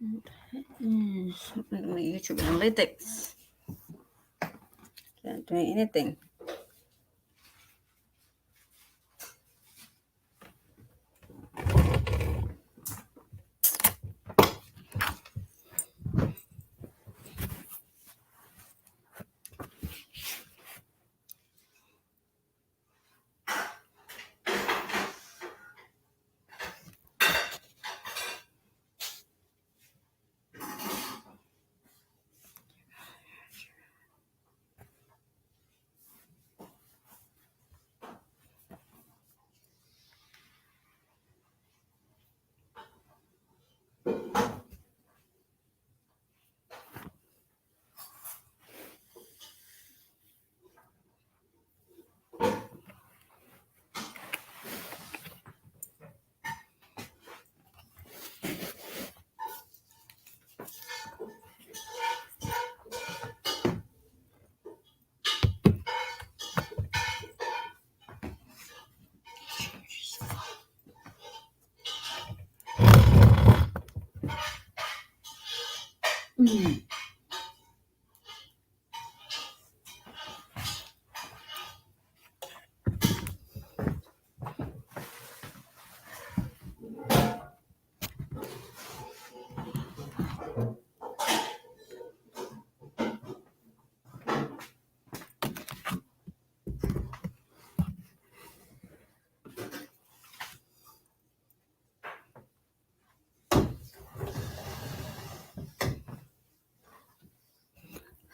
My YouTube analytics. Can't do anything.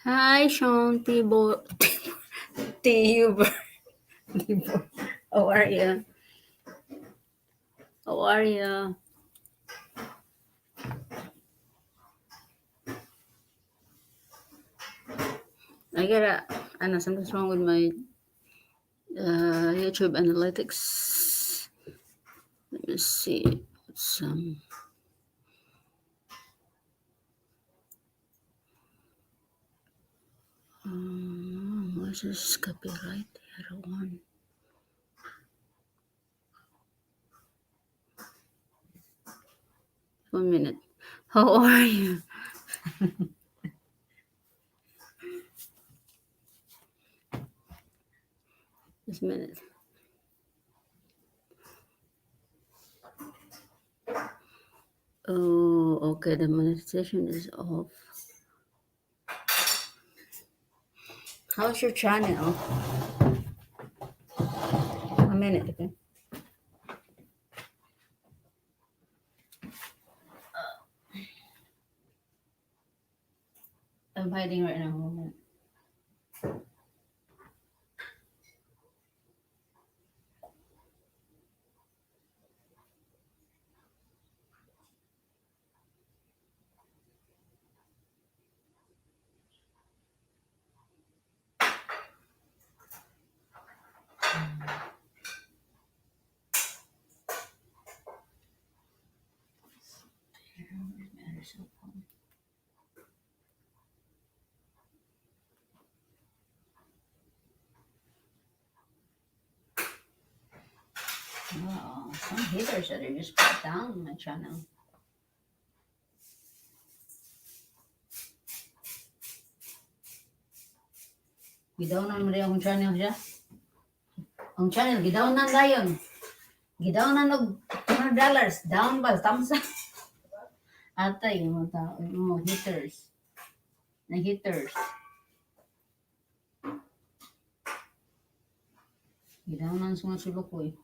Hi, Sean Tibor. Tibor. Tibor. How are you? How are you? I gotta. I know something's wrong with my YouTube analytics. Let me see. Some. What's this copyright? The other one. 1 minute. How are you? Just a minute. Oh, okay. The monetization is off. How's your channel? 1 minute, okay? I'm hiding right now. 1 minute. Wow, some haters that are just put down my channel. Gidawnan mo rin akong channel siya. Ang channel, gidawnan dayon. Gidawnan og $200. Down ba? Thumbs up. Atay, yung mga tao, yung mga haters. Na haters. Gidawnan sa mga sulok ko eh.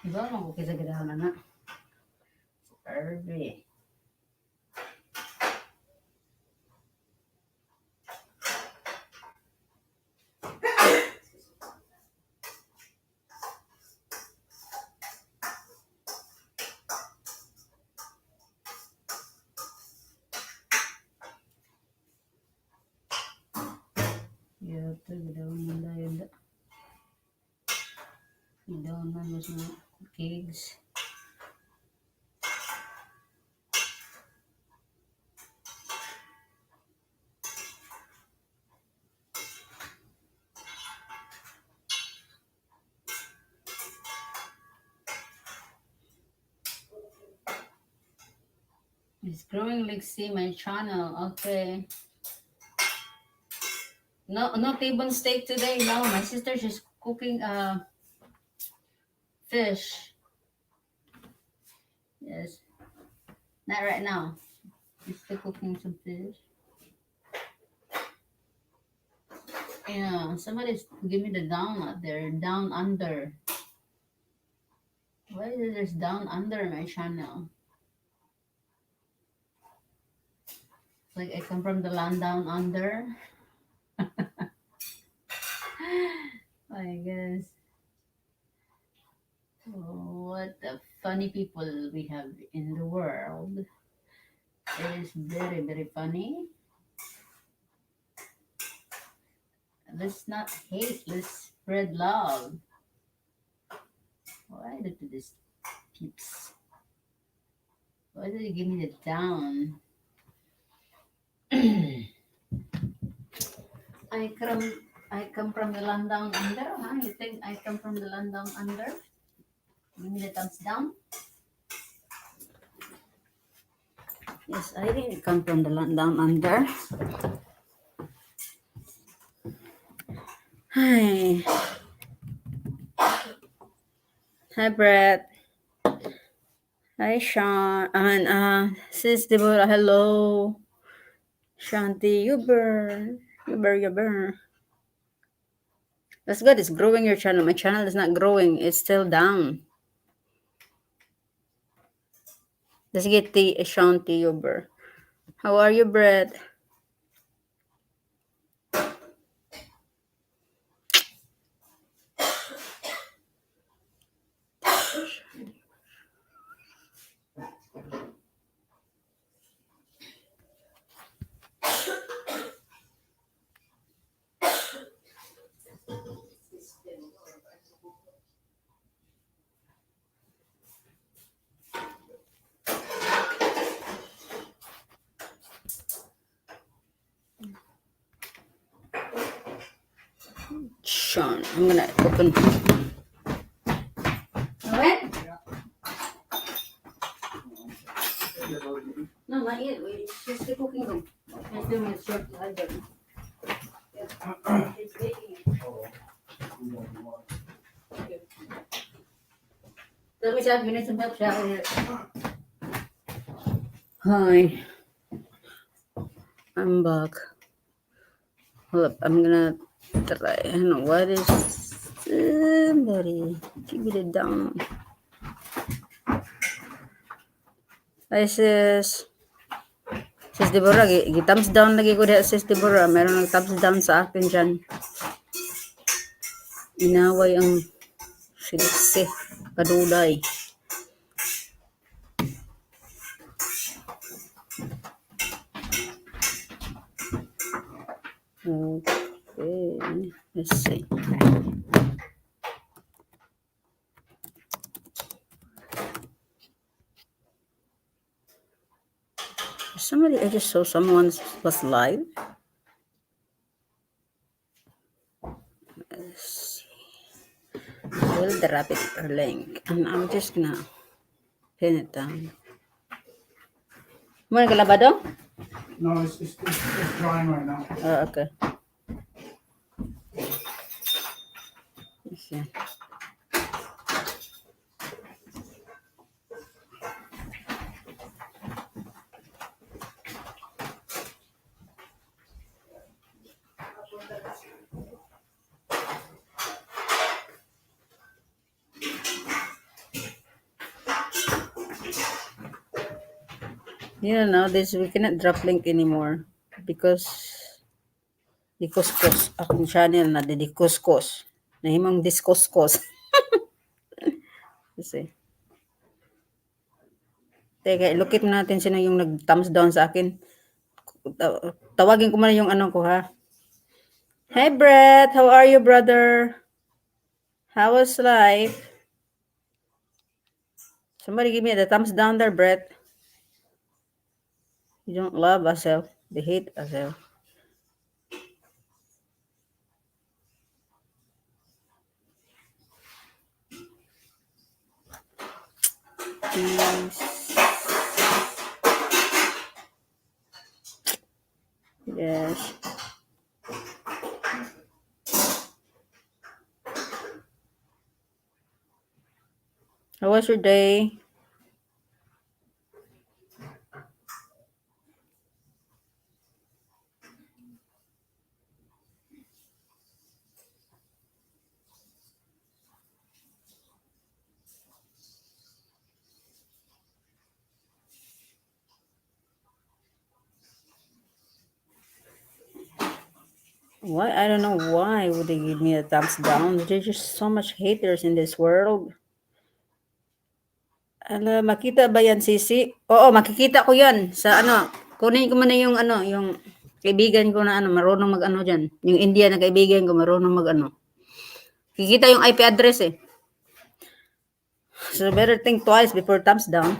Diba lang ko kisa gidawnan na. Irvy. Yato, gidawnan dayon da. Gidawnan mo sa mga cakes. It's growing like see my channel. Okay. No, no T-bone steak today. No, my sister she's cooking fish. Yes, not right now. She's still cooking some fish. Yeah, somebody's give me the down out there. Down under. Why is there's down under my channel? Like I come from the land down under. I guess. Oh, what a funny people we have in the world. It is very, very funny. Let's not hate, let's spread love. Why did this peeps? Why did you give me the down? I come I come from the land down under, huh? You think I come from the land down under? Give me the thumbs down. Yes, I didn't come from the land down under. Hi. Hi, Brett. Hi, Sean. Sis Deborah, hello. Shanti, you burn. You burn, you burn. That's good. It's growing your channel. My channel is not growing. It's still down. Let's get the Shanti, you burn. How are you, Brett? Sean, I'm gonna open. What? No, not yet. Wait, she's still cooking them. I'm still my short either. She's baking it. Let me say, you need some help, shower. Hi, I'm back. Hold up, I'm gonna try. I don't know what is somebody. Keep it down. Hi, sis. Sis Deborah, thumbs down lagi ko diha, sis Deborah. Meron ng thumbs down sa akin dyan. Inaway ang siliksi. Paduday. Okay. Let's see. Somebody, I just saw someone was live. Let's see. We'll drop it link. And I'm just gonna pin it down. Mo nagkalabado? No, it's drying right now. Oh, okay. Let's see. You know, this we cannot drop link anymore because discuss akong channel na discuss. Nahimang discuss. Kasi. Teka, ilukit mo natin sino yung nag-thumbs down sa akin. Tawagin ko muna yung ano ko, ha? Hi, Brett. How are you, brother? How was life? Somebody give me the thumbs down there, Brett. You don't love Azil. They hate Azil. Peace. Yes. How was your day? Why? I don't know why would they give me a thumbs down. There's just so much haters in this world. Ano, makita ba yan, Sisi? Oo, makikita ko yan sa ano. Kunin ko muna yung ano, yung kaibigan ko na ano, marunong mag-ano dyan. Yung India na kaibigan ko, marunong mag-ano. Kikita yung IP address eh. So better think twice before thumbs down.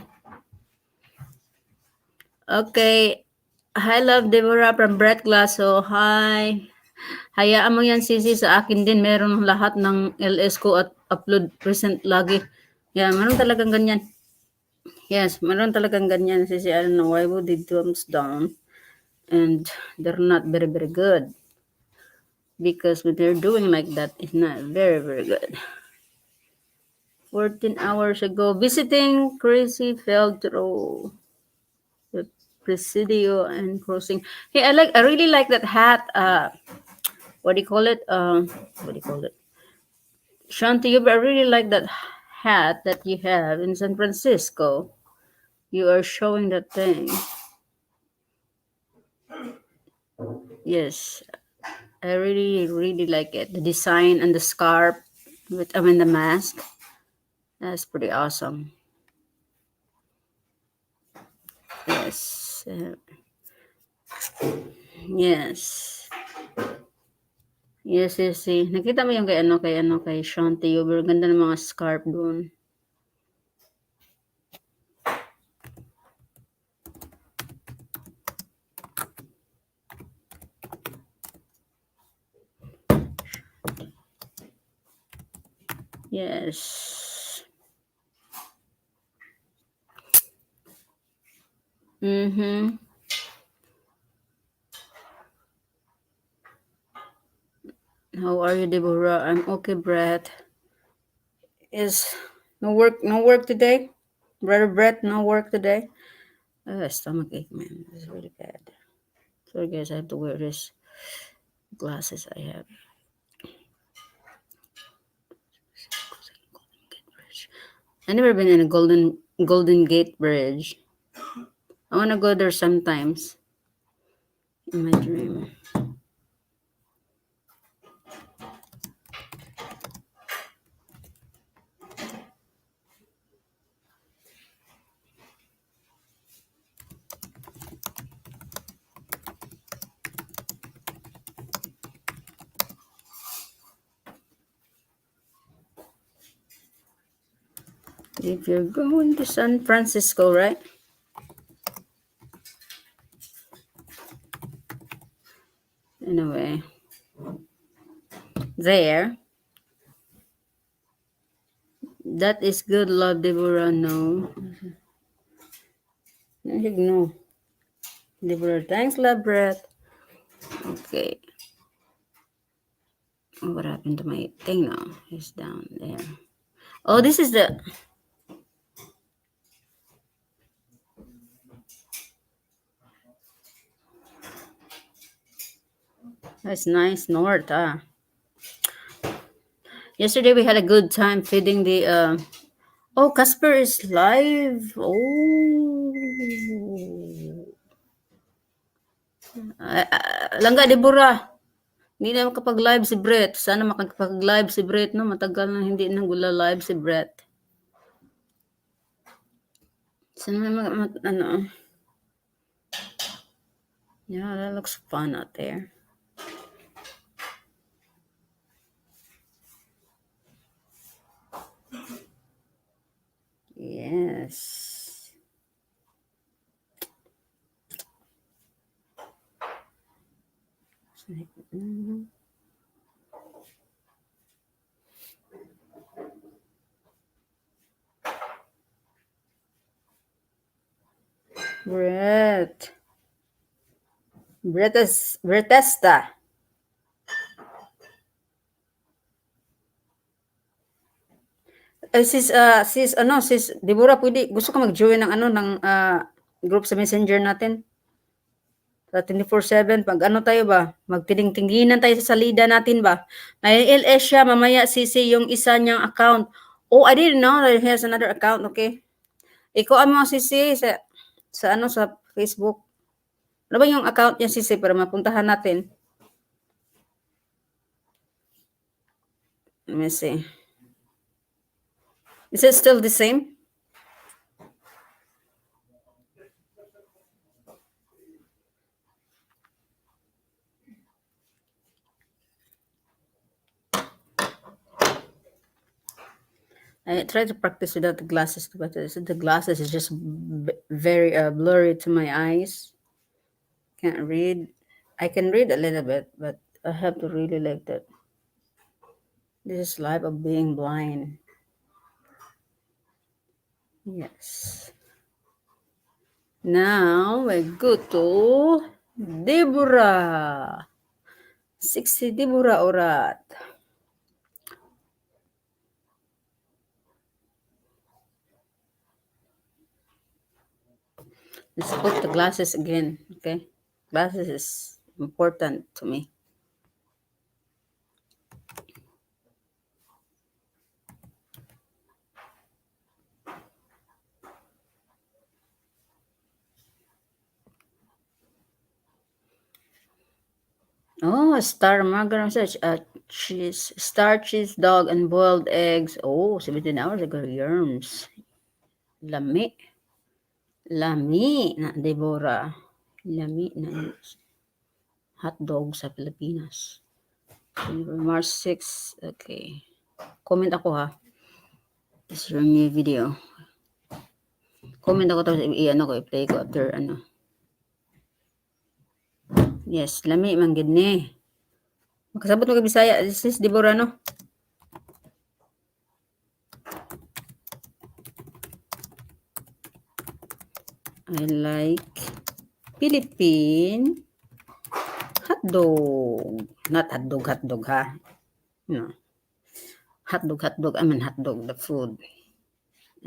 Okay. Hi, love Deborah from Brett Glasso. Hi. Hayaan mo yan, Sisi. Sa akin din, meron lahat ng LS ko at upload present lagi. Yeah, meron talagang ganyan. Yes, meron talagang ganyan, Sisi. I don't know why would they thumbs down. And they're not very, very good. Because what they're doing like that is not very, very good. 14 hours ago, visiting Crazy Feltro. The Presidio and crossing. Hey, I really like that hat. What do you call it? What do you call it? Shanti, you I really like that hat that you have in San Francisco. You are showing that thing. Yes, I really, really like it. The design and the scarf, the mask. That's pretty awesome. Yes. Yes. Yes, yes, yes. Nakita mo yung kay Shanti Uber. Ganda ng mga scarf doon. Yes. Mm-hmm. How are you, Deborah? I'm okay, Brett. Is no work today? Brother Brett, no work today? Stomach ache, man. It's really bad. Sorry, guys, I have to wear this glasses I have. I never been in a Golden Gate Bridge. I wanna go there sometimes in my dream. If you're going to San Francisco, right? Anyway, there. That is good, love, Deborah. No. No. Deborah, thanks, love, Brett. Okay. What happened to my thing now? It's down there. Oh, this is the. That's nice, North. Yesterday we had a good time feeding the. Oh, Casper is live. Oh. Langga, Deborah. Hindi na makapag-live si Brett. Sana makapag-live si Brett, no? Matagal na hindi nang gula-live si Brett. Sana ano? Yeah, that looks fun out there. Yes. Brett. Bretesta. Sis Deborah, gusto ka mag-join ng group sa Messenger natin? Sa 24/7, pag tayo ba? Magtingtinginan tayo sa salida natin ba? May LS siya, mamaya sisi yung isa niyang account. Oh, I didn't know that he has another account, okay? Ikaw mo sisi sa Facebook. Ano ba yung account niya sisi para mapuntahan natin? Let me see. Is it still the same? I try to practice without the glasses, but the glasses is just very blurry to my eyes. Can't read. I can read a little bit, but I have to really like that. This is life of being blind. Yes. Now we go to Deborah. 60 Deborah Orat. Let's put the glasses again, okay? Glasses is important to me. Oh, star Manga research. Star cheese dog and boiled eggs. Oh, 17 hours ago. Worms. Lami. Lami na Deborah. Lami na hot dog sa Pilipinas. March 6. Okay. Comment ako ha. This is your new video. Comment ako tapos i-play ko after Yes, lami man gid ni. Makasabot mo kay Bisaya. This is Deborah, no? I like Philippine hotdog. Not hotdog ha. No. Hotdog. I mean hotdog, the food.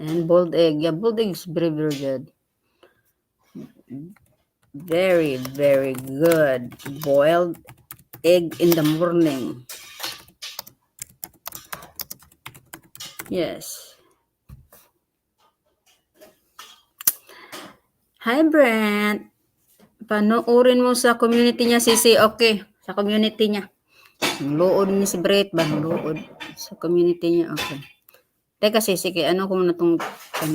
And boiled egg. Yeah, boiled egg is very, very good. Very, very good. Boiled egg in the morning. Yes. Hi, Brent. Panoorin mo sa community niya, Sisi. Okay. Sa community niya. Luod ni si Brent ba? Luod sa community niya. Okay. Teka, Sisi. Ano ko na itong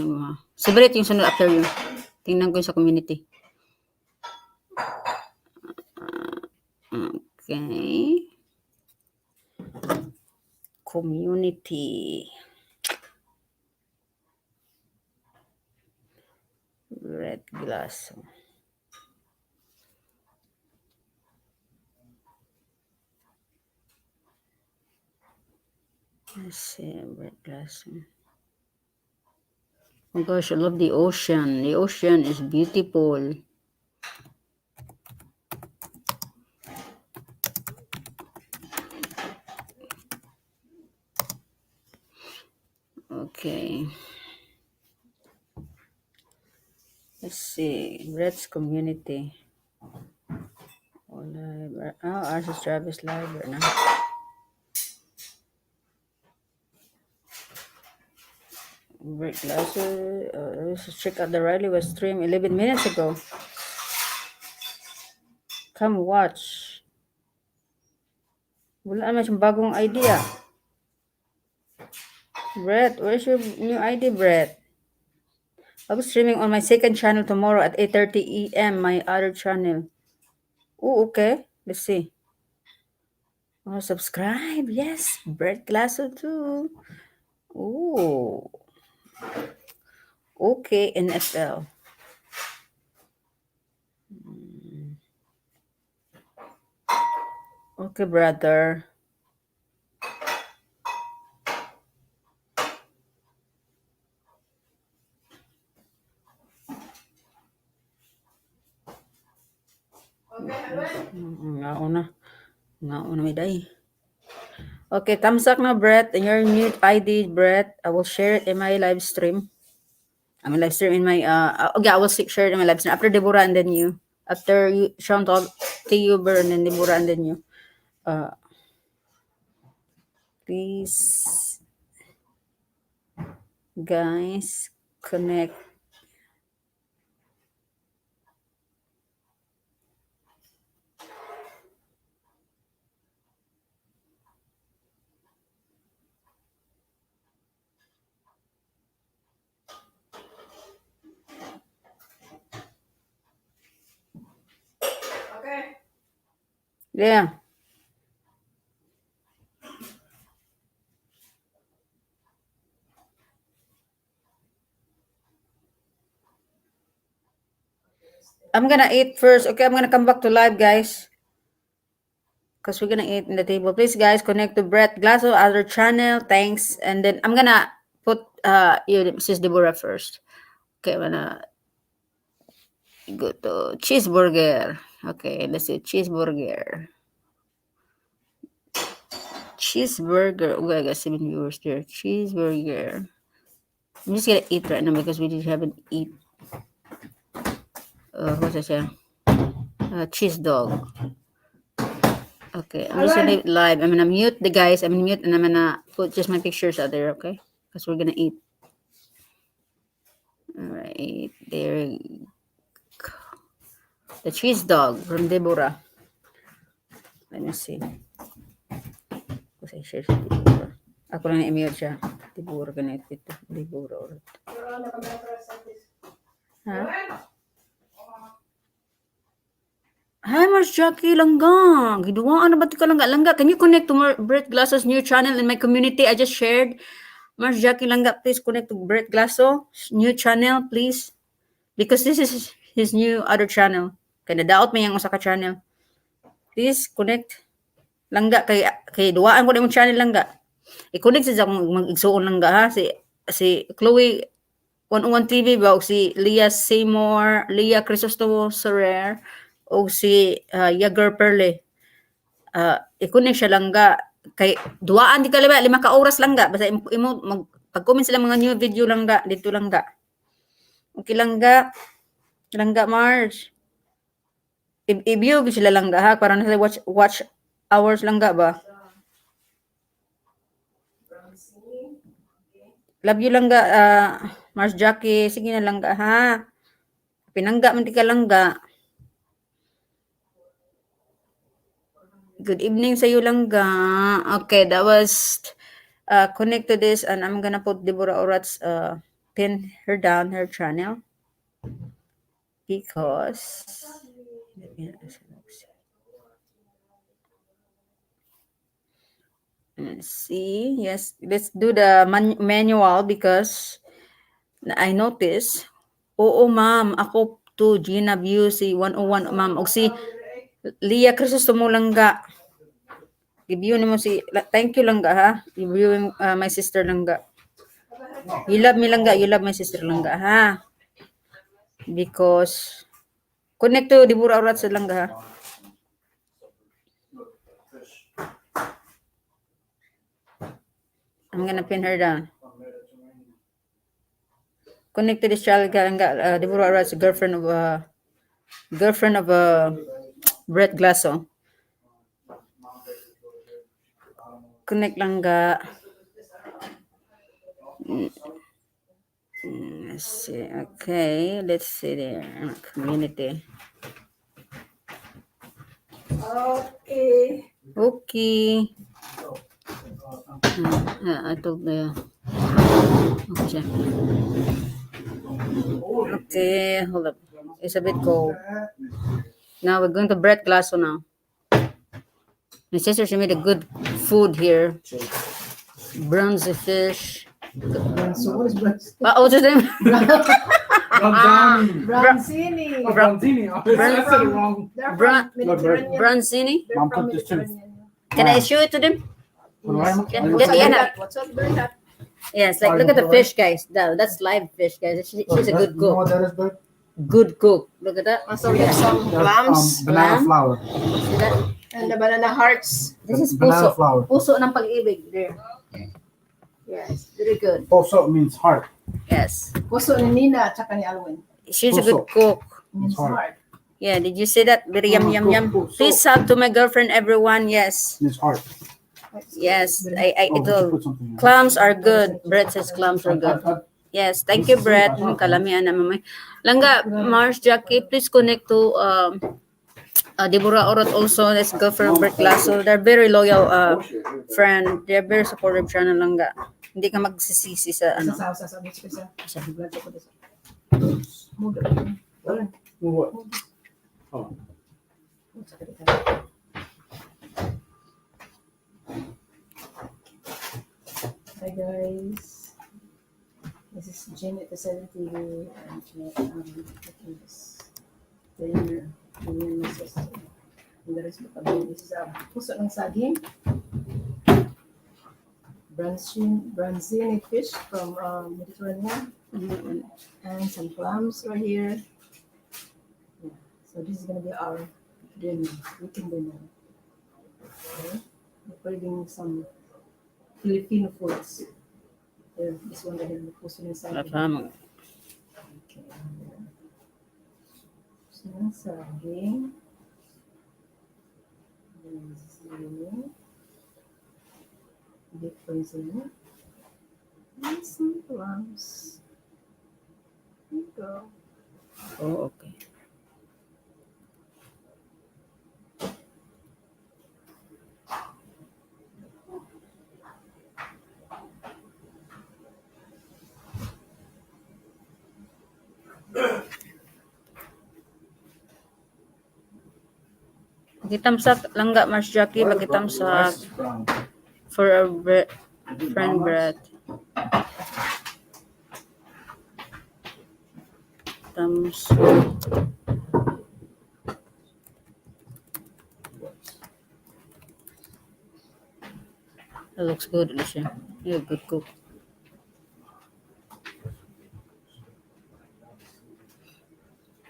mo ha? Si Brent yung sunod after yun. Tingnan ko yung sa community. Okay. Community. Red glass. Let's see, red glass. Oh gosh, I love the ocean. The ocean is beautiful. Okay. Let's see. Red's community. Oh, library. Oh, Arthur Travis Library. No? Red glasses. Let's check out the Riley was streamed 11 minutes ago. Come watch. Wala naman siyang bagong idea. Brett, where's your new ID, Brett? I'll be streaming on my second channel tomorrow at 8:30 a.m. My other channel. Oh, okay. Let's see. Oh, subscribe. Yes. Brett Glasso too. Oh. Okay, NFL. Okay, brother. Nauna. Nauna may day. Okay, thumbs up na, Brett. And your mute ID, Brett. I will share it in my live stream. I mean, live stream in my, okay, I will share it in my live stream. After Deborah and then you. After you, Sean talk to you, Ber, and then Deborah and then you. Please, guys, connect. Okay. Yeah. I'm gonna eat first. Okay, I'm gonna come back to live, guys. Because we're gonna eat in the table. Please, guys, connect to Brett Glasso, other channel. Thanks. And then I'm gonna put you, Sis Deborah, first. Okay, I'm gonna go to cheeseburger. Okay, let's see cheeseburger. Cheeseburger. Oh, I got 7 viewers there. Cheeseburger. I'm just gonna eat right now because we haven't eat. What's that? Cheese dog. Okay, I'm just gonna live. I'm gonna mute the guys. I'm gonna mute and I'm gonna put just my pictures out there, okay? Because we're gonna eat. Alright, there. The cheese dog from Deborah. Let me see. Kasi share si Deborah. Ako lang na-mute siya. Deborah ganit ito. Deborah. Ha? Hi, Mars Jackie Langga. Giduwaan na ba ito ka Langga? Can you connect to Brett Glasso's new channel in my community? I just shared. Mars Jackie Langga, please connect to Brett Glasso's new channel, please. Because this is his new other channel. Kaya nadaot may yung usa ka channel. Please connect. Langga, kay duwaan ko na yung channel Langga. I-connect sa mag-igsuon Langga ha. Si Chloe 101 TV ba o si Leah Seymour, Leah Crisostomo Sorer o si Yager Perle. I-connect siya Langga. Kay duwaan di kaliba 5 ka oras Langga. Basta imo pag-comment sila mga new video Langga dito Langga. Okay Langga. Langga Mars. I-view sila Langga ha para na watch hours Langga ba. Love you Langga Mars Jackie. Sige na Langga ha. Pinangga man di ka Langga. Good evening sa iyo Langga. Okay, that was connect to this and I'm gonna put Deborah Orat's pin her down her channel because let's see. Yes, let's do the manual because I notice. Oo, ma'am. Ako to Gina View si 101, ma'am. O si Leah Crisostomo Langga. I-view mo si thank you Langga ha. I-view my sister Langga. You love me Langga, you love my sister Langga ha. Because connect to Deborah Orat sa Langga ha. I'm gonna pin her down. Connect to this child Langga. Deborah Orat's girlfriend of Brett Glasso. Connect Langga. Let's see. Okay, let's see there. Community. Okay. I told the. Okay. Okay, hold up. It's a bit cold. Now we're going to Brett Glasso now. My sister, she made a good food here. Bronzy fish. So what is Brett? What's his name? Bronzini. Bronzini. I said it wrong. Bronzini. Mom put this too. Can I show it to them? What's up, Yes, like look at the fish, guys. That's live fish, guys. She's a good You know what cook. that is, babe? good cook. Look at that. Also, we have some That's, clams banana Lamb? flour. See that? and the banana hearts. This is Banana puso. flour. Puso ng pag-ibig. There. Yes, very good. Also means heart. Yes. Puso ni Nina at saka ni Alwin. She's a Puso. good cook. Means Heart. heart. Yeah, did you see that? Very yum, yum, yum. Puso. Please sub to my girlfriend, everyone. Yes. Means heart. Yes. Oh, I but you told. put something in. Clams are good. Brett says clams are good. Cut. Yes, thank you, Brett. Kalamian na mamay. Langga, Mars, Jackie, please connect to Deborah Orot also. Let's go for Brett Lasso. They're very loyal friend. They're very supportive siya ng Langga. Hindi ka magsisisi sa ano. Sa mix ko sa. Sa- Vlog ko dito. What? Oh. Hi guys. This is Jenny at the 7TV and cooking this dinner. Dinner my sister. And the rest of the this is puso ng saging. Branzini fish from Mediterranean. And some clams right here. Yeah. So this is gonna be our dinner, weekend dinner. Okay. We're putting some Filipino foods. There, this one right here, puso ng saging. Tama. Okay. Puso ng saging. Branzini. Big branzini. And some clams. There you go. Oh, okay. Pakitamsak Langga, Mars Jackie, pakitamsak Rice brown. for our friend Brett. Thumbs. That looks good, Alicia. You're a good cook.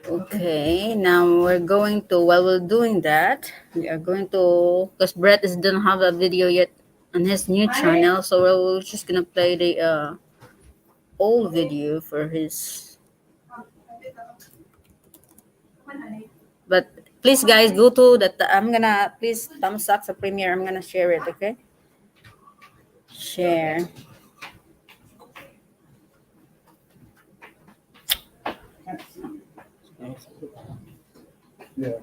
Okay, now we're going to, while we're doing that, we are going to, because Brett is don't have a video yet on his new channel, so we're just gonna play the old video for his. But please, guys, go to that. I'm gonna please thumbs up sa premiere. I'm gonna share it. Okay. Share. Yeah.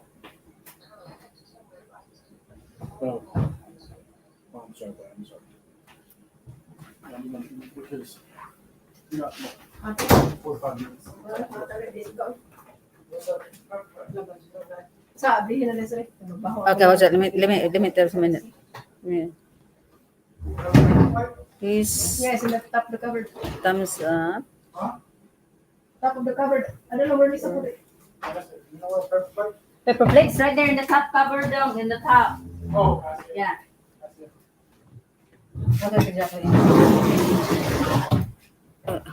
Oh. Oh, I'm sorry, Brad. I'm sorry. Because you got 45 minutes. Sabi na lang sir. Okay, what's that? Let me tell a minute. Yeah. Please Yes, in the top of the cupboard. thumbs up. Top of the cupboard. I don't know where Lisa put it. You know what, perfect? Pepper plates right there in the top cover down in the top. Oh, Yeah. that's it. Okay, exactly.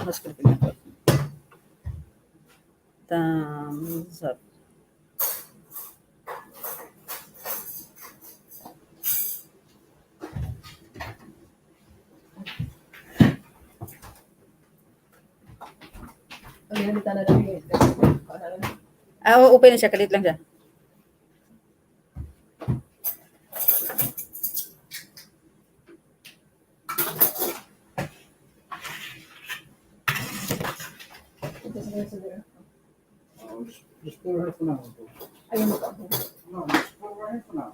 Let's put it in the thumbs up. Okay, halita na lang yun. Open na siya. Kalit lang siya. Just put it right for now. Ayun mo ka. No, just put it right here for now.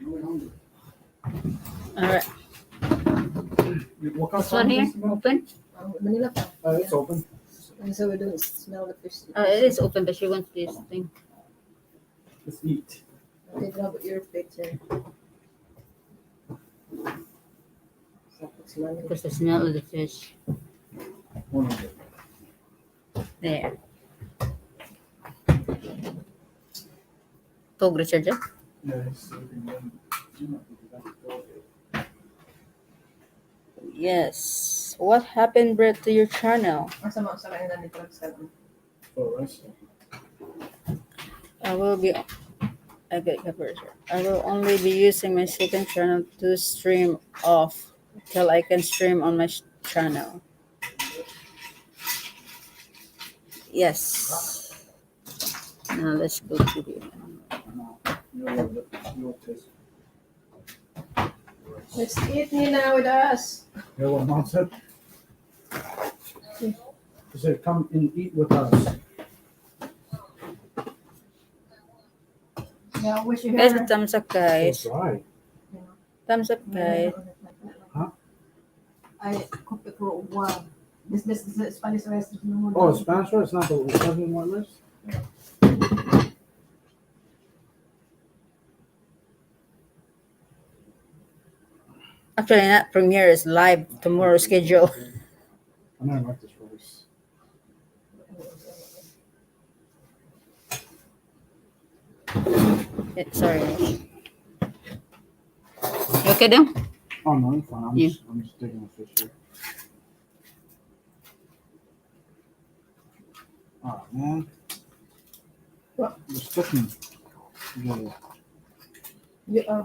You're really hungry. Alright. What kind of This one here, open. Manila pa. It's open. And so we don't smell the fish. It is open, but she wants this thing. Let's eat. Okay, grab your picture. Because the smell of the fish. One of it. There. Tog, Richard, yeah? Yeah, it's open. Yes. What happened, Brett, to your channel? Masama sa kain na ni Trucks ka. For rice. I will be. I get covered. I will only be using my second channel to stream off till I can stream on my channel. Yes. Now let's go to the. You'll taste. Let's eat Nina with us. Hear what Mom said? She said, come and eat with us. Yeah, I wish you Guys, had. thumbs up, That's guys. right. Thumbs up, guys. I cooked it for a while. This is the Spanish rice. Oh, Spanish rice? Not the Italian white rice? Actually, not premiere is live tomorrow schedule. I never like this rice. Sorry. You okay, then? Oh, no, I'm fine. Yeah. I'm just digging a fish here. Oh, man. What? You're sticking. Yeah. Yeah.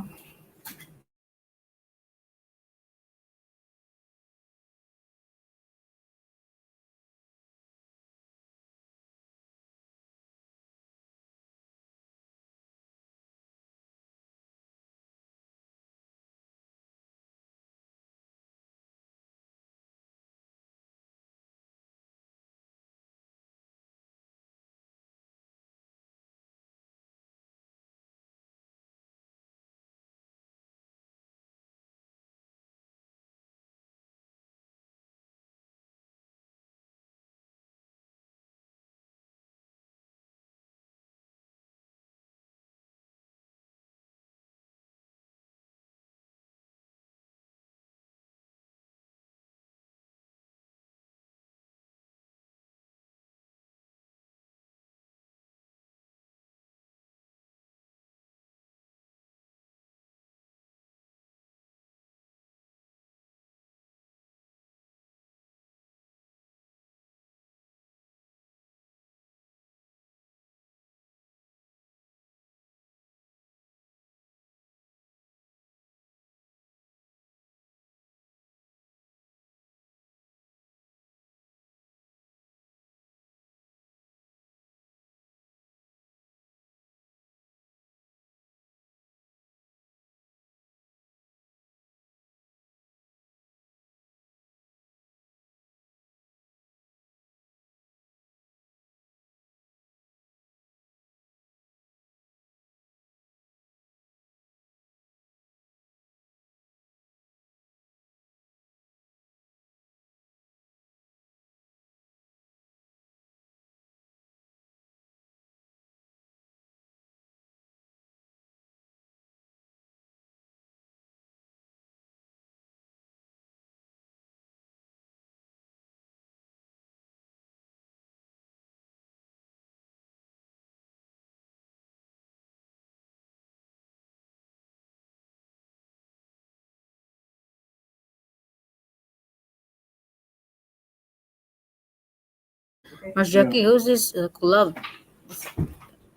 Mas Jackie, who's this collab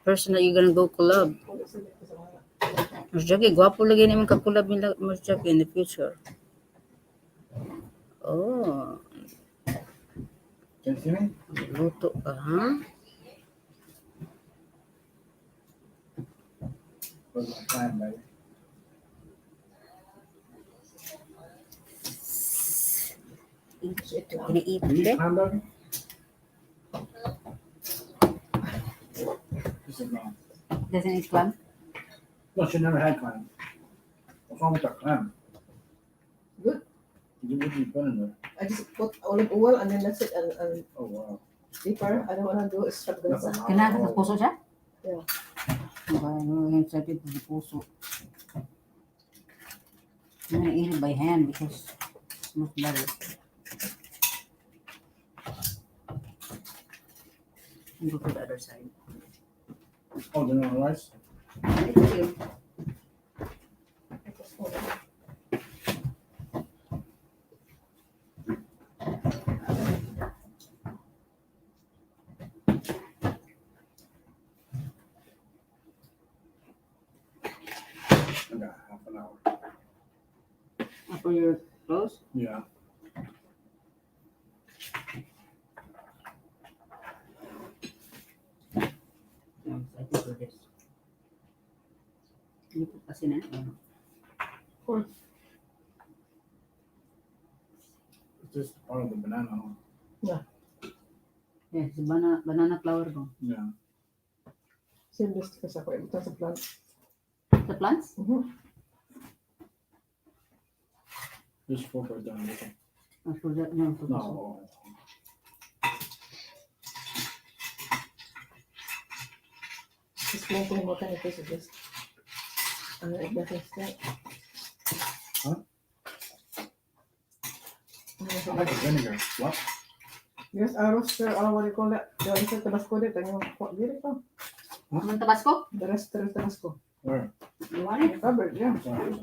person that you're gonna go collab? Mas Jackie, gwapo lagi naman ka-collab nila Mas Jackie in the future. Oh, Can you see me? luto ka, ha? Where's my clam, baby? Gonna eat You eat it? clam, baby? This is not. Doesn't it clam? No, she never had clam. What's wrong with that clam? Good. What did you put in there? I just put olive oil and then that's it. And Oh, wow. deeper. I don't want to do extravaganza. Kailangan sa puso siya? Yeah. Yung sa puso. I'm gonna eat it by hand because it's much better. And go to the other side. Oh, they're on rice? Thank you. I got half an hour. After you're close? Yeah. I'm excited for this. Hindi po kasi na. Of course. It's just part of the banana. Huh? Yes, banana flower ko. Yeah. Same this kasi ako. Ito sa plant. The plants? Just fork right down. Okay. After that, no. No. Just planting what kind of fish is this? It doesn't stink. Huh? I like the vinegar. What? Yes, roaster, what do you call that? The other Tabasco did, and what did it come? Ang Tabasco? The rest of Tabasco. Where? You want it? Covered, yeah. Sorry.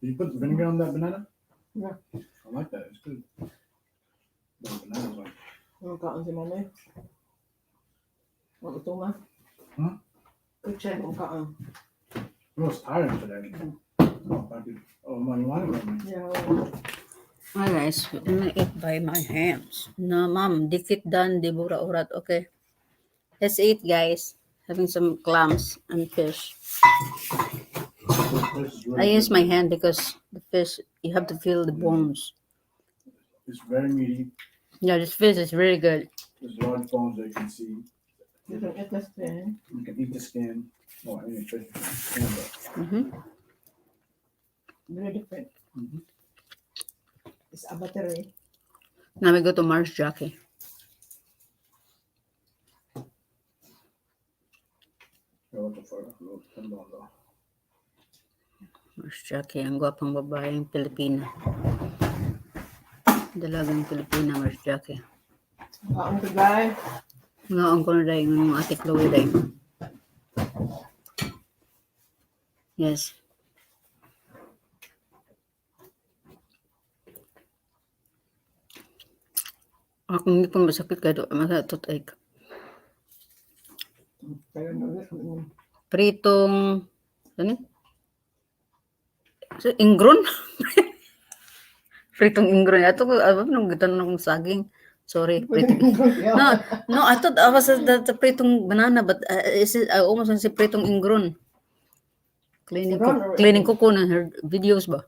You put vinegar on that banana? Yeah. I like that. It's good. The banana's like. Ang kaon si nanay. Ang ito nga. Huh? Good check ang kaon. I was tired today. Oh, man, you want it with me? Yeah. Hi guys, I'm gonna eat by my hands. No, mom, dikit dan di bura-urat. Okay. Let's eat, guys. Having some clams and fish. This is really I use good. my hand because the fish, you have to feel the bones. It's very meaty. Yeah, this fish is really good. There's large bones that you can see. You can eat the skin. You can eat the skin. Oh, I mean, fish skin, but Mm-hmm. Very different. Mhm. It's a battery. Now we go to Mars Jackie. you're looking for a little pinball though. Mars Jackie, ang gwapang babaeng Pilipina. Dalagang Pilipina, Mars Jackie. Kaon to guy. Ngaon ko na dahil ng ate Chloe dahil. Yes. Ako hindi pa masakit kaya doon masatotaik. Kaya ulit. Pritong, ano? So, ingron? Pritong ingron. Ato ko, nung gitanong akong saging. Sorry, pritong. No, I thought I was the pritong banana, but I almost want to say pritong ingron. Cleaning ko na her videos ba?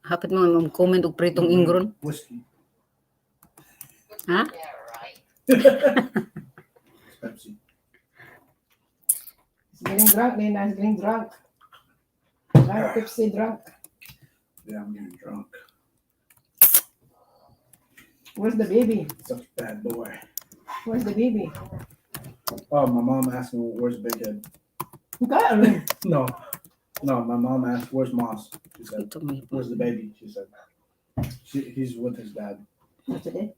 Hapit mo comment og pritong ingron. Whiskey. Ha? It's Pepsi. He's getting drunk, Nina. He's getting drunk. Drunk, Pepsi drunk. Yeah, I'm getting drunk. Where's the baby? Such a bad boy. Where's the baby? Oh, my mom asked me, where's Big Head? Kaon. No, my mom asked, where's Moss? She said, Ito may where's the baby? She said, he's with his dad. Not today.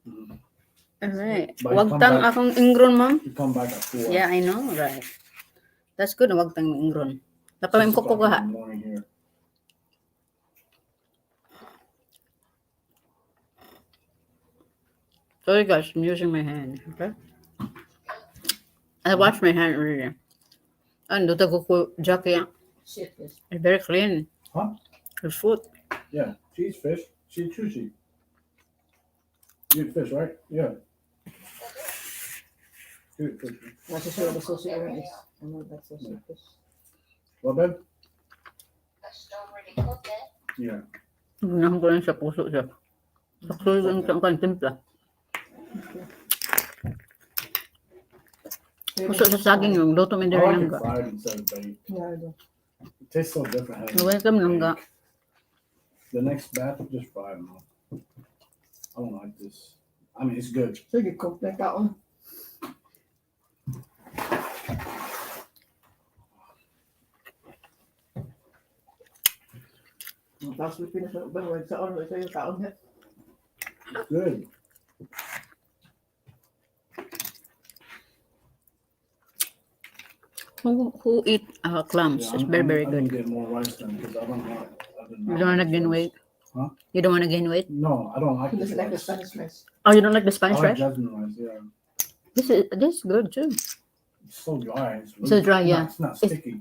Mhm. Alright. But Wag come tang back. akong ingron, ma'am. He come back at 4. Yeah, I know, right. That's good. Wag tang ingron. Napamim ko 6 o'clock ha. in the morning here. Sorry guys, I'm using my hand. Okay? I wash my hand already. And the coco Jackie Shit, yes. is very clean. Huh? Her food. Yeah, she eats fish. She eats sushi. You eat fish, right? Yeah. You eat fish. Not so sure the sushi iron is. I know that's sushi fish. What, babe? Yeah. Unahan ko lang sa puso siya. Actually, lang siyang kantimpla. Puso sa saging yung luto may I diri like it langga. fried instead of baked. Yeah, I do. It tastes so different. having Welcome baked. langga. The next batch, just fry them. I don't like this. I mean, it's good. So you cook like kaon. Tapos we finish with the sa on so yung kaon na. It's good. Who eat clams? Yeah, It's I'm- very, I'm- very I'm gonna good. get more rice then because I don't want. You don't want to gain weight? Huh? You don't want to gain weight? No, I don't like He this doesn't like the rice. Spanish rice. Oh, you don't like the I Spanish like rice? jasmine rice. Yeah. This is good too. It's so dry. It's So dry, not- yeah. It's not It's- sticky.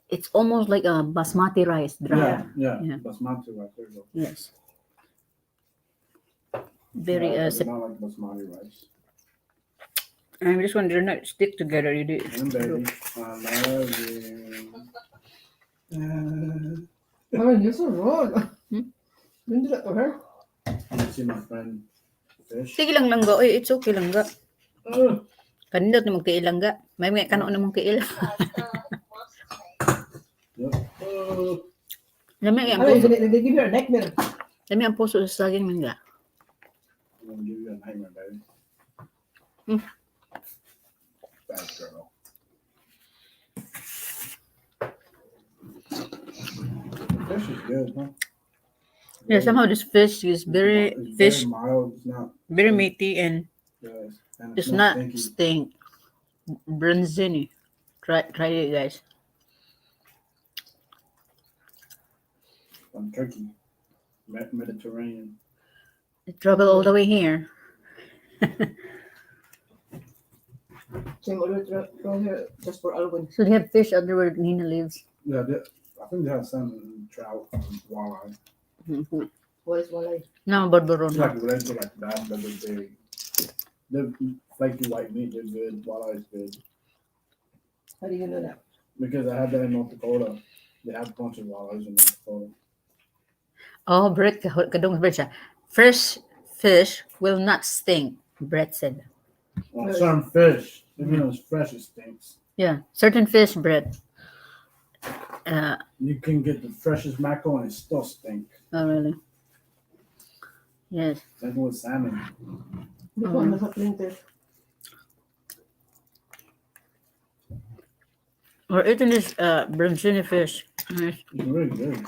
It's almost like a basmati rice, dry. Yeah. Yeah. Basmati rice. There you go. Yes. Very I do not like basmati rice. I'm just wondering, not stick together. You do. And baby, I love you. Oh, you're so wrong. Hmm? Don't do that to her. You see my friend fish. Sige lang langga. Oy, it's okay langga. Uh, Kanindot na magkail langga. May mga kanon na mong kail. yep. Lami ang Ano, puso. they give you a nightmare. Lami ang puso sa saging mangga. I'm gonna give you a nightmare, baby. Hmm. Bad girl. Fish is good, huh? Yeah, somehow this fish is very It's fish, very mild. It's not. very meaty and Yes, and it's not stinky. stink. Branzini. Try it, guys. From Turkey, Mediterranean. Travel all the way here. Same order from here just for Alvin. So they have fish under where Nina lives. Yeah, I think they have salmon, trout, walleye. Mhm. What is walay? No, barbaron. It's like related like that, but they're flaky white meat. They're good. Walleye is good How do you know that? because I had that in North Dakota. They have a bunch of walleyes in North Dakota. Oh, Brett, kadong Brett siya. Fresh fish will not stink, Brett said. Well, certain fish, even though it's fresh, it stinks. Yeah, certain fish, Brett. You can get the freshest mackerel and it still stink. Oh, really? Yes. Same with salmon. This one has a plinter. We're eating this branzini fish. Nice. It's really good.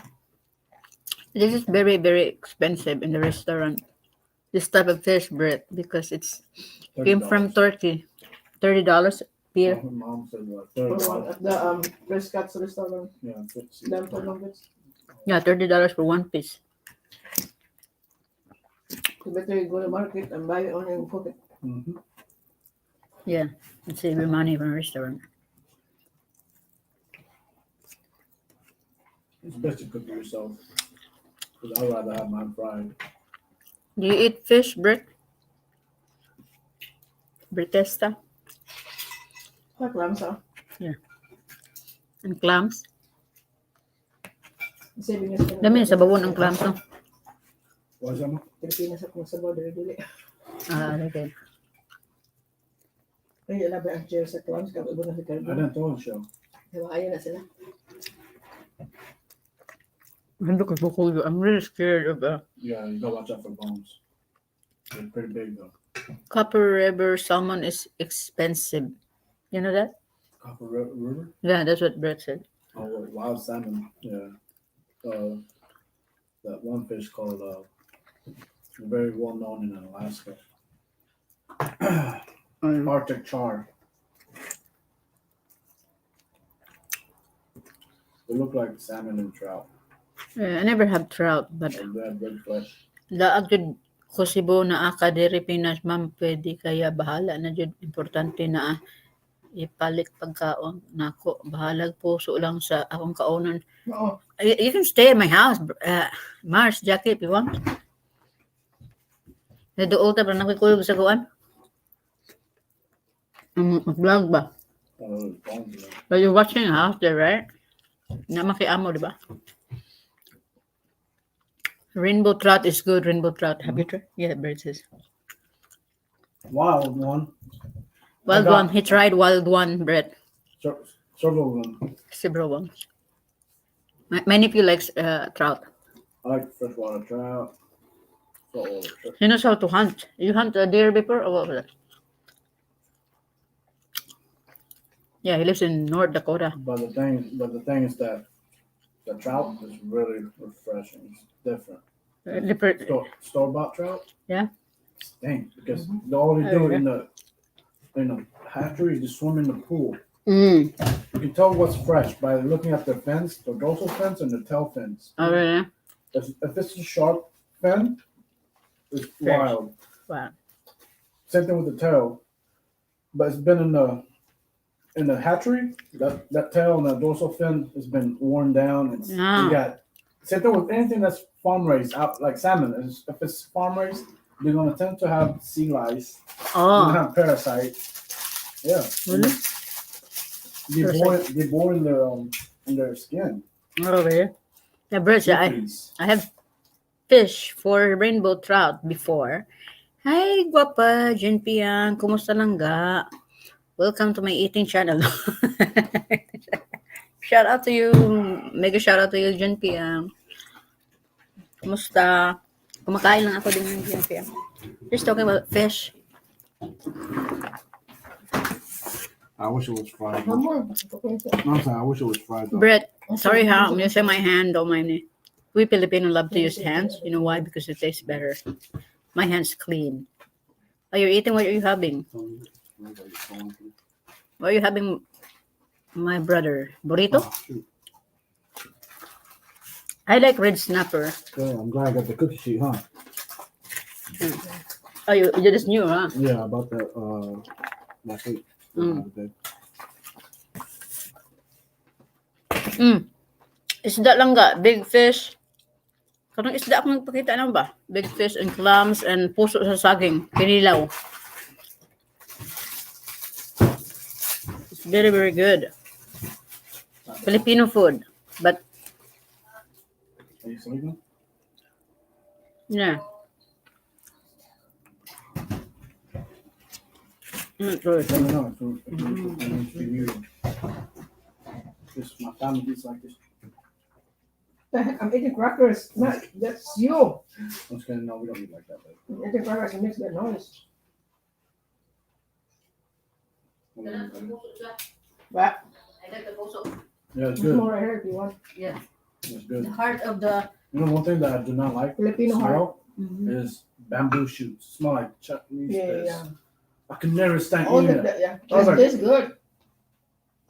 This is very, very expensive in the restaurant. This type of fish, Brett, because it's came from $30. Turkey. $30 beer. My mom said what? Or $30. at the Fresh Cuts restaurant. Yeah, $50. Lamb for nuggets. Yeah, $30 for one piece. You better go to market and buy it on and cook it. Mm-hmm. Yeah, and save your money from a restaurant. It's best to cook it yourself. Because I'd rather have mine fried. Do you eat fish, Brett? Bretesta Like clams, huh? and clams. Saving us. Dami sa bawon ang clams, no? What's that? Pilipinas at masabaw dili. Ah, okay. Ay, labi ang chair sa clams. Kabibo na si I Cardo. didn't throw a show. Diba, ayan na sila. I'm really scared of Yeah, you gotta watch out for bones. They're pretty big though. Copper River salmon is expensive. You know that? Copper River? Yeah, that's what Brett said. Oh, wild salmon. Yeah. That one fish called very well known in Alaska. Arctic char. They look like salmon and trout. I never have trout, but And they have good flesh. laag jud ko Cebu na aka diri Pinas, ma'am, pwede kaya bahala na jud importante na ipalit pagkaon nako. Bahalag puso lang sa akong kaonon. Oo. You can stay at my house, Mars, Jackie, if you want. Naduol ta ba nakikuyog sa kuan? Vlog ba? Bones, yeah. But you're watching a house there, right? Na makiamo, di ba? Rainbow trout is good. Rainbow trout. Have you tried? Yeah, Bird says. Wild one. Wild got- one. He tried wild one, Brett. Several of them. Several ones. Many of you likes trout. I like freshwater trout. So, He knows how to hunt. You hunt a deer before or what was that? Yeah, he lives in North Dakota. but the thing is that the trout is really refreshing. It's different. Different. Store-bought trout. Yeah. Stink because all they do Okay. in the hatchery is just swim in the pool. Mm. You can tell what's fresh by looking at the fins, the dorsal fins and the tail fins. Oh, really? If it's a sharp fin, it's Fresh. wild. Wow. Same thing with the tail. But it's been in the in the hatchery, that tail and that dorsal fin has been worn down. It's Ah. you got same thing with anything that's farm raised out like salmon. If it's farm raised, they're gonna tend to have sea lice. They're gonna Oh, have parasites. Yeah. really? They bore in their skin. Oh, really? The birds, Freeze. I have fish for rainbow trout before. Hi, guapa, Jen Piang. Kumusta lang ga? Welcome to my eating channel. Shout out to you. Mega shout out to you, Jen Piang. Kumusta? Kumakain lang ako din ng Jen Piang. Just talking about fish. I wish it was fried. One more. Okay, so No, I'm sorry. I wish it was fried. Though. Brett, sorry ha, I'm using my hand, don't mind me. We Filipino love to use hands. You know why? Because it tastes better. My hand's clean. Oh, you're eating? What are you having? What are you having, my brother? Burrito? Oh, shoot. I like red snapper. Okay, I'm glad I got the cookie sheet, huh? Oh, you just knew, huh? Yeah, about that. Last week. Isda lang ga, big fish. Kanang isda ako nagpakita na ba? Big fish and clams and puso sa saging. Kinilaw. It's very, very good. Filipino food. But, Are you sleeping? yeah. Not good. Let me know if you This my family eats like this. the heck, I'm eating crackers. Not, that's you. I'm just gonna know we don't eat like that. But I'm eating crackers and makes that noise. But I like the puso. yeah, it's there's good. more right here if you want. Yeah. It's The good. heart of the. You know, one thing that I do not like Filipino heart. smell is bamboo shoots. Smell like chutneys. Yeah. I could never stand Oh, eating it. yeah. I was It like- tastes good.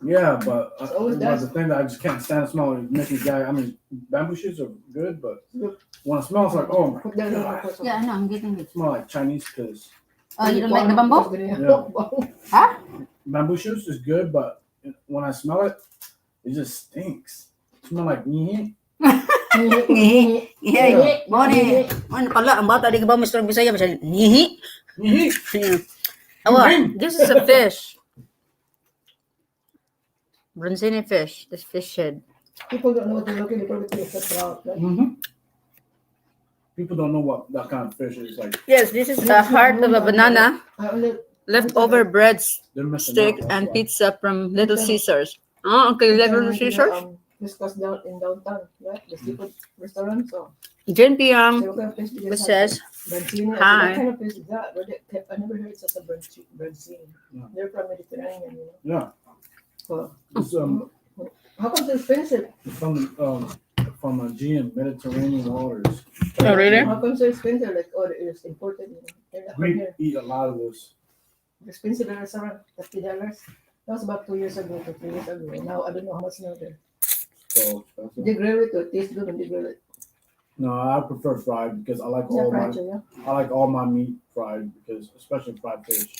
Yeah, but It's always but does. the thing that I just can't stand the smell is making guy. I mean, bamboo shoots are good, but Yep. when I smell, it's like, oh my Put that in god, the person. Yeah, I know. I'm getting it. smell like Chinese piss. Oh, you don't like the bamboo? Yeah. Bamboo shoots is good, but when I smell it, it just stinks. It smell like me. Yeah, Bonnie. Ano pala, ang bata, di ka ba Mr. Bisaya? Basta, nihi. Yeah. Awa, this is a fish. Bronzini fish. This fish head. People don't know what they're looking for. It's a trout. Right? Mm-hmm. People don't know what that kind of fish is like. Yes, this is the heart of a banana, I only leftover bread, They're missing steak, out, that's and why. pizza from Little Caesars. Oh, okay, Little Caesars. Discuss down in downtown, right? The seafood restaurant. So Jen Piang, they look at fish. which says, Brancini. Hi. What kind of fish is that? I never heard such a brancini. Yeah. They're from Mediterranean, you know. Yeah, So it's how come it's expensive? from Aegean Mediterranean waters. oh really? How come so expensive? Like, oh, it's imported, you know. They're not from We here. eat a lot of this. Expensive in the restaurant, $50. That was about 2 years ago, or 3 years ago. Now I don't know how much now there. So expensive. They grill it, it tastes good when they grill it. No, I prefer fried because I like Is that all my fried, yeah? I like all my meat fried because especially fried fish.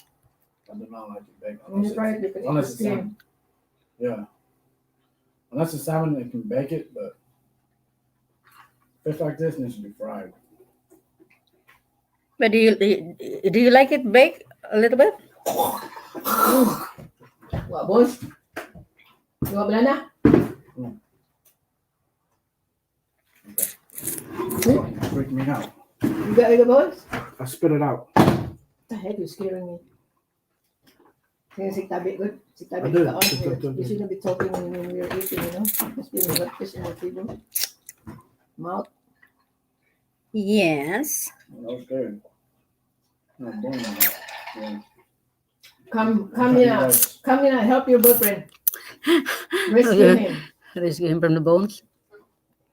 I do not like it baked. When you fry it, you can eat the unless it's skin. salmon. Yeah. Unless it's salmon, it can bake it, but fish like this needs to be fried. But do you like it baked a little bit? What, boss? You want banana? Freak me out. You got it, boss? I spit it out. What the heck, you're scaring me. Kaya siktabi good. Siktabi I did. ka on. You shouldn't be talking when you're eating, you know. Must be a fish in the table. Mouth. Yes. That was good. No, boom. Yeah. Come here. Come here, help your boyfriend. Rescue Okay. him. Rescue him from the bones.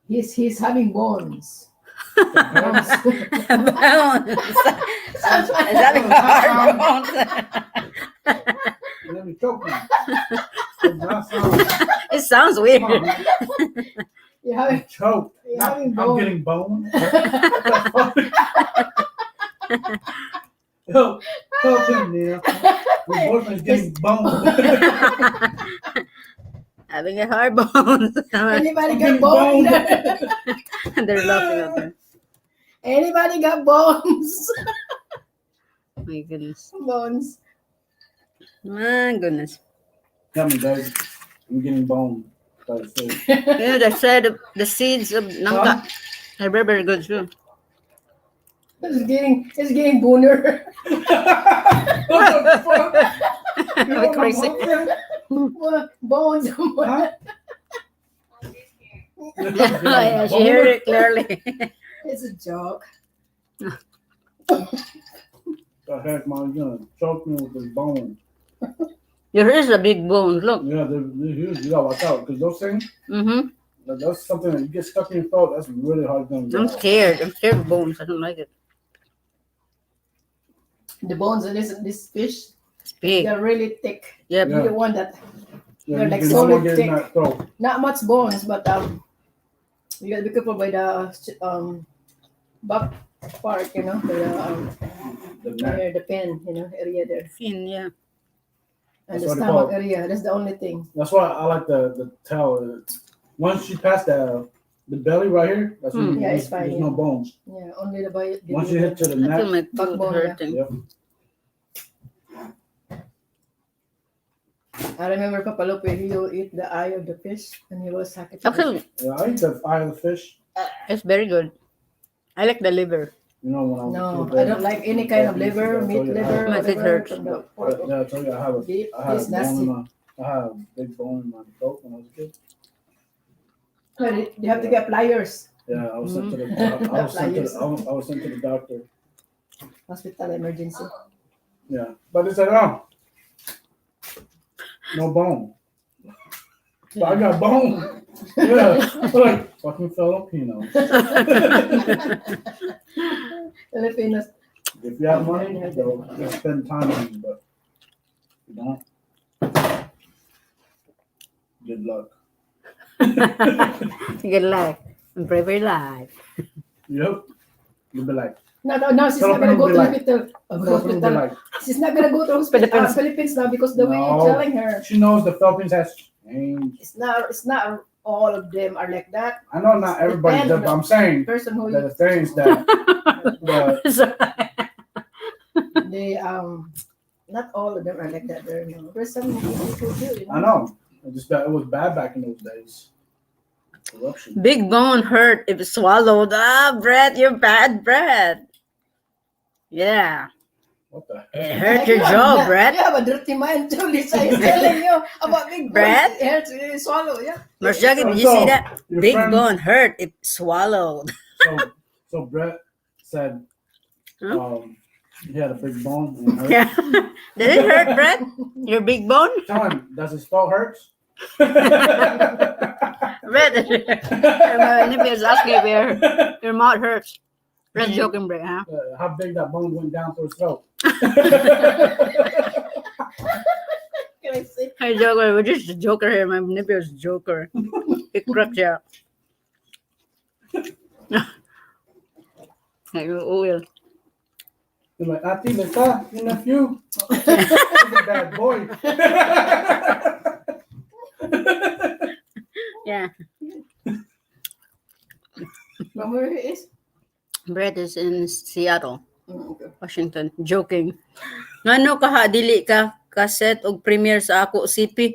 He's having bones. Bones. Is that hard bones? Let me choke me. That sounds- It sounds weird. You're having, I'm choked. you're having I'm bones. getting boned. Help him, Nia. My boyfriend's getting boned. Having a hard bones. Anybody I'm got getting bones? boned. They're laughing at her. Anybody got bones? My goodness. Bones. My goodness. Tell me, guys. I'm getting boned by the fish. Yeah, they said the seeds of nangka Huh? are very, very good too. It's getting booner. What the fuck? You know We're what my crazy. mom said? Bones. Huh? Yeah, she heard it clearly. It's a joke. The heck, man, you're gonna choke me with this bone. There is a big bone. Look. Yeah, they're huge. You gotta watch out because those things, Mm-hmm. that's something that you get stuck in your throat. That's really hard to get I'm out. scared. I'm scared of bones. I don't like it. The bones in this fish, It's big. they're really thick. Yep. Yeah. You want that? Yeah, They're you like can solid never get in thick. that throat. Not much bones, but you gotta be careful by the back part, you know, The neck. near the pen, you know, area there, Fin, yeah. and That's the what they stomach call it. area. That's the only thing. That's why I like the tail. Once you pass the belly right here, that's when Yeah, it's fine, there's yeah. no bones. Yeah, only the body. Once you hit to the I feel neck, my foot Backbone, yeah. hurting. yep. I remember Papa Lope, he will eat the eye of the fish, and he will suck it. Actually, Yeah, I eat the eye of the fish. it's very good. I like the liver. You know when I was a No, kid, I don't like any kind of Yeah, liver, yeah, meat yeah. liver, My feet whatever. hurts. From the pork. Yeah, I told you I have Beef I had is a bone nasty. in my, I had a big bone in my throat when I was a kid. Well, you have to get pliers. Yeah, I was sent to the Mm. I was sent to the, I was sent to the doctor. Hospital emergency. Yeah, but they said, oh, no bone. But I got bone. Yeah, like fucking Filipino. Filipinos. If you have money, they'll spend time on you, but if you don't, good luck. Good luck. And pray for your life. Yep. You'll be like, No, she's not gonna go to Filipino hospital. Filipino will be like, She's not gonna go to Philippines. Philippines now because the way you're No. telling her, she knows the Philippines has changed. it's not all of them are like that. I know not everybody Depends does, but I'm saying Person who that the things that they not all of them are like that. There's some people do. I know. It just that it was bad back in those days. Corruption. Big bone hurt if swallowed. Ah, Brett, you're bad, Brett. Yeah. What the heck? It hurt your jaw, Brett. You have a dirty mind too. Lisa is telling you about big Brett? bones. It hurts when you swallow. Yeah. Marsh Jackie, did you So, see that? your Big friend- bone hurt if swallowed. So Brett said Huh? he had a big bone and it hurt. Yeah. Did it hurt, Brett? Your big bone? Tell him, does his throat hurt? Brett, my nephew is asking if your mouth hurts. Brett's joking, Brett, huh? How big that bone went down through his throat? Can I say? Hey, Joker, we're just a joker here. My nephew is a joker. He cracks you out. Hey, Will. He's like, Ati, Lisa, your nephew. He's a bad boy. Yeah. From where he is? Brett is in Seattle, Okay. Washington. Joking. Ngano ka ha, dili ka kaset og premiere sa ako CP?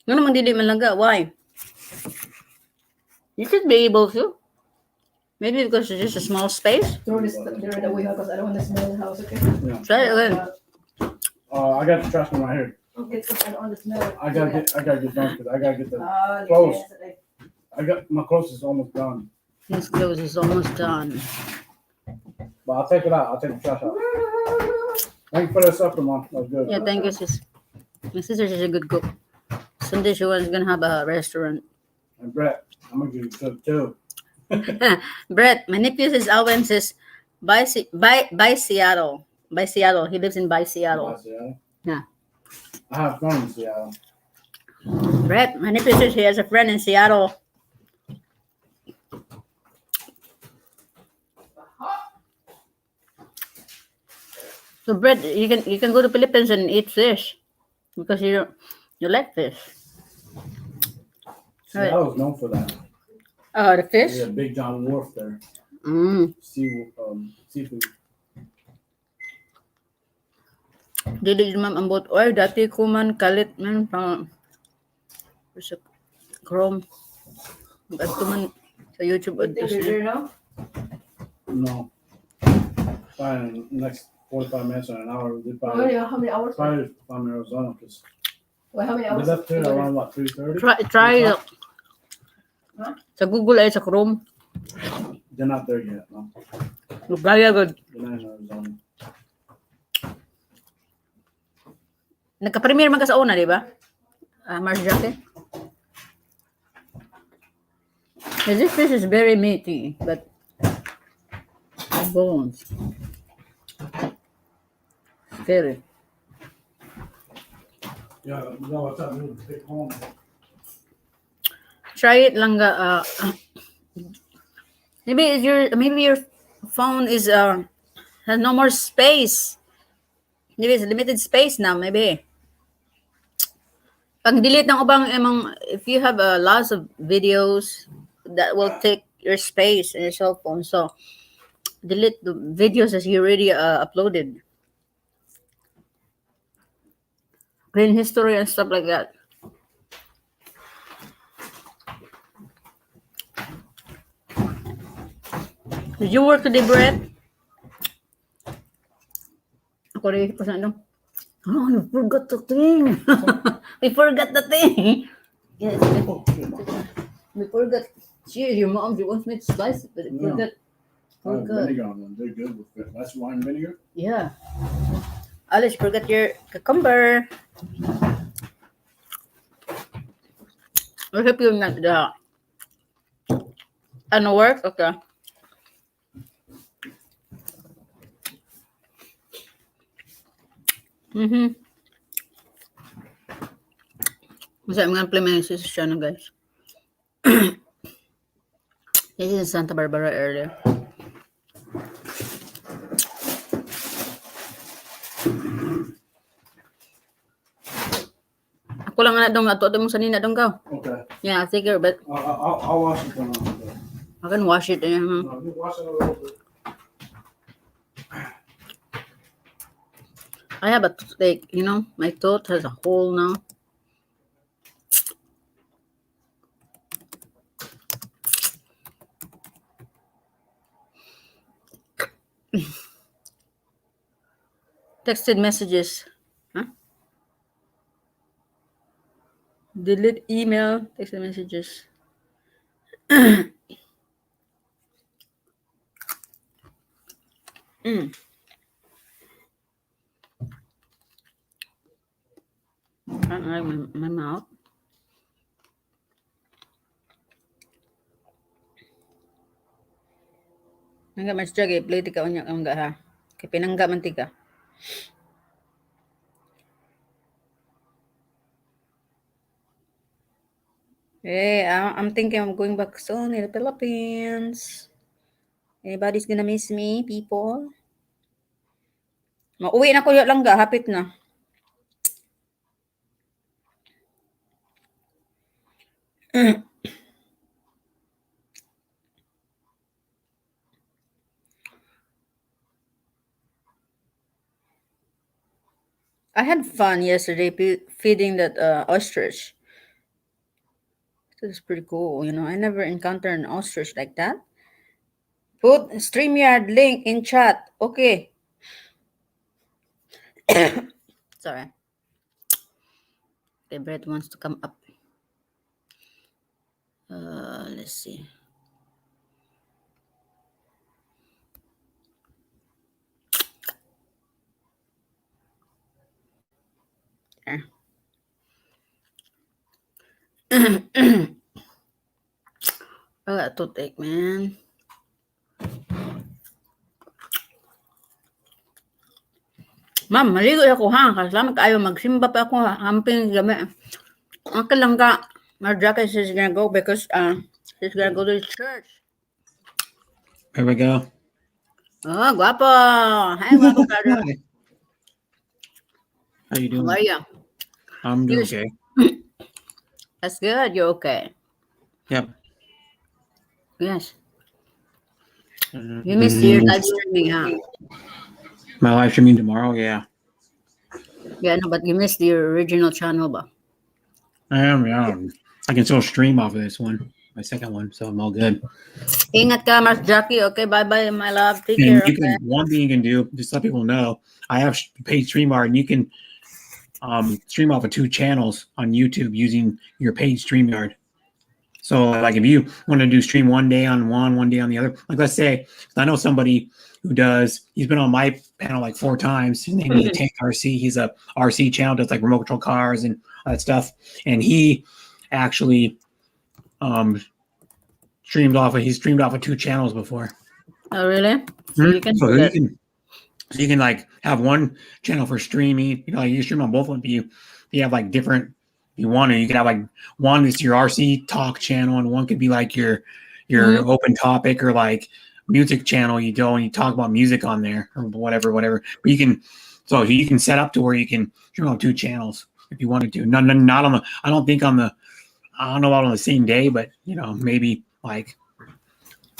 Ngano man dili man laga? Why? You should be able to. Maybe because it's just a small space. Throw this there in the way because I don't want to smell the house. Okay. Yeah. Try it again. I got the trash can right here. Okay, because I don't want to smell it. I gotta get done because I gotta get the. Ah, Close. yes. I got my clothes is almost done, His clothes is almost done. but I'll take it out. I'll take the trash out. Thank you for the supper, mom. That was good. Yeah, thank you, sis. My sister is a good cook. Someday she was gonna have a restaurant. And Brett, I'm gonna give you cook too. Brett, my nephew says Alvin says by Seattle. By Seattle. He lives in by Seattle. Seattle. Yeah. I have friends in Seattle. Brett, my nephew says he has a friend in Seattle. So Brett, you can go to Philippines and eat fish because you like fish. Right. Seattle is known for that. The fish. They have Big John Wharf there. Seafood. Dili ma'am ambot. Oy, dati ko man kalit man pang sa Chrome. Adto man sa YouTube You think adto you're siya. there now? No. Probably in the next 45 minutes or an hour. They Well, probably, how many hours? probably from Arizona because Well, how many they hours? left here around what 3:30. Try Huh? sa Google ay sa Chrome. They're not there yet. No, Lugaya good. they're not in Arizona. Nagka-premiere man ka sa una, di ba? Mars Jacket. This fish is very meaty, but the bones. Very. Yeah, no, what's up? Take home. Try it lang maybe your phone is has no more space. Maybe it's limited space now, maybe. Pag delete ng ubang if you have lots of videos that will take your space in your cell phone, so delete the videos as you already uploaded. Clean history and stuff like that. Did you work today, Brett? Ako rin pa sa ano. Oh, you forgot the thing. We forgot the thing. Yes, we forgot. Cheers, your mom, she wants me to slice it, but we No. forgot. Vinegar on them. They're good with it. That's wine vinegar. Yeah. Alice, forgot your cucumber. I hope you're not ano work? Okay. So I'm gonna play my sister's channel, guys. This is in Santa Barbara area. Ako lang na dong ato mo sanina dong ka. Okay. Yeah, I think but I'll wash it down. I can wash it. No, just wash it a little bit. I have a toothache, my tooth has a hole now. Texted messages. Huh? Delete email, texted messages. I don't like my mouth. Nangga mas jagi, play tika unya ka ha. Kay pinangga man tika. Hey, I'm thinking I'm going back soon in the Philippines. Anybody's gonna miss me, people? Mauwi na ko yung langga, hapit na. I had fun yesterday feeding that ostrich. It was pretty cool, I never encountered an ostrich like that. Put StreamYard link in chat. Okay. Sorry. The bread wants to come up. Let's see. There. I got toothache, man. Ma'am, maligo ako ha. Kasalamat kayo. Magsimba pa ako ha. Hamping gabi. Okay lang ka. Marjaka says she's gonna go because she's gonna go to the church. There we go. Oh, guapo. Hi, guapo brother. How you How doing? are you? I'm doing Yes. okay. That's good. You're okay. Yep. Yes. You missed your Mm, live streaming, huh? my live streaming tomorrow. Yeah, Yeah, no, but you missed your original channel, ba? I am. Yeah, I can still stream off of this one, my second one, so I'm all good. Ingat ka, Mas Jackie. Okay, bye-bye, my love. Take And care, you okay? can one thing you can do, just let people know. I have paid StreamYard, and you can stream off of two channels on YouTube using your paid StreamYard. So, like, if you want to do stream one day on one day on the other, like, let's say, I know somebody who does, he's been on my panel like 4 times. His name is Tank RC. He's a RC channel, does like remote control cars and all that stuff. And he actually um, he streamed off of two channels before. Oh, really? So you can So do you that. can, like have one channel for streaming, like you stream on both of them. You have like different, if you want to, you can have like one is your RC talk channel and one could be like your Mm-hmm. open topic or like music channel. You go and you talk about music on there or whatever. But you can set up to where you can stream on two channels if you wanted to. Not on the, I don't know about on the same day, but maybe like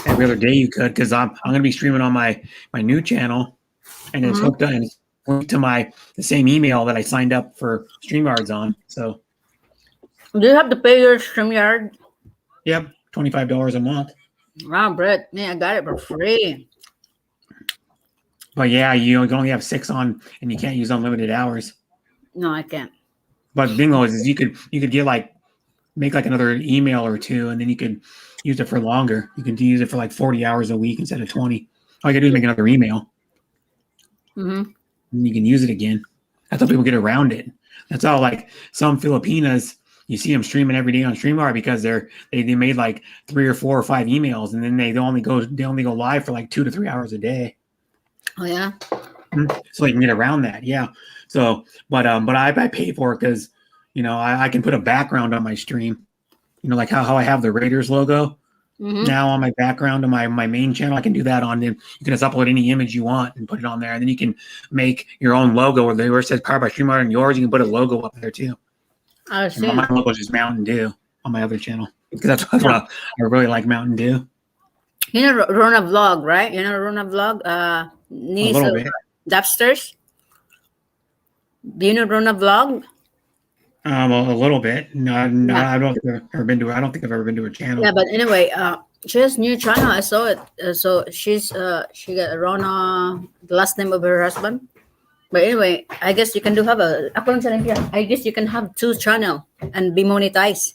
every other day you could, because I'm gonna be streaming on my new channel, and it's Mm-hmm. hooked up and it's linked to the same email that I signed up for StreamYards on. So Do you have to pay your StreamYard? yep, $25 a month. Wow, Brett. Man, I got it for free. But yeah, you can only have 6 on, and you can't use unlimited hours. No, I can't. But the thing is you could get like make like another email or two, and then you could use it for longer. You can use it for like 40 hours a week instead of 20. All you gotta do is make another email, Mm-hmm. and you can use it again. That's how people get around it. That's how like some Filipinas, you see them streaming every day on StreamYard because they made like 3 or 4 or 5 emails, and then they only go live for like 2 to 3 hours a day. Oh, yeah? So you can get around that. Yeah. So but I pay for it because I can put a background on my stream. Like how I have the Raiders logo Mm-hmm. now on my background on my main channel. I can do that on them. You can just upload any image you want and put it on there, and then you can make your own logo where it says powered by StreamYard and yours. You can put a logo up there too. I And see. my logo is just Mountain Dew on my other channel because that's what I really like, Mountain Dew. You know Rona Vlog, right? You know Rona Vlog? A Niece little of bit. Dapsters? Do you know Rona Vlog? A little bit. No, Yeah. I don't think I've ever been to. I don't think I've ever been to a channel. Yeah, but anyway, she has new channel. I saw it. So she got Rona, the last name of her husband. But anyway, I guess you can I guess you can have two channel and be monetized.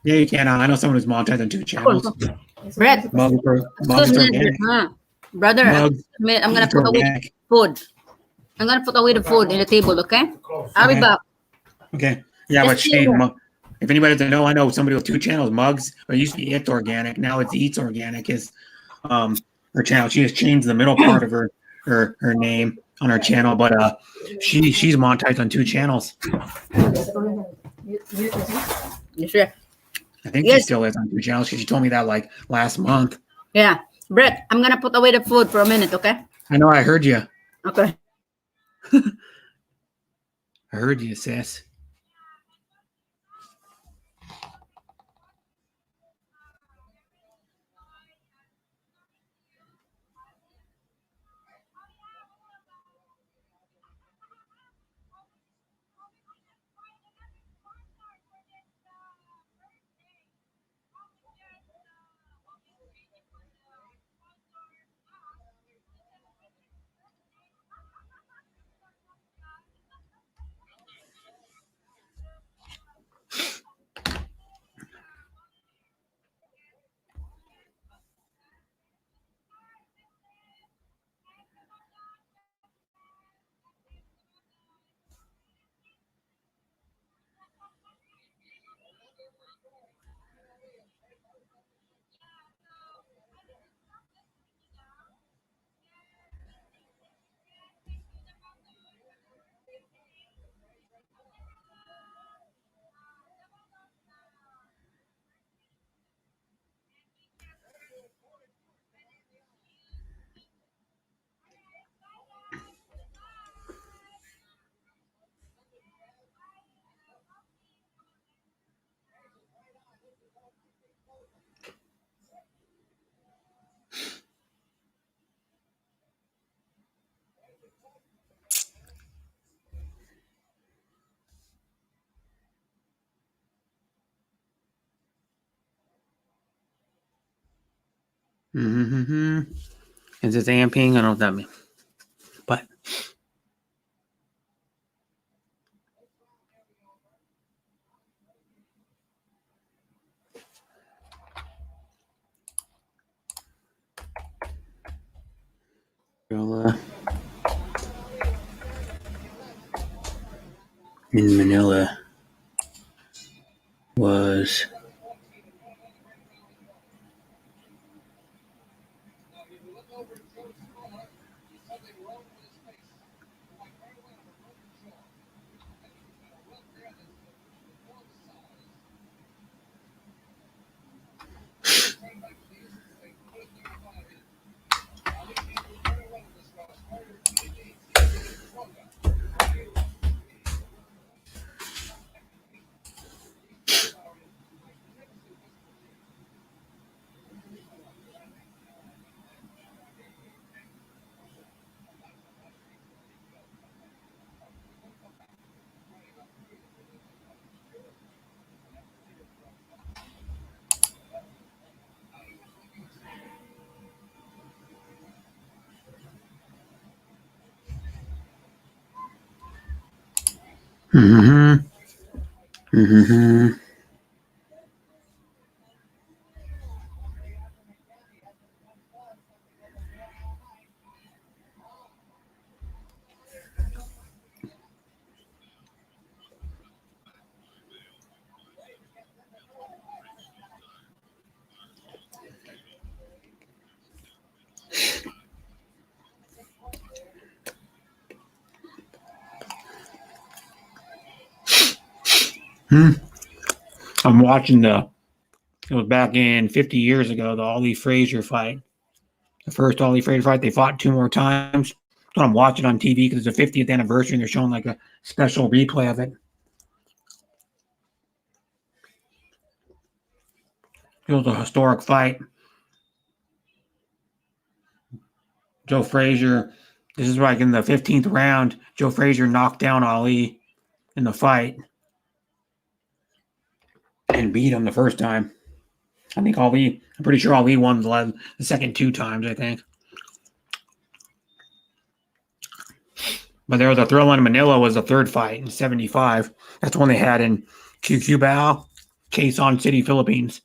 Yeah, you can. I know someone who's monetized on 2 channels. Brett, Mugs excuse me, organic. brother. Mugs I'm gonna eats put away organic. food. I'm gonna put away the food in the table. Okay, I'll be Okay. back. Okay. Yeah, Just but stay Shane, there. if anybody doesn't know, I know somebody with 2 channels. Mugs, or it used to be It's Organic. Now it's Eats Organic is her channel. She just changed the middle part of her name on her channel, but she's monetized on 2 channels. Yes, sir. I think she Yes. still is on 2 channels because she told me that like last month. Yeah, Brett. I'm gonna put away the food for a minute. Okay. I know. I heard you. Okay. I heard you, sis. Mm-hmm. Is this amping? I don't know what that means. But in Manila was mm-hmm. Mm-hmm. I'm watching it was back in 50 years ago, the Ali Frazier fight. The first Ali Frazier fight, they fought 2 more times. So I'm watching on TV because it's the 50th anniversary and they're showing like a special replay of it. It was a historic fight. Joe Frazier, this is like in the 15th round, Joe Frazier knocked down Ali in the fight and beat him the first time. I think I'm pretty sure Ali won the second 2 times, I think. But there was a thrill in Manila was the third fight in 75. That's the one they had in Cubao, Quezon City, Philippines.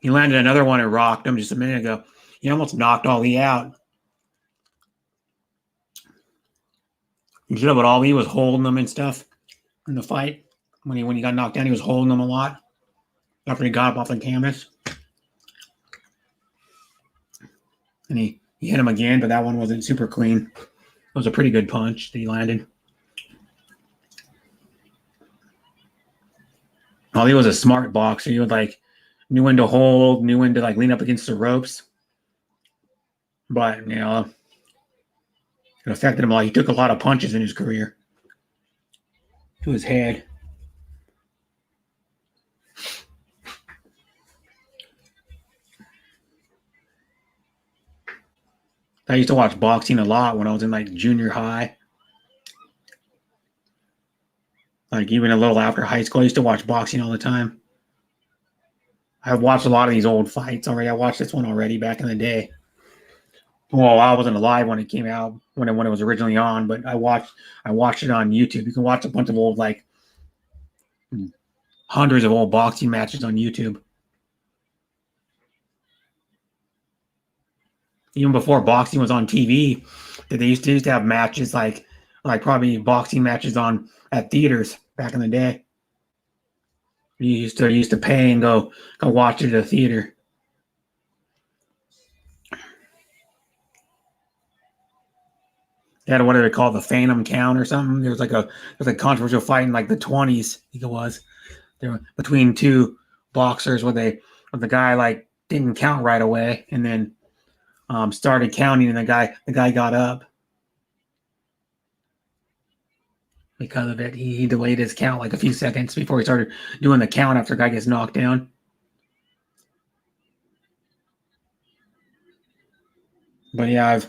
He landed another one and rocked him just a minute ago. He almost knocked Ali out. You should have, but Ali was holding him and stuff in the fight. When he got knocked down, he was holding him a lot after he got up off the canvas. And he hit him again, but that one wasn't super clean. It was a pretty good punch that he landed. Ali was a smart boxer. He would knew when to hold, knew when to lean up against the ropes. But it affected him a lot. He took a lot of punches in his career to his head. I used to watch boxing a lot when I was in junior high. Even a little after high school, I used to watch boxing all the time. I've watched a lot of these old fights already. I watched this one already back in the day. Well, I wasn't alive when it came out, when it was originally on, but I watched it on YouTube. You can watch a bunch of old, hundreds of old boxing matches on YouTube. Even before boxing was on TV, that they used to have matches like probably boxing matches at theaters back in the day. You used to pay and go watch it at a theater. They had what do they call the Phantom Count or something? There was a controversial fight in the 20s. I think it was. There were between two boxers where the guy didn't count right away and then started counting and the guy got up. Because of it, he delayed his count a few seconds before he started doing the count after a guy gets knocked down. But yeah,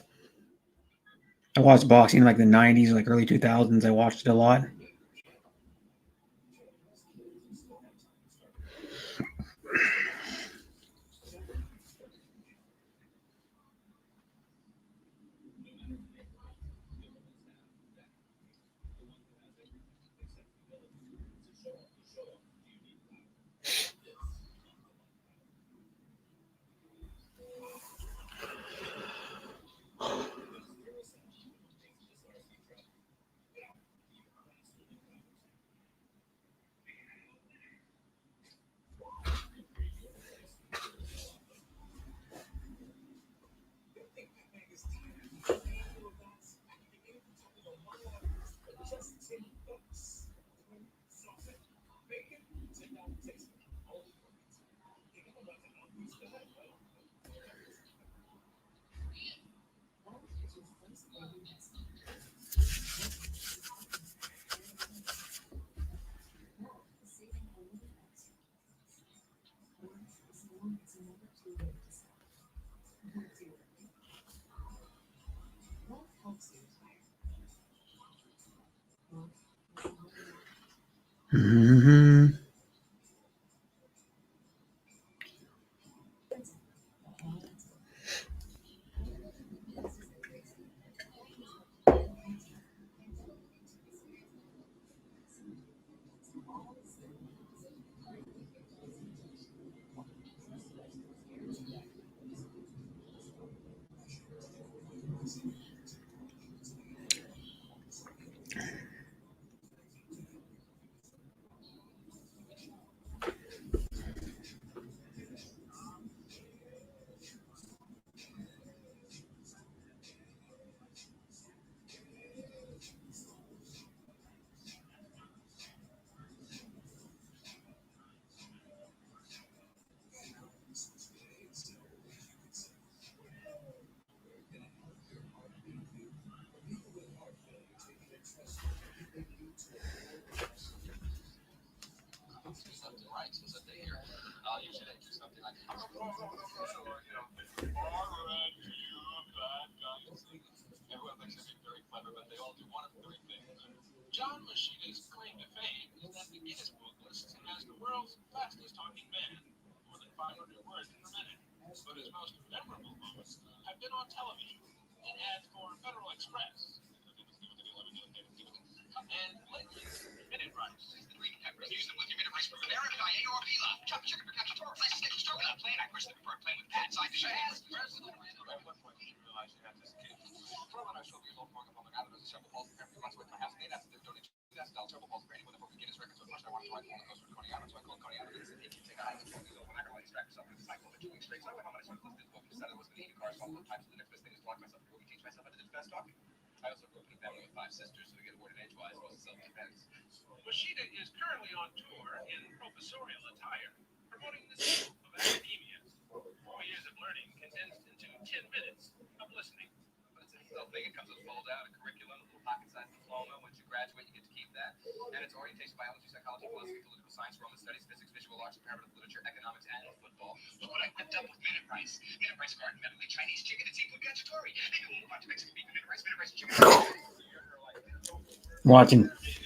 I watched boxing in like the 90s, like early 2000s. I watched it a lot. Mm-hmm.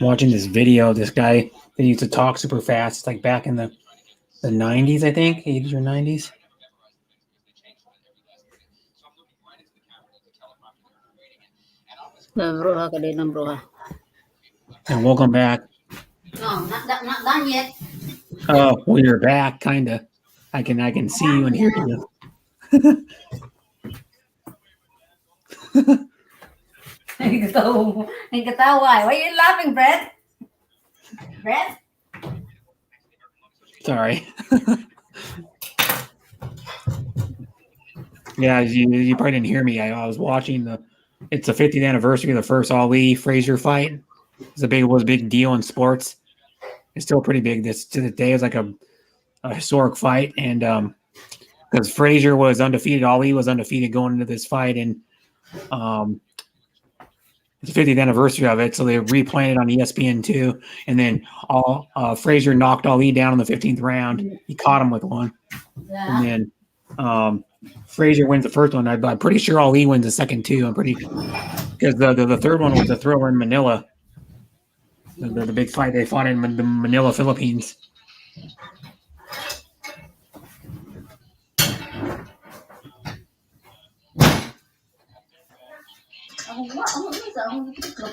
Watching this video, this guy that used to talk super fast, like back in the 90s, I think, 80s or 90s. Bruha ka din ng bruha. And welcome back. No, not done yet. Oh, well, you're back, kinda. I can see you and hear you. Ang katawa. Why are you laughing, Brett? Brett? Sorry. Yeah, you probably didn't hear me. I was watching it's the 50th anniversary of the first Ali Frazier fight. It was a big deal in sports. It's still pretty big this to the day. It was like a historic fight, and because Frazier was undefeated, Ali was undefeated going into this fight, and it's the 50th anniversary of it, so they replayed it on ESPN2, and then Frazier knocked Ali down in the 15th round. He caught him with one, Yeah. and then Frazier wins the first one. I'm pretty sure Ali wins the second two. I'm pretty Because the third one was the thriller in Manila. The big fight they fought in the Manila, Philippines. Ako bisa, ako bisa.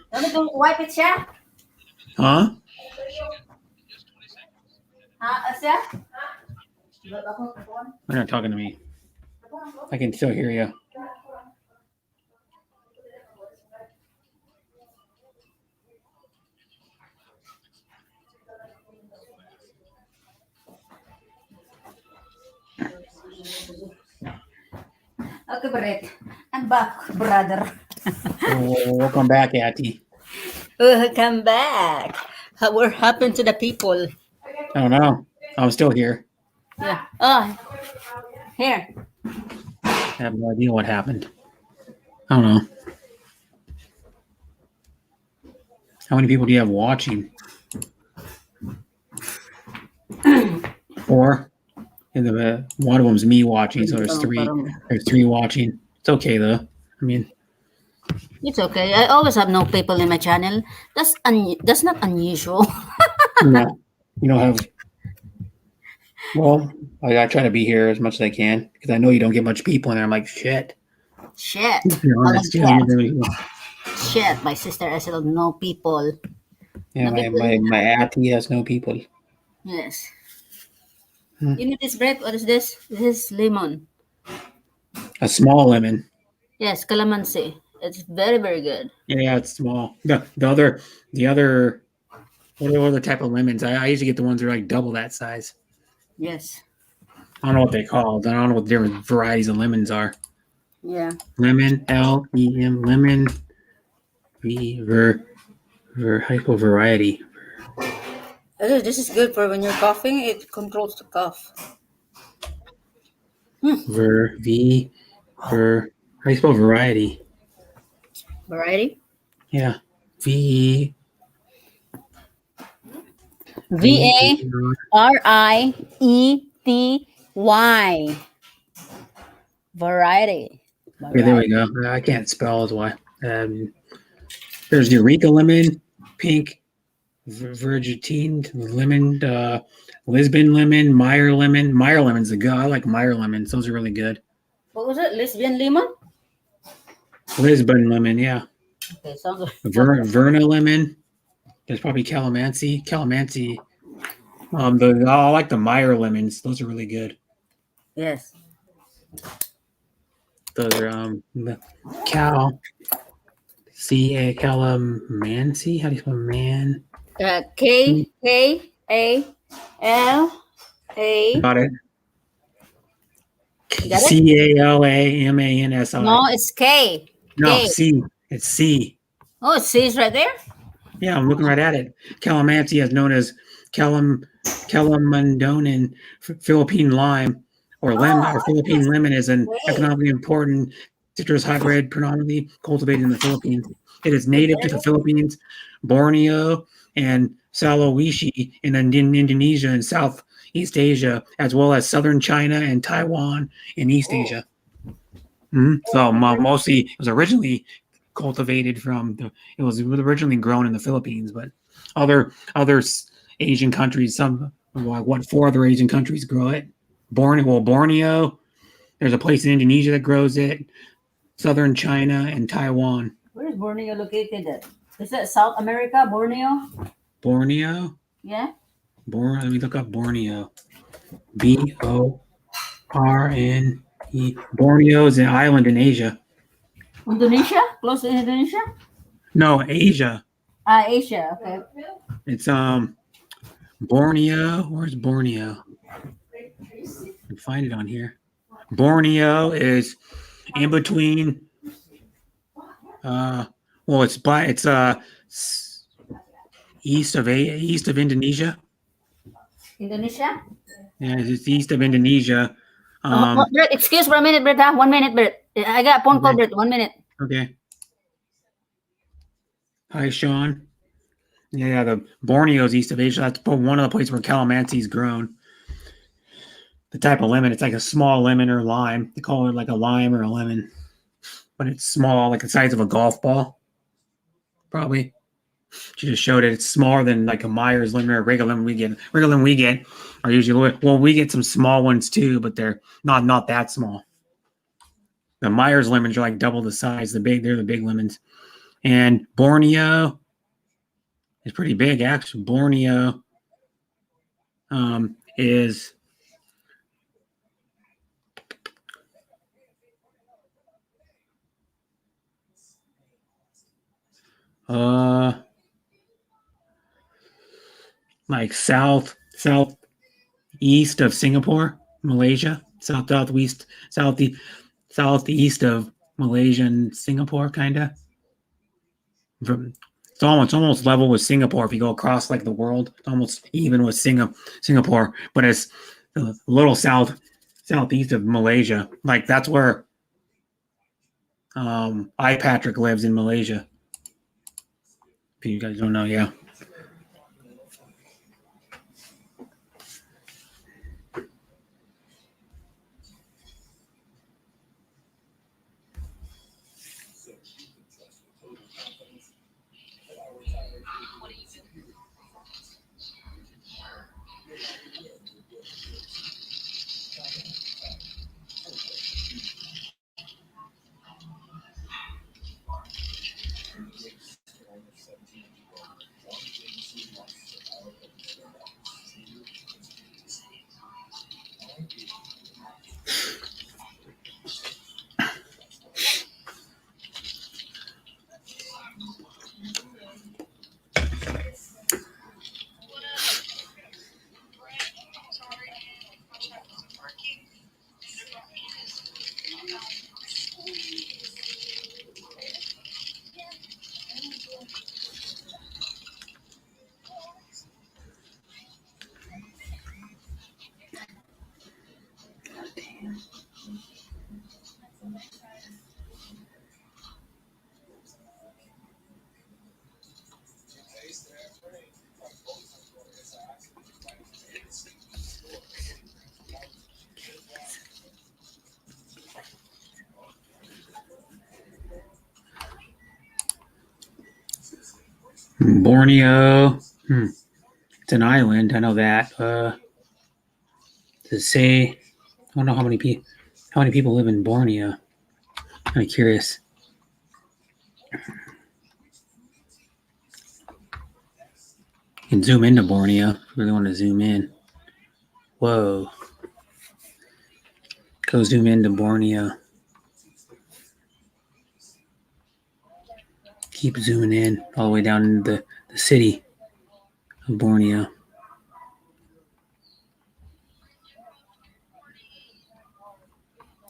Ano kung wipe it siya? Huh? Siya? They're not talking to me. I can still hear you. Okay, Brett. I'm back, brother. Welcome back, Ati. Welcome back. What happened to the people? I don't know. I'm still here. Yeah. Oh, here. I have no idea what happened. I don't know. How many people do you have watching? 4. And one of them's me watching, so there's 3. There's 3 watching. It's okay though. I mean, It's okay. I always have no people in my channel. That's not unusual. no, you don't have. Well, I try to be here as much as I can because I know you don't get much people in there. I'm like, shit. Shit. To be honest, Shit. My sister has no people. yeah, my auntie has no people. Yes. Hmm. You need this bread? What is this? This is lemon. A small lemon. Yes, calamansi. It's very, very good. Yeah, it's small. The other what other type of lemons? I usually get the ones that are like double that size. Yes. I don't know what they call. I don't know what the different varieties of lemons are. Yeah. Lemon, LEM, lemon, hypo variety. This is good for when you're coughing. It controls the cough. How do you spell variety? Variety. Yeah. V VARIETY. Variety. Okay, there we go. I can't spell as why. There's Eureka lemon, pink, Virgitine lemon, Lisbon lemon, Meyer lemon. Meyer lemon's the good. I like Meyer lemons. Those are really good. What was it? Lesbian lemon? Lisbon lemon, yeah. Okay, sounds Verna lemon. There's probably calamansi. Calamansi. I like the Meyer lemons. Those are really good. Yes. Those are calamansi. How do you spell man? KALA. Got it. You got it? CALAMANSI. No, it's K. No, K. C. It's C. Oh, it says right there. Yeah, I'm looking right at it. Calamansi is known as Calamandonan Philippine lime or Philippine lemon is an economically important citrus hybrid predominantly cultivated in the Philippines. It is native to the Philippines, Borneo, and Sulawesi in Indonesia and Southeast Asia, as well as southern China and Taiwan in East Asia. So mostly it was originally cultivated it was originally grown in the Philippines, but other Asian countries, 4 other Asian countries grow it. Borneo, there's a place in Indonesia that grows it, southern China and Taiwan. Where is Borneo located at? Is that South America, Borneo? Borneo? Yeah. Let me look up Borneo. BORNE. Borneo is an island in Asia. Indonesia? Close to Indonesia? No, Asia. Asia. Okay. It's Borneo. Where's Borneo? I can find it on here. Borneo is in between. Well, east of Indonesia. Indonesia? Yeah, it's east of Indonesia. Brett, excuse for a minute, Brett. 1 minute, Brett. I got a phone call, Okay. Brett. 1 minute. Okay. Hi, Sean. Yeah, the Borneo is east of Asia. That's one of the places where calamansi is grown. The type of lemon, it's like a small lemon or lime. They call it like a lime or a lemon, but it's small, like the size of a golf ball. Probably. She just showed it. It's smaller than like a Myers lemon or a regular lemon we get. Regular lemon we get are usually, well, we get some small ones too, but they're not that small. The Myers lemons are like double the size. They're the big lemons. And Borneo is pretty big, actually. Borneo is like southeast of Singapore, Malaysia, southeast of Malaysia and Singapore, kind of. It's almost level with Singapore if you go across like the world. It's almost even with Singapore, but it's a little southeast of Malaysia. Like that's where Patrick lives in Malaysia. If you guys don't know, yeah. Borneo. It's an island. I know that. To say, I don't know how many people live in Borneo. I'm curious. You can zoom into Borneo if you really want to zoom in. Whoa. Go zoom into Borneo. Keep zooming in all the way down into the city of Borneo.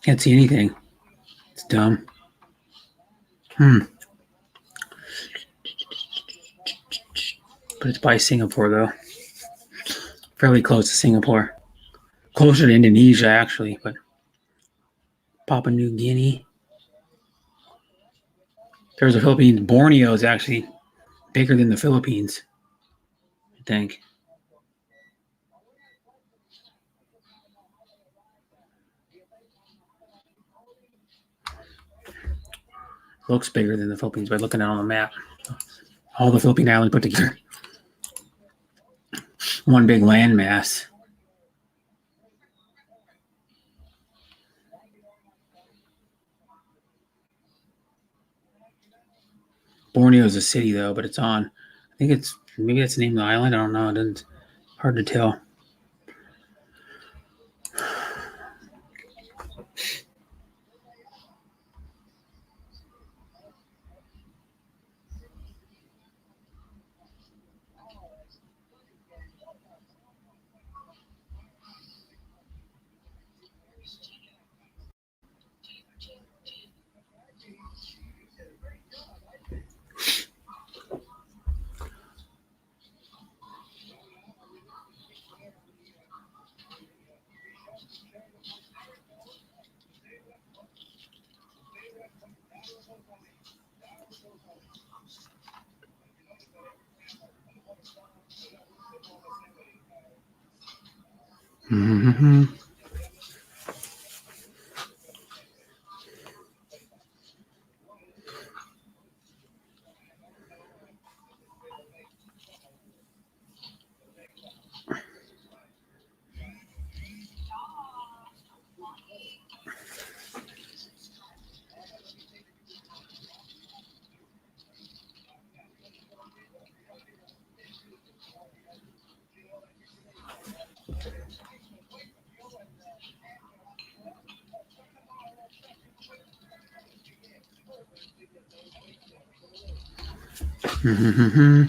Can't see anything. It's dumb. But it's by Singapore, though. Fairly close to Singapore. Closer to Indonesia, actually, but Papua New Guinea. There's the Philippines. Borneo is actually bigger than the Philippines, I think. Looks bigger than the Philippines by looking at it on the map. All the Philippine islands put together. One big landmass. Borneo is a city, though, but it's on. I think maybe that's the name of the island. I don't know. It's hard to tell. Mm-hmm. Mm-hmm.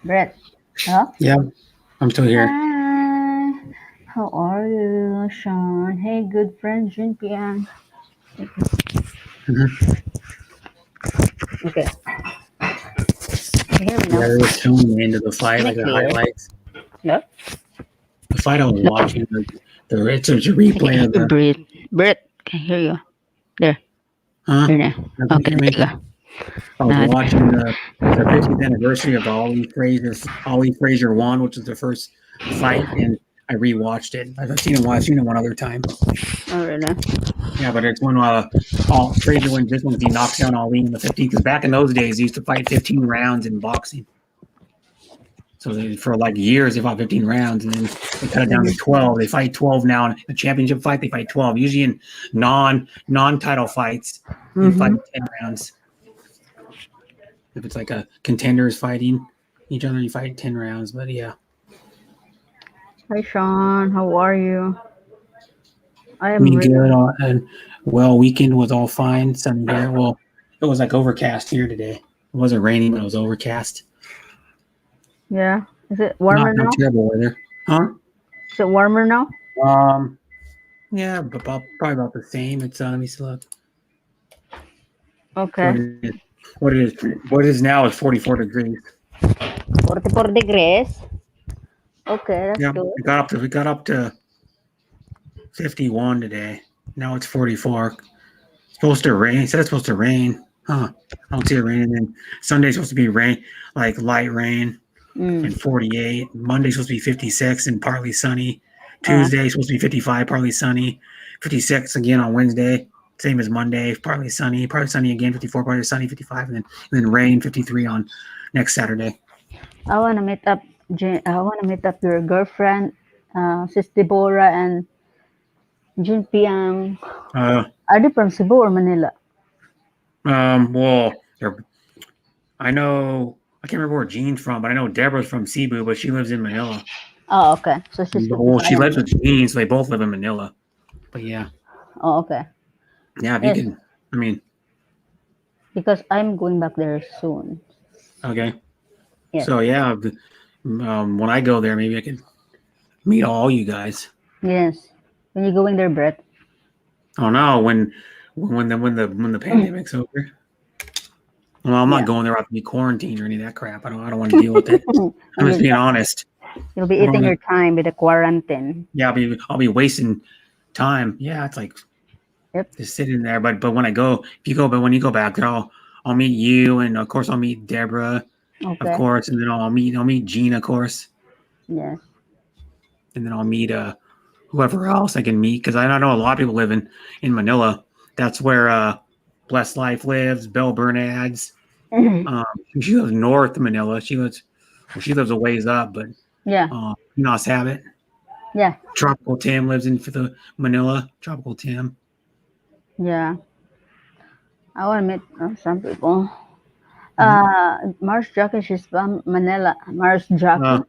Brett. Hello? Yeah, I'm still here. Hi. How are you, Sean? Hey, good friend, Junpian. Mhm. Okay. Can you hear me Yeah, now? they were showing the end of the fight, Am I like the clear? highlights. No? The fight I was No. watching, the it's a I can replay hear of you the. breathe. Brett, can hear you. There. Huh? Here now. Can you Okay, hear there me? you go. I was Now, watching the. It was the 50th anniversary of the Ali Frazier won, which was the first fight, and I rewatched it. I've seen it. I've seen it one other time. oh, really? Yeah, but it's when all Frazier wins this one because he knocks down Ali in the 50. Because back in those days, he used to fight 15 rounds in boxing. So for like years, they fought 15 rounds, and then they cut it down to 12. They fight 12 now. In the championship fight, they fight 12. Usually in non-title fights, you fight Mm-hmm. 10 rounds. If it's like a contenders fighting each other, you fight 10 rounds. But yeah, Hi, Sean. How are you? I am me good. really. And well, weekend was all fine. Sunny here. Well, it was like overcast here today. It wasn't raining, but it was overcast. Yeah. Is it Not warmer not now? terrible weather, huh? Is it warmer now? Um, yeah, but probably about the same. It's let me see, look. Okay. What is what it is now is 44 degrees. 44 degrees. Okay, that's Yeah, good. we got up to 51 today. Now it's 44. It's supposed to rain. It said it's supposed to rain. Huh. I don't see it raining. And Sunday's supposed to be rain, like light rain Mm. and 48. Monday's supposed to be 56 and partly sunny. Uh, Tuesday's supposed to be 55, partly sunny. 56 again on Wednesday. Same as Monday, partly sunny again, 54, partly sunny, 55, and then rain, 53 on next Saturday. I wanna meet up. I wanna meet up your girlfriend, Sis Deborah and Jin Piang. Uh, Are they from Cebu or Manila? well, I know I can't remember where Jean's from, but I know Deborah's from Cebu, but she lives in Manila. Oh, okay. So she's from Well, she lives Visayan. with Jean, so they both live in Manila. But yeah, Oh, okay. yeah, if you Yes, can, I mean, because I'm going back there soon. okay. Yes. So yeah, when I go there, maybe I can meet all you guys. Yes. When you going there, Brett? I don't know when the pandemic's over. Well, I'm Yeah. not going there. I have to be quarantined or any of that crap. I don't want to deal with it. I'm And just being honest. you'll be I don't eating wanna- your time with the quarantine. yeah, I'll be wasting time. Yeah, it's like Yep. just sitting there. But when you go back there, I'll meet you, and of course I'll meet Deborah, of Okay. course, and then I'll meet Gina, of course, Yes. and then I'll meet whoever else I can meet because I know a lot of people live in Manila. That's where Blessed Life lives. Belle Bernads. Um, she lives north of Manila. She lives a ways up, but Yeah. Nos Habit. Yeah. Tropical Tim lives in for the Manila. Tropical Tim. Yeah. I want to meet some people. Mhm. Mars Jockey, she's from Manila. Mars Jockey. Uh,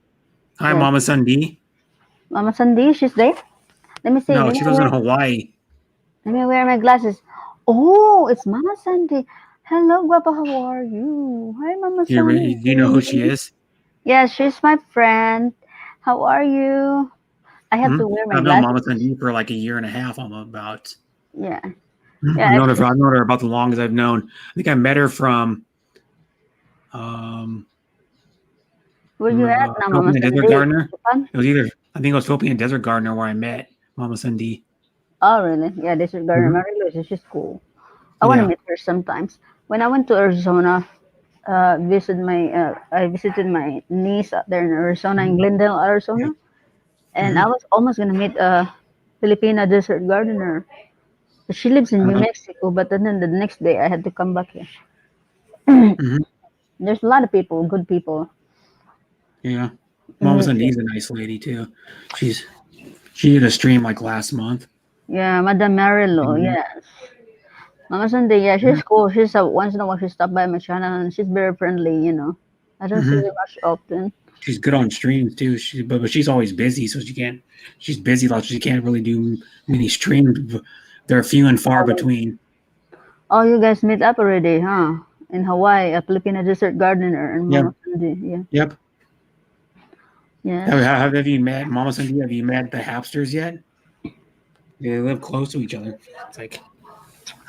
Hi, Yes. Mama Sundi. Mama Sandy, she's there. Let me see. No, she lives in Hawaii. Let me wear my glasses. Oh, it's Mama Sandy. Hello, Guapa. How are you? Hi, Mama Do you know who she Sandy. is? Yeah, she's my friend. How are you? I have to Mhm. wear my I've known glasses. Mama Sandy for like a year and a half. I'm about. Yeah. Mhm. Yeah. I've known her about the longest I've known. I think I met her from um, Where you at now, Mama Ethiopian Desert Sandy? Gardener. Japan? It was either I think it was Ethiopian Desert Gardener where I met Mama Sandy. Oh, really? Yeah, this is Garden Mhm. Mariluz. She's cool. I want to Yeah. meet her sometimes. When I went to Arizona, I visited my niece out there in Arizona, in Glendale, Yeah. Arizona, and I Mhm. was almost gonna meet a Filipina desert gardener. She lives in New Uh-huh. Mexico, but then the next day I had to come back here. Mhm. There's a lot of people, good people. Yeah. Mama Mm, Sandy's a nice lady too. She's she did a stream like last month. yeah, Madam Marilo, Mhm. yes. Mama Sunday, yeah, Mhm. she's cool. Once in a while she stop by my channel and she's very friendly. I don't see her Mhm. much often. She's good on streams too. But she's always busy, so she can't. She's busy, like she can't really do many streams. They're few and far between. Oh, you guys meet up already, huh? In Hawaii, a Filipino desert gardener and Yep. Mama Sunday. Yeah. Yep. Yes. Have you met Mama Cindy? Have you met the Hapsters yet? They live close to each other. It's like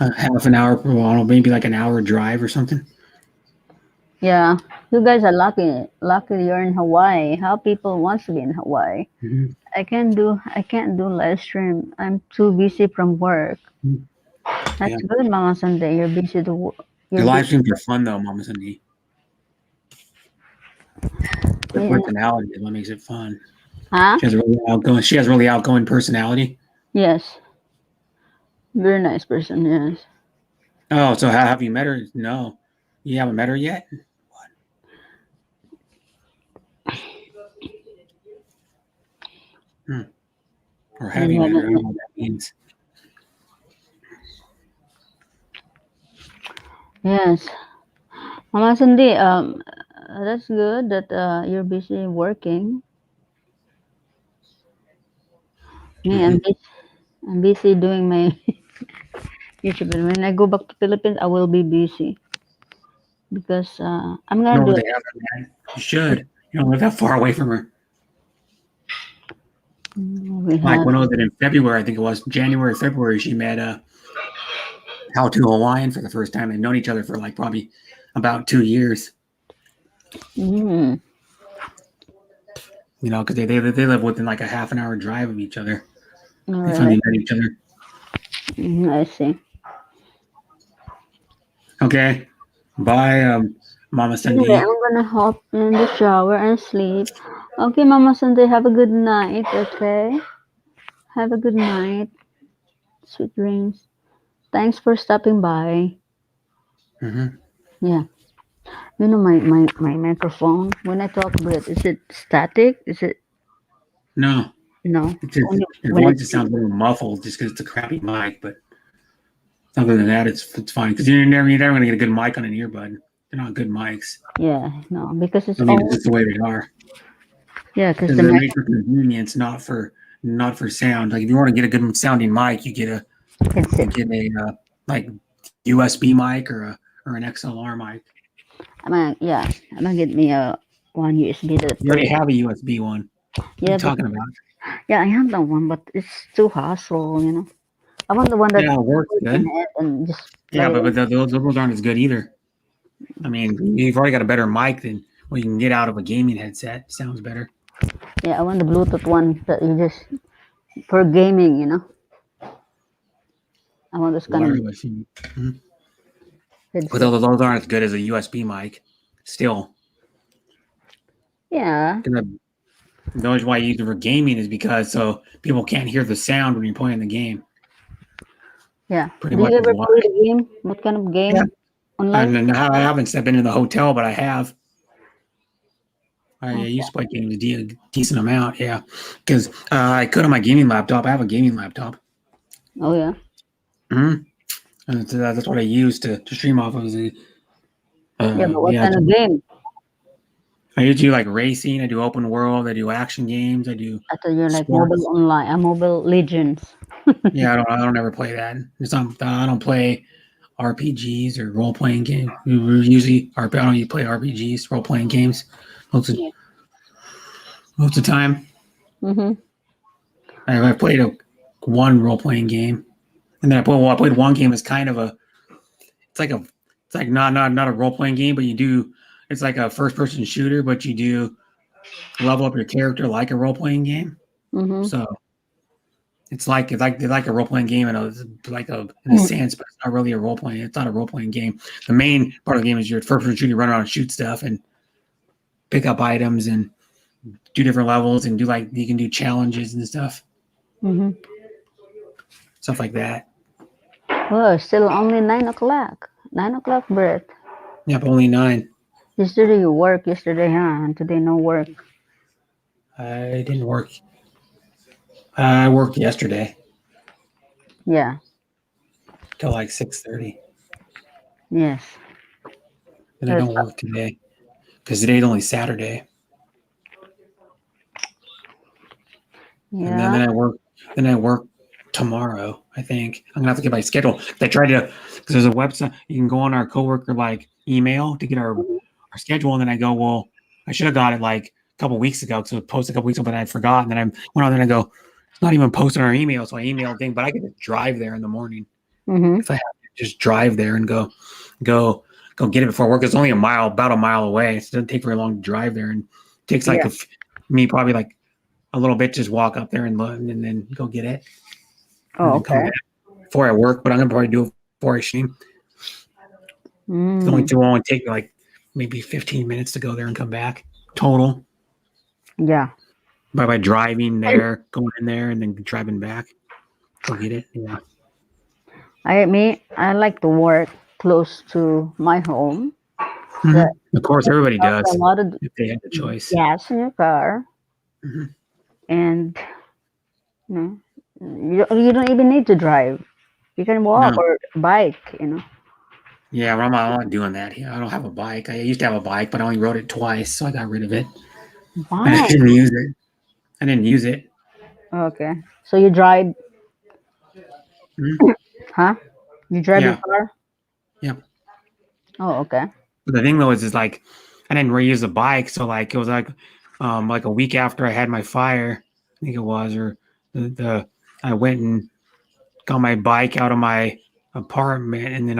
a half an hour, well, maybe like an hour drive or something. Yeah. You guys are lucky. Lucky you're in Hawaii. How people wants to be in Hawaii. Mhm. I can't do live stream. I'm too busy from work. Yeah, That's good, Mama Sunday. You're busy to the you're live busy. streams are fun though, Mama Cindy. Her Yeah. personality is what makes it fun. Huh? She has a really outgoing. She has really outgoing personality. Yes. Very nice person, yes. Oh, so have you met her? No, you haven't met her yet. Hmm. Or have you You met her? I don't haven't. know what that means. Yes. Mama Cindy, that's good that you're busy working. Me, Hmm. I'm busy doing my YouTube. And when I go back to Philippines, I will be busy because I'm gonna No, do they haven't met. You should. You don't live that far away from her. we Like have when I was in February, I think it was January, February, she met How to Hawaiian for the first time. They've known each other for like probably about 2 years. mm, You know, because they live within like a half an hour drive of each other. They really. finally met each other. I see. Okay, bye, Mama Anyway, Sandy. I'm gonna hop in the shower and sleep. Okay, Mama Sunday, have a good night. Okay, have a good night. Sweet dreams. Thanks for stopping by. Hmm. Yeah. My microphone, when I talk with, is it static? Is it No, no? it's just, Only your when voice it's just sounds a little muffled just because it's a crappy mic. But other than that, it's fine because you're never gonna get a good mic on an earbud. They're not good mics. yeah, no, because it's I mean, it's all just the way they are. yeah, because Because the they're mic made for convenience, not for sound. Like if you want to get a good sounding mic, you headset. get a like USB mic or an XLR mic. I'm gonna get me a one USB that You already person. have a USB one. What are you Yeah, but talking about? yeah, I have that one, but it's too hassle. I want the one that Yeah, it works you can good. add and just Yeah, play but it. those aren't as good either. I mean, you've already got a better mic than what you can get out of a gaming headset. Sounds better. Yeah, I want the Bluetooth one that you just for gaming. I want this kind of Wireless. Mhm. But headset. those aren't as good as a USB mic. Still, Yeah, 'cause the only why you use it for gaming is because so people can't hear the sound when you're playing the game. yeah. Pretty Do much you is ever why. play the game? What kind of Yeah. game? And Online? then I haven't been in the hotel, but I have. I Okay. used to play games a decent amount, yeah. Because I could on my gaming laptop. I have a gaming laptop. Oh yeah. Hmm. And that's what I use to stream off of. Yeah, but what Yeah, kind of game? I do like racing. I do open world. I do action games. I do I thought you're like mobile sports. online, mobile legends. Yeah, I don't ever play that. I don't play RPGs or role playing games. We usually I don't play RPGs, role playing games. Those are, Yeah. most of the time. Mm-hmm. I played one role playing game, and then I played one game. It's kind of it's like not a role playing game, but it's like a first person shooter, but you do level up your character like a role playing game. Mm-hmm. So it's like a role playing game, and it's like in a sense, but it's not really a role playing. It's not a role playing game. The main part of the game is your first person shooter. You run around and shoot stuff and pick up items and do different levels and you can do challenges and stuff like that. Oh, still only 9 o'clock. 9 o'clock, Brett. Yep, only 9. Yesterday you work. Yesterday, huh? And today no work. I didn't work. I worked yesterday Yeah. till like 6:30, Yes. and I don't work today because today's only Saturday. And Yeah. then I work tomorrow. I think I'm gonna have to get my schedule. I tried to because there's a website you can go on our coworker like email to get our schedule, and then I go, well, I should have got it like a couple weeks ago because it was posted a couple weeks ago, but I forgot. And then I went on there and I go, it's not even posted on our email, so I emailed thing, but I get to drive there in the morning. Mm-hmm. If I have to just drive there and go get it before work. It's only about a mile away. So it doesn't take very long to drive there, and it takes like me probably like a little bit, just walk up there and then go get it. Oh, okay. Come back before I work, but I'm gonna probably do it before I stream. It's only take me like maybe 15 minutes to go there and come back total. Yeah. By driving there, going in there, and then driving back. Go get it. Yeah. I like to work close to my home. Of course, everybody does A lot of if they have the choice. gas in your car, Mhm. and you don't even need to drive. You can walk or bike. Yeah, well, I'm not doing that here. I don't have a bike. I used to have a bike, but I only rode it twice, so I got rid of it. Why? I didn't use it. I didn't use it. Okay. So you drive, huh? You drive your car? Yep. Oh, okay. But the thing though is like I didn't reuse the bike, so like it was like a week after I had my fire, I think it was, or I went and got my bike out of my apartment, and then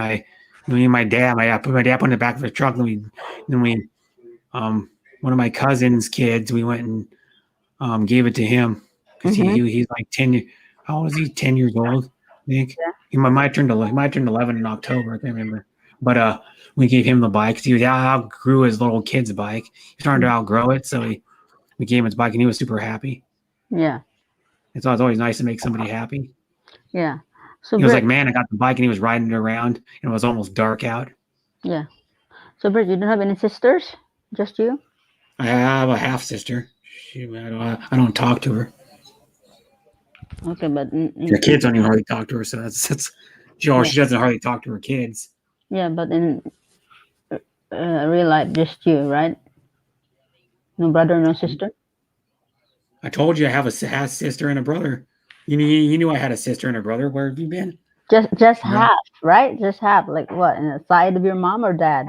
me and my dad, I put my dad in the back of the truck, and we one of my cousin's kids, we went and gave it to him because he's like 10. How old is he? 10 years old, I think. Yeah. He might turn 11 in October. I can't remember. But we gave him the bike because he outgrew his little kid's bike. He started to outgrow it, so we gave him his bike, and he was super happy. Yeah. It's always nice to make somebody happy. Yeah. So He was Brett, like, man, I got the bike, and he was riding it around, and it was almost dark out. yeah. So Brett, you don't have any sisters? Just you? I have a half sister. I don't talk to her. Okay, but The kids don't even hardly talk to her, so that's she doesn't hardly talk to her kids. yeah, but in real life, just you, right? No brother, no sister. I told you I have a sister and a brother. You knew I had a sister and a brother. Where have you been? Just half, right? Just half. Like what? In the side of your mom or dad?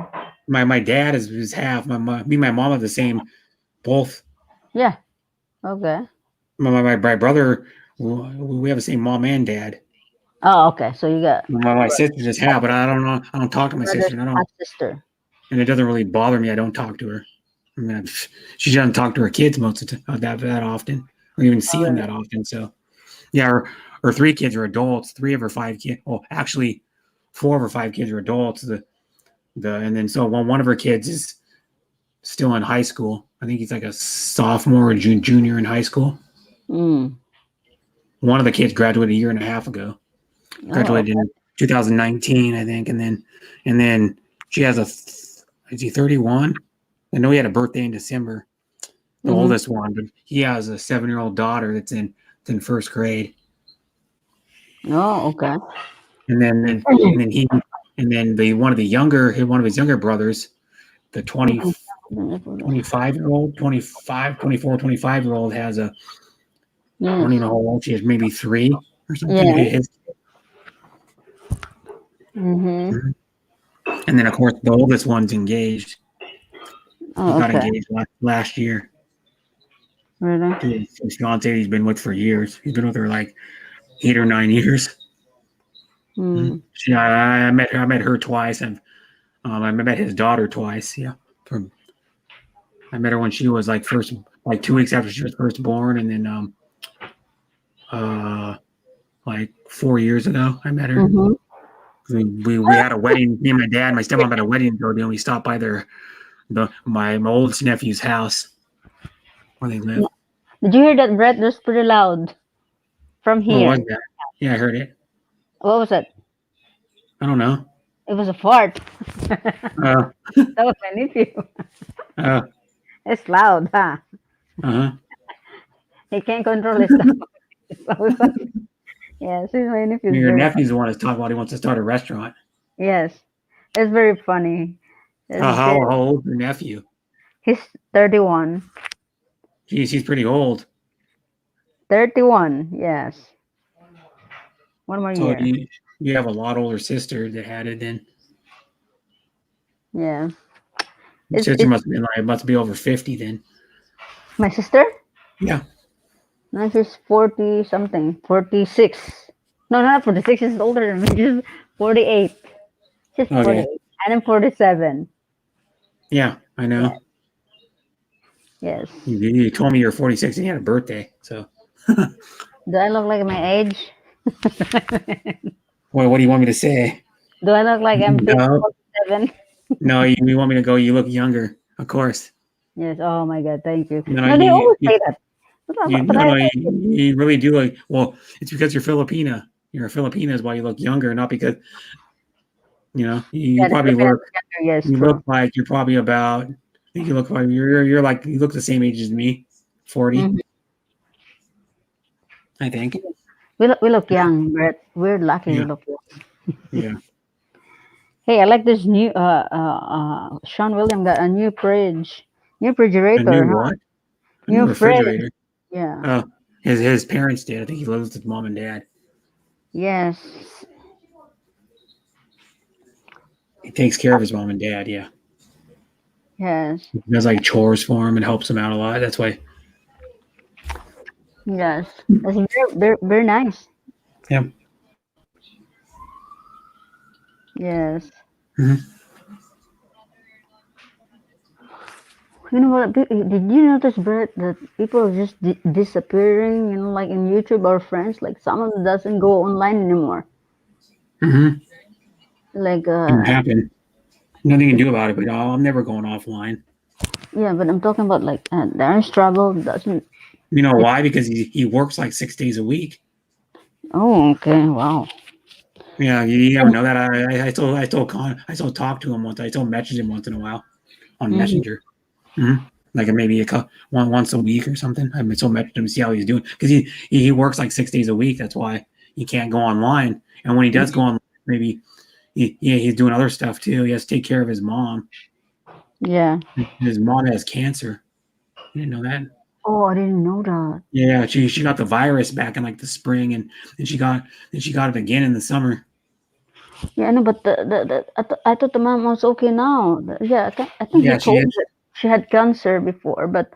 My dad is half. Me and my mom are the same, both. Yeah. Okay. My brother, we have the same mom and dad. Oh, okay. So you got My sister just half, but I don't know. I don't talk to my sister. And half sister. And it doesn't really bother me. I don't talk to her. I mean, she doesn't talk to her kids most of the time, that often, or even see them that often. So, yeah, her 3 kids are adults. 3 of her 5 kids. Well, actually, 4 of her 5 kids are adults. And then so one of her kids is still in high school. I think he's like a sophomore or junior in high school. Mm. One of the kids graduated a year and a half ago. Graduated in 2019, I think, and then she has is he 31? I know he had a birthday in December, the oldest one, but he has a 7-year-old daughter that's in first grade. Oh, okay. And then one of his younger brothers, the 25-year-old, 24-25-year-old has a I don't even know how old she is, maybe 3 or something. Yeah. And then of course the oldest one's engaged. He got engaged last year. Really? His fiance he's been with for years. He's been with her like 8 or 9 years. Hmm. I met her. I met her twice, and I met his daughter twice. Yeah, from I met her when she was like 2 weeks after she was first born, and then like 4 years ago I met her. Mm-hmm. We had a wedding. Me and my dad, and my stepmom had a wedding to go to, and we stopped by my oldest nephew's house where they live. Did you hear that, Brett? That's pretty loud from What was here. that? Yeah, I heard it. What was it? I don't know. It was a fart. Uh, That was my nephew. uh, It's loud, huh? uh-huh. He can't control his stomach. Yes, he's my nephew. Your nephew's the one that's talking about he wants to start a restaurant. Yes, it's very funny. How old is your nephew? He's 31. Geez, he's pretty old. 31, yes. One more So year. you have a lot older sister that had it then. Yeah. Your It's, sister it's must be over 50 then. my sister? Yeah. No, she's 40 something. 46. No, not 46. She's older than me. She's 48. She's Okay. 48. And I'm 47. Yeah, I know. Yes. You told me you're 46 and you had a birthday. So Do I look like my age? what do you want me to say? Do I look like I'm No. 47? No, you want me to go, you look younger, of course. Yes. Oh my God. Thank you. No, No, they always say that. You really do look, well, it's because you're Filipina. You're a Filipina is why you look younger, not because, you Yeah, probably look, yes, you true. look like you're probably about, I think you look like, you're like, you look the same age as me, 40, Mhm. I think. We look young, Brett. We're lucky we Yeah. look young. Yeah. Hey, I like this new Sean William got a new fridge. New A refrigerator, new huh? what? A New new fridge. refrigerator. Yeah. Oh, his parents did. I think he lives with his mom and dad. Yes. He takes care of his mom and dad. Yeah, Yes. he does like chores for him and helps him out a lot. That's why. Yes. That's very nice. Yeah. Yes. Mhm. You know what? Did you notice, Brett, that people are just disappearing? You know, like in YouTube, our friends, like someone doesn't go online anymore. Mm-hmm. Like, Can happen. Nothing you can do about it. But I'm never going offline. yeah, but I'm talking about like Darren's travel doesn't. You know why? Because he works like 6 days a week. Oh, okay. Wow. Yeah, you never know that. I still talk to him once. I still message him once in a while on Mhm. Messenger. Mm-hmm. Like maybe once a week or something. I still message him to see how he's doing because he works like 6 days a week. That's why he can't go online. And when he does go on, maybe he's doing other stuff too. He has to take care of his mom. Yeah. His mom has cancer. You didn't know that? Oh, I didn't know that. Yeah, she got the virus back in like the spring, and she got it again in the summer. Yeah, no, but I thought the mom was okay now. Yeah, I think Yeah, he told me that she had cancer before, but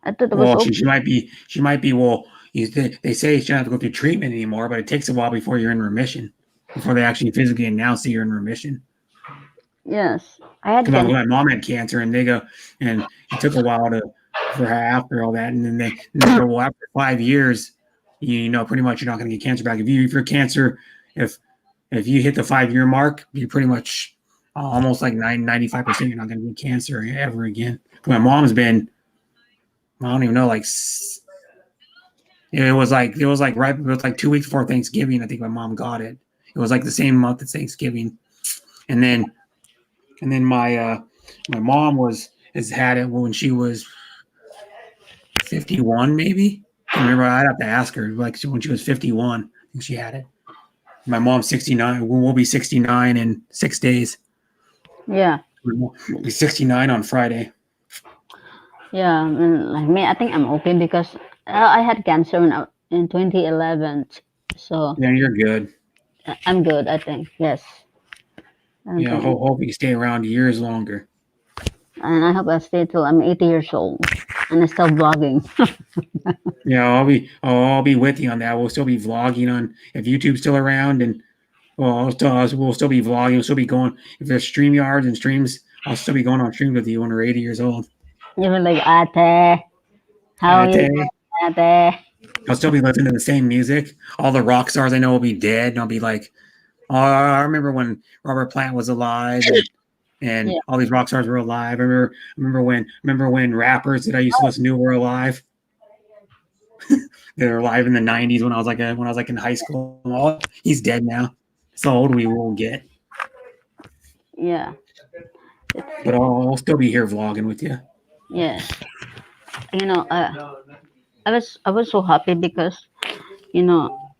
I thought it was Well, okay. she might be. Well, they say she doesn't have to go through treatment anymore, but it takes a while before you're in remission, before they actually physically announce that you're in remission. Yes, I had Because cancer. my mom had cancer, and and it took a while for her after all that, and then they go, well, after 5 years, pretty much you're not going to get cancer back. If your cancer, if you hit the 5 year mark, you're pretty much almost like 95% you're not going to get cancer ever again. My mom's been, I don't even know, like it was like 2 weeks before Thanksgiving. I think my mom got it. It was like the same month as Thanksgiving, and then my mom has had it when she was 51, maybe. I remember I'd have to ask her. Like when she was 51, I think she had it. My mom's 69. We'll be 69 in 6 days. Yeah, We'll be 69 on Friday. yeah. And like me, I think I'm okay because I had cancer in 2011, so Yeah, you're good. I'm good. I think yes. I Yeah, think, hope you stay around years longer. and I hope I stay till I'm 80 years old. And I'm still vlogging. Yeah, I'll be with you on that. We'll still be vlogging on if YouTube's still around, and well, we'll still be vlogging. We'll still be going if there's StreamYards and streams. I'll still be going on streams with you when we're 80 years old. Even like, Ate, how are you Ate. doing, Ate? I'll still be listening to the same music. All the rock stars I know will be dead, and I'll be like, oh, I remember when Robert Plant was alive, and Yeah. all these rock stars were alive. I remember when rappers that I used to listen to were alive. They were alive in the '90s when I was like in high school. Oh, he's dead now. So old we will get, Yeah. but I'll still be here vlogging with you. Yeah. You know, I was so happy because, you know,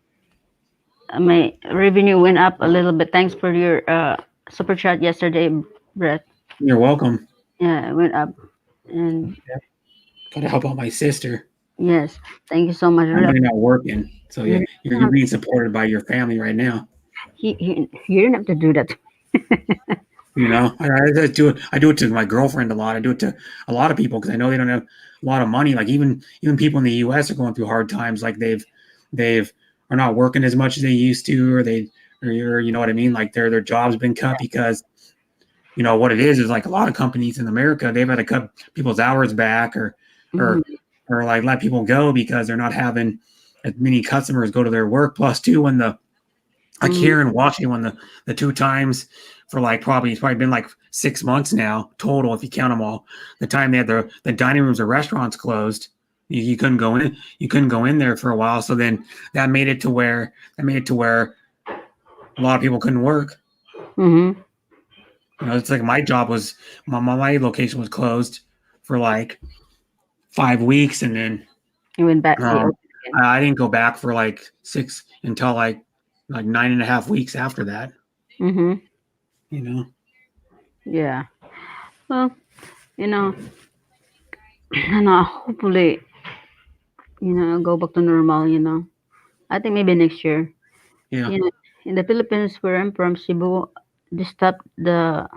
my revenue went up a little bit. Thanks for your super chat yesterday, Brett. You're welcome. Yeah, it went up. And Gotta help out my sister. yes, thank you so much. I know you're not working, so yeah, Mhm. you're being supported by your family right now. You didn't have to do that. You know, I do it. I do it to my girlfriend a lot. I do it to a lot of people because I know they don't have a lot of money. Like even people in the U.S. are going through hard times. Like they've are not working as much as they used to, or you know what I mean. Like their jobs been cut because you know what it is like a lot of companies in America they've had to cut people's hours back or Mhm. or like let people go because they're not having as many customers go to their work. Plus, too, when the like Mhm. here in Washington, when the two times for like it's probably been like 6 months now total if you count them all. The time they had the dining rooms or restaurants closed, you couldn't go in. You couldn't go in there for a while. So then that made it to where a lot of people couldn't work. Mhm. You know, it's like my job was my location was closed for like 5 weeks, and then You went back. um, I didn't go back for like six until like 9.5 weeks after that. Mhm. You know. Yeah. Well, you know, and hopefully, go back to normal. I think maybe next year. Yeah. You know, in the Philippines, where I'm from, Cebu, they stopped the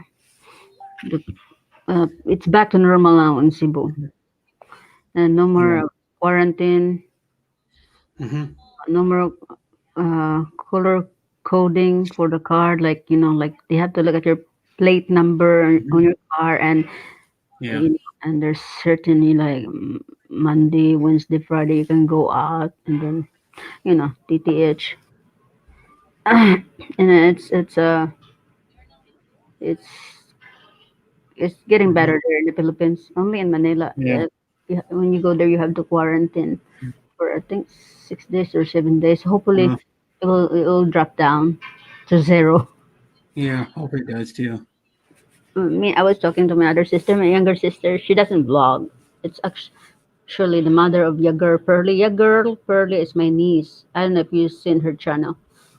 it's back to normal now in Cebu, and no Yeah. more quarantine, Mm-hmm. no more color coding for the car. Like like they have to look at your plate number on your car, and Yeah. and there's certainly like Monday, Wednesday, Friday you can go out, and then TTH, and it's it's getting Mhm. better there in the Philippines. Only in Manila, Yeah. when you go there, you have to quarantine for I think 6 days or 7 days. Hopefully, Uh, it will drop down to zero. yeah. Hope it does too. I was talking to my other sister, my younger sister. She doesn't vlog. It's actually the mother of Yagur Pearly. Yagur Pearly is my niece. I don't know if you've seen her channel.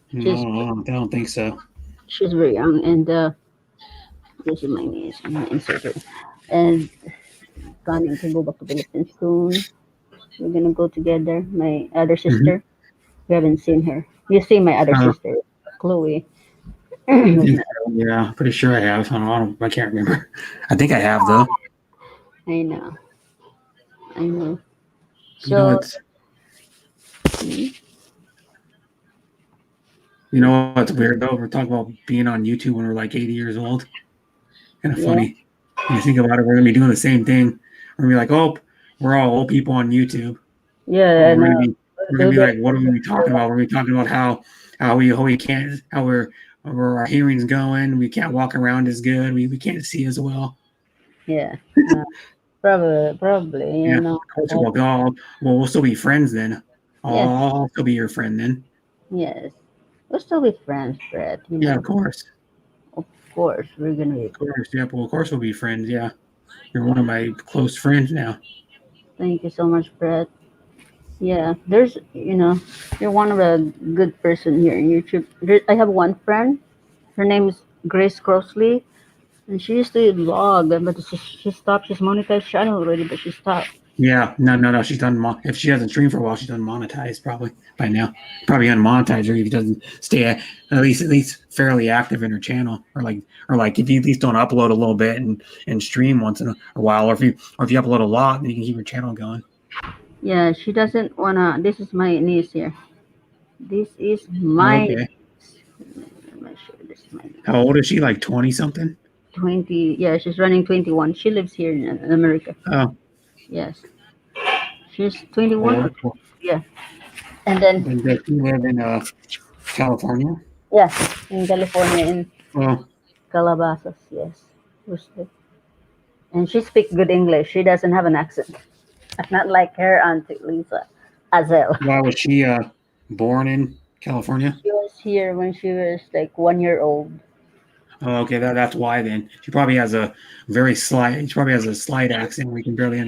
She's No, I don't think so. she's very young, and this is my niece. I'm gonna insert her. And planning to go back to Philippines soon. We're gonna go together. My other Mm-hmm. sister. We haven't seen her. You see my other I sister, Chloe. think so. Yeah, pretty sure I have. I can't remember. I think I have though. I know. I know. You know, So, it's mm, you know what's weird though. We're talking about being on YouTube when we're like 80 years old. Kind of yeah, funny. When you think about it, we're gonna be doing the same thing. We're gonna be like, oh, we're all old people on YouTube. yeah, We're and gonna be we're gonna we'll be be like, what are we gonna be talking about? We're gonna be talking about how we can't how our hearing's going. We can't walk around as good. We can't see as well. yeah, uh, probably, Yeah, of course uh, we'll go. Well, we'll still be friends then. yes, I'll still be your friend then. yes. We'll still be friends, Brett. Yeah, of course, Of course, we're gonna be. of course. Yeah, well, of course we'll be friends. Yeah, you're one of my close friends now. Thank you so much, Brett. Yeah, there's, you're one of a good person here in YouTube. I have one friend. Her name is Grace Crossley, and she used to vlog, but she stopped. She's monetized channel already, but she stopped. Yeah, no. She's done. If she hasn't streamed for a while, she's done monetized probably by now. Probably unmonetized, or if he doesn't stay at least fairly active in her channel, or like if you at least don't upload a little bit and stream once in a while, or if you upload a lot, then you can keep your channel going. Yeah, she doesn't wanna. This is my niece here. This is my Okay. I'm not sure this is my niece. How old is she? Like 20 something? 20. Yeah, she's running 21. She lives here in America. Oh, Yes, she's 21. cool. Cool. Yeah, and then And does she live in California? yeah, in California in Oh, Calabasas. Yes, and she speaks good English. She doesn't have an accent. Not like her auntie Lisa Azil. why was she born in California? She was here when she was like 1 year old. Oh, okay, that's why then. She probably has a slight accent. We can barely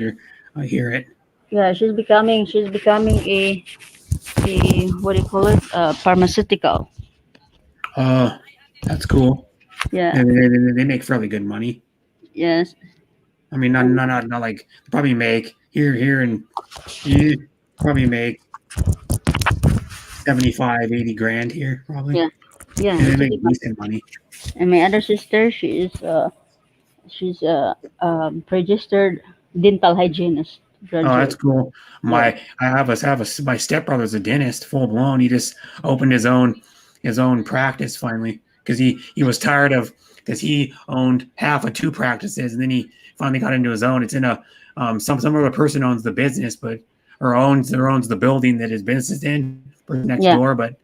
hear it. Yeah, she's becoming a what do you call it? Pharmaceutical. That's cool. Yeah. They make fairly good money. Yes. I mean, not like probably make here and you probably make 75, 80 grand here probably. Yeah. Yeah. And they make decent money. And my other sister, she's registered dental hygienist. Oh, that's cool. My my stepbrother's a dentist, full blown. He just opened his own practice finally because he was tired of because he owned half of two practices and then he finally got into his own. It's in a some other person owns the business, but or owns the building that his business is in next Yeah. door, but.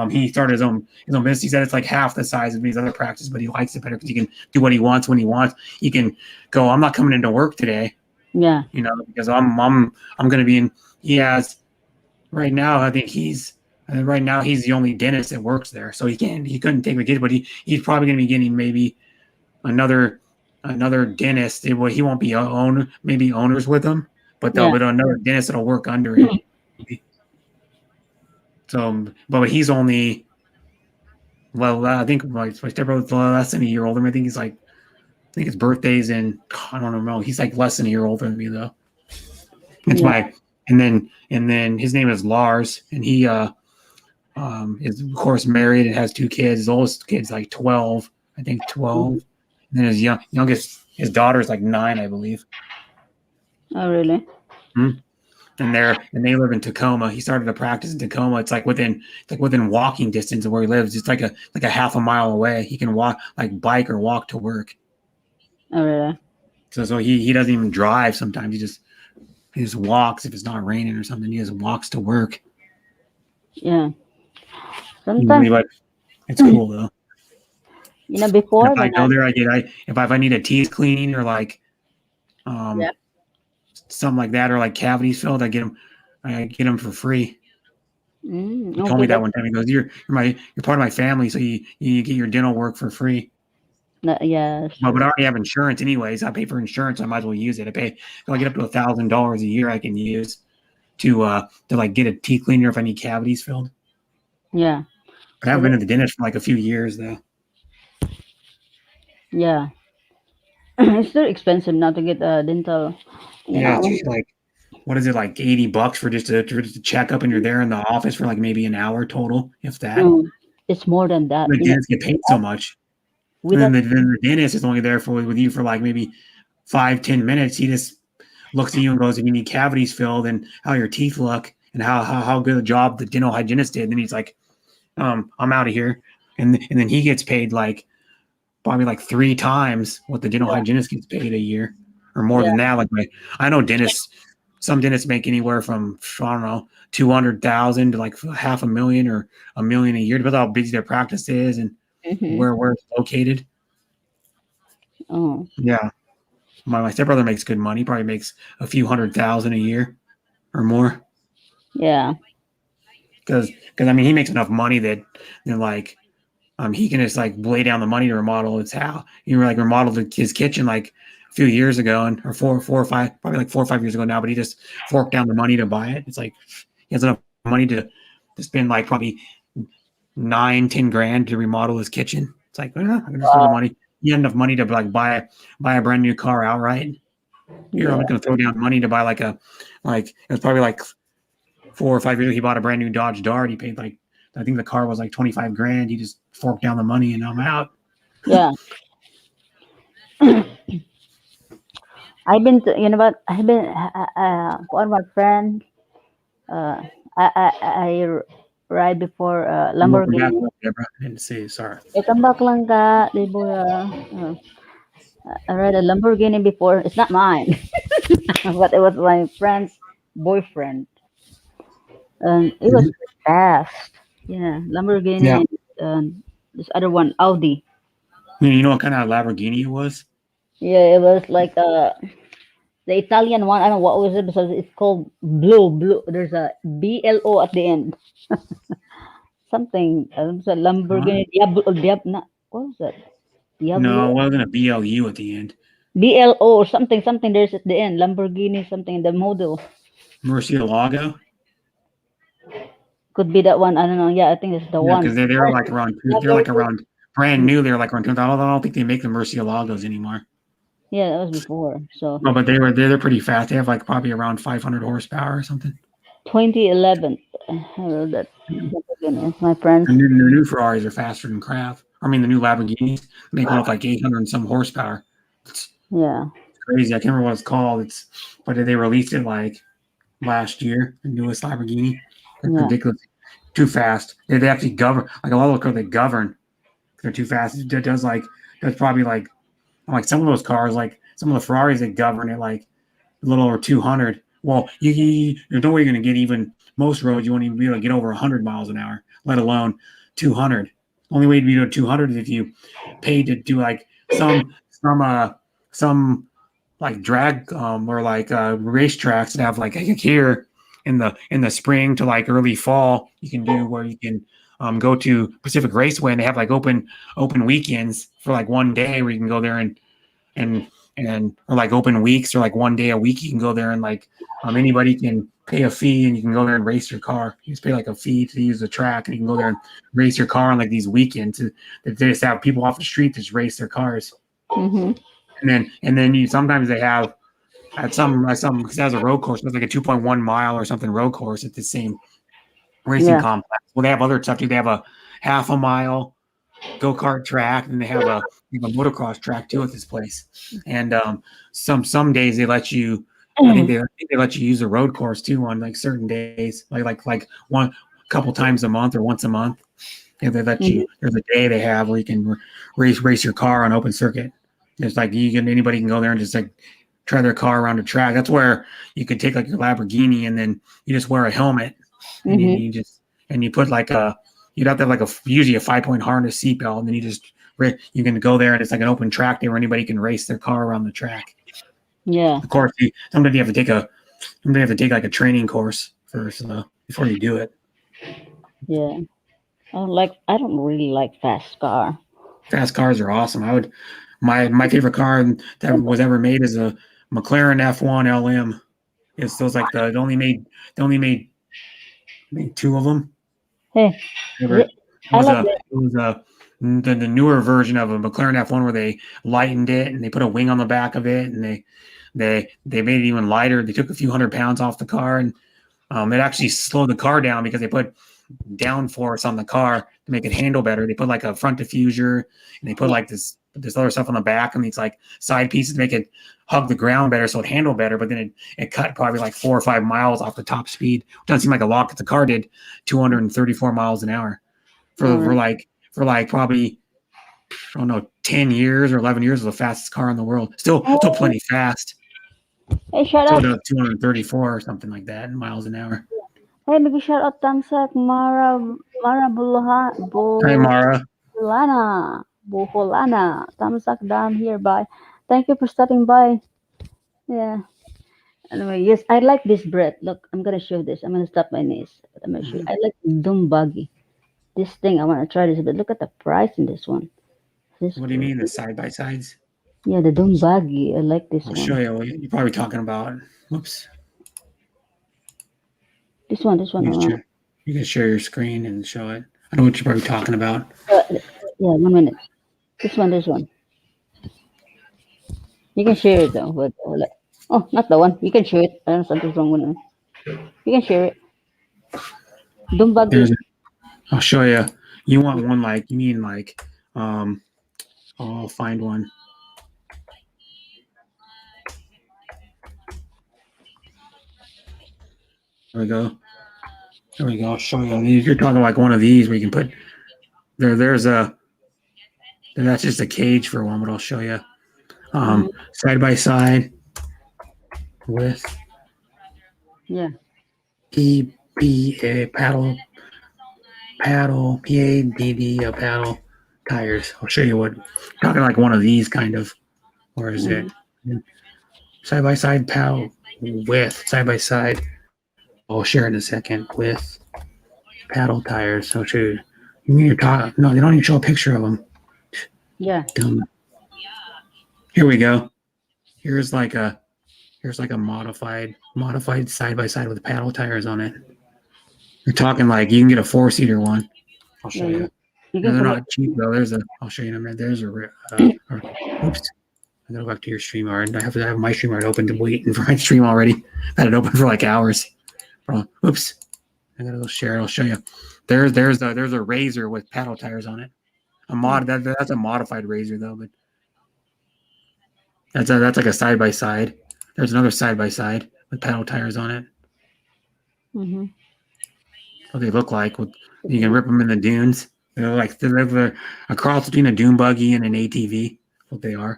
He started his own business. He said it's like half the size of his other practice, but he likes it better because he can do what he wants when he wants. He can go. I'm not coming into work today. Yeah. Because I'm going to be in. He has right now. I think he's the only dentist that works there, so he couldn't take the kid, but he's probably going to be getting maybe another dentist. He won't be maybe owners with him, but Yeah. another dentist that'll work under him. So, but he's only. Well, I think my stepbrother's less than a year older. I think he's like. I think his birthday's in. I don't know. He's like less than a year older than me though. It's Yeah. and then his name is Lars, and he is of course married and has two kids. His oldest kid's like 12, I think 12. And then his youngest, his daughter's like 9, I believe. Oh, really? And they live in Tacoma. He started a practice in Tacoma. It's like within walking distance of where he lives. It's like a half a mile away. He can walk, like bike or walk to work. Oh, really? So he doesn't even drive sometimes. He just walks if it's not raining or something. He just walks to work. Yeah. Sometimes, But it's cool though. before If I when go there, if I need a teeth cleaning or like Yeah. something like that or like cavities filled, I get them for free. He told okay, me that one time. He goes, "You're part of my family, so you get your dental work for free." yeah, Well, but I sure. already have insurance anyways. I pay for insurance. I might as well use it. If I get up to $1,000 a year, I can use to like get a teeth cleaner if I need cavities filled. Yeah. But I haven't been to the dentist for like a few years though. Yeah. It's still expensive now to get a dental. Yeah, it's usually like what is it like $80 for just a checkup, and you're there in the office for like maybe an hour total, if that. It's more than that. The dentists get paid so much. And Without, then the dentist is only there with you for like maybe 5-10 minutes. He just looks at you and goes, if you need cavities filled and how your teeth look and how good a job the dental hygienist did. And then he's like, I'm out of here. And then he gets paid like probably like 3 times what the dental hygienist gets paid a year or more than that. Like I know some dentists make anywhere from, I don't know, 200,000 to like $500,000 or $1 million a year, depending on how busy their practice is and where it's located. oh, Yeah. My stepbrother makes good money. Probably makes a few $100,000 a year or more. yeah. Because I mean he makes enough money that like he can just like lay down the money to remodel his house. He like remodeled his kitchen like a few years ago, and or 4 or 5, probably like 4 or 5 years ago now. But he just forked down the money to buy it. It's like he has enough money to spend like probably 9-10 grand to remodel his kitchen. It's like I'm gonna spend the money. You have enough money to like buy a brand new car outright. Here, I'm Yeah. going to throw down money to buy it was probably like 4 or 5 years ago. He bought a brand new Dodge Dart. He paid like, I think the car was like 25 grand. He just forked down the money and I'm out. Yeah. I've been to, you know what? I've been one of my friends. Uh, I ride before Welcome back, Lamborghini. Deborah. I didn't see you. Sorry. Tambak lang ka, di ba? I ride a Lamborghini before. It's not mine, but it was my friend's boyfriend, and it was fast. Yeah, Yeah. Lamborghini and this other one, Audi. You know what kind of Lamborghini it was? Yeah, it was like the Italian one. I don't know what was it because it's called blue. Blue. There's a BLO at the end. Something. It's a Huh? Lamborghini Diablo. Not, what was that? No, it Diablo. wasn't a BLU at the end. BLO or something. Something. There's at the end. Lamborghini. Something. The model Murcielago. could be that one. I don't know. Yeah, I think it's the Yeah, one. because they were like around. They're like around brand new. They're like around 2000. I don't think they make the Murcielagos anymore. Yeah, that was before. So No, but they're pretty fast. They have like probably around 500 horsepower or something. 2011. I wrote that. Lamborghini. My friends. The new Ferraris are faster than Craft. I mean, the new Lamborghinis make one up like 800 and some horsepower. It's Yeah. crazy. I can't remember what it's called. But they released it like last year. The newest Lamborghini. It's Yeah. ridiculous. Too fast. They actually govern like a lot of the cars. They govern. They're too fast. It does probably like some of those cars, like some of the Ferraris that govern it like a little over 200. Well, there's no way you're going to get even most roads. You won't even be able to get over 100 miles an hour, let alone 200. Only way to be to 200 is if you pay to do like some like drag or like race tracks that have like here in the spring to like early fall. You can do where you can go to Pacific Raceway and they have like open weekends for like one day where you can go there and or like open weeks or like one day a week you can go there and like anybody can pay a fee and you can go there and race your car. You just pay like a fee to use the track and you can go there and race your car on like these weekends. They just have people off the street just race their cars. Mm-hmm. And then you sometimes they have at some because it has a road course, it's like a 2.1 mile or something road course at the same racing Yeah. complex. Well, they have other stuff too. They have a half a mile go-kart track and they have a motocross track too at this place. And some days they let you I think they let you use the road course too on like certain days, like one couple times a month or once a month. Yeah, they let you. There's a day they have where you can race your car on open circuit. It's like anybody can go there and just like try their car around the track. That's where you could take like your Lamborghini and then you just wear a helmet and you put like you'd have to have like usually a 5-point harness seatbelt and then you can go there and it's like an open track there where anybody can race their car around the track. Yeah. Of course, sometimes you have to take like a training course first before you do it. Yeah. I don't really like fast car. Fast cars are awesome. My favorite car that was ever made is a McLaren F1 LM. It's those like they only made two of them. Hey, It I was like that. the newer version of a McLaren F1 where they lightened it and they put a wing on the back of it and they made it even lighter. They took a few 100 pounds off the car and it actually slowed the car down because they put downforce on the car to make it handle better. They put like a front diffuser and they put like this other stuff on the back and these like side pieces to make it hug the ground better so it handled better. But then it cut probably like 4 or 5 miles off the top speed. It doesn't seem like a lot, but the car did 234 miles an hour for like probably I don't know 10 years or 11 years of the fastest car in the world. Still plenty fast. Hey, shout So out. 234 or something like that in miles an hour. Hey, maybe shout out Tamsak Mara Hi, Mara. Buholana. Tamsak down here by. Thank you for stopping by. Yeah. Anyway, yes, I like this bread. Look, I'm gonna show this. I'm gonna stop my niece. I'm gonna show you. I like Doom Buggy. This thing, I wanna try this, but look at the price in this one. What do you mean the side by sides? Yeah, the Doom Buggy. I like this I'll one. show you. You're probably talking about. Whoops. This one. You can share your screen and show it. I know what you're probably talking about. Yeah, 1 minute. This one. You can share it though, but Oh, not the one. You can share it. I don't know something's wrong with it. You can share it. Dumbuggy. There's. I'll show you. You want one like you mean like I'll find one. There we go. There we go. I'll show you. You're talking like one of these where you can put there. There's a. That's just a cage for one, but I'll show you. Side by side with Yeah. PBA paddle PADD paddle tires. I'll show you what. Talking like one of these kind of. Where is it? Side by side paddle with side by side. I'll share in a second with paddle tires. I'll show you. You mean you're talking? No, they don't even show a picture of them. Yeah. Dumb. Here we go. Here's like a modified side by side with paddle tires on it. You're talking like you can get a 4-seater one. I'll show Yeah, you. You No, can they're collect. not cheap though. I'll show you in a minute. There's a. Oops. I gotta go back to your StreamYard. I have my StreamYard open to waiting for my stream already. I had it open for like hours. Oops. I gotta go share it. I'll show you. There's a razor with paddle tires on it. That's a modified razor though, but that's like a side by side. There's another side by side with paddle tires on it. Mm-hmm. What they look like. You can rip them in the dunes. They're a cross between a dune buggy and an ATV. What they are.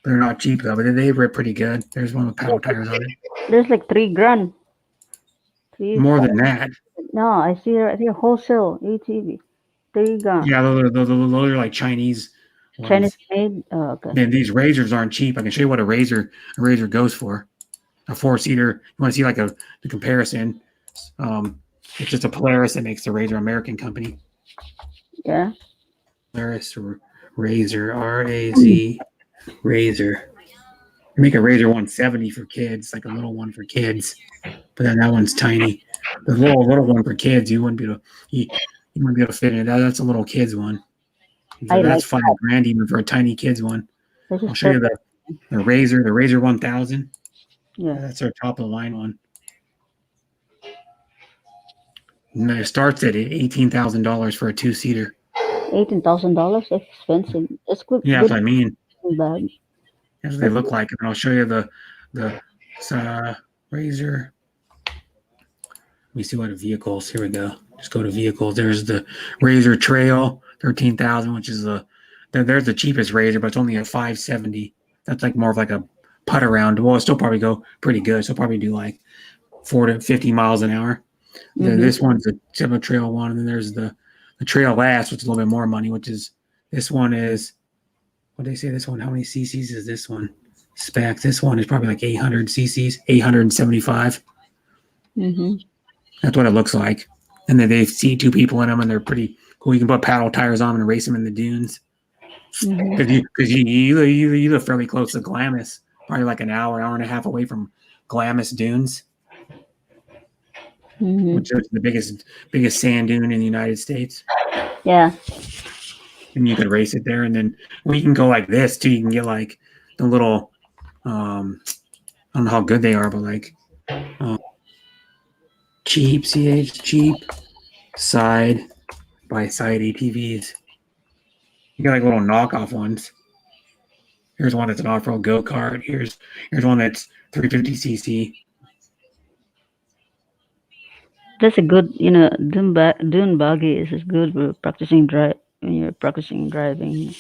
They're not cheap though, but they rip pretty good. There's one with paddle tires on it. There's like $3,000. More than that. No, I see here wholesale ATV. $3,000. Yeah, those are like Chinese ones. Chinese made. Oh, okay. And these razors aren't cheap. I can show you what a razor goes for. A 4-seater. You want to see like the comparison? It's just a Polaris that makes the razor, American company. Yeah. Polaris razor, RAZ razor. You make a razor 170 for kids, like a little one for kids, but then that one's tiny. The little one for kids, you wouldn't be able to. You wouldn't be able to fit in it. That's a little kids one. So that's like $5,000 even for a tiny kids one. I'll show you the razor 1000. Yeah. That's our top of the line one. And it starts at $18,000 for a 2-seater. $18,000. Expensive. That's good. Yeah, that's what I mean. Bag. That's what they look like. And I'll show you the razor. Let me see what vehicles. Here we go. Just go to vehicles. There's the Razor Trail, 13,000, which is there's the cheapest razor, but it's only a 570. That's like more of like a putt around. Well, it'll still probably go pretty good. So it'll probably do like 40 to 50 miles an hour. Mm-hmm. This one's the Timber Trail one, and then there's the Trail S, which is a little bit more money, which is this one is what they say this one. How many cc's is this one? Specs. This one is probably like 800 cc's, 875. Mm-hmm. That's what it looks like. And then they see 2 people in them, and they're pretty cool. You can put paddle tires on them and race them in the dunes. Because you live fairly close to Glamis, probably like an hour and a half away from Glamis Dunes, which is the biggest sand dune in the United States. Yeah. And you could race it there, and then you can go like this too. You can get like the little, I don't know how good they are, but like cheap side by side ATVs. You got like little knockoff ones. Here's one that's an off-road go-kart. Here's one that's 350cc. That's a good, dune buggy is good for practicing when you're practicing driving.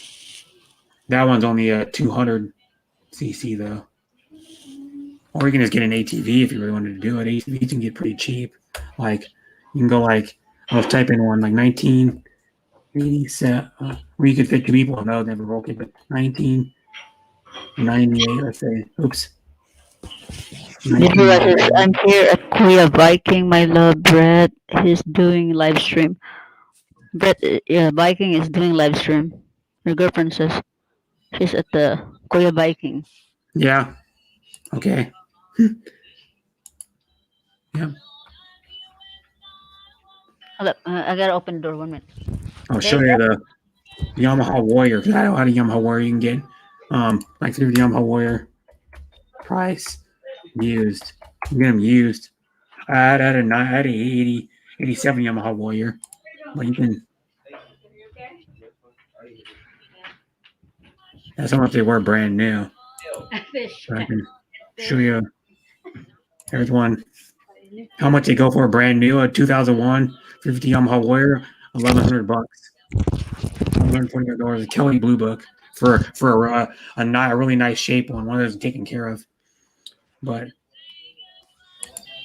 That one's only a 200cc though. Or you can just get an ATV if you really wanted to do it. ATVs can get pretty cheap. Like you can go like I'll type in one like 1987 where you could fit 2 people. No, never rolled it, but 1998. Let's say. Oops. I'm here at Kuya Viking. My love, Brett. He's doing live stream. Brett, Viking is doing live stream. Your girlfriend says she's at the Kuya Viking. Yeah. Okay. Yeah. Hold up, I gotta open the door 1 minute. I'll show you the Yamaha Warrior. Because I know how to Yamaha Warrior you can get. Like through the Yamaha Warrior. price used. You get them used. I had I had a 87 Yamaha Warrior, but you can. That's how much they were brand new. Fish. So I can show you. There's one. How much they go for brand new? A 2001 50 Yamaha Warrior, $1,100. $120. A Kelly Blue Book for a really nice shape one that's taken care of. But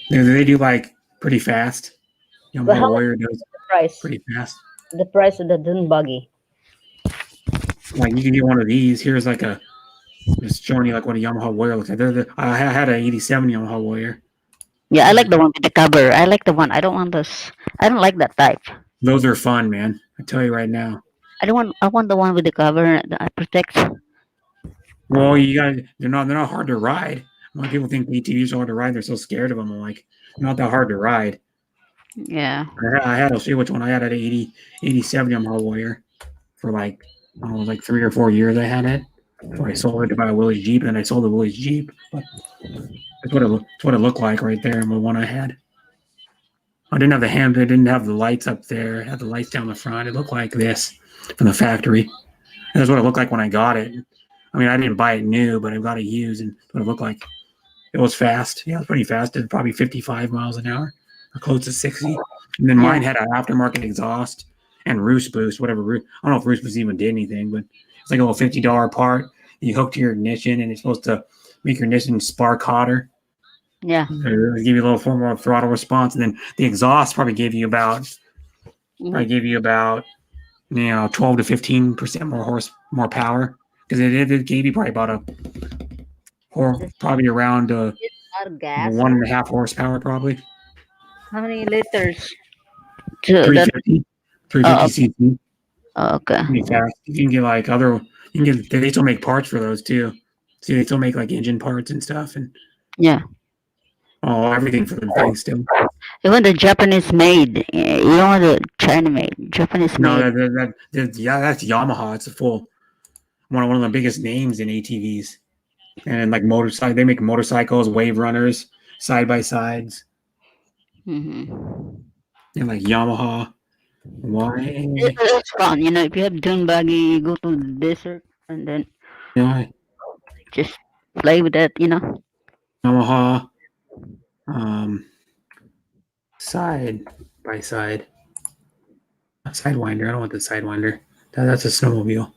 they do like pretty fast. But Yamaha how much Warrior is does the price? pretty fast. The price of the dune buggy. Like you can get one of these. Here's like a just showing you like what a Yamaha Warrior looks like. I had an 87 Yamaha Warrior. Yeah, I like the one with the cover. I like the one. I don't want this. I don't like that type. Those are fun, man. I tell you right now. I don't want. I want the one with the cover that protects. Well, you got they're not hard to ride. A lot of people think ATVs are hard to ride. They're so scared of them. I'm like, they're not that hard to ride. Yeah. I'll see which one I had at 87 Yamaha Warrior for like, I don't know, like 3 or 4 years I had it. Before I sold it to buy a Willys Jeep, and then I sold the Willys Jeep. But that's what it looked like right there in the one I had. I didn't have the hand, it didn't have the lights up there, it had the lights down the front. It looked like this from the factory. That's what it looked like when I got it. I mean, I didn't buy it new, but I got it used, and what it looked like. It was fast. Yeah, it was pretty fast. It was probably 55 miles an hour, or close to 60. And then mine had an aftermarket exhaust and roost boost, whatever. I don't know if roost boost even did anything, but it's like a little $50 part. You hook to your ignition, and it's supposed to make your ignition spark hotter. Yeah. Give you a little form of throttle response, and then the exhaust probably gave you about 12 to 15% more power, because it gave you probably about probably around A lot of gas. 1.5 horsepower, probably How many liters? To that. 350 cc. Oh, okay. Pretty fast. You can get like they still make parts for those too. See, they still make like engine parts and stuff, and Yeah. everything for the thing still. Even the Japanese made. You don't want the China made. Japanese No, made. that's Yamaha. It's a full one of the biggest names in ATVs, and like motorcycle. They make motorcycles, wave runners, side by sides, Mm-hmm. and like Yamaha. Why? It's fun, if you have dune buggy, you go to the desert and then Yeah, just play with that, Yamaha. Side by side. A sidewinder. I don't want the sidewinder. That's a snowmobile.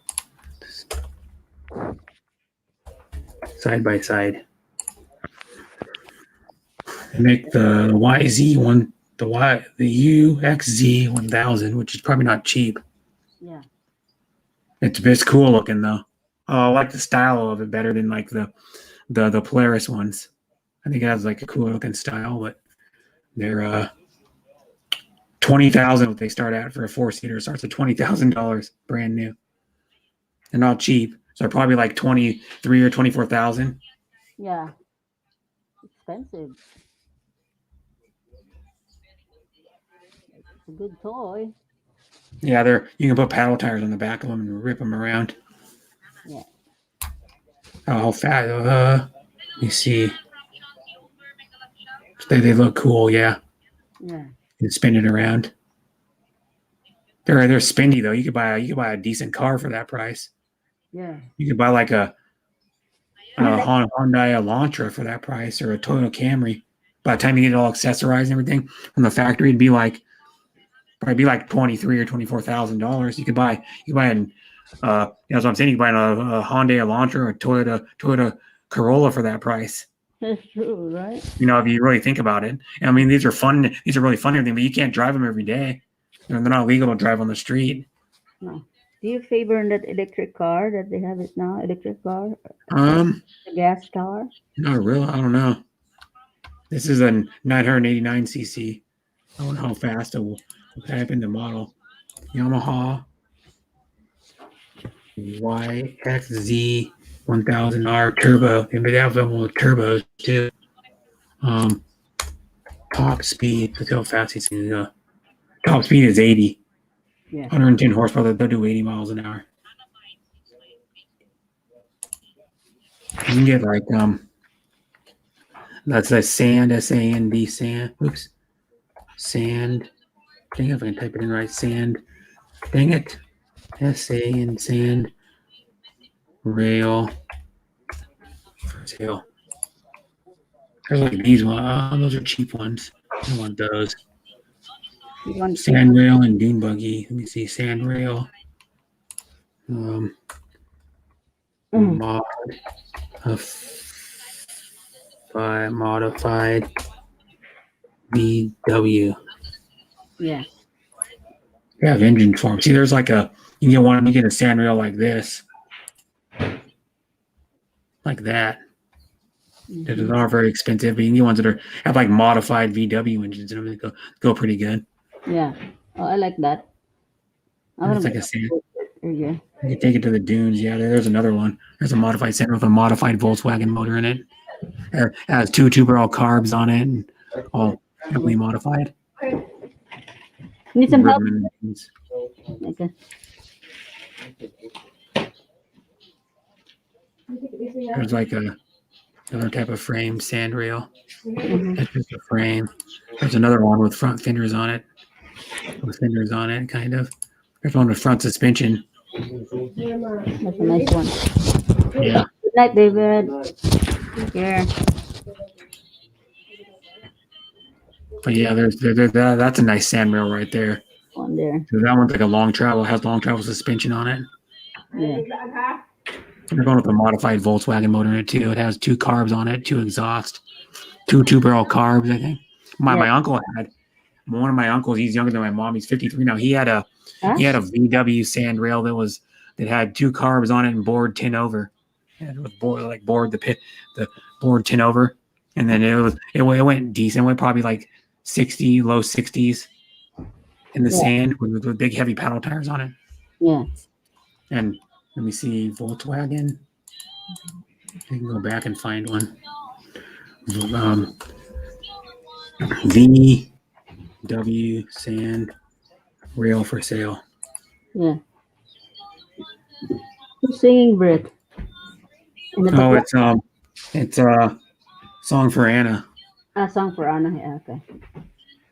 Side by side. They make the YZ one, the UXZ 1000, which is probably not cheap. Yeah. It's cool looking though. I like the style of it better than like the Polaris ones. I think it has like a cool looking style, but they're 20,000. What they start at for a 4-seater starts at $20,000, brand new. They're not cheap, so they're probably like 23 or 24,000. Yeah. Expensive. It's a good toy. Yeah, you can put paddle tires on the back of them and rip them around. Yeah. How fast? Let me see. They look cool. Yeah, Yeah. you can spin it around. They're spinny though. You could buy a decent car for that price. Yeah. You could buy like a Hyundai Elantra for that price, or a Toyota Camry. By the time you get it all accessorized and everything from the factory, it'd be like probably like $23,000 or $24,000. You could buy an that's what I'm saying. You can buy a Hyundai Elantra or a Toyota Corolla for that price. That's true, right? If you really think about it. I mean, these are fun. These are really fun and everything, but you can't drive them every day. They're not legal to drive on the street. No. Do you favor that electric car that they have it now? Electric car? Um, The gas car? Not really. I don't know. This is a 989 cc. I don't know how fast it will type in the model. Yamaha YXZ 1000R turbo. They have them with turbos too. Top speed. Look how fast he's going to go. Top speed is 80. Yeah. 110 horsepower. They'll do 80 miles an hour. You can get like That's a sand, S-A-N-D, sand. Oops. Sand. Dang, if I can type it in right. Sand. Dang it. S-A-N, sand. Rail. For sale. There's like these ones. Oh, those are cheap ones. I want those. You want Sand rail and dune buggy. Let me see. Sand rail. Mod modified VW. Yeah. They have engine form. See, there's like a you get one. You get a sand rail like this, like that. That Mhm. are very expensive, but you can get ones that are have like modified VW engines and everything go pretty good. Yeah. Oh, I like that. I'm It's gonna like a sand. yeah. You can take it to the dunes. Yeah, there's another one. There's a modified sand with a modified Volkswagen motor in it. It has two barrel carbs on it, and all heavily modified. Need some help? Ribbon engines. Okay. There's like another type of frame sand rail. Mhm. That's just a frame. There's another one with front fenders on it. Kind of. There's one with front suspension. That's a nice one. Yeah. Good night, David. Take care. But yeah, that's a nice sand rail right there. One there. So that one's like a long travel, has long travel suspension on it. Yeah. They're going with a modified Volkswagen motor in it too. It has two carbs on it, two exhaust, two barrel carbs, I think. My uncle had one of my uncles, he's younger than my mom, he's 53 now. He had a VW sand rail that had two carbs on it and bored 10 over. And it was bored the bored 10 over. And then it went decent. It went probably like 60, low 60s in the sand with big heavy paddle tires on it. Yeah. And let me see, Volkswagen. I can go back and find one. VW sand rail for sale. Yeah. Who's singing, Brett? In the Oh, background? it's a song for Anna. A song for Anna. Yeah. Okay.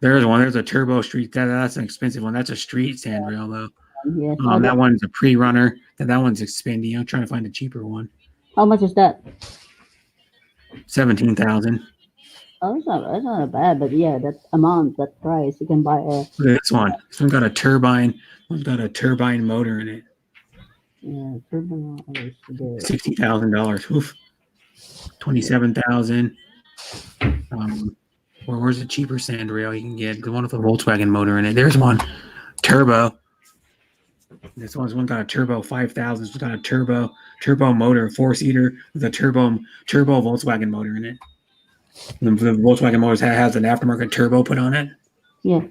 There's one. There's a turbo street. That's an expensive one. That's a street sand rail though. Yes. That one's a pre-runner. That one's expendy. I'm trying to find a cheaper one. How much is that? 17,000. Oh, that's not bad, but yeah, that amount, that price, you can buy a. Look at this one. This one's got a turbine. One's got a turbine motor in it. Yeah, turbo. $60,000. Oof. 27,000. Where's the cheaper sand rail you can get? The one with a Volkswagen motor in it. There's one. Turbo. This one's got a turbo 5,000. It's got a turbo motor, 4-seater with a turbo Volkswagen motor in it. The Volkswagen motor has an aftermarket turbo put on it. Yeah.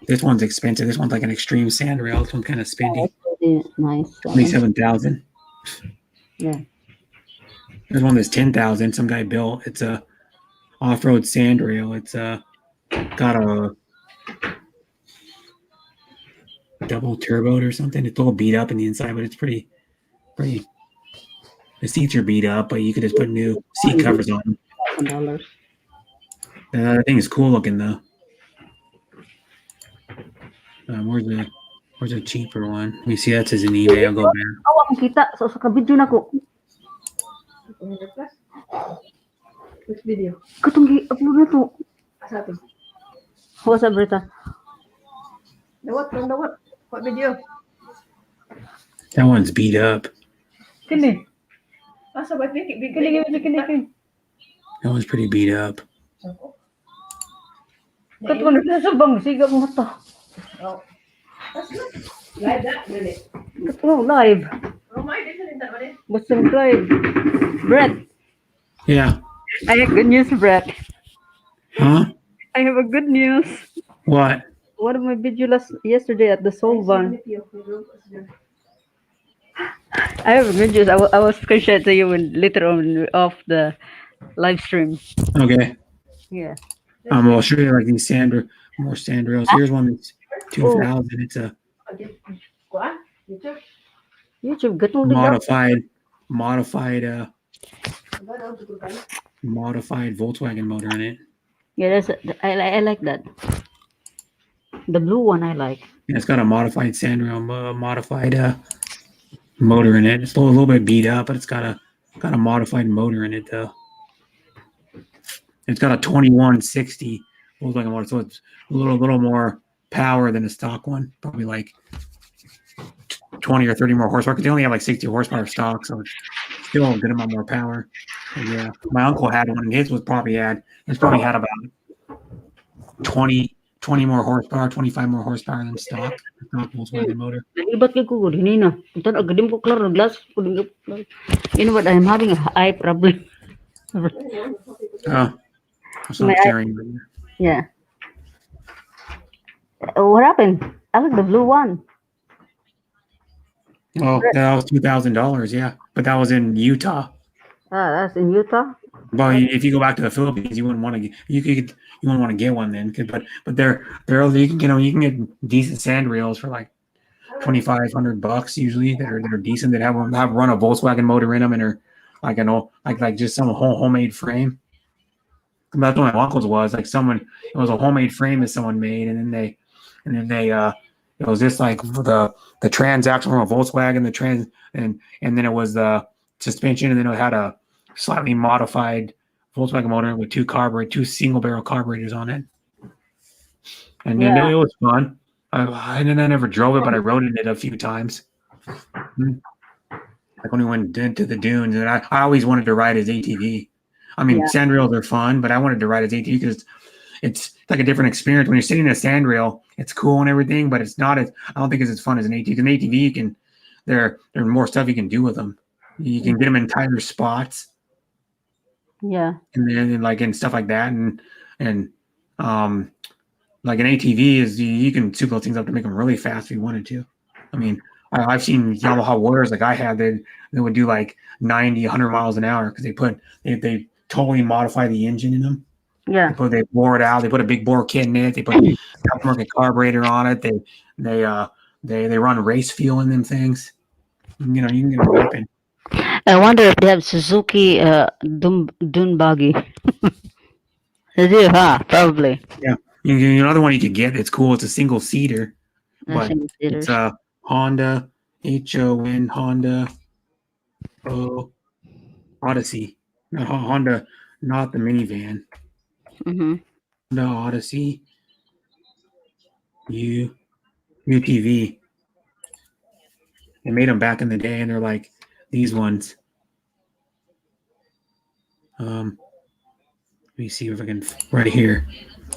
This one's expensive. This one's like an extreme sand rail. This one's kind of spendy. That's pretty nice. 27,000. Yeah. There's one that's 10,000. Some guy built. It's a off-road sand rail. It's got a double turboed or something. It's all beat up in the inside, but it's pretty. The seats are beat up, but you could just put new seat covers on them. $1,000. The thing is cool looking though. Where's a cheaper one? Let me see. That says an eBay. I'll go back. Oh, akong kita. So, sa kabidyo na ko. Which video? Katong gi-upload na to. Asa to? What's up, Brita? From the what? What video? That one's beat up. Kini. Asa ba? Big. Kini. That one's pretty beat up. Katong na sa bang siga mo to. Oh. That's good. Live that, really. Katong live. Oh my, isn't that what What's up, live? Brett, Yeah. I have good news, Brett. Huh? I have a good news. What? One of my videos yesterday at the Soul Barn. I have a good news. I will screenshot to you when later on off the live stream. Okay. Yeah. I'll show you like these more sand rails. Here's one that's 2,000. It's a What? YouTube? YouTube, get on the modified modified Volkswagen motor in it. Yeah, I like that. The blue one I like. And it's got a modified Sanrio modified motor in it. It's a little bit beat up, but it's got a modified motor in it though. It's got a 2160 Volkswagen motor, so it's a little more power than a stock one. Probably like 20 or 30 more horsepower because they only have like 60 horsepower stock, so it's still a good amount more power. And yeah, my uncle had one, and his probably had about 20 more horsepower, 25 more horsepower than stock Volkswagen motor. Ibat kay ko dinina. Untan agadim ko klaro glass ko dim. You know what? I'm having a eye problem. Oh, it's not My eye, sharing. yeah. What happened? I like the blue one. Oh, that was $2,000. Yeah, but that was in Utah. Ah, that's in Utah. Well, if you go back to the Philippines, you wouldn't want to. You wouldn't want to get one then. But they're you can get decent sand rails for like $2,500 usually that are decent, that have run a Volkswagen motor in them and are like like just some homemade frame. That's what my uncle's was. Like it was a homemade frame that someone made, and then they it was just like the transaction from a Volkswagen, and then it was the suspension, and then it had a slightly modified Volkswagen motor with two single barrel carburetors on it. And then Yeah. it was fun. I never drove it, but I rode in it a few times. Like when we went to the dunes, and I always wanted to ride his ATV. I mean, Yeah. sand rails are fun, but I wanted to ride his ATV because it's like a different experience. When you're sitting in a sand rail, it's cool and everything, but it's not as, I don't think it's as fun as an ATV. An ATV, there's more stuff you can do with them. You can get them in tighter spots, Yeah. and then like and stuff like that, and like an ATV is you can soup those things up to make them really fast if you wanted to. I mean, I've seen Yamaha Warriors like I had they would do like 90, 100 miles an hour because they totally modify the engine in them. Yeah. They bore it out. They put a big bore kit in it. They put aftermarket carburetor on it. They run race fuel in them things. You can get a weapon. I wonder if they have Suzuki dune buggy. They do, huh? Probably. Yeah. Another one you could get. It's cool. It's a single seater, but it's a Honda Honda Odyssey. No, Honda, not the minivan. Mm-hmm. Honda Odyssey UTV. They made them back in the day, and they're like these ones. Let me see if I can right here.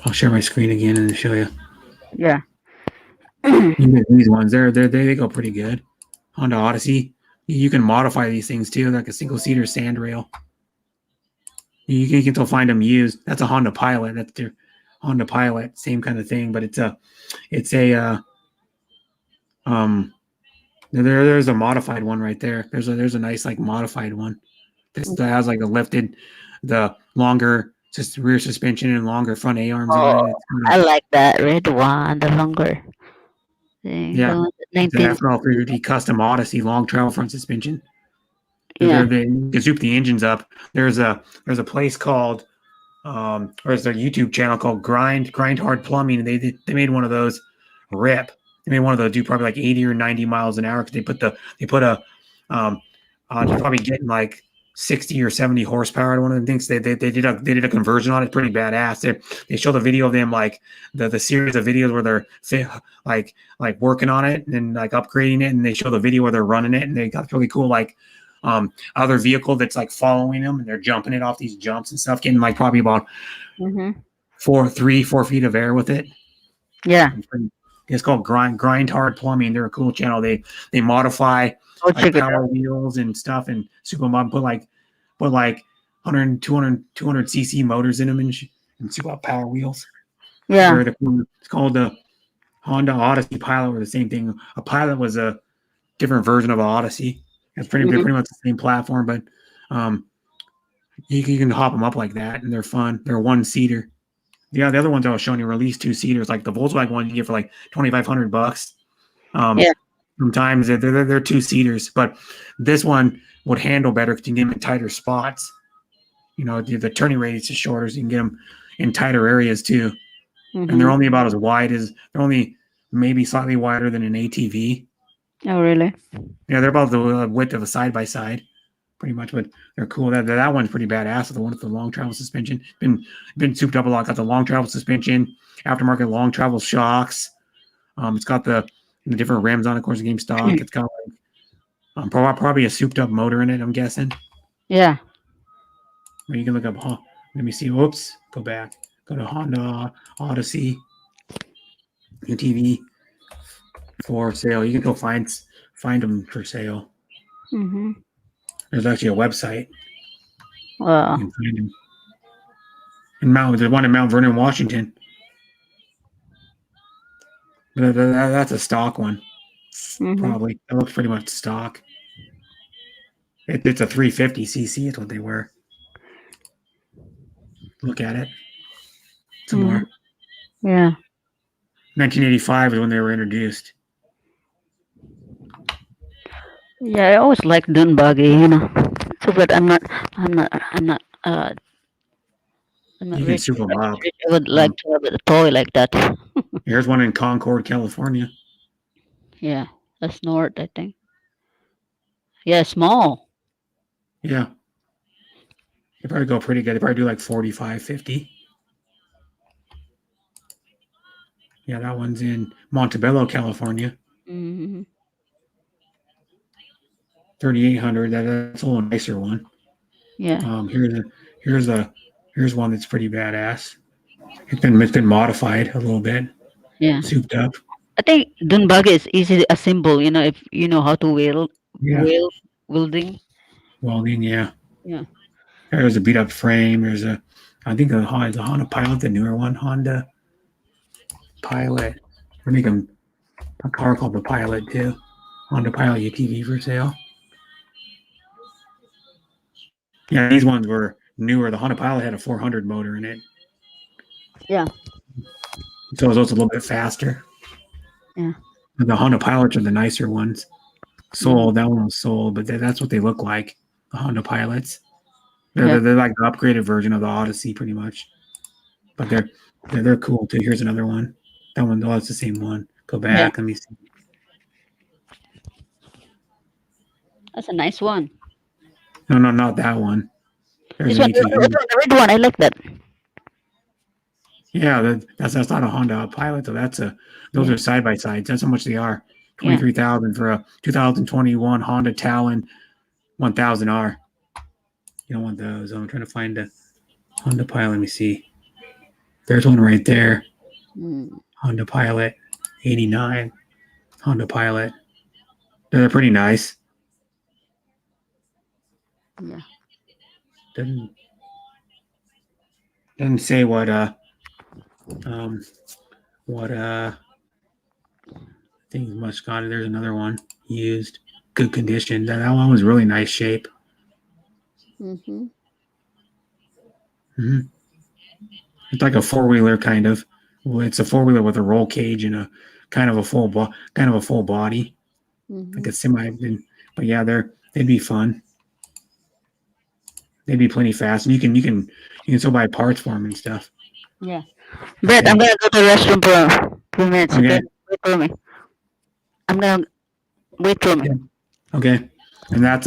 I'll share my screen again and show you. Yeah. These ones, they go pretty good. Honda Odyssey. You can modify these things too, like a single seater sand rail. You can still find them used. That's a Honda Pilot. That's their Honda Pilot, same kind of thing, but there's a modified one right there. There's a nice like modified one that has like the longer just rear suspension and longer front A arms on it. I like that red one, the longer. Yeah. It's an F-350 custom Odyssey long travel front suspension. Yeah. They can soup the engines up. There's a place called or there's a YouTube channel called Grind Hard Plumbing, and they made one of those rip. They made one of those do probably like 80 or 90 miles an hour because they put a probably getting like 60 or 70 horsepower to one of them things. They did a conversion on it, pretty badass. They showed a video of them like the series of videos where they're like working on it and like upgrading it, and they show the video where they're running it, and they got really cool like other vehicle that's like following them, and they're jumping it off these jumps and stuff, getting like probably about 4 feet of air with it. Yeah. It's called Grind Hard Plumbing. They're a cool channel. They modify like power wheels and stuff and super them up, put like 100, 200 cc motors in them and super up power wheels. Yeah. It's called the Honda Odyssey Pilot, or the same thing. A Pilot was a different version of an Odyssey. It's pretty much the same platform, but you can hop them up like that, and they're fun. They're one seater. Yeah, the other ones I was showing you were at least two seaters. Like the Volkswagen one, you get for like $2,500. Yeah. Sometimes they're two seaters, but this one would handle better because you can get them in tighter spots. the turning radius is shorter, so you can get them in tighter areas too. And they're Mm-hmm. only about as wide as they're only maybe slightly wider than an ATV. Oh, really? Yeah, they're about the width of a side by side, pretty much. But they're cool. That one's pretty badass. The one with the long travel suspension, been souped up a lot. Got the long travel suspension, aftermarket long travel shocks. It's got the different rims on, of course, the game stock. It's got like probably a souped up motor in it. I'm guessing. Yeah. Or you can look up. Let me see. Whoops. Go back. Go to Honda Odyssey UTV for sale. You can go find them for sale. Mm-hmm. There's actually a website. You Wow. can find them. There's one in Mount Vernon, Washington. That's a stock one. Mm-hmm. Probably. It looks pretty much stock. It's a 350cc is what they were. Look at it. Some Mm-hmm. more. Yeah. 1985 is when they were introduced. Yeah, I always like dune buggy. So, but I'm not You can rich. soup them up. I would like Um, to have a toy like that. Here's one in Concord, California. Yeah, that's north, I think. Yeah, small. Yeah. They probably go pretty good. They probably do like 45, 50. Yeah, that one's in Montebello, California. Mm-hmm. 3,800. That's a little nicer one. Yeah, Here's here's one that's pretty badass. It's been modified a little bit, yeah. souped up. I think dune buggy is easy to assemble. If you know how to Yeah. wheel welding. Welding, yeah. Yeah. There's a beat up frame. I think the Honda Pilot, the newer one, Honda Pilot. We're making a car called the Pilot too. Honda Pilot UTV for sale. Yeah, these ones were newer. The Honda Pilot had a 400 motor in it, Yeah. so it was a little bit faster. Yeah. The Honda Pilots are the nicer ones. Mm-hmm. Sold. That one was sold, but that's what they look like. The Honda Pilots. They're, Yeah. they're, they're like the upgraded version of the Odyssey, pretty much. But they're cool too. Here's another one. That one, oh, it's the same one. Go Yeah. back. Let me see. That's a nice one. No, not that one. There's This an one, ATV. the red one. I like that. Yeah, that's not a Honda Pilot though. Those Yeah. are side by sides. That's how much they are. Yeah. 23,000 for a 2021 Honda Talon 1000R. You don't want those. I'm trying to find a Honda Pilot. Let me see. There's one right there. Mm. Honda Pilot 89. Honda Pilot. They're pretty nice. Yeah. Doesn't say um what things much gone. There's another one used. Good condition. That one was really nice shape. Mm-hmm. hmm It's like a four wheeler kind of. Well, it's a four wheeler with a roll cage and a kind of a full body, like Mm-hmm. a semi. But yeah, they'd be fun. They'd be plenty fast, and you can still buy parts for them and stuff. Yeah. Brett, I'm Okay. gonna go to the restroom for 2 minutes. Okay. Okay. Wait for me. I'm gonna wait for me. Yeah. Okay. And that's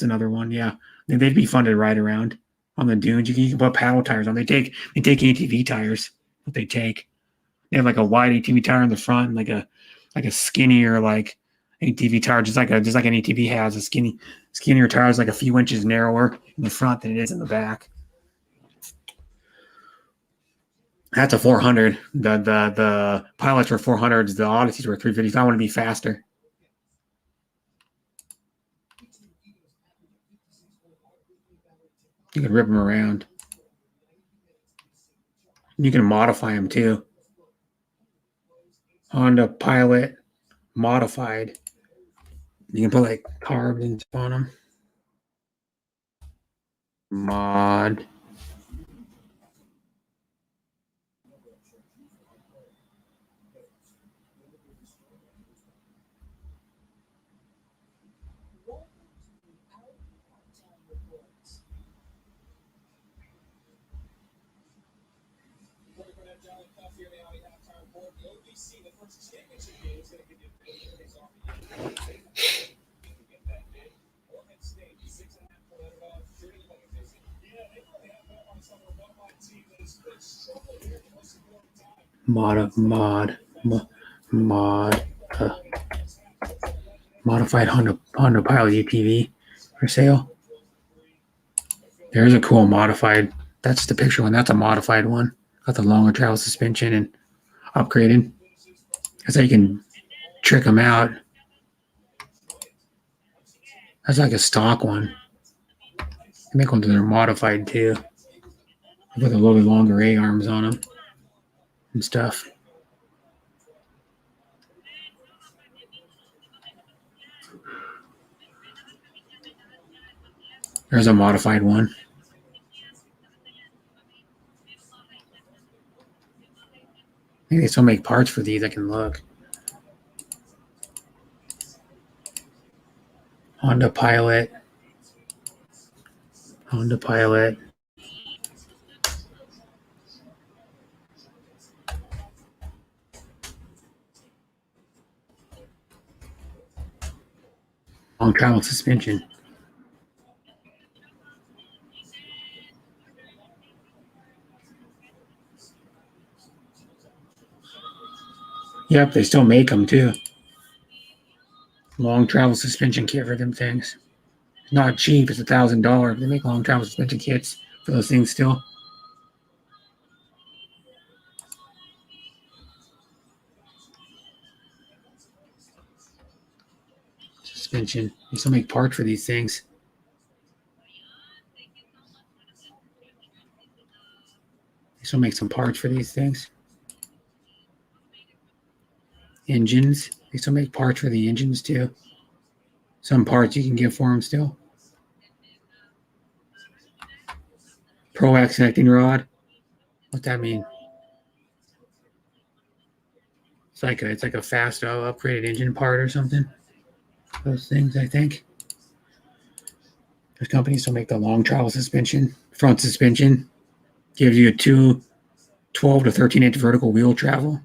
another one. Yeah, they'd be fun to ride around on the dunes. You can put paddle tires on. They take ATV tires. What they take. They have like a wide ATV tire in the front, and like a skinnier like ATV tire, just like an ATV has a skinnier tire is like a few inches narrower in the front than it is in the back. That's a 400. The pilots were 400s. The Odysseys were 350s. I want to be faster. You can rip them around. You can modify them too. Honda Pilot modified. You can put like carbs and stuff on them. Mod. Mod modified Honda Pilot UPV for sale. There's a cool modified. That's the picture one. That's a modified one. Got the longer travel suspension and upgraded. That's how you can trick them out. That's like a stock one. They make ones that are modified too. They put a little bit longer A arms on them and stuff. There's a modified one. I think they still make parts for these. I can look. Honda Pilot. Long travel suspension. Yep, they still make them too. Long travel suspension kit for them things. It's not cheap. It's $1,000. They make long travel suspension kits for those things still. Suspension. They still make parts for these things. They still make some parts for these things. Engines. They still make parts for the engines too. Some parts you can get for them still. Proax connecting rod. What's that mean? It's like a fast upgraded engine part or something. Those things, I think. There's companies still make the long travel suspension. Front suspension gives you a 12 to 13-inch vertical wheel travel.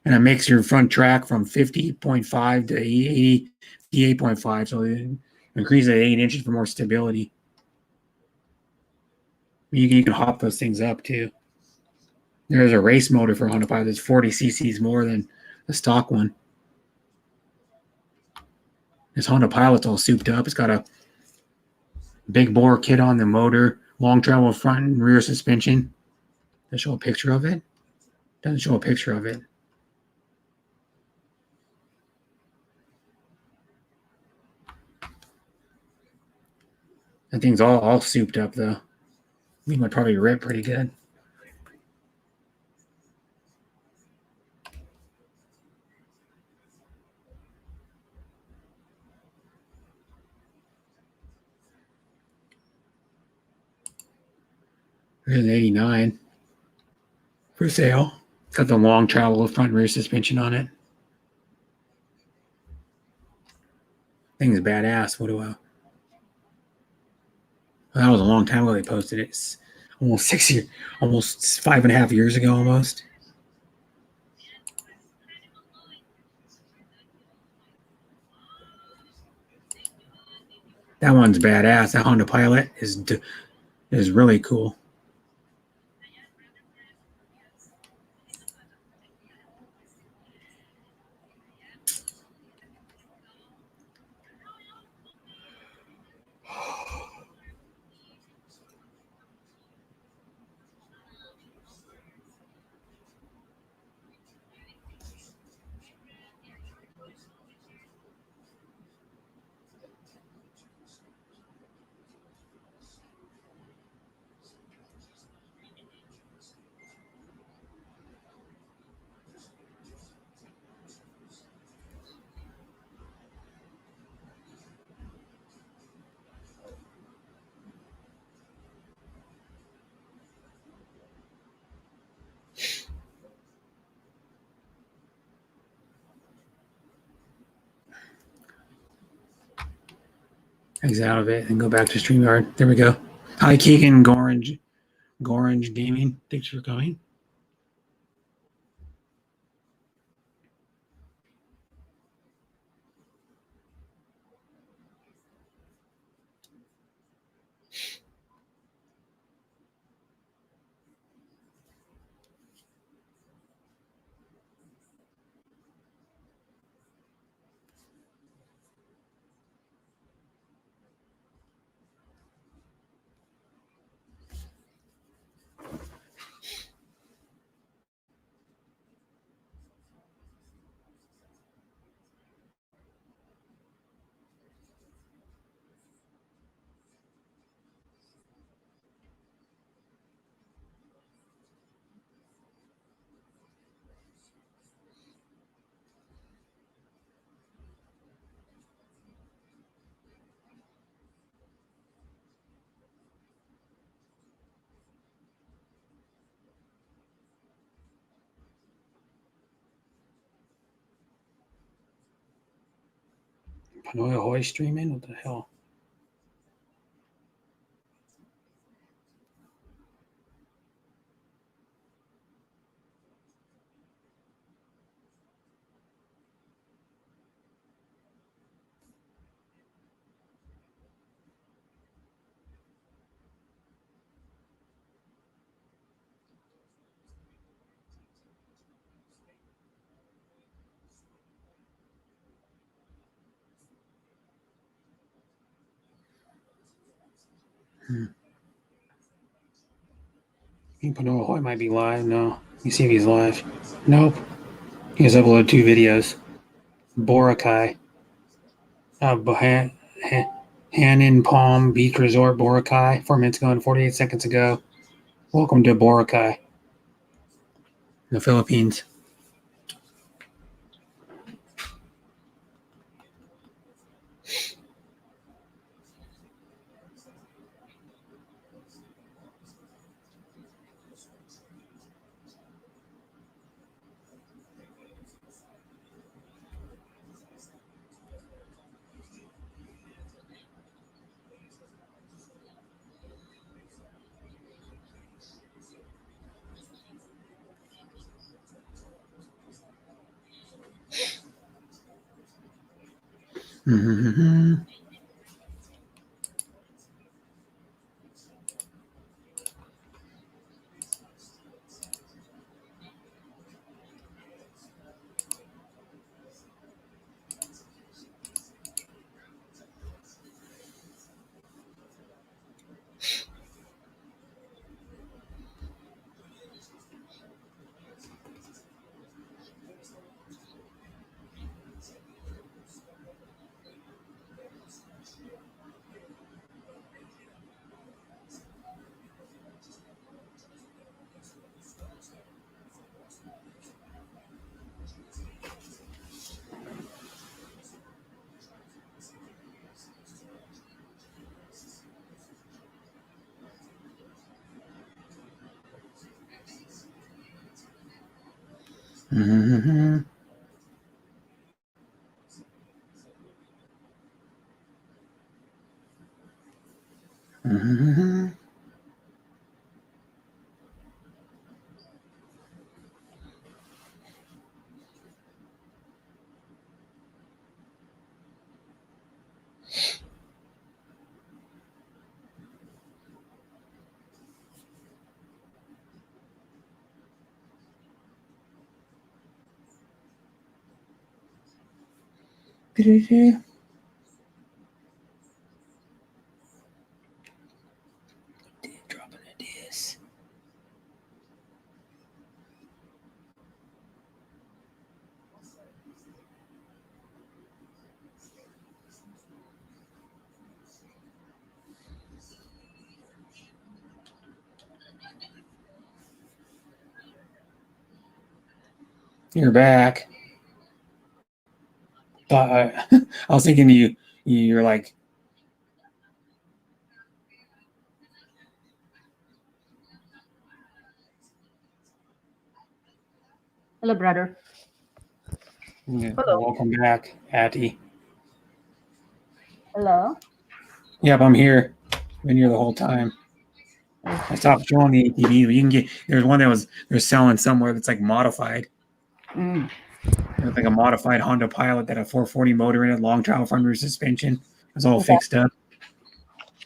And it makes your front track from 50.5 to 88.5. So it increases it 8 inches for more stability. You can hop those things up too. There's a race motor for Honda Pilot that's 40 cc's more than the stock one. This Honda Pilot's all souped up. It's got a big bore kit on the motor, long travel front and rear suspension. Does it show a picture of it? Doesn't show a picture of it. That thing's all souped up though. I think it would probably rip pretty good. Here's an 89 for sale. Got the long travel front and rear suspension on it. Thing's badass. That was a long time ago they posted it. It's almost 6 years, almost 5.5 years ago almost. That one's badass. That Honda Pilot is really cool. Exit out of it and go back to StreamYard. There we go. Hi, Keegan Gorange Gaming. Thanks for coming. Panoy Ahoy streaming? What the hell? I think Panoy Ahoy might be live. No. You see if he's live. Nope. He has uploaded 2 videos. Boracay. Hannon Palm Beach Resort, Boracay. 4 minutes ago and 48 seconds ago. Welcome to Boracay, the Philippines. Mm-hmm. Mm-hmm. Mm-hmm. Dropping ideas. You're back. I was thinking you're like, Hello, brother. Hello. welcome back, Atty. Hello. Yep, I'm here. Been here the whole time. I stopped showing the ATV, but you can get. There's one that they're selling somewhere that's like modified. Mm. It's like a modified Honda Pilot that had a 440 motor in it, long travel front rear suspension. It's all Okay. fixed up.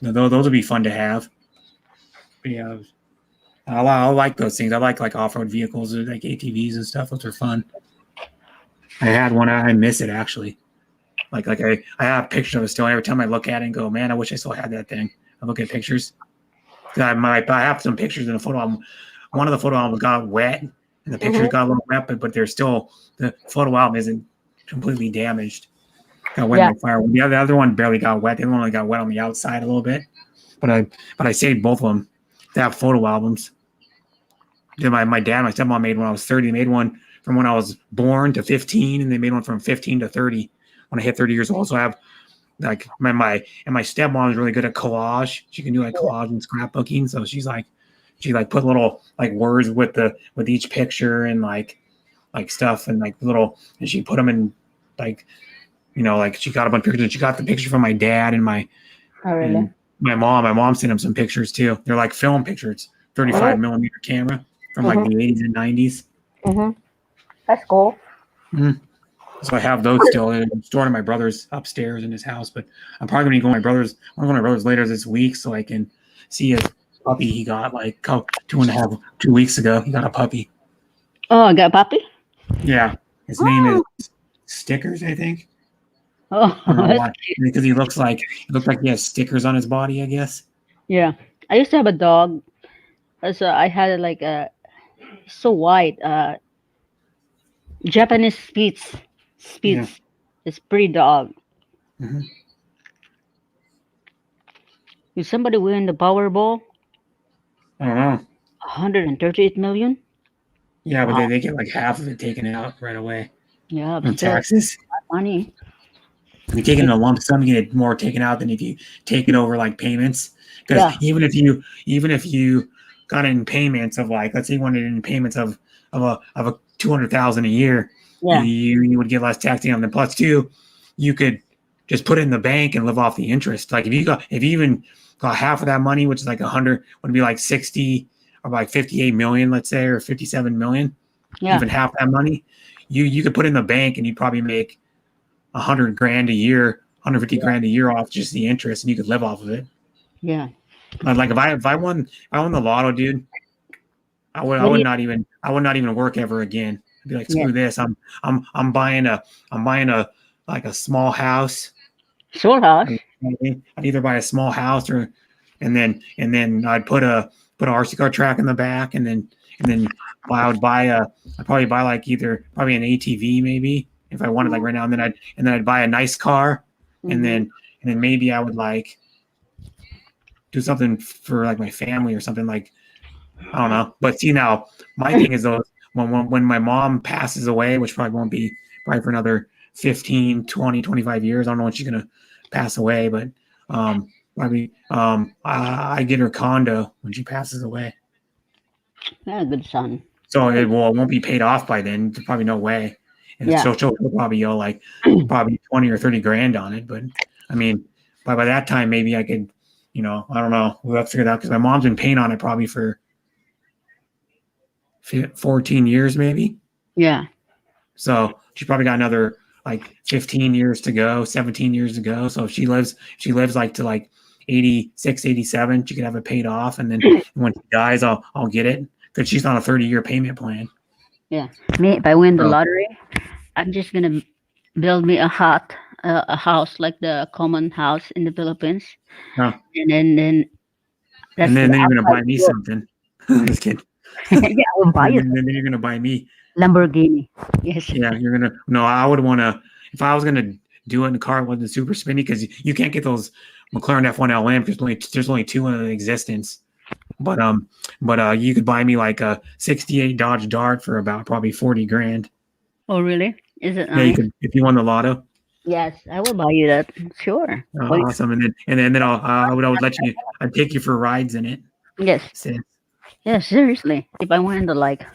Those would be fun to have. But yeah, I like those things. I like off-road vehicles, like ATVs and stuff. Those are fun. I had one. I miss it actually. I have pictures of it still. Every time I look at it and go, man, I wish I still had that thing. I look at pictures. I have some pictures in a photo album. One of the photo albums got wet, and the pictures got a little wet, but they're still, the photo album isn't completely damaged. Got wet in the fire. The other one barely got wet. The other one only got wet on the outside a little bit. But I saved both of them to have photo albums. My dad and my stepmom made when I was 30. They made one from when I was born to 15, and they made one from 15 to 30 when I hit 30 years old. So I have like my stepmom is really good at collage. She can do like collage and scrapbooking. So she put little like words with each picture and like stuff and like little, and she put them in like You know, like she got a bunch of pictures. And she got the picture from my dad and Oh, really? and my mom. My mom sent him some pictures too. They're like film pictures, 35 millimeter camera from like the 80s and 90s. Mm-hmm. That's cool. So I have those still stored in my brother's upstairs in his house. But I'm probably going to go to my brother's. I'm going to my brother's later this week so I can see his puppy he got like 2 weeks ago. He got a puppy. Oh, I got a puppy? Yeah, his name is Stickers, I think. Oh, I don't know that's why. Because he looks like he has stickers on his body, I guess. yeah. I used to have a dog. So I had like a so white, Japanese Spitz. Yeah. Spitz. It's pretty dog. Mhm. Did somebody win the Powerball? I don't know. 138 million? Yeah, but Wow. they get like half of it taken out right away Yeah, in still taxes. money. If you take it in a lump sum, you get more taken out than if you take it over like payments. Because Yeah. even if you got it in payments of like, let's say you wanted it in payments of a 200,000 a year, Yeah. you would get less tax on. Then plus two, you could just put it in the bank and live off the interest. Like if you even got half of that money, which is like 100, would be like 60 or like 58 million, let's say, or 57 million. Yeah. Even half that money, you could put in the bank and you'd probably make 100 grand a year, 150 grand a year off just the interest, and you could live off of it. Yeah. But like if I won the lotto, dude, I What do would you, not even work ever again. I'd be like, yeah. screw this. I'm buying a like a small house. Soul House? I'd either buy a small house and then I'd put an RC car track in the back and then I'd probably buy like probably an ATV maybe if I wanted like right now, and then I'd buy a nice car and then maybe I would like do something for like my family or something, like I don't know. But see, now my thing is though, when my mom passes away, which probably won't be probably for another 15, 20, 25 years. I don't know when she's gonna pass away, but probably I get her condo when she passes away. Yeah, good son. So it won't be paid off by then. There's probably no way. And Yeah. so she'll probably owe like probably 20 or 30 grand on it. But I mean, by that time maybe I could, I don't know. We'll have to figure it out because my mom's been paying on it probably for 14 years maybe. Yeah. So she's probably got another like 15 years to go, 17 years to go. So if she lives like to like 86, 87, she could have it paid off. And then when she dies, I'll get it because she's on a 30-year payment plan. Yeah. Me, if I win the So- lottery, I'm just gonna build me a house like the common house in the Philippines, Huh. and then that's And then the you're gonna buy outside me world. something. I'm just kidding. Yeah, I will buy And you then you're gonna buy me. Lamborghini. Yes. Yeah, you're gonna. No, I would want to. If I was gonna do it in the car, it wasn't super spinny because you can't get those McLaren F1 LM because there's only two in existence. But you could buy me like a '68 Dodge Dart for about probably 40 grand. Oh, really? Is it Yeah, you nice? could if you won the lotto. Yes, I will buy you that. Sure. Wait. Awesome, and then I would let you. I'd take you for rides in it. Yes. So, Yeah, seriously. If I went into like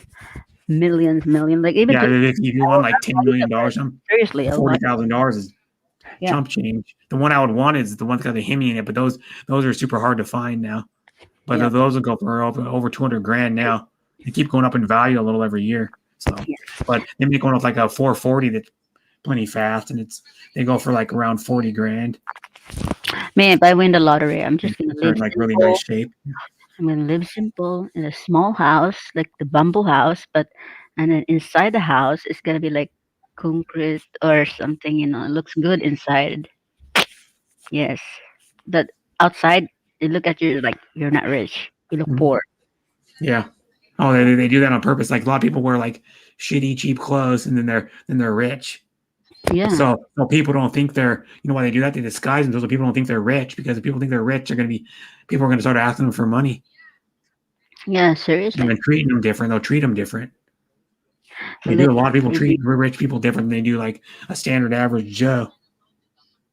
million, like even yeah, if you won like $10 million, seriously, I'll buy $40,000 is Yeah. chump change. The one I would want is the one that's got the Hemi in it, but those are super hard to find now. But Yeah. those will go for over 200 grand now. They keep going up in value a little every year. So, but they make one with like a 440 that's plenty fast, and they go for like around 40 grand. Man, if I win the lottery, I'm just gonna They're live in like really simple. nice shape. I'm gonna live simple in a small house, like the bamboo house, and then inside the house it's gonna be like concrete or something, it looks good inside. Yes. But outside they look at you like you're not rich. You look Mhm. poor. Yeah. Oh, they do that on purpose. Like a lot of people wear like shitty, cheap clothes, and then they're rich. Yeah. So people don't think they're, why they do that? They disguise themselves so people don't think they're rich, because if people think they're rich, people are going to start asking them for money Yeah, and seriously. then treating them different. They'll treat them different. They Live- do. A lot of people maybe- treat rich people different than they do like a standard average Joe.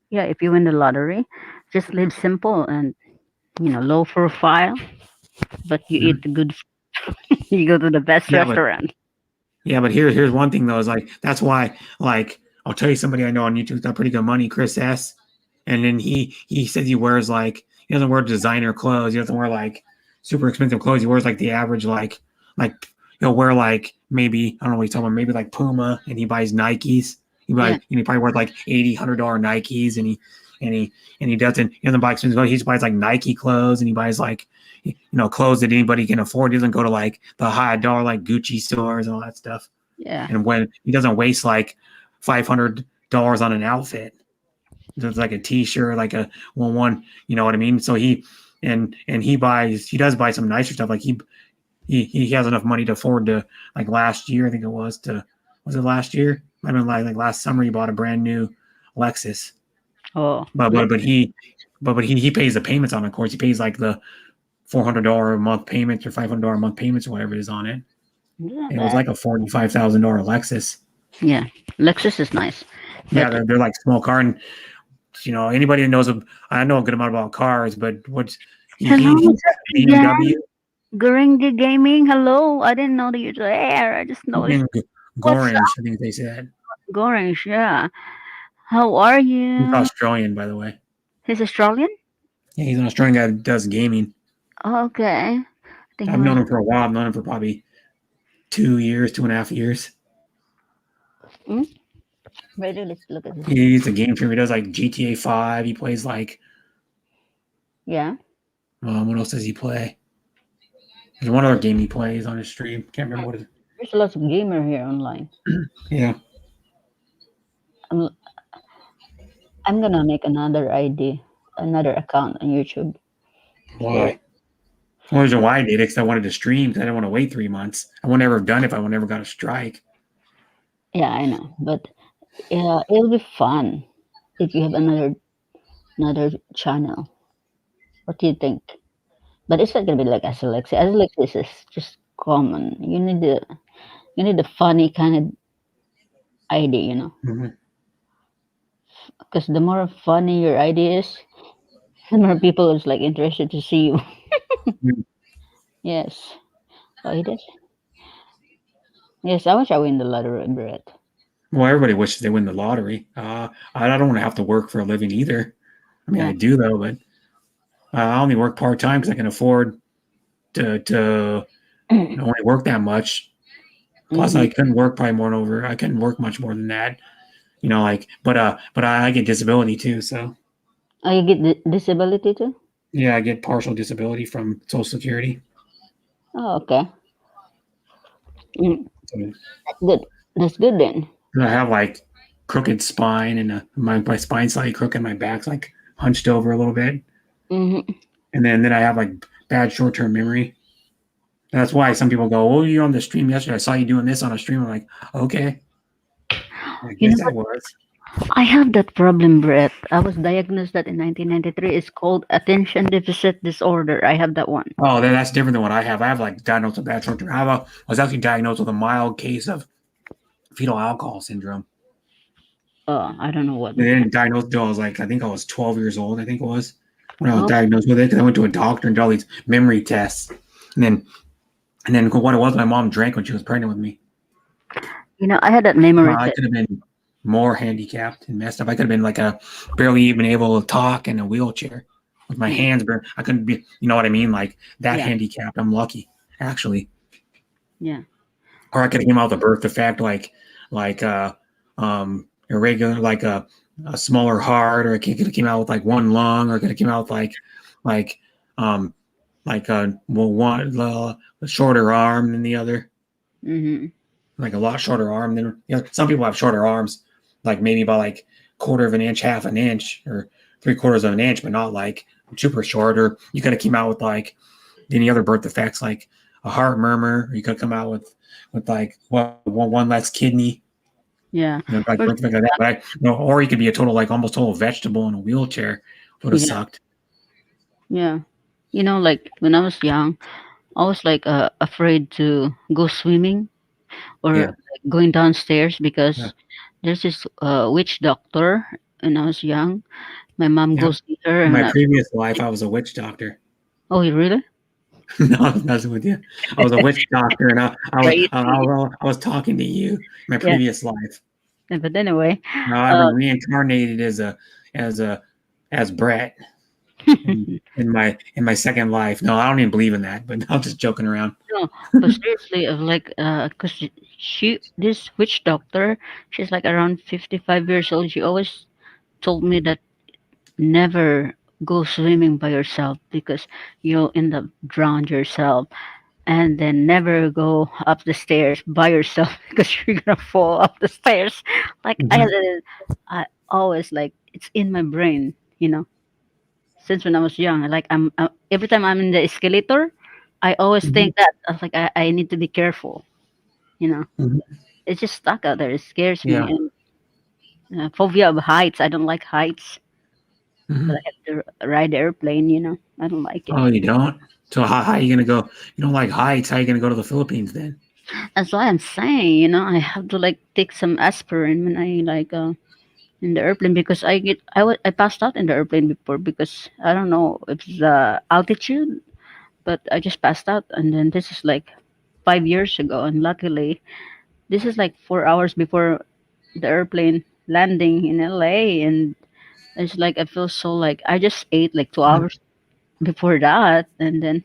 Yeah, if you win the lottery, just live simple and low profile, but you eat the good you go to the best Yeah, but- restaurant. Yeah, but here's one thing though, is like that's why like I'll tell you somebody I know on YouTube's got pretty good money, Chris S. And then he says he wears like he doesn't wear designer clothes. He doesn't wear like super expensive clothes. He wears like the average like he'll wear like maybe I don't know what he's talking about, maybe like Puma, and he buys Nikes. Yeah. He probably wears like $80-$100 Nikes, and he doesn't buy expensive clothes. He just buys like Nike clothes, and he buys like clothes that anybody can afford. He doesn't go to like the high dollar like Gucci stores and all that stuff. Yeah. And when he doesn't waste like $500 on an outfit, it's like a T-shirt, like a one, you know what I mean? So he does buy some nicer stuff. Like he has enough money to afford to, like last year, I think it was last year? I mean, like last summer, he bought a brand new Lexus. Oh. But he pays the payments on it. Of course, he pays like the $400 a month payments or $500 a month payments or whatever it is on it. Not It was bad. like a $45,000 Lexus. Yeah. Lexus is nice. Yeah, But they're like small car, and anybody that knows, I know a good amount about cars, but hello, he's Jan. BMW. Gringy Gaming. Hello. I didn't know that you're there. I just noticed. What's up, Gorange, I think they said. Gorange? Yeah. How are He's you? Australian, by the way. He's Australian? Yeah, he's an Australian guy that does gaming. Okay. I think I've known him for a while. I've known him for probably 2.5 years. Ready? Let's look at this. He's a game streamer. He does like GTA 5. He plays like, Yeah. what else does he play? There's one other game he plays on his stream. Can't remember what it is. There's lots of gamer here online. Yeah. I'm gonna make another ID, another account on YouTube. Why? Well, there's why I did it, because I wanted to stream, because I didn't want to wait 3 months. I would never have done it if I would never got a strike. Yeah, I know, but yeah, it'll be fun if you have another channel. What do you think? But it's not gonna be like Azil. Azil is just common. You need the funny kind of idea, Mm-hmm. because the more funny your idea is, the more people is like interested to see you. Mm. Yes. Oh, he did. Yes, I wish I win the lottery, Brett. Well, everybody wishes they win the lottery. I don't want to have to work for a living either. I mean, Yeah. I do though, but I only work part time because I can afford to only work that much. Plus, I couldn't work probably more than over. I couldn't work much more than that. But I get disability too. So Oh, you get disability too? yeah, I get partial disability from Social Security. Oh, okay. So, That's good. That's good then. I have like crooked spine, and my spine's slightly crooked. My back's like hunched over a little bit, Mm-hmm. and then I have like bad short term memory. And that's why some people go, "Oh, you're on the stream yesterday. I saw you doing this on a stream." I'm like, "Okay, I You guess know that was." I have that problem, Brett. I was diagnosed that in 1993. It's called attention deficit disorder. I have that one. Oh, that's different than what I have. I have like diagnosed with bad short term. I was actually diagnosed with a mild case of fetal alcohol syndrome. I don't know what. They didn't diagnose until I think I was 12 years old. I think it was when I was Oh. diagnosed with it, because I went to a doctor and did all these memory tests, and then what it was, my mom drank when she was pregnant with me. I had that memory. I could have been more handicapped and messed up. I could have been like barely even able to talk in a wheelchair with my hands. I couldn't be, you know what I mean? Like that Yeah. handicapped. I'm lucky, actually. Yeah. Or I could have came out with a birth defect, like irregular, like a smaller heart, or it could have came out with like one lung, or it could have came out with one a shorter arm than the other, Mm-hmm. like a lot shorter arm than some people have shorter arms, like maybe about like quarter of an inch, half an inch, or 3/4 of an inch, but not like super short. Or you could have came out with like any other birth defects, like a heart murmur, or you could come out with like one less kidney. Yeah. Like birth defect like that. But or you could be a total, like almost total vegetable in a wheelchair. Would have sucked. Yeah. Like when I was young, I was like afraid to go swimming or Yeah. like, going downstairs because Yeah. there's this witch doctor when I was young. My mom Yeah. goes see her In and my previous life, I was a witch doctor. oh, you really? No, I was messing with you. I was a witch doctor, and I Right. was talking to you. My Yeah. previous life. But anyway, No, I've uh, been reincarnated as a as Brett in my second life. No, I don't even believe in that. But I'm just joking around. no, but seriously, of like, cause she this witch doctor, she's like around 55 years old. She always told me that never go swimming by yourself because you'll end up drown yourself, and then never go up the stairs by yourself because you're gonna fall up the stairs. Like Mhm. I always like it's in my brain, you know, since when I was young. Like every time I'm in the escalator, I always Mhm. think that I was like I need to be careful, you know. Mhm. It's just stuck out there. It scares me, Yeah. and phobia of heights. I don't like heights, but I Mhm. have to ride the airplane. You know, I don't like it. Oh, you don't? So how are you gonna go? You don't like heights? How are you gonna go to the Philippines then? That's why I'm saying, you know, I have to like take some aspirin when I like in the airplane because I passed out in the airplane before because I don't know if it's the altitude, but I just passed out, and then this is like 5 years ago, and luckily this is like 4 hours before the airplane landing in LA, and it's like I feel so like I just ate like 2 hours before that, and then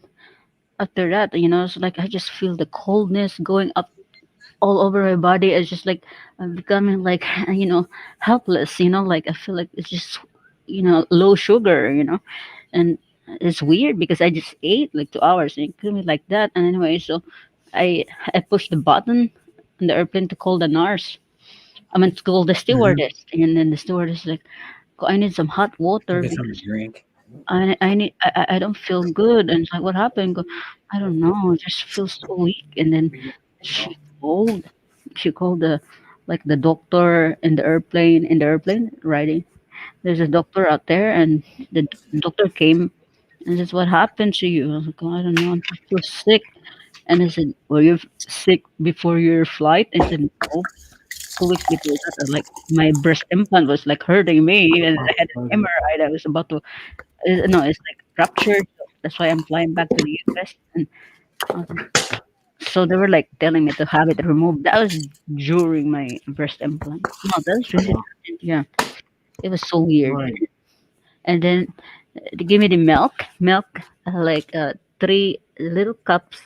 after that, you know, it's like I just feel the coldness going up all over my body. It's just like I'm becoming like you know helpless. You know, like I feel like it's just low sugar. You know, and it's weird because I just ate like 2 hours and it could be like that. And anyway, so I pushed the button on the airplane to call the nurse. I mean to call the Mhm. stewardess, and then the stewardess like, "Oh, I need some hot water Get something because to drink. I don't feel good." And it's like, what happened? Go, I don't know. I just feel so weak. And then she called. She called the like the doctor in the airplane riding. There's a doctor out there, and the doctor came and says, "What happened to you?" I was like, "Oh, I don't know. I just feel sick." And I said, "Were you sick before your flight?" I said, "No." 2 weeks before that, like my breast implant was like hurting me, and I had an hemorrhoid. I was about to no, it's like ruptured. So that's why I'm flying back to the US. And I was like, so they were like telling me to have it removed. That was during my breast implant. No, that was really recent. Yeah, it was so weird. Right. And then they gave me the milk, like 3 little cups,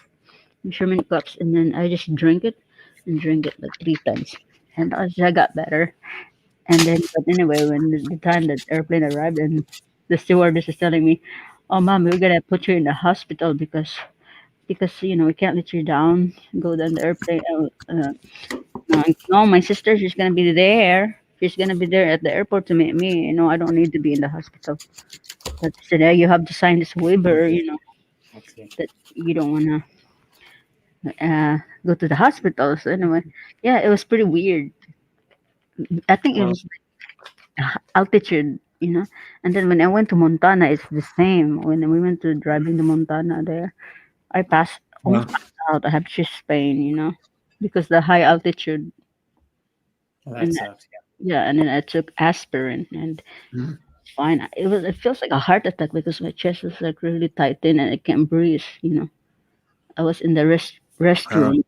measurement cups, and then I just drink it and drink it like 3 times. And I got better. And then, but anyway, when the time that airplane arrived, and the stewardess is telling me, "Oh, mom, we're gonna put you in the hospital because we can't let you down, go down the airplane." No, no, my sister, she's gonna be there. She's gonna be there at the airport to meet me. I don't need to be in the hospital. But she said, "Yeah, you have to sign this waiver, Okay. that you don't wanna go to the hospital." So anyway, yeah, it was pretty weird. I think it Well, was altitude, and then when I went to Montana, it's the same. When we went to driving to Montana there, I well, almost passed out. I have chest pain, because the high altitude. well, that And sucks. yeah, and then I took aspirin, and Yeah. Mhm. fine. It feels like a heart attack because my chest was like really tight in and I can't breathe. I was in the Uh, restroom,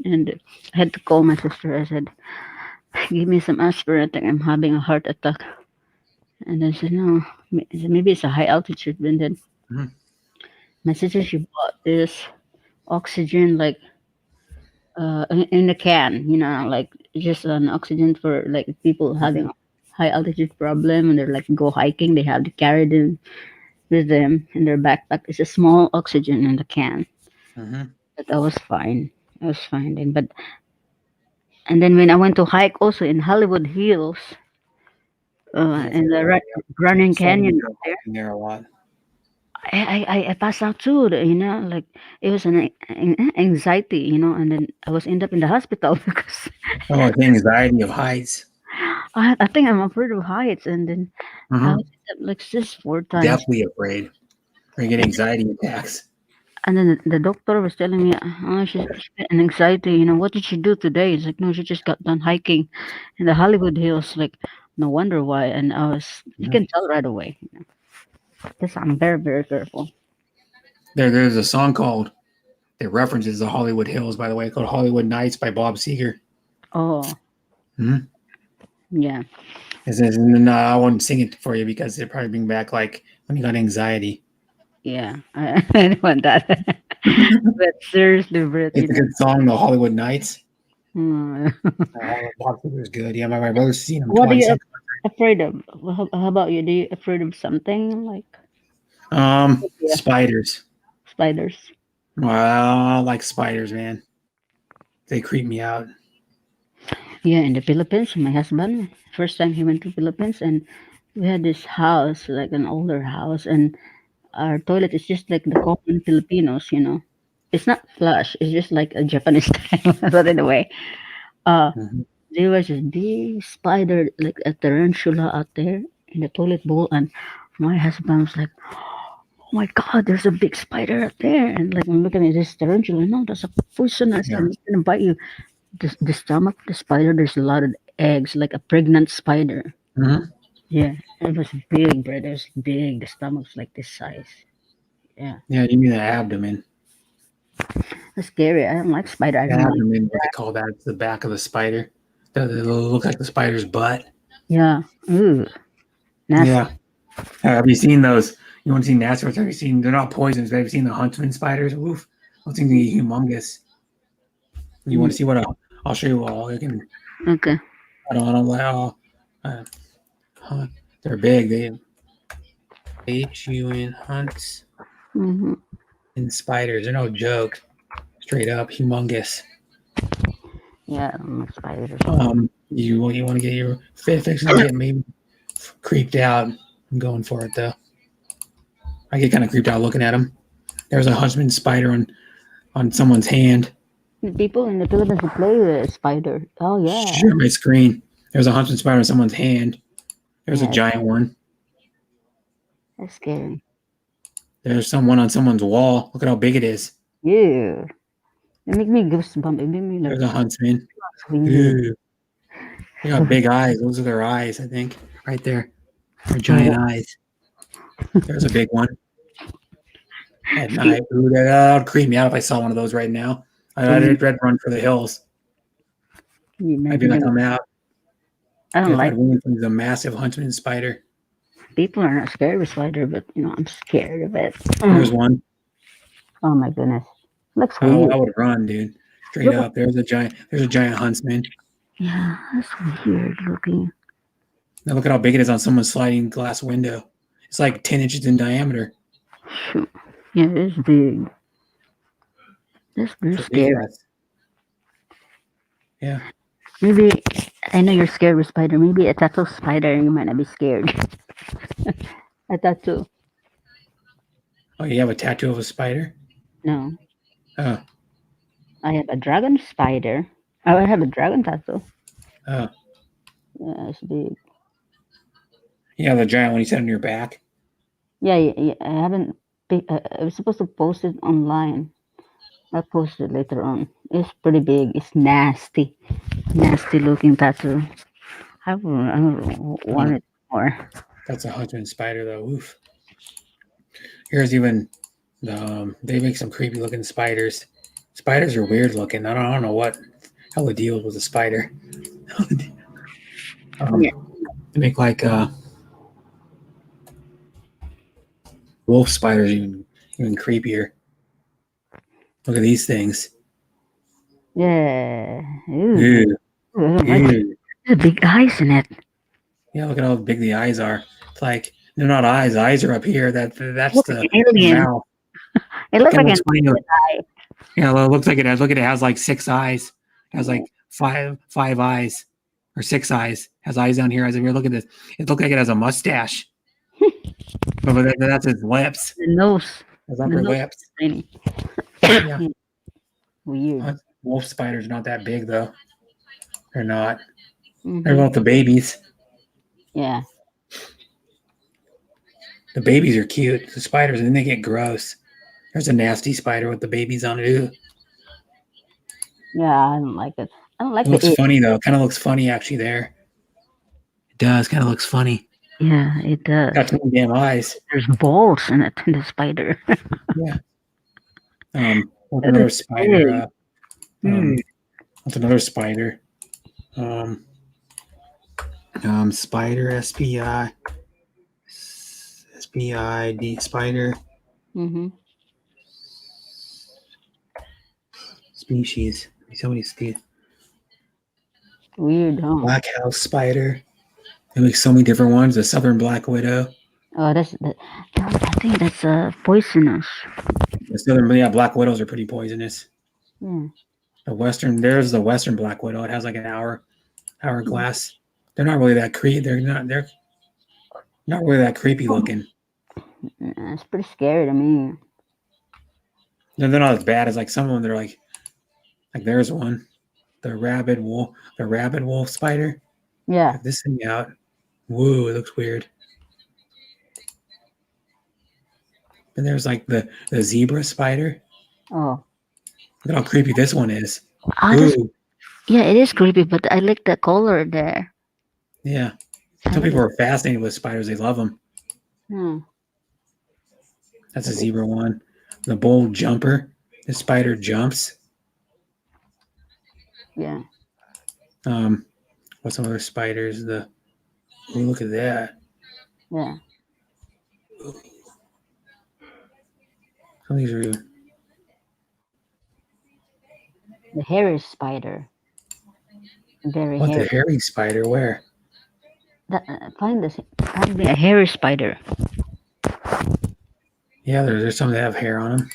and I had to call my sister. I said, "Give me some aspirin. I think I'm having a heart attack." And then she said, "No, I said, maybe it's a high altitude." And then mhm. my sister, she bought this oxygen, like in a can, like just an oxygen for like people having a high altitude problem, and they're like go hiking. They have to carry them with them in their backpack. It's a small oxygen in the can. Mhm. But I was fine. I was fine then. But and then when I went to hike also in Hollywood Hills, Yes, in the running saw you canyon go up there, hiking there a lot. I passed out too. Like it was an anxiety, and then I was end up in the hospital because Oh, the anxiety of heights. I think I'm afraid of heights, and then I was Mhm. like this 4 times. Definitely afraid. Or you get anxiety attacks. And then the doctor was telling me, "Oh, she's got an anxiety. What did she do today?" It's like, "No, she just got done hiking in the Hollywood Hills." Like, no wonder why. And you Mhm. can tell right away. Because I'm very, very careful. There's a song called that references the Hollywood Hills, by the way, called Hollywood Nights by Bob Seger. Oh, Mhm. Yeah. It says, no, I won't sing it for you because it'll probably bring back like when you got anxiety. Yeah. I don't want that. But seriously, Brett, It's a good song, The Hollywood Nights. hmm. Bob Seger's good. Yeah, my brother's seen him What are twice. you afraid of? How about you? Do you afraid of something like yeah, Spiders. spiders? Well, I like spiders, man. They creep me out. Yeah, in the Philippines, my husband first time he went to Philippines, and we had this house, like an older house, and our toilet is just like the common Filipinos, you know. It's not flush. It's just like a Japanese style. But anyway, uh, Mhm. there was this big spider, like a tarantula, out there in the toilet bowl, and my husband was like, "Oh my God, there's a big spider out there!" And like I'm looking at this tarantula, no, that's a poisonous, Yeah. and it's gonna bite you. The stomach of the spider, there's a lot of eggs, like a pregnant spider. Mhm. Yeah, it was big, bro. It was big. The stomach's like this size. Yeah, Yeah, you mean the abdomen. it's scary. I don't like spider. I The don't like. abdomen, what they call that, it's the back of the spider. It look like the spider's butt. Yeah, ooh, nasty. Yeah. Have you seen those? You want to see nasty ones? Have you seen? They're not poisons. But have you seen the huntsman spiders? Oof. Those things are humongous. You want Mm, to see what I'll show you all. I can. okay. I don't like. Uh, huh, they're big. They H-U-N hunts Mm-hmm. and spiders. They're no joke. Straight up humongous. Yeah, I don't like spiders. You want to get your fit fix and get maybe creeped out. I'm going for it though. I get kind of creeped out looking at them. There's a huntsman spider on someone's hand. The people in the Philippines who play with spider. Oh yeah, Share my screen. There's a huntsman spider on someone's hand. There's a yeah, giant one. that's scary. There's someone on someone's wall. Look at how big it is. Yeah, it makes me goosebumps. It makes me like There's a huntsman. weird. Ooh, they got big eyes. Those are their eyes, I think. Right there. They're giant eyes. There's a big one. At night. Ooh, that would creep me out if I saw one of those right now. I'd run for the hills. You I'd be imagine like, it? I'm out. I don't If like I'd run from the massive huntsman spider. people are not scared of spider, but you know I'm scared of it. There's one. Oh my goodness, looks Oh, weird. I would run, dude. Straight Look, up. There's a giant huntsman. yeah, that's weird looking. Now look at how big it is on someone's sliding glass window. It's like 10 inches in diameter. Shoot. Yeah, it's big. That's very For big scary. guys. Yeah. Maybe I know you're scared with spider. Maybe a tattoo spider, you might not be scared. A tattoo? Oh, you have a tattoo of a spider? No, Oh, I have a dragon spider. Oh, I have a dragon tattoo. oh. Yeah, it's big. You have a giant one you set on your back? Yeah, yeah, I haven't. I was supposed to post it online. I'll post it later on. It's pretty big. It's nasty, nasty looking tattoo. I will want Oh, it more. that's a huntsman spider, though. Oof. Here's even, they make some creepy looking spiders. Spiders are weird looking. I don't know what hell the deal is with a spider. Yeah. They make like wolf spiders even creepier. Look at these things. Yeah. Ooh, Ew, I don't like it. ew. There's big eyes in it. Yeah, look at how big the eyes are. It's like they're not eyes. The eyes are up here. That's Looks like the an alien. mouth. It looks Kind of like looks an funny. eye. Yeah, well, it looks like it has. Look at it. It has like 6 eyes. It has like five eyes or 6 eyes. Has eyes down here. Eyes over here. Look at this. It looks like it has a mustache. But that's its lips. The nose. His The upper nose lips. is tiny. Yeah. Weird. Wolf spiders are not that big though. They're not. Mhm. They're about the babies. Yeah. The babies are cute. The spiders, and then they get gross. There's a nasty spider with the babies on it. Ew. Yeah, I don't like it. I don't like It the looks it. funny though. Kind of looks funny actually there. It does. Kind of looks funny. Yeah, it does. Got 20 damn eyes. There's balls in it, in the spider. Yeah. What's That another is spider? big. Hmm. What's another spider? Um, Spider, SPI, spider, Mm-hmm. species. So many species. Weird, huh? Black house spider. They make so many different ones. The southern black widow. Oh, I think that's poisonous. The southern, black widows are pretty poisonous. Yeah. There's the western black widow. It has like an hourglass. They're not really that creepy. They're not really that creepy looking. It's pretty scary to me. They're not as bad as like some of them. They're like there's one, the rabid wolf spider. Yeah. Check this thing out. Whoa, it looks weird. And there's like the zebra spider. Oh. Look at how creepy this one is. This, Ooh, yeah, it is creepy, but I like the color there. yeah. Some people are fascinated with spiders. They love them. Hmm. That's a zebra one. The bold jumper. The spider jumps. Yeah. What's some other spiders? Ooh, look at that. Yeah. Some of these are The hairy spider. Very what, hairy. the hairy spider? Where? Find me a hairy spider. Yeah, there's some that have hair on them.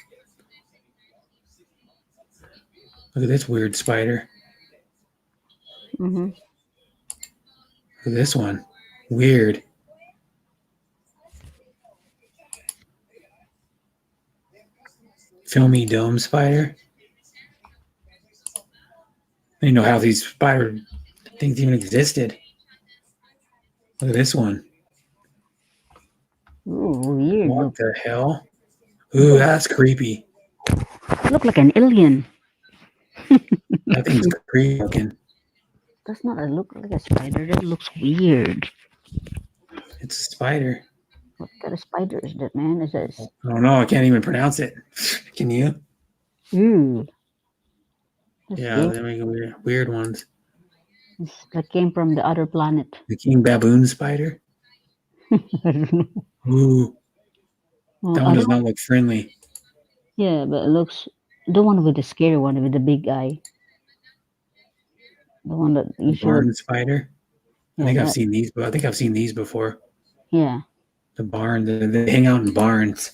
Look at this weird spider. Mm-hmm. Look at this one. Weird. Filmy dome spider. I didn't know how these spider things even existed. Look at this one. Ooh, weird. What the hell? Ooh, that's creepy. Look like an alien. That thing's creepy looking. Does not look like a spider. That looks weird. It's a spider. What kind of spider is that, man? Is that? I don't know. I can't even pronounce it. Can you? Ooh. That's Yeah, weird. they make weird ones. That came from the other planet. The king baboon spider. I don't know. Ooh, Well, that one does not look friendly. yeah, but it looks the one with the scary one with the big eye. The one that The usually. barn spider. I Yeah, think I've that- seen these, but I think I've seen these before. yeah. The barn. They hang out in barns.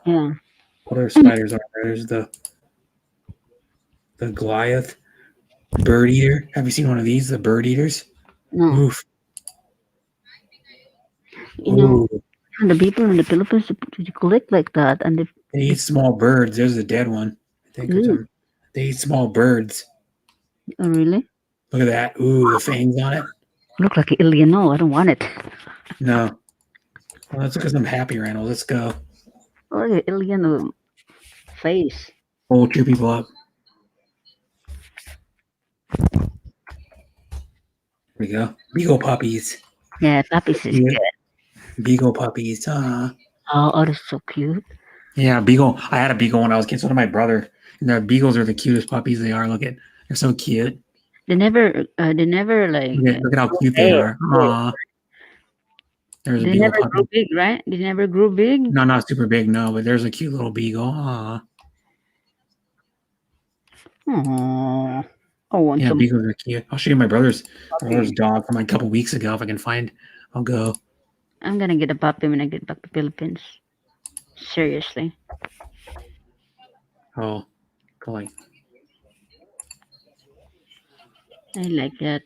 Yeah. What other spiders are there? There's the Goliath bird eater. Have you seen one of these? The bird eaters. No. Oof. You know, Ooh. and the people in the Philippines they collect like that, and They eat small birds. There's a dead one. I think or Ooh. something. They eat small birds. oh, really Look at that. Ooh, the fangs on it. look like an alien. No, I don't want it. No. Well, let's look at some happy random. Let's go. Oh, like an alien face. We'll cheer people up. Here we go. Beagle puppies. Yeah, puppies is Yeah. good. Beagle puppies. Oh, that's so cute. Yeah, beagle. I had a beagle when I was a kid. So did my brother. And the beagles are the cutest puppies they are. Look at, they're so cute. They never like. Look at how cute they are. Aw. There's a They beagle never puppy. grew big, right? They never grew big. No, not super big, no, but there's a cute little beagle. Aw. Aww. I want Yeah, some. beagles are cute. I'll show you my brother's dog from like a couple weeks ago if I can find. I'll go. I'm gonna get a puppy when I get back to Philippines. Seriously. Oh, go like. I like that.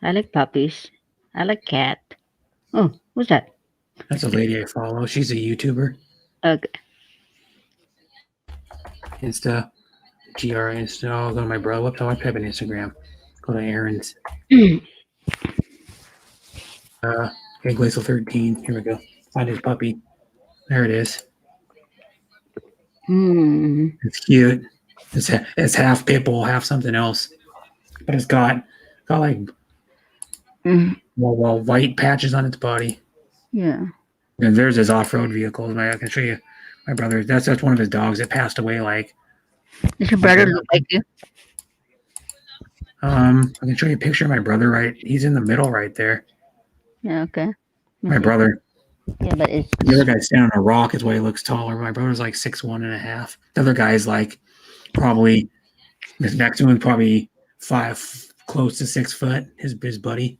I like puppies. I like cat. Oh, what's that? That's a lady I follow. She's a YouTuber. Okay. Insta. GR Insta. I'll go to my brother. What do I type in Instagram? Go to Aaron's. Egg Glacial 13. Here we go. Find his puppy. There it is. Hmm. It's cute. It's half pit bull, half something else. But it's got like Mm. well, white patches on its body. Yeah. And there's his off-road vehicle. I can show you my brother. That's one of his dogs that passed away. Like, Does your brother look like you? I can show you a picture of my brother. Right, he's in the middle right there. Yeah, okay. My brother. Yeah, but it's The other guy's standing on a rock. Is why he looks taller. My brother's like 6'1.5". The other guy's like probably this next one probably 5, close to 6 foot. His buddy.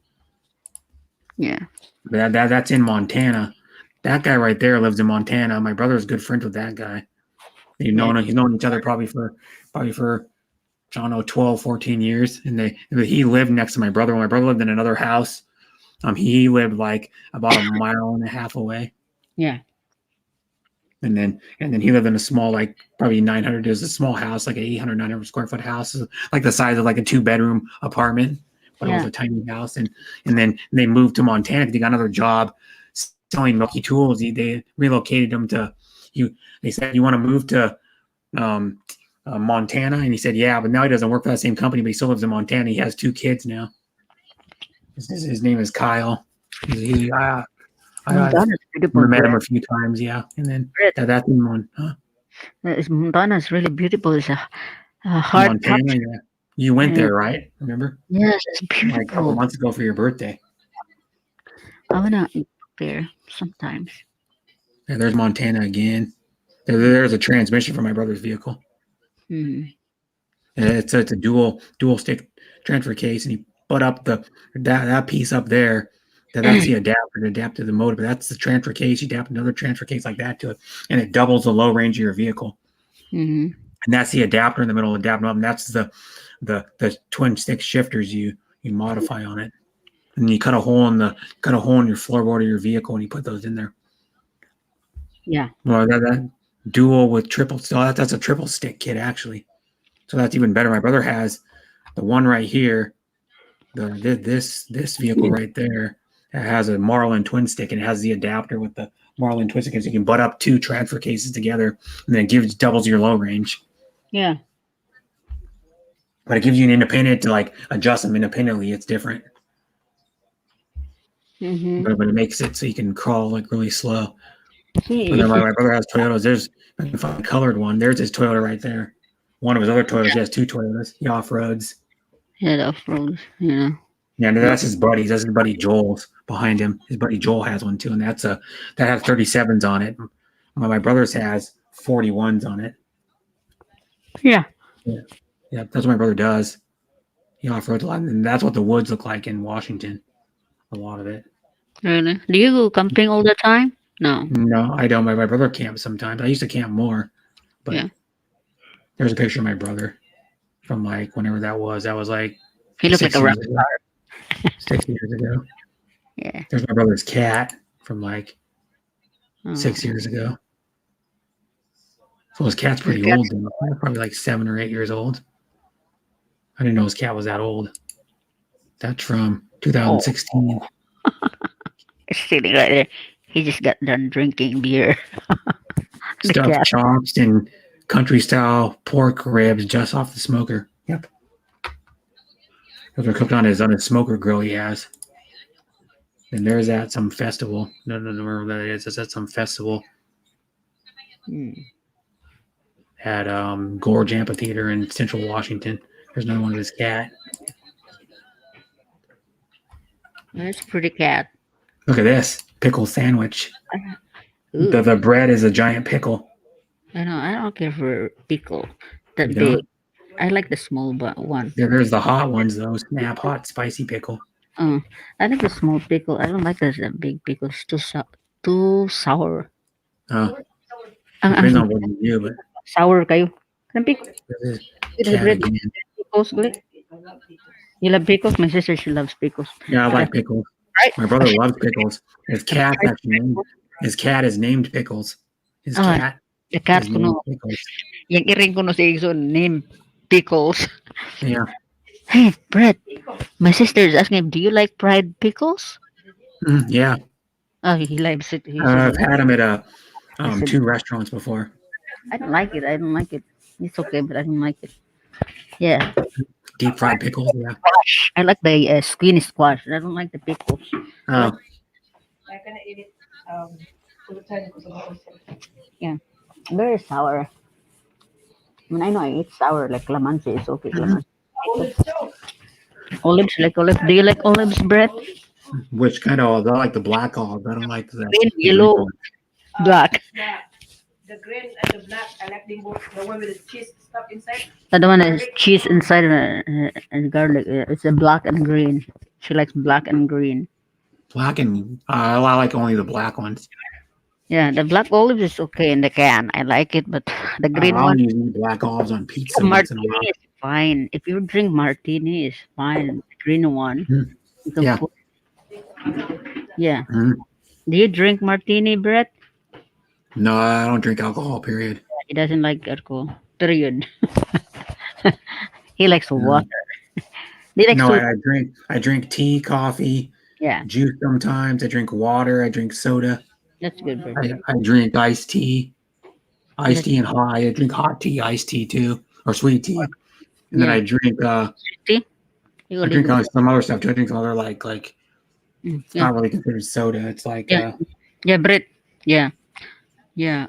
yeah. That's in Montana. That guy right there lives in Montana. My brother's good friends with that guy. He's known each other probably for I don't know 12, 14 years. And he lived next to my brother. When my brother lived in another house, he lived like about a mile and a half away. Yeah. And then he lived in a small, like probably 900. There's a small house, like an 800, 900 square foot house, like the size of like a 2-bedroom apartment, but it was Yeah. a tiny house. And then they moved to Montana because he got another job selling milky tools. They relocated him to. They said, "You want to move to Montana?" And he said, "Yeah," but now he doesn't work for that same company, but he still lives in Montana. He has 2 kids now. His name is Kyle. I've Montana's beautiful. met him Brett. a few times, yeah. And then Brett. that's in one. Huh? Montana's really beautiful. It's a hard Montana, country. yeah. You went Yeah. there, right? Remember? Yes, it's Like a couple beautiful. months ago for your birthday. I wanna eat there sometimes. Yeah, there's Montana again. There's a transmission for my brother's vehicle. Hmm. And it's a dual stick transfer case, and you put up that piece up there. That's the adapter to adapt to the motor. But that's the transfer case. You adapt another transfer case like that to it, and it doubles the low range of your vehicle. Hmm. And that's the adapter in the middle of the adapter. And that's the twin stick shifters you modify on it. And you cut a hole in your floorboard of your vehicle, and you put those in there. Yeah. Well, that dual with triple. So that's a triple stick kit actually. So that's even better. My brother has the one right here. This vehicle right there. It has a Marlin twin stick, and it has the adapter with the Marlin twin stick, so you can butt up 2 transfer cases together, and then it doubles your low range. Yeah. But it gives you an independent to like adjust them independently. It's different, Hmm. but it makes it so you can crawl like really slow. See, But then my brother has Toyotas. I can find a colored one. There's his Toyota right there. One of his other Toyotas. He has 2 Toyotas. He off roads. yeah, the off-road. Yeah. Yeah, and that's his buddy. That's his buddy Joel's behind him. His buddy Joel has one too, and that has 37s on it. My brother's has 41s on it. Yeah. Yeah, that's what my brother does. He off roads a lot, and that's what the woods look like in Washington. A lot of it. Really? Do you go camping all the time? No. No, I don't. My brother camps sometimes. I used to camp more, but Yeah. there's a picture of my brother from like whenever that was. That was like He looks like 6 a rock years ago. star. 6 years ago. Yeah. There's my brother's cat from like Oh. 6 years ago. So his cat's pretty His old. Though. Probably like 7 or 8 years old. I didn't know his cat was that old. That's from 2016. It's sitting right there. He just got done drinking beer. The Stuffed cat. chops and country style pork ribs just off the smoker. Yep. Those are cooked on his smoker grill he has. And there's at some festival. No, remember what that is. It's at some festival Hmm. at Gorge Amphitheater in Central Washington. There's another one of his cat. That's a pretty cat. Look at this pickle sandwich. Ooh. The bread is a giant pickle. I don't care for pickle that You big. don't? I like the small one. There's the hot ones though. Snap hot spicy pickle. I like the small pickle. I don't like the big pickle. It's too sour. Oh, Ang depends on what you do, but sour kayo. Kanang pickle. this is With the cat bread, again. pickles, gali. You love pickles? My sister, she loves pickles. Yeah, I like pickles. Right? My brother loves pickles. His cat is named Pickles. His Oh, cat The cat is ko named no. Pickles. Yung iring ko no sa Igsoon, name pickles. Yeah. Hey, Brett, my sister is asking, do you like fried pickles? Yeah. Oh, he likes it. He I've said, had them at I said, 2 restaurants before. I don't like it. I don't like it. It's okay, but I don't like it. Yeah. Deep fried pickles. Yeah. I like the squinty squash. I don't like the pickles. Oh, I'm gonna eat it full time because of Yeah. Very sour. I mean, I know I eat sour, like calamansi is okay. Calamansi. Olives, like olives. Do you like olives, Brett? Which kind of, I like the black olives. I don't like Green, the green yellow, one. black. The green and the black, I like them both. The one with the cheese stuff inside. The one that has cheese inside of it and garlic. It's a black and green. She likes black and green. Black and I like only the black ones. Yeah, the black olives is okay in the can. I like it, but the green I'll one, use black olives on pizza once in a martini while. is fine. If you drink martini, it's fine. The green one, Mhm. you can Yeah. put. Yeah. Mhm. Do you drink martini, Brett? No, I don't drink alcohol. Period. He doesn't like alcohol. Period. He likes No, water. They like no, soda. I drink tea, coffee, Yeah, juice sometimes. I drink water. I drink soda. that's good, Brett. I drink iced That's tea and hot. I drink hot tea, iced tea too, or sweet tea. And then yeah. See, you I only drink go. some other stuff too. I drink some other like it's Yeah, not really considered soda. It's like yeah, yeah, Brett. Yeah, yeah.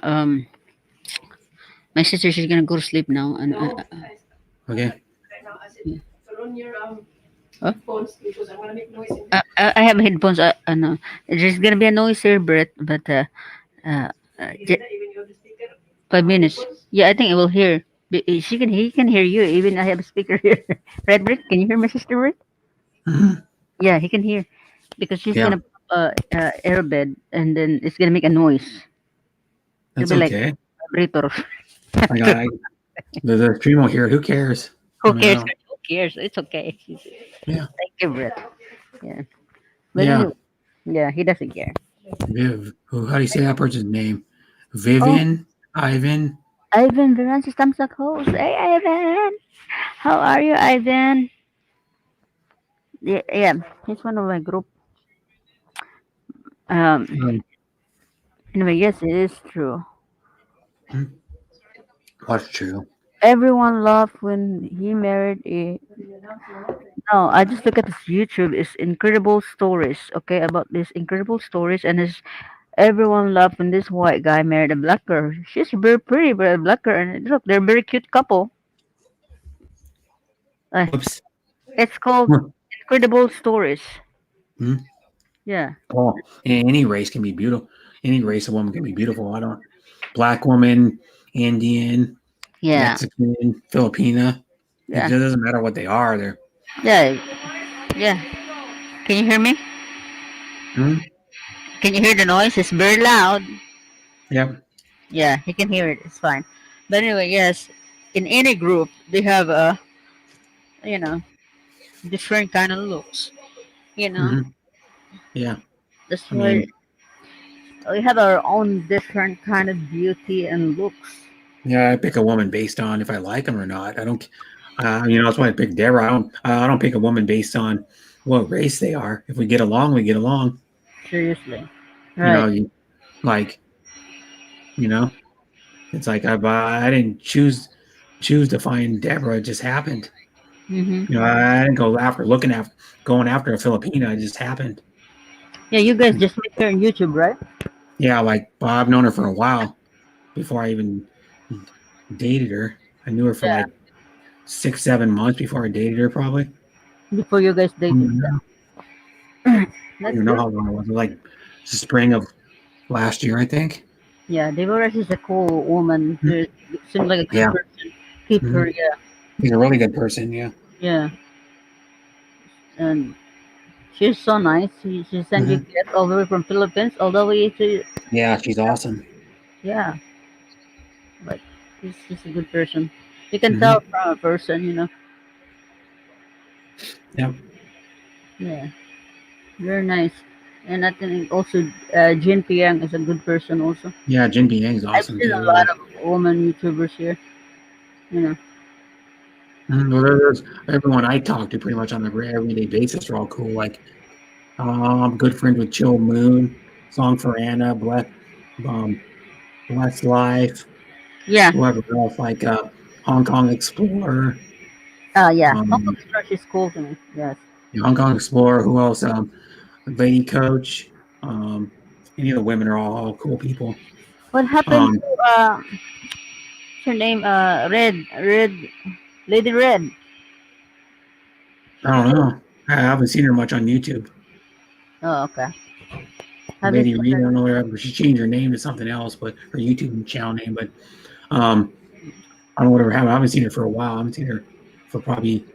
My sister, she's gonna go to sleep now, and No, guys, okay. right now I said, yeah. turn on your Huh? phones because I'm gonna make noise in I have headphones. No, there's gonna be a noise here, Brett. But uh, you hear j- that even your speaker 5 minutes. headphones. Yeah, I think it will hear. He can hear you. Even I have a speaker here. Right, Brett? Can you hear my sister, Brett? Mhm. Yeah, he can hear because she's Yeah, gonna airbed, and then it's gonna make a noise. It'll that's be like okay. vibrator. I got the stream will hear. Who cares? Who I mean, I cares? don't. Who cares? It's okay. Yeah, Thank you, Brett. Yeah. But yeah. anyway, yeah, he doesn't care. Viv. How do you say that person's name? Oh, Vivian. Ivan. Ivan Veransis Tamsak host. Hey, Ivan. How are you, Ivan? Yeah, yeah. He's one of my group. Um. Um, Anyway, yes, it is true. What's true? Everyone laughed when he married a. No, I just look at his YouTube. It's incredible stories. Okay, about these incredible stories, and his everyone laughed when this white guy married a black girl. She's very pretty, but a black girl, and look, they're a very cute couple. Uh, Whoops. it's called Incredible Stories. Hmm? Yeah, Oh, any race can be beautiful. Any race of woman can be beautiful. I don't. Black woman, Indian, yeah, Mexican, Filipina. It yeah, doesn't matter what they are. They're. yeah, yeah. Can you hear me? Hmm? Can you hear the noise? It's very loud. Yep. Yeah, he can hear it. It's fine. But anyway, yes, in any group they have you know, different kind of looks. You know, Hmm. Yeah. that's I why mean, we have our own different kind of beauty and looks. yeah. I pick a woman based on if I like them or not. I don't. That's why I pick Deborah. I don't pick a woman based on what race they are. If we get along, we get along. Seriously, You know, right? you like. You know, it's like I didn't choose to find Deborah. It just happened. Mm-hmm. I didn't go after going after a Filipina. It just happened. Yeah, you guys just met her on YouTube, right? Yeah, like I've known her for a while before I even dated her. I knew her for Yeah, like 6, 7 months before I dated her, probably. before you guys I dated. don't know. I don't That's even know good. how long it was. Like the spring of last year, I think. Yeah, Deborah is a cool woman. She seems like a good Yeah, person. Keep hmm her, yeah, he's a really good person. Yeah, yeah. And she's so nice. She sent you hmm gifts all the way from Philippines, all the way to yeah, she's awesome. yeah. Like she's a good person. You can tell Hmm. from a person, you know. Yep. Yeah, very nice. And I think also Jin Piang is a good person also. Yeah, Jin Yang's I've awesome seen a too. lot of women YouTubers here. You know. Well, there's everyone I talk to pretty much on a everyday basis are all cool. Like I'm good friends with Chill Moon, Song for Anna, um, Blessed Life, Yeah. whoever else, like Hong Kong Explorer, Yeah. Hong Kong um, Express is cool to me. Yes. Hong Kong Explorer. Who else? Lady Coach. Any of the women are all cool people. What happened Um, to what's her name? Red, Lady Red. I don't know. I haven't seen her much on YouTube. Oh, okay. Have you Lady seen Reed, I her? don't know whatever. She changed her name to something else, but her YouTube channel name. But um, I don't know whatever happened. I haven't seen her for a while. I haven't seen her for probably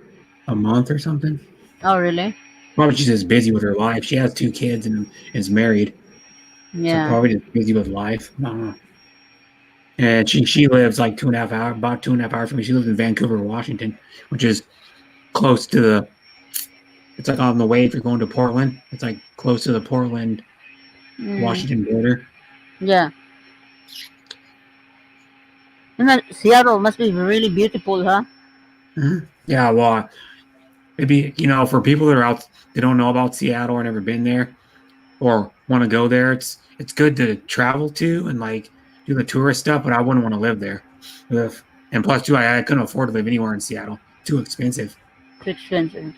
a month or something. Oh, really? Probably she's just busy with her life. She has 2 kids and is married, so Yeah. probably just busy with life. I don't know. And she lives like 2.5 hours, about 2.5 hours from me. She lives in Vancouver, Washington, which is close to the. It's like on the way if you're going to Portland. It's like close to the Portland Mm, Washington border. yeah. Seattle must be really beautiful, huh? Yeah, well, maybe for people that are out, they don't know about Seattle or never been there or want to go there. It's good to travel to and like do the tourist stuff, but I wouldn't want to live there. Ugh. And plus, too, I couldn't afford to live anywhere in Seattle. Too expensive. Too expensive.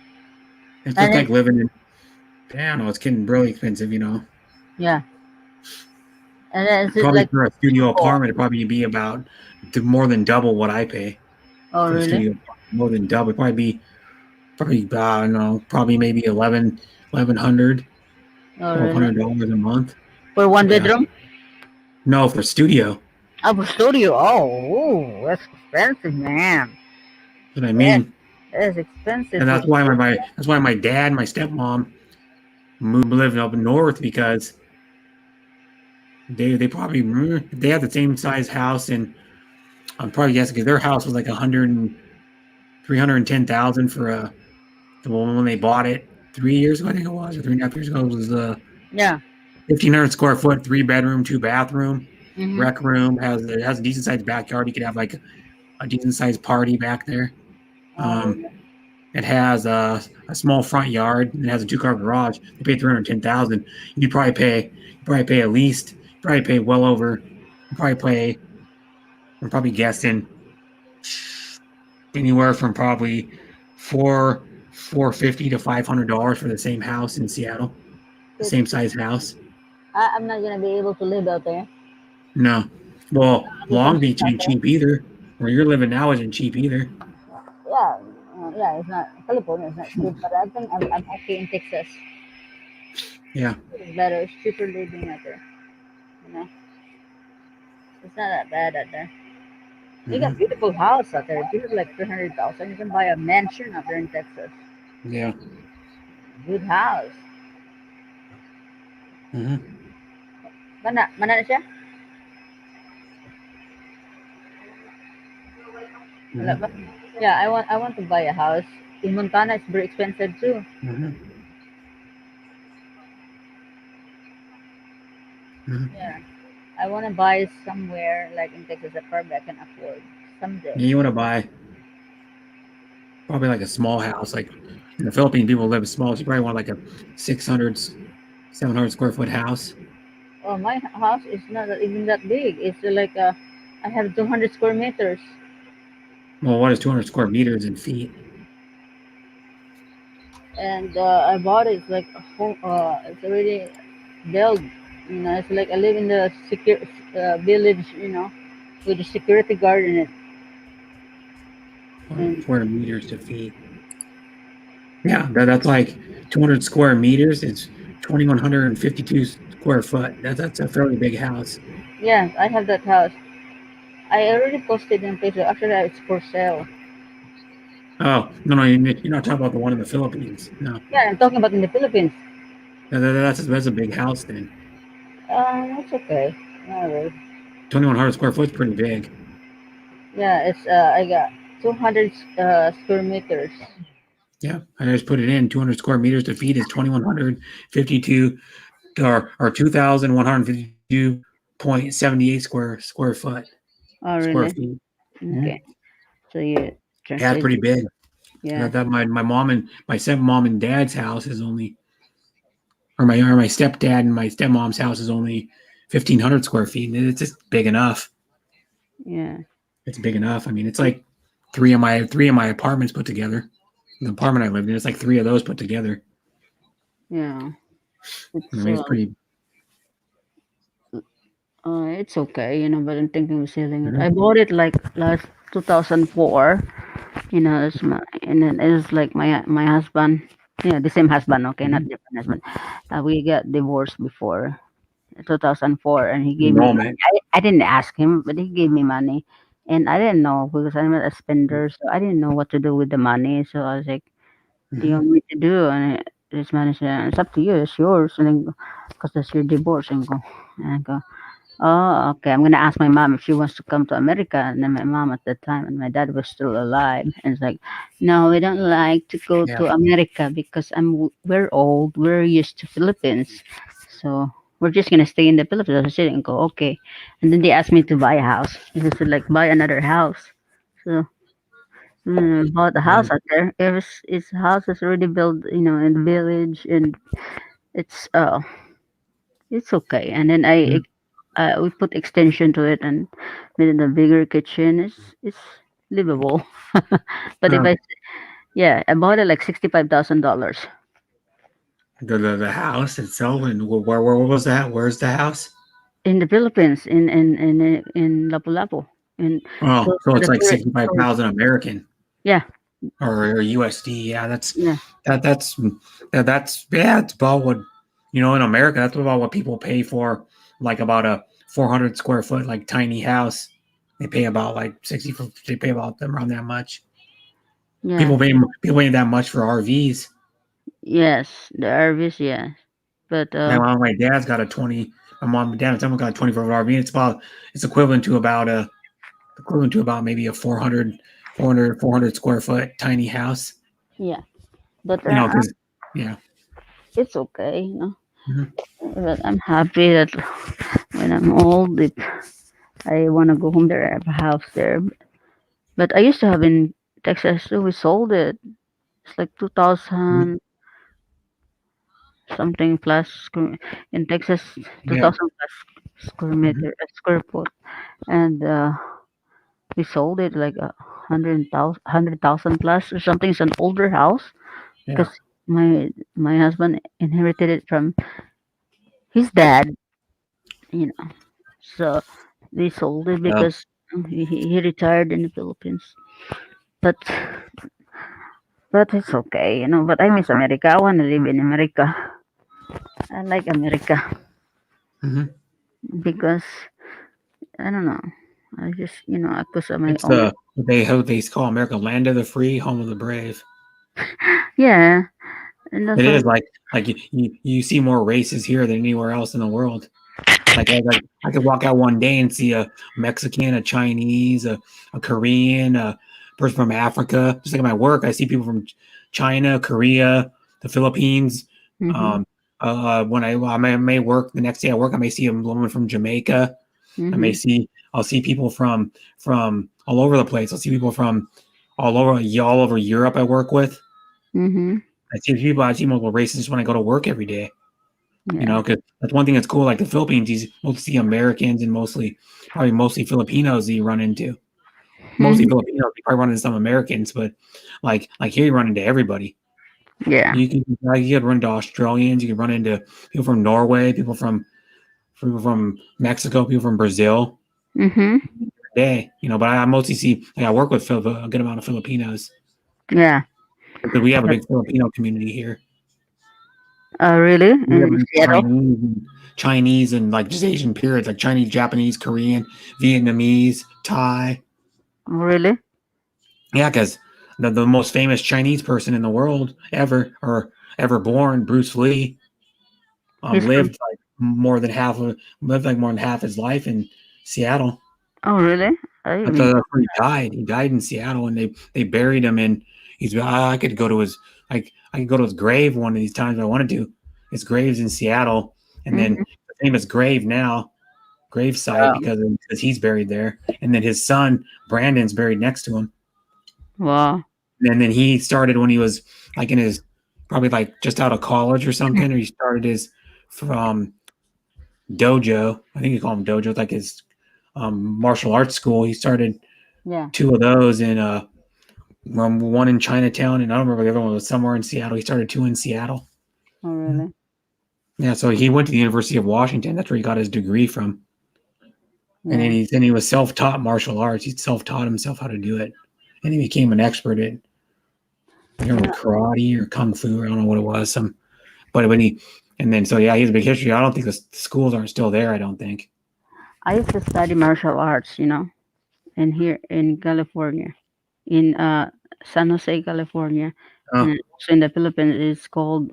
It's And just then, like living in. I don't know. It's getting really expensive. yeah. And then is it Probably like for a studio people? apartment, it'd probably be about more than double what I pay Oh, for a really? studio. More than double. It'd probably I don't know, probably maybe 1,100, Oh, twelve really? hundred dollars a month. For one Yeah. bedroom? No, for studio. Oh, for studio. Oh, ooh, that's expensive, man. That's what I Yeah, mean. that's expensive And for that's why my dad and my stepmom moved living up north because they probably they have the same size house and I'm probably guessing because their house was like 310,000 for the one when they bought it 3 years ago, I think it was, or 3.5 years ago. It was yeah. 1,500 square foot, 3 bedroom, 2 bathroom, Mm-hmm. rec room. It has a decent sized backyard. You could have like a decent sized party back there. Oh, Um, really? it has a small front yard and it has a 2 car garage. They pay 310,000. You probably pay at least probably pay well over. You probably pay. I'm probably guessing anywhere from probably 450 to $500 for the same house in Seattle, the Good. same size house. I'm not gonna be able to live out there. No, well, I'll be Long homeless Beach out ain't there. cheap either. Where you're living now isn't cheap either. Yeah, yeah. It's not California. It's not cheap, but I think I'm okay in Texas. Yeah. It's better. It's cheaper living out there. You know, it's not that bad out there. You got Hmm. beautiful house out there. If you have like 300,000, you can buy a mansion out there in Texas. Yeah. Good house. Hmm. Mana na siya? Wala ba? Hmm. Yeah, I want to buy a house. In Montana, it's very expensive too. Hmm. Hmm. Yeah, I want to buy somewhere like in Texas that probably I can afford someday. Yeah, you want to buy probably like a small house. Like in the Philippines, people live small. So you probably want like a 600, 700 square foot house. Oh, my house is not even that big. It's like I have 200 square meters, Well, what is 200 square meters in feet? and I bought it. It's like a home. It's already built. You know, it's like I live in the secure village. You know, with a security guard in it. 200 And square meters to feet. Yeah, that's like 200 square meters. It's 2,152 square foot. That's a fairly big house. yeah, I have that house. I already posted in Facebook. Actually, it's for sale. Oh, no, you're not talking about the one in the Philippines. No, Yeah, I'm talking about in the Philippines. that's a big house then. It's okay. Alright. 2,100 square foot is pretty big. Yeah, it's I got 200 square meters. Yeah, I just put it in. 200 square meters to feet is 2,152 or 2,152.78 square foot Oh, square really? feet. Mhm. Okay. So you Yeah, it's translate. pretty big. Yeah. My mom and my stepmom and dad's house is only or my stepdad and my stepmom's house is only 1,500 square feet. And it's just big enough. Yeah. It's big enough. I mean, it's like three of my apartments put together. The apartment I lived in, it's like three of those put together. Yeah. I It's mean, it's pretty. it's okay, but I'm thinking of selling it. I Mhm. bought it like last 2004. And then it's like my husband, the same husband, okay, not Mhm. different husband. We got divorced before 2004, and he gave me money. Enrollment. I didn't ask him, but he gave me money, and I didn't know because I'm not a spender, so I didn't know what to do with the money. So I was like, "Do you Hmm. want me to do?" And this man said, "It's up to you. It's yours." And then, because that's your divorce, and I go, "Oh, okay. I'm gonna ask my mom if she wants to come to America." And then my mom at the time and my dad was still alive, and it's like, "No, we don't like to go Yeah. to America because we're old. We're used to Philippines, so we're just gonna stay in the Philippines." I said and go, "Okay." And then they asked me to buy a house. They said like buy another house. So bought a Yeah. house out there. Its house is already built, in the village, and it's uh it's okay. And then Yeah. we put extension to it and made it a bigger kitchen. It's livable. But if Uh, I bought it like $65,000 the house itself, and where was that? Where's the house? in the Philippines, in Lapu-Lapu, in Oh, close so to it's the like tourist. 65,000 American Yeah, or USD. Yeah, yeah, that that's that's yeah. It's about what in America. That's about what people pay for, like about a 400 square foot like tiny house. They pay about like 60. They pay about them around that much. yeah, People pay that much for RVs. yes, the RVs, yeah. But My dad's got a 20. My mom and dad and someone got a 24 foot RV. It's equivalent to about maybe a 400 square foot tiny house. yeah, but Because yeah. it's okay. Mhm. But I'm happy that when I'm old, if I want to go home there, I have a house there. But I used to have in Texas too. We sold it. It's like Mhm. 2,000 something plus in Texas, Yeah. 2,000 plus Mhm. square foot, and we sold it like 100,000 plus or something. It's an older house Yeah. because my husband inherited it from his dad, you know. So we sold it Yeah. because he retired in the Philippines. But it's okay. But I miss America. I want to live in America. I like America Mhm. because I don't know. I just because of my It's own. what they call America, land of the free, home of the brave. Yeah, and It also is like you see more races here than anywhere else in the world. Like I could walk out one day and see a Mexican, a Chinese, a Korean, a person from Africa. Just like at my work, I see people from China, Korea, the Philippines. mhm, Um, when I may work the next day I work, I may see a woman from Jamaica. mhm, I'll see people from all over the place. I'll see people from all over Europe I work with. mhm. I see multiple races just when I go to work every day. Yeah. Because that's one thing that's cool. Like the Philippines, you mostly see Americans and probably mostly Filipinos that you run into. Mostly Mhm. Filipinos, you probably run into some Americans, but like here you run into everybody. Yeah. You could run into Australians, you could run into people from Norway, people from Mexico, people from Brazil. Mhm. But I mostly see I work with a good amount of Filipinos Yeah. because we have a But, big Filipino community here. really? We have In Seattle? Chinese and like just Asian periods, like Chinese, Japanese, Korean, Vietnamese, Thai. Oh, really? Yeah, because the most famous Chinese person in the world ever born, Bruce Lee, He's from. lived like more than half his life in Seattle. Oh, really? I That's didn't know. where he died. He died in Seattle, and they buried him in. I could go to his I could go to his grave one of these times if I wanted to. His grave's in Seattle, and then Mhm. the famous grave now, grave site Wow. because he's buried there, and then his son Brandon's buried next to him. Wow. And then he started when he was like in his probably like just out of college or something, or he started his from dojo. I think you call him dojo, like his martial arts school. He started Yeah. two of those in one in Chinatown, and I don't remember the other one was somewhere in Seattle. He started two in Seattle. Oh, really? Yeah, so he went to the University of Washington. That's where he got his degree from. Yeah. And then he was self-taught martial arts. He self-taught himself how to do it, and he became an expert at karate or kung fu. I don't know what it was. But when he and then so yeah, he has a big history. I don't think the schools aren't still there. I don't think. I used to study martial arts, in here in California, in San Jose, California, Oh, and also in the Philippines. It's called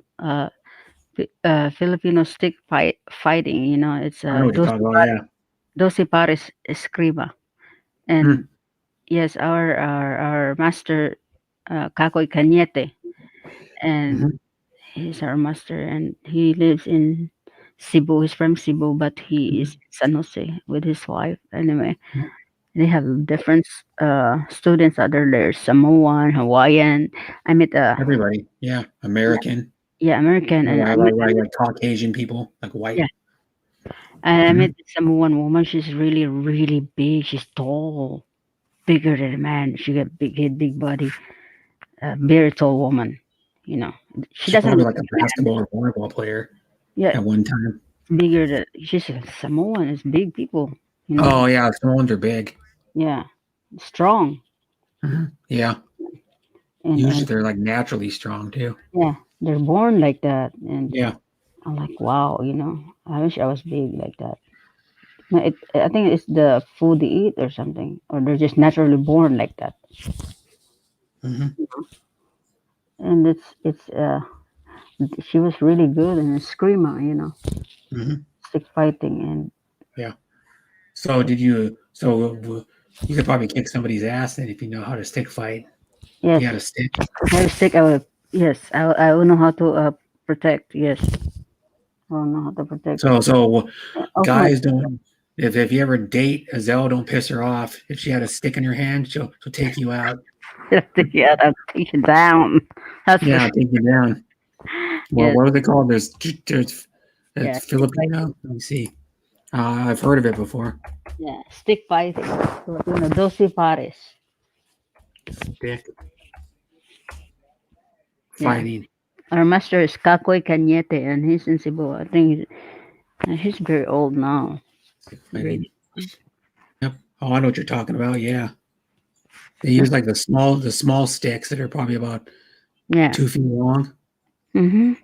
Filipino stick fighting. It's I know what you're talking about. Yeah. Doce Pares Escriba, Hmm. and yes, our master Kakoy Cañete, and Mhm. he's our master, and he lives in Cebu. He's from Cebu, but he is in San Jose with his wife. Anyway, they have different students out there. There's Samoan, Hawaiian. I met Everybody. Yeah. American. yeah, American, and Like Caucasian people, like white. yeah, and I met Mhm. this Samoan woman. She's really, really big. She's tall, bigger than a man. She got big head, big body. Very tall woman. You know, she She's doesn't probably look like a like a man. basketball or volleyball player Yeah, at one time. bigger than she's a Samoan. It's big people. Oh yeah, Samoans are big. Yeah, strong, Yeah. Usually and they're like naturally strong too. yeah, they're born like that. And Yeah. I'm like, wow, I wish I was big like that. No, I think it's the food they eat or something, or they're just naturally born like that. Hmm. And she was really good and a screamer, Hmm. stick fighting, and Yeah. So did you? So you could probably kick somebody's ass then if you know how to stick fight. If yes, you had a stick. my stick. Yes, I will know how to protect. Yes, I will know how to protect. So Also, my guys don't. If you ever date Azelle, don't piss her off. If she had a stick in her hand, she'll take you out. yeah, I'll take you down. That's for Yeah, sure. I'll take you down. Well, Yes, what are they called? There's yeah, it's stick fighting. Filipino. Let me see. I've heard of it before. Yeah, stick fighting. So, 12 pares. Stick Yeah. fighting. Our master is Kakoy Cañete, and he's in Cebu. I think he's very old now. Stick fighting. Really. Yep. Oh, I know what you're talking about. Yeah. They use like the small sticks that are probably about Yeah. 2 feet long. Mm-hmm.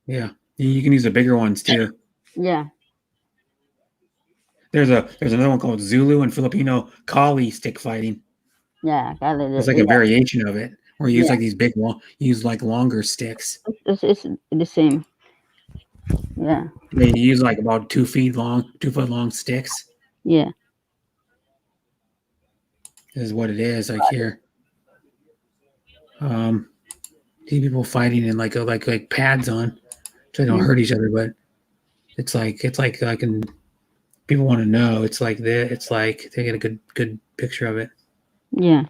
Yeah. You can use the bigger ones too. Yeah. There's another one called Zulu and Filipino Kali stick fighting. Yeah. It's like a variation of it where you use Yeah. like these big long, you use like longer sticks. It's the same. Yeah. They use like about 2 feet long, 2 foot long sticks. Yeah. This is what it is like here. See people fighting in like pads on, so they don't Mm. hurt each other. But it's like I can. People want to know. It's like this. It's like they get a good picture of it. Yeah.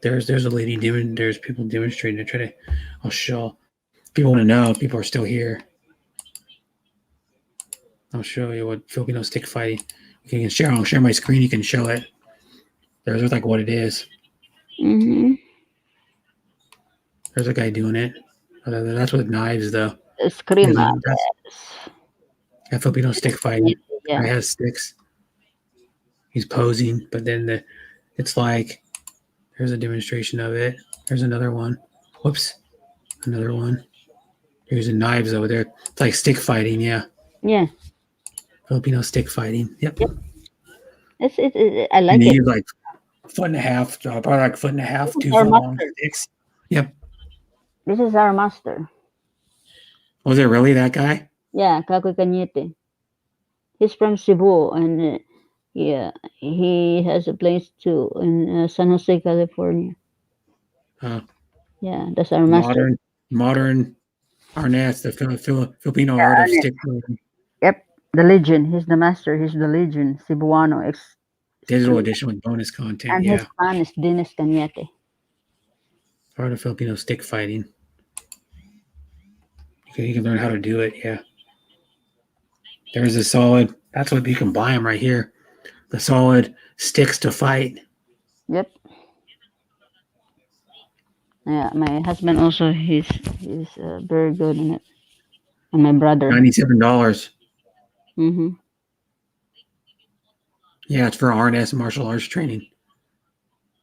There's a lady doing. There's people demonstrating. I try to. I'll show. People want to know if people are still here. I'll show you what Filipino stick fighting. You can share. I'll share my screen. You can show it. There's like what it is. Mm-hmm. There's a guy doing it. That's with knives though. Scream. That's Filipino stick fighting. Guy Yeah. has sticks. He's posing, but then it's like there's a demonstration of it. There's another one. Whoops, another one. There's the knives over there. It's like stick fighting, yeah. Yeah. Filipino stick fighting. Yep. Yep. I And like they it. use like foot and a half, probably like foot and a half, This is 2 foot our long master. sticks. Yep. This is our master. Was it really that guy? Yeah, Kakoy Cañete. He's from Cebu, and yeah, he has a place too in San Jose, California. Uh, Yeah, that's our master. modern Arnett, the Filipino art of stick fighting. Yep, the legend. He's the master. He's the legend. Cebuano. Digital edition with bonus content. And his Yeah. son is Dennis Cañete. Art of Filipino stick fighting. You can learn how to do it. Yeah. There's a solid. That's what you can buy them right here. The solid sticks to fight. Yep. Yeah, my husband also. He's very good in it, and my brother. $97. Mm-hmm. Yeah, it's for RNS martial arts training.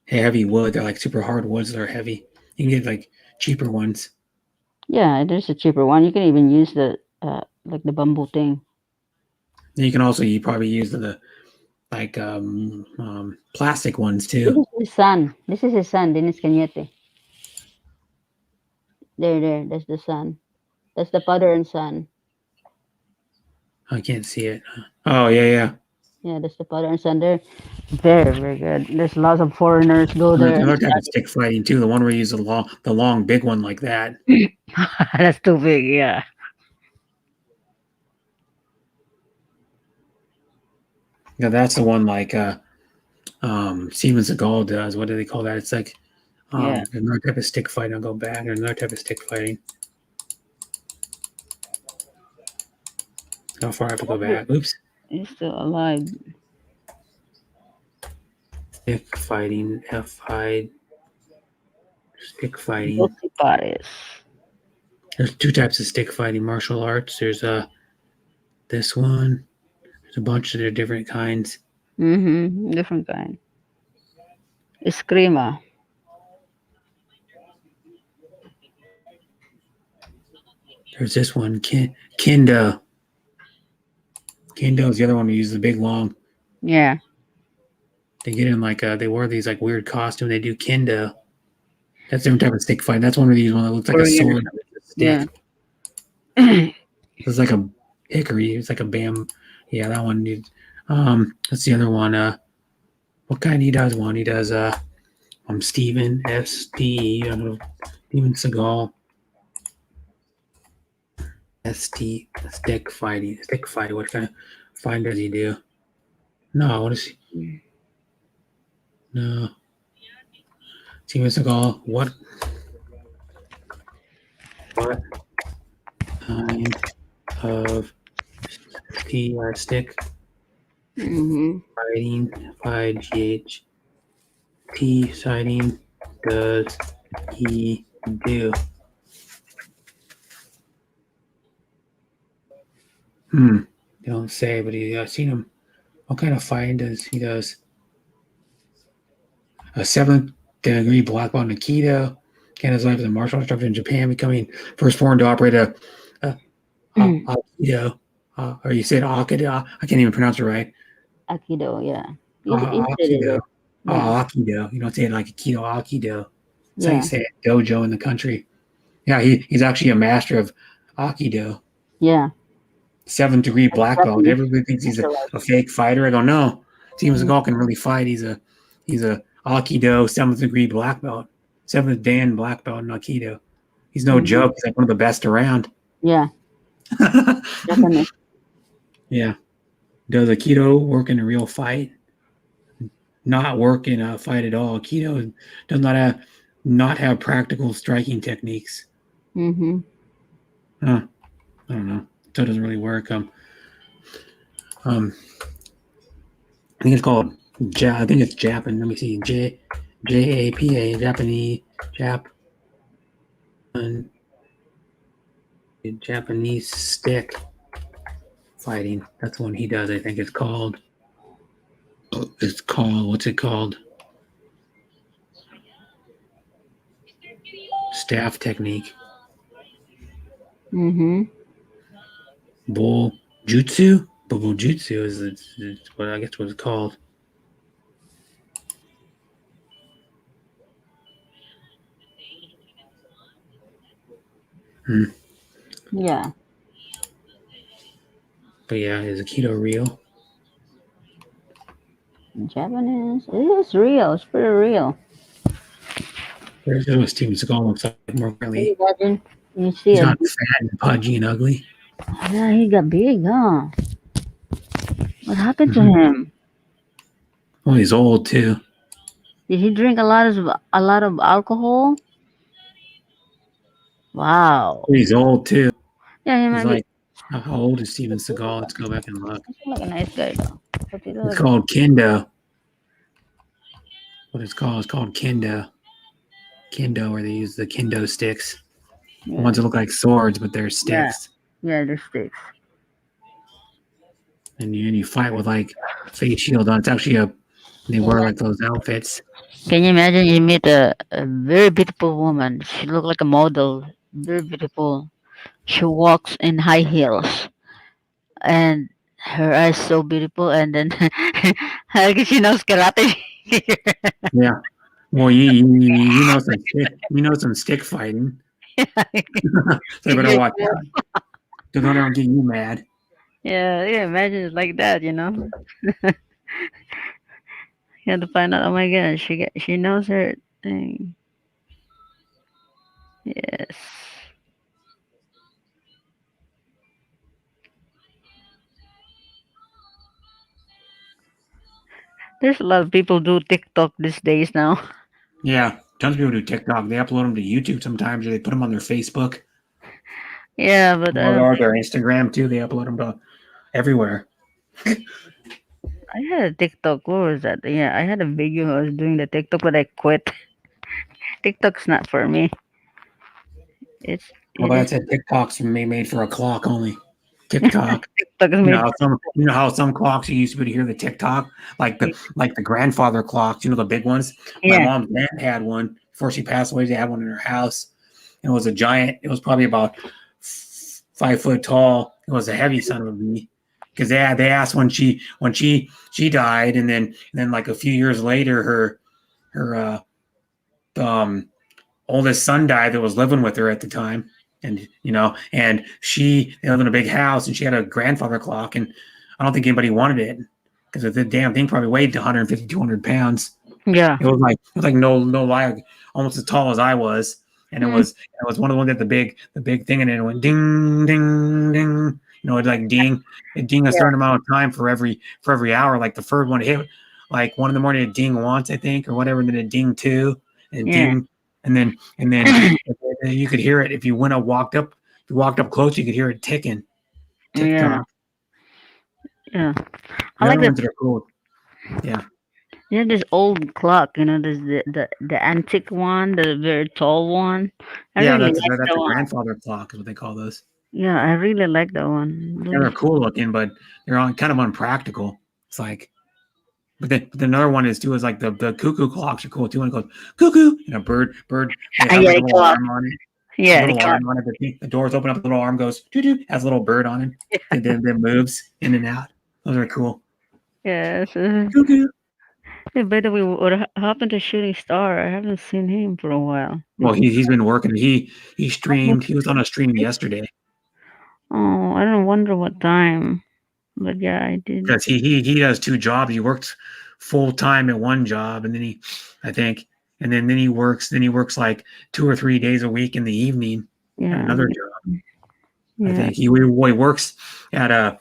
Heavy wood. They're like super hard woods that are heavy. You can get like cheaper ones. Yeah, there's a cheaper one. You can even use the like the bamboo thing. And you can also you probably use the like plastic ones This too. is his son. This is his son, Dennis Cañete. There. That's the son. That's the father and son. I can't see it. Oh yeah. Yeah, that's the father and son. They're very good. There's lots of foreigners go And there's there and another type of stick fighting too. The one where you use the long big one like that. study. That's too big. Yeah. Yeah, that's the one like Steven Seagal does. What do they call that? It's like Yeah. another type of stick fighting. I'll go back. There's another type of stick fighting. How far I have to go back? Oops. He's still alive. Stick fighting. F hide. Stick fighting. Guilty Pares. There's two types of stick fighting martial arts. There's this one. There's a bunch of different kinds. Mm-hmm. Different kind. Eskrima. There's this one. Kendo. Kendo is the other one who uses the big long. Yeah. They get in like they wear these like weird costume. They do kendo. That's a different type of stick fight. That's one of these one that looks like a sword. Yeah. It's like a hickory. It's like a bam. Yeah, that one. That's the other one. What kind he does? One he does. Steven S-T. Steven Seagal. S-T. Stick fighting. Stick fight. What kind of fight does he do? No. What is he? No. Steven Seagal. What kind of stick Mm-hmm. fighting? F-I-G-H. T sighting does he do? They don't say, but I've seen him. What kind of fighting does he does? A 7th degree black belt in Aikido. Began his life as a martial instructor in Japan, becoming first foreign to operate a Aikido. Or you said Aikido. I can't even pronounce it right. Aikido, yeah. You said it Aikido. right. Yeah. Aikido. You don't say it like Aikido, Aikido. That's how Yeah. you say it. Dojo in the country. Yeah, he's actually a master of Aikido. Yeah. 7th degree black belt. Japanese Everybody thinks he's martial a fake fighter. I go, no. Steven arts. Seagal can really fight. He's a Aikido 7th degree black belt. 7th Dan black belt in Aikido. He's no joke. He's like one of the best around. Yeah. Definitely. Yeah. Does Aikido work in a real fight? Not work in a fight at all. Aikido does not have practical striking techniques. Mm-hmm. I don't know. So it doesn't really work. I think it's called I think it's Japan. Let me see. Japa, Japanese Japanese stick fighting. That's one he does. I think it's called. What's it called? Staff technique. Mm-hmm. Bull jutsu. Bull jutsu is what I guess what it's called. Yeah. But yeah, is Aikido real? Japanese. It is real. It's pretty real. There's what Steven Seagal looks like more Can really. you imagine? You see He's it. not fat and pudgy and ugly. Yeah, he got big, huh? What happened to him? Oh, he's old too. Did he drink a lot of alcohol? Wow. He's old too. Yeah, he He's might be. like, how old is Steven Seagal? Let's go back and look. He seems like a nice guy though. But he It's looks called kendo. What it's called kendo. Kendo, where they use the kendo sticks. The yeah. ones that look like swords, but they're sticks. Yeah, the sticks. and you fight with like face shield on. It's actually a they wear like those outfits. Can you imagine you meet a very beautiful woman? She looked like a model, very beautiful. She walks in high heels, and her eyes so beautiful. And then I guess she knows karate. Yeah. Well, you know some stick fighting, so you better watch out. So don't get you mad. Yeah, yeah. Imagine it's like that. You have to find out. Oh my god, she knows her thing. Yes. There's a lot of people do TikTok these days now. Yeah, tons of people do TikTok. They upload them to YouTube sometimes, or they put them on their Facebook Yeah, but I don't. or their Instagram too. They upload them to everywhere. I had a TikTok. What was that? Yeah, I had a video. I was doing the TikTok, but I quit. TikTok's not for me. It's Well, it is that's it. TikTok's made for a clock only. TikTok. TikTok is made. You know how some clocks you used to be able to hear the tick tock, like the grandfather clocks, you know the big ones. My Yeah, mom's aunt had one before she passed away. They had one in her house. It was a giant. It was probably about 5 foot tall. It was a heavy son of a bee because they asked when she died, and then like a few years later, her oldest son died that was living with her at the time. And they lived in a big house, and she had a grandfather clock, and I don't think anybody wanted it because the damn thing probably weighed 150, 200 pounds. yeah. It was like no lie, almost as tall as I was, and it Mm, was one of the ones that the big thing, and it went ding ding ding. It like it ding a yeah, certain amount of time for every hour. Like the first one hit, like 1 in the morning, it ding once, I think, or whatever, and then it ding two, and yeah, ding, and then you could hear it if you walked up close, you could hear it ticking, tick yeah, tock. yeah. I The like other that. ones that are cool, yeah. This old clock. This the antique one, the very tall one. I Yeah, really that's like that's that a one. grandfather clock is what they call those. Yeah, I really like that one. Yeah, they're cool looking, but they're kind of unpractical. It's like, but the another one is like the cuckoo clocks are cool too. And it goes cuckoo, and a bird. They have Yeah, like a the little clock. arm on it, a Yeah, the little clock. arm on it. The doors open up, the little arm goes doo doo, has a little bird on it. Then moves in and out. Those are cool. Yes. Cuckoo. Hey, by the way, what happened to Shooting Star? I haven't seen him for a while. Well, he's been working. He streamed. He was on a stream yesterday Oh, I don't wonder what time. But yeah, I did. because he does two jobs. He works full time at one job, and then I think, and then he works like 2 or 3 days a week in the evening at Yeah, another job. I yeah. think he works at a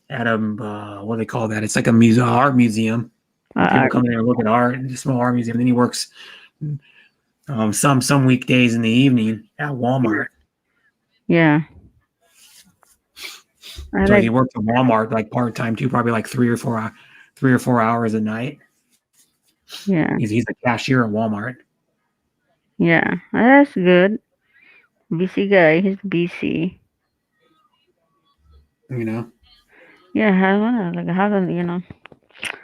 what do they call that? It's like a art museum where Uh, people come in there and look at art. It's a small art museum. And then he works some weekdays in the evening at Walmart. yeah. I So like. he works at Walmart like part time too, probably like 3 or 4 hours a night. Yeah, He's a cashier at Walmart. yeah. That's good. Busy guy. He's busy. You know. Yeah, I wanna like I haven't.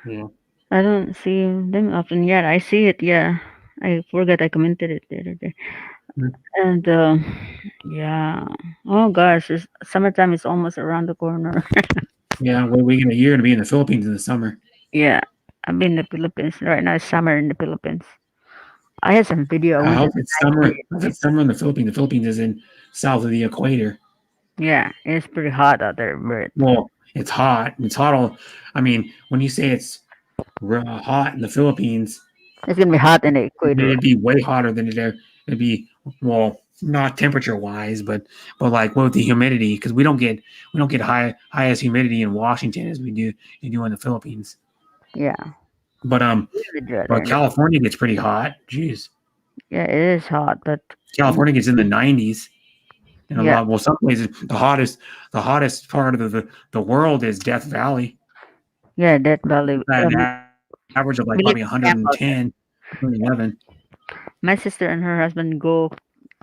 Yeah. I don't see them often yet. I see it. Yeah. I forgot I commented it the other day. Mm. And yeah. Oh gosh, summertime is almost around the corner. Yeah. You're gonna be in the Philippines in the summer. Yeah, I've been in the Philippines right now. It's summer in the Philippines. I had some video. I I went to hope the it's summer. I night. hope it's summer in the Philippines. The Philippines is in south of the equator. Yeah, it's pretty hot out there, but Well, it's hot. It's hot all. I mean, when you say it's hot in the Philippines, it's gonna be hot in the equator. it'd be way hotter than it there. It'd be, well, not temperature wise, but like with the humidity, because we don't get highest humidity in Washington as you do in the Philippines. Yeah, But really dry but there. California gets pretty hot. Jeez, Yeah, it is hot, but California gets in the 90s. And a yeah, lot, well, some places the hottest part of the world is Death Valley. yeah, that valley. An average of like We live probably in camp out there. 110, 111. My sister and her husband go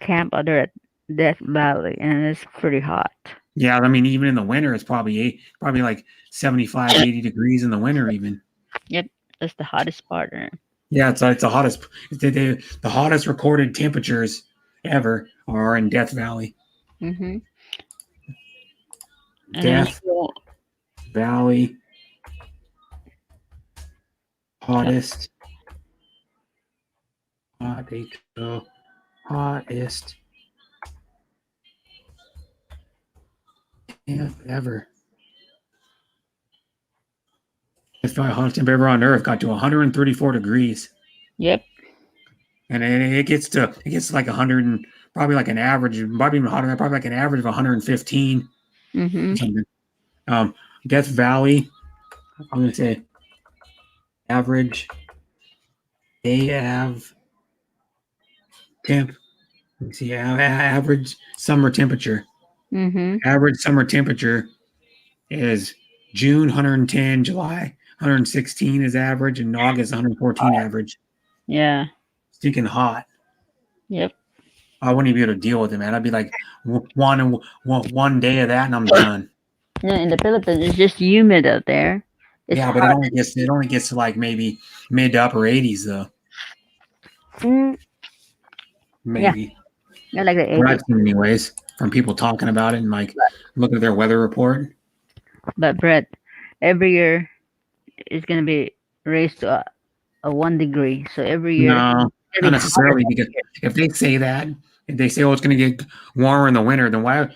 camp out there at Death Valley, and it's pretty hot. Yeah, I mean, even in the winter, it's probably like 75, 80 degrees in the winter, even. Yep, that's the hottest part. Yeah, it's the hottest. The hottest recorded temperatures ever are in Death Valley. Mm-hmm. And then Death you Valley go, hottest, hottest, hottest temp ever. It's the hottest temp ever on Earth got to 134 degrees, yep. and it gets to like 100 and probably like an average, probably even hotter, probably like an average of 115 Mm-hmm. or something. Um, Death Valley, I'm gonna say average. They have temp. Let me see, average summer temperature. Mm-hmm. Average summer temperature is June 110, July 116 is average, and August 114 average. Yeah. Stinking hot. Yep. I wouldn't even be able to deal with it, man. I'd be like one day of that, and I'm done. Yeah, in the Philippines, it's just humid out there. It's Yeah, but it hot. only gets to like maybe mid to upper 80s though, Mm, yeah, maybe. I like the What 80s. I've seen, anyways, from people talking about it and like looking at their weather report. But Brett, every year it's gonna be raised to a 1 degree. So every year it's No, gonna not be hotter necessarily, next because year. if they say that, if they say, "Oh, it's going to get warmer in the winter," then why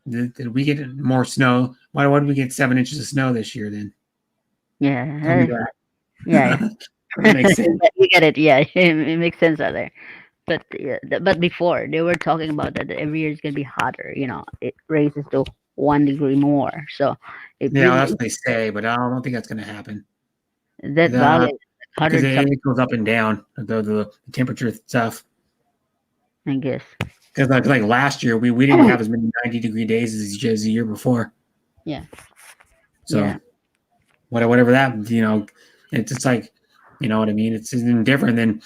did we get more snow? Why did we get 7 inches of snow this year? Then tell me Yeah, that. yeah. Doesn't make sense. You get it. Yeah, it makes sense out there. But yeah, but before they were talking about that every year is gonna be hotter. It raises to 1 degree more. So if Yeah, you that's what they say, but I don't think that's going to happen. that valley is Because hundred it something, goes up and down the temperature stuff. I guess. Because like last year, we didn't have as many 90-degree days as the year before. Yeah, So yeah, whatever that it's like, you know what I mean. It's different than.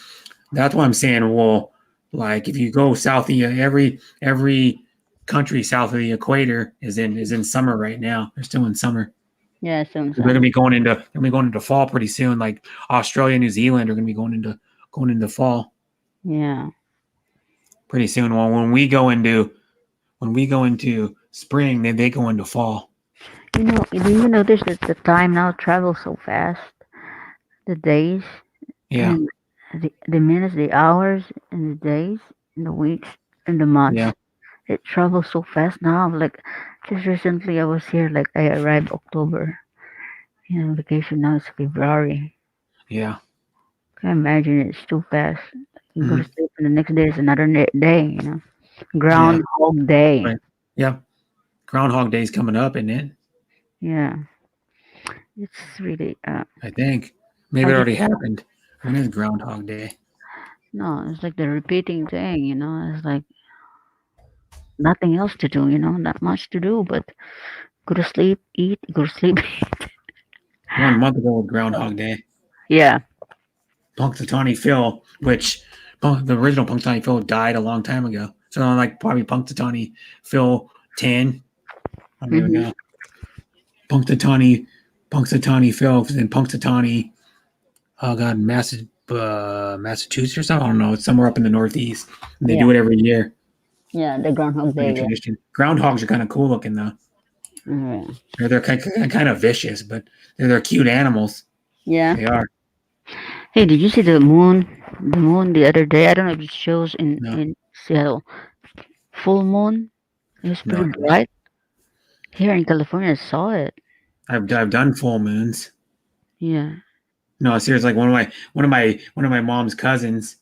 That's why I'm saying, well, like if you go south, every country south of the equator is in summer right now. They're still in summer. yeah. Soon, They're gonna some. be going into fall pretty soon. Like Australia, New Zealand are gonna be going into fall Yeah, pretty soon. Well, when we go into spring, then they go into fall. do you notice that the time now travels so fast? The days Yeah, and the minutes, the hours, and the days, and the weeks, and the months. yeah, It travels so fast now. Like just recently, I was here. Like I arrived October. Vacation now is February. yeah. Can you imagine it's too fast. You go to Mhm. sleep and the next day is another day. Yeah, Groundhog Day. right. Yeah. Groundhog Day's coming up, isn't it? Yeah, it's really I think maybe how it do already happened. When is Groundhog Day? no, it's like the repeating thing. It's like nothing else to do. Not much to do, but go to sleep, eat, go to sleep. 1 month ago was Groundhog Day. Yeah. Punxsutawney Phil, which the original Punxsutawney Phil died a long time ago. So like probably Punxsutawney Phil 10. I don't even Hmm. know. Punxsutawney Phil, and Punxsutawney. Oh God, Massachusetts or something. I don't know. It's somewhere up in the Northeast. And they Yeah. do it every year. Yeah. The Groundhog Like a Day. Yeah. tradition. Groundhogs are kind of cool looking though. Yeah. They're kind of vicious, but they're cute animals. Yeah. They are. Hey, did you see the moon? The moon the other day. I don't know if it shows in No, in Seattle. Full moon. It was no. pretty bright. Here in California, I saw it. I've done full moons. Yeah. No, seriously, like one of my mom's cousins,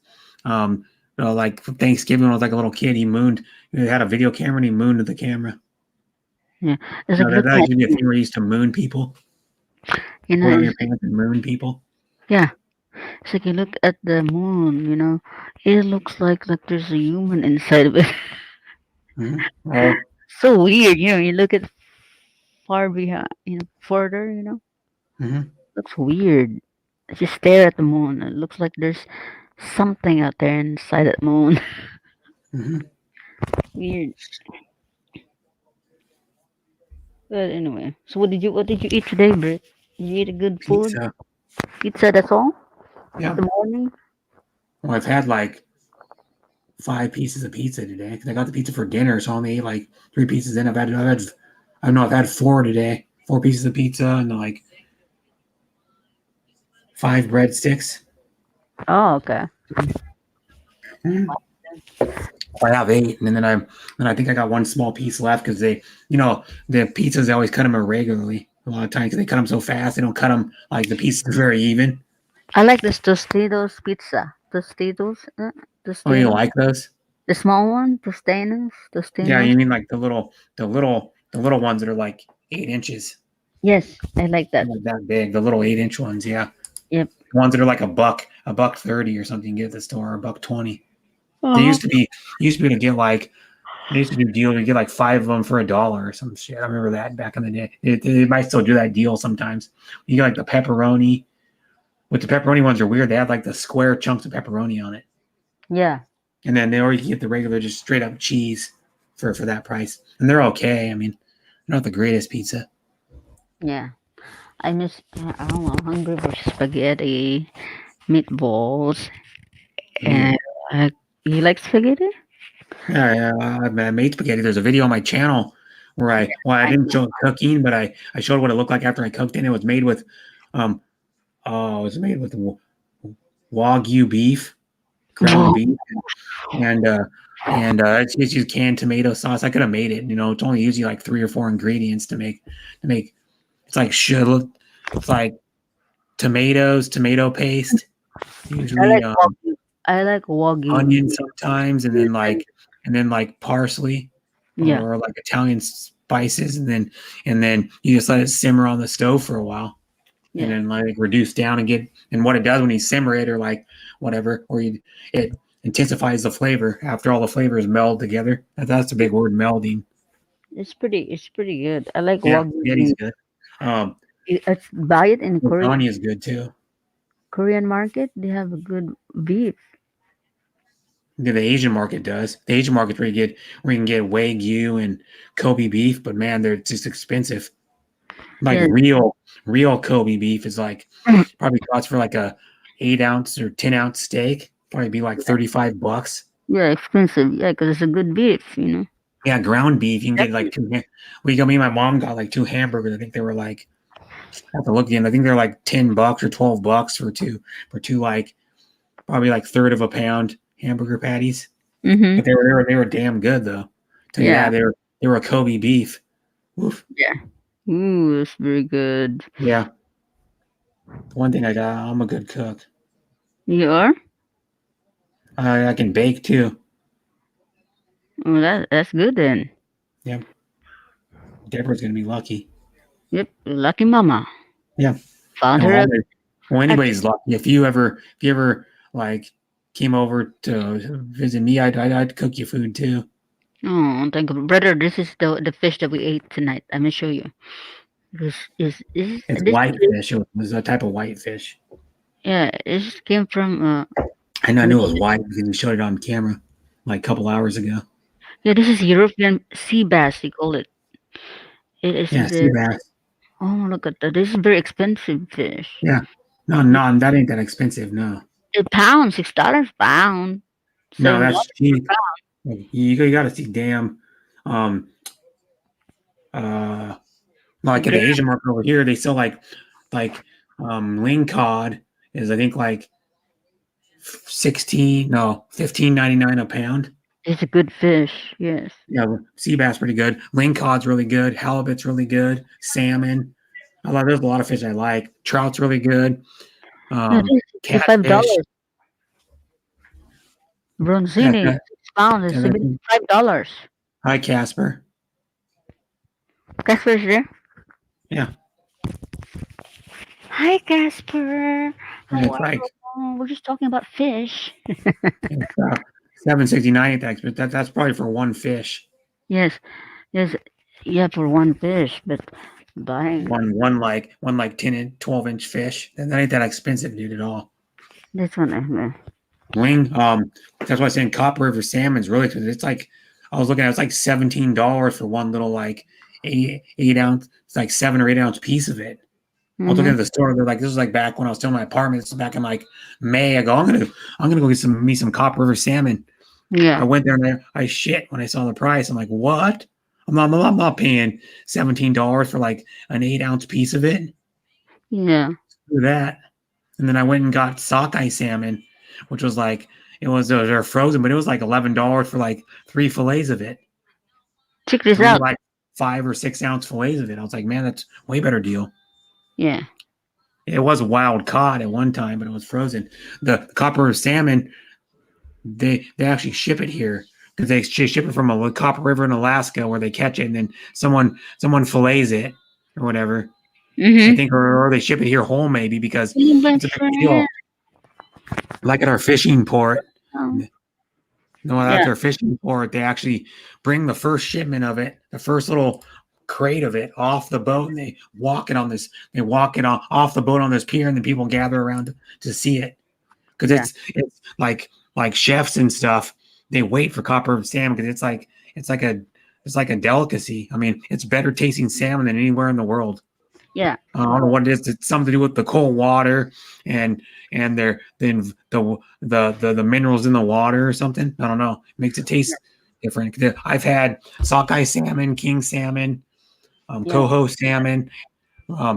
like for Thanksgiving when I was like a little kid, he had a video camera and he mooned the camera. Yeah. It's like No, that looking at used to be a thing where you used to moon people, pull down your it's, pants and moon people. yeah. It's like you look at the moon. It looks like there's a human inside of it. Oh, So weird. You look at far behind. Further. hmm Looks weird. Just stare at the moon. It looks like there's something out there inside that moon. hmm Weird. But anyway, so what did you eat today, Britt? Did you eat a good food? Pizza. Pizza, that's all? Yeah. The morning? Well, I've had like 5 pieces of pizza today because I got the pizza for dinner, so I only ate like 3 pieces. In I don't know, I've had 4 today. 4 pieces of pizza and like 5 breadsticks. Oh, okay. Mm. I have 8, and then I think I got one small piece left because the pizzas they always cut them irregularly a lot of times because they cut them so fast they don't cut them like the pieces very even. I like this Tostitos pizza. Tostitos? Oh, you Tostitos? like those? The small one? Tostinos? Yeah, Tostinos? you mean like the little ones that are like 8 inches, Yes, I like that. like that big, the little 8 inch ones. Yeah, Yep. the ones that are like a buck 30 or something. You get at the store, a buck 20. They Uh-huh. used to be able to get like they used to do deal to get like 5 of them for $1 or some shit. I remember that back in the day. They might still do that deal sometimes. You get like the pepperoni. With the pepperoni ones are weird. They have like the square chunks of pepperoni on it, Yeah. and then or you can get the regular just straight up cheese for that price, and they're okay. I mean, they're not the greatest pizza. Yeah. I don't know, hungry for spaghetti, meatballs, Mm. and uh, you like spaghetti? Yeah, I made spaghetti. There's a video on my channel where I I didn't know. show cooking, but I showed what it looked like after I cooked it. And it was made with, um, it was made with Wagyu beef, ground Wow. beef, and it's just used canned tomato sauce. I could have made it. It's only usually like 3 or 4 ingredients to make. It's like it's like tomatoes, tomato paste, I usually like wagyu. I like wagyu onion beef. sometimes, and then like parsley Yeah. or like Italian spices, and then you just let it simmer on the stove for a while, and Yeah. then like reduce down and what it does when you simmer it or like whatever, it intensifies the flavor after all the flavors meld together. That's a big word, melding. It's pretty good. I like Yeah, wagyu spaghetti's beef. good. Um, It's buy it in lasagna is good too. Korean market. They have a good beef. The Asian market does. The Asian market's pretty good, where you can get Wagyu and Kobe beef, but man, they're just expensive. Like Yes. real Kobe beef is like probably costs for like a 8 ounce or 10 ounce steak. Probably be like $35. Yeah, expensive. Yeah, because it's a good beef. Yeah, ground beef you can get like Exactly. two. Me and my mom got like 2 hamburgers. I think they were like I have to look again. I think they're like $10 or $12 for two like probably like third of a pound hamburger patties. Mm-hmm. But they were damn good though. Tell you Yeah. that they were a Kobe beef. Oof. Yeah. Ooh, it's very good. Yeah. The one thing I'm a good cook. You are? I can bake too. Oh, that's good then. Yeah. Deborah's gonna be lucky. Yep. Lucky mama. Yeah. Found No, her a anybody's lucky. If you ever like came over to visit me, I'd cook you food too. Oh, thank you, brother. This is the fish that we ate tonight. I'm gonna show you. It's This white fish. It was a type of white fish. yeah, this came from I knew it was white because you showed it on camera like a couple hours ago. yeah, this is European sea bass. They call it. It is Yeah, sea the bass. oh look at that. This is very expensive fish. Yeah. No, no, that ain't that expensive. No. A pound, $6 pound, No, $7 that's per cheap. pound. You got to see damn. Um. Like at the Gra- Asian market over here, they sell like ling cod is I think like 15.99 a pound. It's a good fish. Yes. Yeah, sea bass pretty good. Ling cod's really good. Halibut's really good. Salmon. There's a lot of fish I like. Trout's really good. Yeah, this is Catfish. $65. Yeah, Bronzini, 6 pounds is yeah, $75. hi Casper. Casper is there? Yeah, Hi, Casper. How it's are like you? We're just talking about fish. it's, 7.69 at but that's probably for one fish. Yes, yes, yeah, for one fish, but buying One like 10 and 12-inch fish. And that ain't that expensive, dude, at all. this one, Wing, that's why I'm saying Copper River salmon's really because it's like I was looking at it's like $17 for one little like eight ounce, it's like 7 or 8 ounce piece of it. I was looking at the store. They're like, this was like back when I was still in my apartment. This was back in like May. I go, I'm gonna go get some Copper River salmon. Yeah. I went there and I shit when I saw the price. I'm like, what? I'm not paying $17 for like an 8 ounce piece of it. Yeah. Do that. And then I went and got sockeye salmon, which was like they're frozen, but it was like $11 for like 3 fillets of it. Check this 3 out. like 5 or 6 ounce fillets of it. I was like, man, that's way better deal. Yeah. It was wild caught at one time, but it was frozen. The Copper salmon, they actually ship it here because they ship it from a Copper River in Alaska where they catch it and then someone fillets it or whatever. I think, or they ship it here whole maybe because it's a big deal. Like at our fishing port, no, at our fishing port, they actually bring the first shipment of it, the first little crate of it off the boat, and they walk it off the boat on this pier, and then people gather around to see it because it's like chefs and stuff. They wait for Copper salmon because it's like a delicacy. I mean, it's better tasting salmon than anywhere in the world. Yeah. I don't know what it is. It's something to do with the cold water and the minerals in the water or something. I don't know. It makes it taste different. I've had sockeye salmon, king salmon, coho salmon,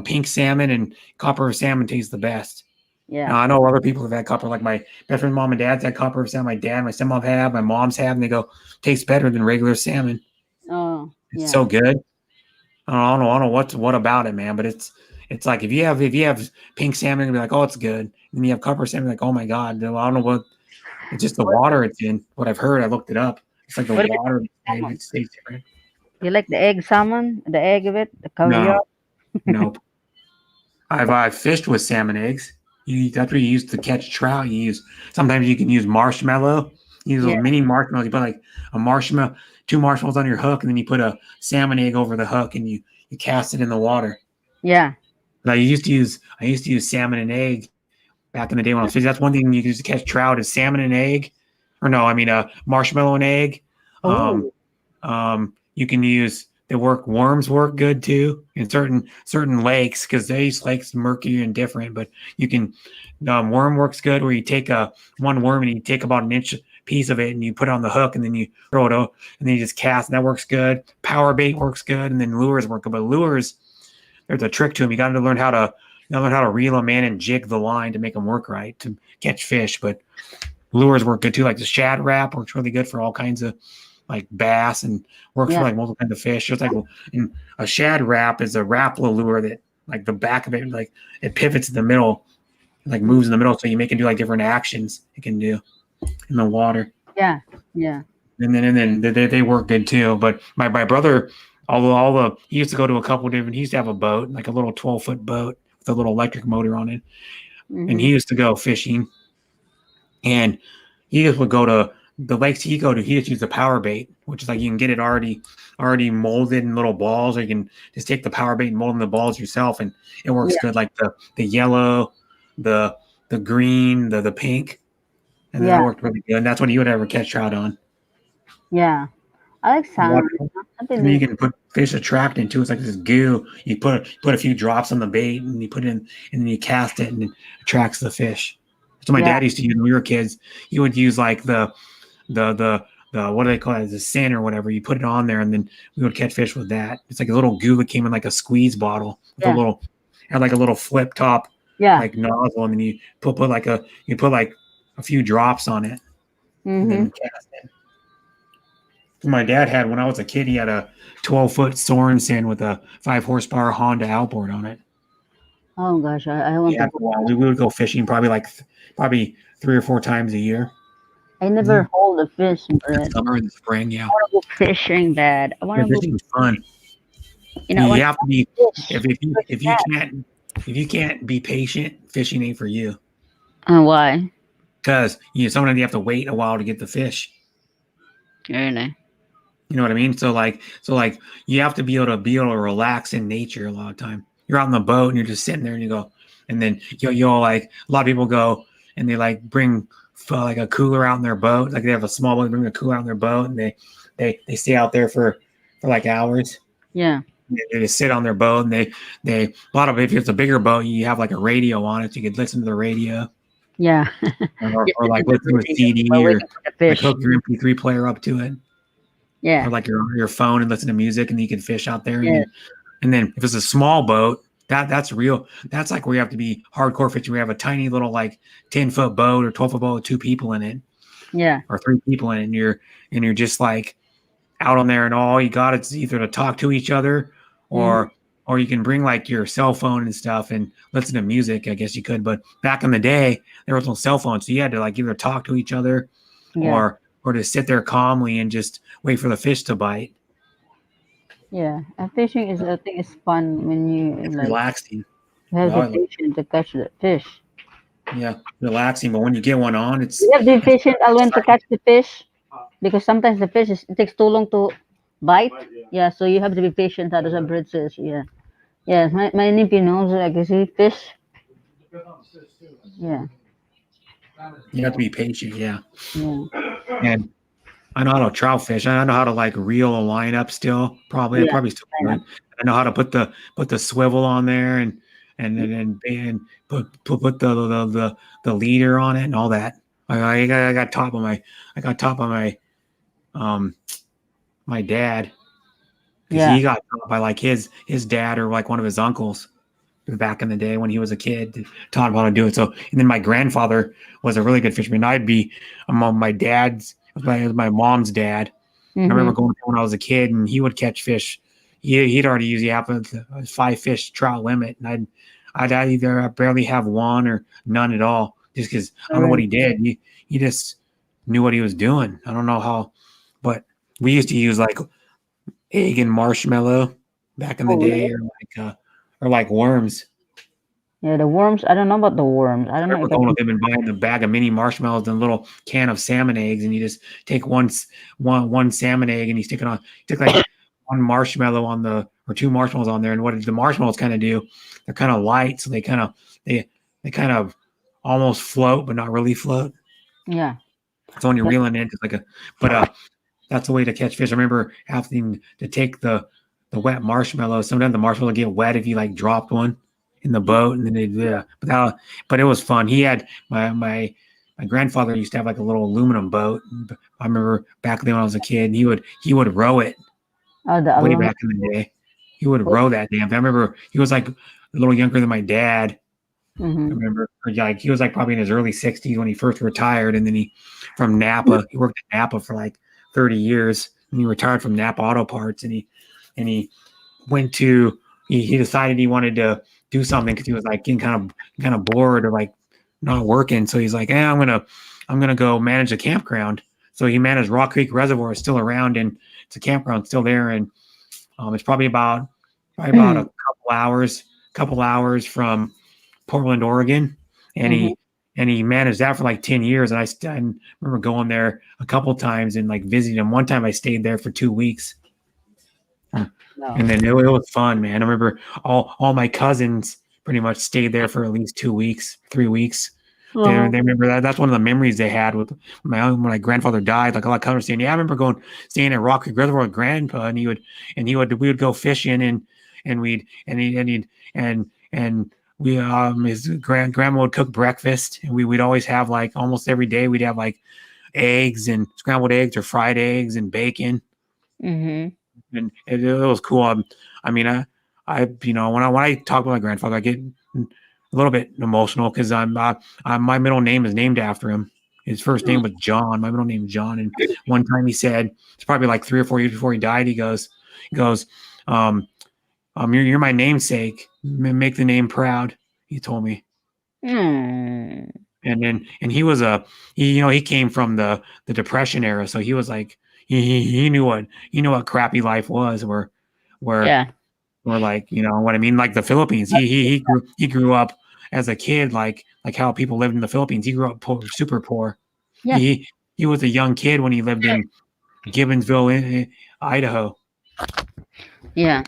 pink salmon, and Copper salmon taste the best. Yeah. Now, I know other people have had Copper, like my best friend, mom and dad's had Copper salmon. My dad, my stepmom have, my mom's have, and they go, tastes better than regular salmon. Oh, yeah. It's so good. I don't know what about it, man. But it's like if you have pink salmon, you'll be like, oh, it's good. And you have Copper salmon, like, oh my god. I don't know what. It's just the water it's in. What I've heard, I looked it up. It's like the What water. It tastes different. You like the egg salmon? The egg of it? The caviar? No, nope. I've fished with salmon eggs. That's what you use to catch trout. Sometimes you can use marshmallow. You use little mini marshmallows. You put like a marshmallow, 2 marshmallows on your hook, and then you put a salmon egg over the hook, and you cast it in the water. Yeah. But I used to use salmon and egg back in the day when I was fishing. That's one thing you can use to catch trout is salmon and egg, or no, I mean marshmallow and egg. You can use worms work good too in certain lakes because these lakes murky and different. But you can worm works good where you take one worm and you take about an inch piece of it and you put it on the hook and then you throw it out and then you just cast and that works good. Power bait works good and then lures work good. But lures, there's a trick to them. You got to learn how to reel them in and jig the line to make them work right to catch fish. But lures work good too. Like the shad wrap works really good for all kinds of like bass and works for like multiple kinds of fish. It's like a shad wrap is a rapala lure that like the back of it, like it pivots in the middle, like moves in the middle. So you make it do like different actions it can do in the water. Yeah. Yeah. And then they work good too. But my brother, he used to go to a couple different, he used to have a boat, like a little 12-foot boat with a little electric motor on it. And he used to go fishing and he just would go to the lakes he just used the power bait, which is like you can get it already molded in little balls, or you can just take the power bait and mold in the balls yourself, and it works good. Like the yellow, the green, the pink, and that worked really good. And that's what you would ever catch trout on. Yeah, I like salmon. And then you can put fish attractant too. It's like this goo. You put a few drops on the bait, and you put it in, and then you cast it, and it attracts the fish. So my dad used to use when we were kids. He would use like the what do they call it? The sin or whatever. You put it on there, and then we would catch fish with that. It's like a little goo that came in like a squeeze bottle with had like a little flip top, like nozzle, and then you put like a few drops on it, and then cast it. My dad had when I was a kid. He had a 12-foot Sorensen with a 5-horsepower Honda outboard on it. Oh gosh, I want to. We would go fishing probably 3 or 4 times a year. I never hold a fish, but summer and spring, I want to go fishing bad. I want to go fishing's fun. You have to be if you can't be patient, fishing ain't for you. Why? Because sometimes you have to wait a while to get the fish. Really? You know what I mean? So like you have to be able to relax in nature a lot of time. You're out on the boat and you're just sitting there and you go, and then you'll like a lot of people go and they like bring like a cooler out in their boat. Like they have a small boat, bring a cooler out in their boat, and they stay out there for like hours. Yeah. They just sit on their boat, and they a lot of, if it's a bigger boat, you have like a radio on it, so you could listen to the radio, Yeah. or like listen to a CD, While or waiting for the like fish. hook your MP3 player up to it, or Yeah. like your phone and listen to music, and you can fish out there. Yeah. And then if it's a small boat, that's real. That's like where you have to be hardcore fishing. We have a tiny little like 10-foot boat or 12-foot boat with 2 people in it, Yeah. or 3 people in it, and you're just like out on there, and all you got is either to talk to each other, or you can bring like your cell phone and stuff and listen to music. I guess you could, but back in the day there was no cell phone, so you had to like either talk to each other, Yeah. or to sit there calmly and just wait for the fish to bite. Yeah. And fishing is, I think, is fun when you It's like relaxing. have Oh, the patience to catch the fish. yeah, relaxing. But when you get one on, it's You have to be patient, Alwyn, to catch the fish because sometimes the fish it takes too long to bite. Yeah, so you have to be patient. How does a bird says? Yeah. Yeah, my nephew knows like you see fish. Yeah. you have to be patient. Yeah, Yeah. and I know how to trout fish. I know how to like reel a line up still. Probably, I Yeah. probably still I do know. it. I know how to put the swivel on there, and put the leader on it and all that. I got taught by um my dad, because Yeah. he got taught by like his dad or like one of his uncles back in the day when he was a kid, taught him how to do it. So, and then my grandfather was a really good fisherman. I'd be among my dad's, my mom's dad. I Mm-hmm. remember going there when I was a kid, and he would catch fish. He'd already usually have a 5 fish trout limit, and I'd either barely have one or none at all, just because I don't know what he did. He just knew what he was doing. I don't know how, but we used to use like egg and marshmallow back in the Oh, day, really? or like worms. Yeah, the worms. I don't know about the worms. I I don't know remember if I going can. with him and buying the bag of mini marshmallows and a little can of salmon eggs, and you just take one salmon egg and you stick it on. You take like one marshmallow on the, or 2 marshmallows on there, and what the marshmallows kind of do? They're kind of light, so they kind of almost float, but not really float. Yeah. So when you're Yeah. reeling in, it's like a, but that's a way to catch fish. I remember having to take the wet marshmallow. Sometimes the marshmallow would get wet if you like dropped one in the boat, and then but it was fun. He had my grandfather used to have like a little aluminum boat. I remember back then when I was a kid, and he would row it Oh, the way aluminum. back in the day. He would row that damn thing. I remember he was like a little younger than my dad. I Mm-hmm. remember, or like he was like probably in his early 60s when he first retired, and then from Napa, he worked at Napa for like 30 years, and he retired from Napa Auto Parts, and he went to he decided he wanted to do something because he was like getting kind of bored or like not working. So he's like, I'm gonna go manage a campground. So he managed Rock Creek Reservoir, is still around, and it's a campground still there, and it's probably about a couple hours from Portland, Oregon, and Mm-hmm. he managed that for like 10 years. And I remember going there a couple times and like visiting him. One time I stayed there for 2 weeks. No. And then it was fun, man. I remember all my cousins pretty much stayed there for at least 2 weeks, 3 weeks. They remember that. That's one of the memories they had with when my grandfather died. Like a lot of cousins saying, "Yeah, I remember staying at Rock Creek Reservoir with Grandpa, and we would go fishing, and we his grandma would cook breakfast, and we'd always have like almost every day we'd have like eggs and scrambled eggs or fried eggs and bacon." Mm-hmm. And it was cool. I mean, I when I talk about my grandfather, I get a little bit emotional because my middle name is named after him. His first name was John. My middle name is John. And one time he said, it's probably like 3 or 4 years before he died. He goes, you're my namesake. Make the name proud. He told me. Mm. And he was he came from the Depression era, so he was like he knew what crappy life was, where Yeah. like, you know what I mean, like the Philippines. He grew up as a kid like how people lived in the Philippines. He grew up poor, super poor. Yeah. He was a young kid when he lived in Gibbonsville, Idaho. Yeah.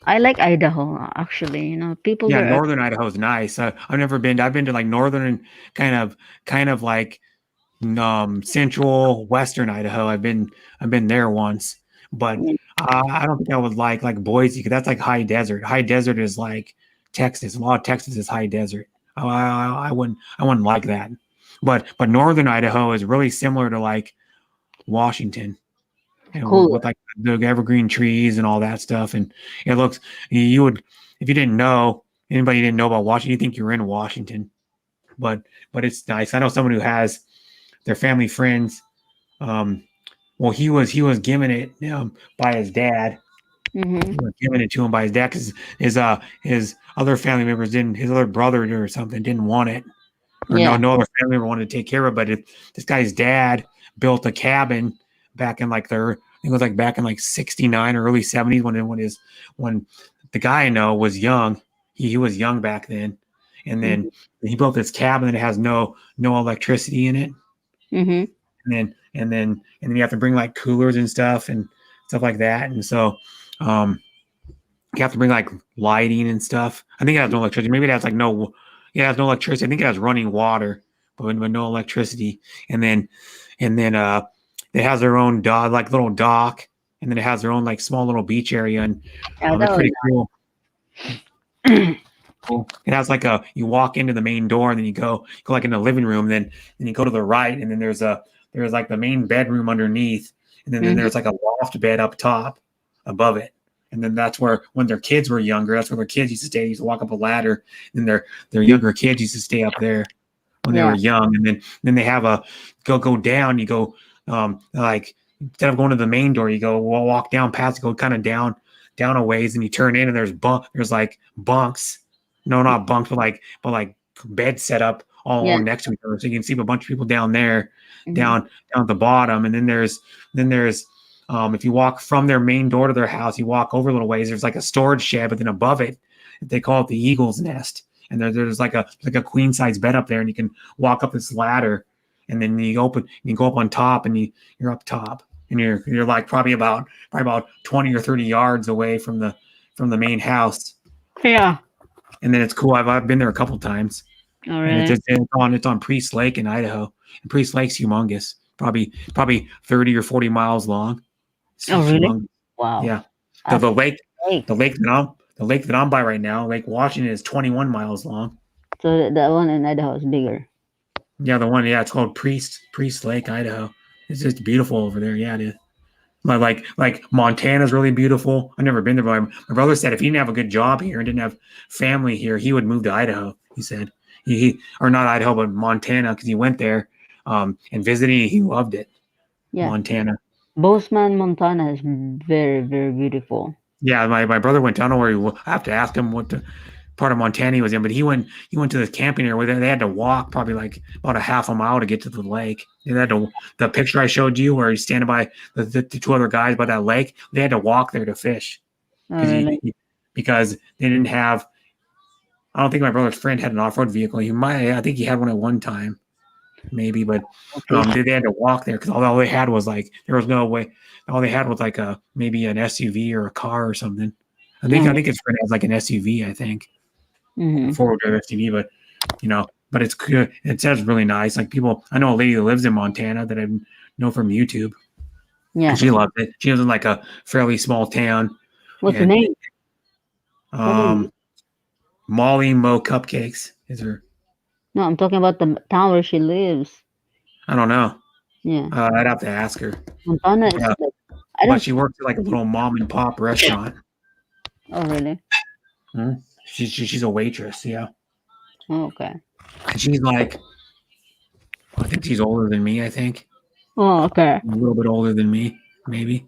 I like Idaho actually. You know, people Yeah, there are. northern Idaho is nice. I've never been. I've been to like northern, kind of like central western Idaho. I've been there once, but I don't think I would like Boise because that's like high desert. High desert is like Texas. A lot of Texas is high desert. I wouldn't like that. But northern Idaho is really similar to like Washington, and Cooler. with like the evergreen trees and all that stuff. And it looks you would if you didn't know anybody didn't know about Washington, you think you're in Washington. But it's nice. I know someone who has their family friends. Um, well, he was given it by his dad. Mm-hmm. He was giving it to him by his dad because his other family members didn't. His other brother or something didn't want it, or Yeah. no other family member wanted to take care of it. But this guy's dad built a cabin back in like I think it was like back in like '69 or early '70s when the guy I know was young. He was young back then, and then he built this cabin that has no electricity in it, Mm-hmm. and then you have to bring like coolers and stuff like that, and so you have to bring like lighting and stuff. I think it has no electricity. Maybe it has like no, yeah, it has no electricity. I think it has running water, but no electricity. And then it has their own dock, like little dock, and then it has their own like small little beach area, and Yeah, it's that pretty cool. Cool. It has like you walk into the main door and then you go like in the living room, then you go to the right, and then there's like the main bedroom underneath, and then there's like a loft bed up top above it. And then that's where when their kids were younger, that's where their kids used to stay. They used to walk up a ladder, and their younger kids used to stay up there when they were young. And then they have a go down, you go like instead of going to the main door, you go walk down past, go kind of down a ways, and you turn in, and there's like bunks. No, not bunks, but like beds set up all next to each other, so you can see a bunch of people down there, down at the bottom. And then there's if you walk from their main door to their house, you walk over a little ways. There's like a storage shed, but then above it, they call it the Eagle's Nest, and there's like a queen size bed up there, and you can walk up this ladder, and then you go up on top, and you're up top, and you're like probably about 20 or 30 yards away from the main house. Yeah. And then it's cool. I've been there a couple times. All right. And it's on Priest Lake in Idaho. And Priest Lake's humongous, probably 30 or 40 miles long. It's really? humongous. Wow. Yeah. The lake that I'm by right now, Lake Washington, is 21 miles long. So that one in Idaho is bigger. Yeah, it's called Priest Lake, Idaho. It's just beautiful over there. Yeah, it is. Like Montana's really beautiful. I've never been there, but my brother said if he didn't have a good job here and didn't have family here, he would move to Idaho. He said he or not Idaho, but Montana, because he went there and visited. He loved it. Yeah. Montana. Bozeman, Montana is very, very beautiful. Yeah, my brother went down where I have to ask him what part of Montana he was in, but he went to this camping area where they had to walk probably like about a half a mile to get to the lake. They had to, the picture I showed you where he's standing by the two other guys by that lake, they had to walk there to fish because they didn't have. I don't think my brother's friend had an off-road vehicle. I think he had one at one time, maybe, but they had to walk there because all they had was like there was no way. All they had was like maybe an SUV or a car or something. I think his friend has like an SUV. I think. Four-wheel SUV, but it's good. It says really nice. Like I know a lady that lives in Montana that I know from YouTube. Yeah, and she loves it. She lives in like a fairly small town. What's the name? Molly Mo Cupcakes is her. No, I'm talking about the town where she lives. I don't know. Yeah, I'd have to ask her. Montana is like, But she works at like a little mom and pop restaurant. Oh, really? She's a waitress. Yeah. Oh, okay. And she's like, I think she's older than me. I think. Oh, okay. A little bit older than me, maybe.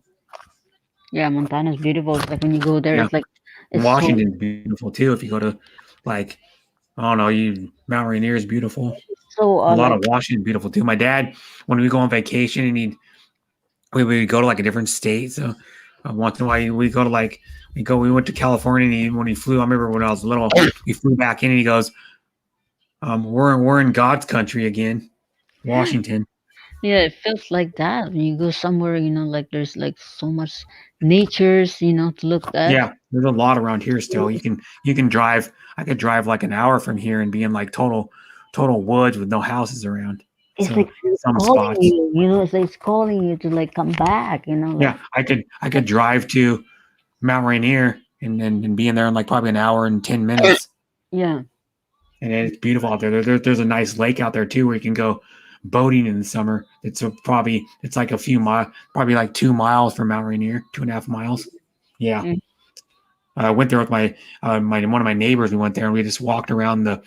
Yeah, Montana's beautiful. It's like when you go there, it's like Washington's beautiful too. If you go to like, I don't know, Mount Rainier is beautiful. So a lot of Washington beautiful too. My dad, when we go on vacation, and we would go to like a different state. So once in a while, we go to we went to California, and when he flew, I remember when I was little, he flew back in, and he goes, "We're in God's country again, Washington." Yeah, it feels like that when you go somewhere, like there's like so much natures, to look at. Yeah, there's a lot around here still. You can drive. I could drive like an hour from here and be in like total woods with no houses around. it's So like it's some calling spots. you. You know, it's like it's calling you to like come back. You know, like Yeah, I could drive to Mount Rainier and be in there in like probably an hour and 10 minutes. yeah. And it's beautiful out there. There's a nice lake out there too where you can go boating in the summer. It's like a few miles, probably like 2 miles from Mount Rainier, 2.5 miles. Yeah. Mm. I went there with my one of my neighbors. We went there and we just walked around the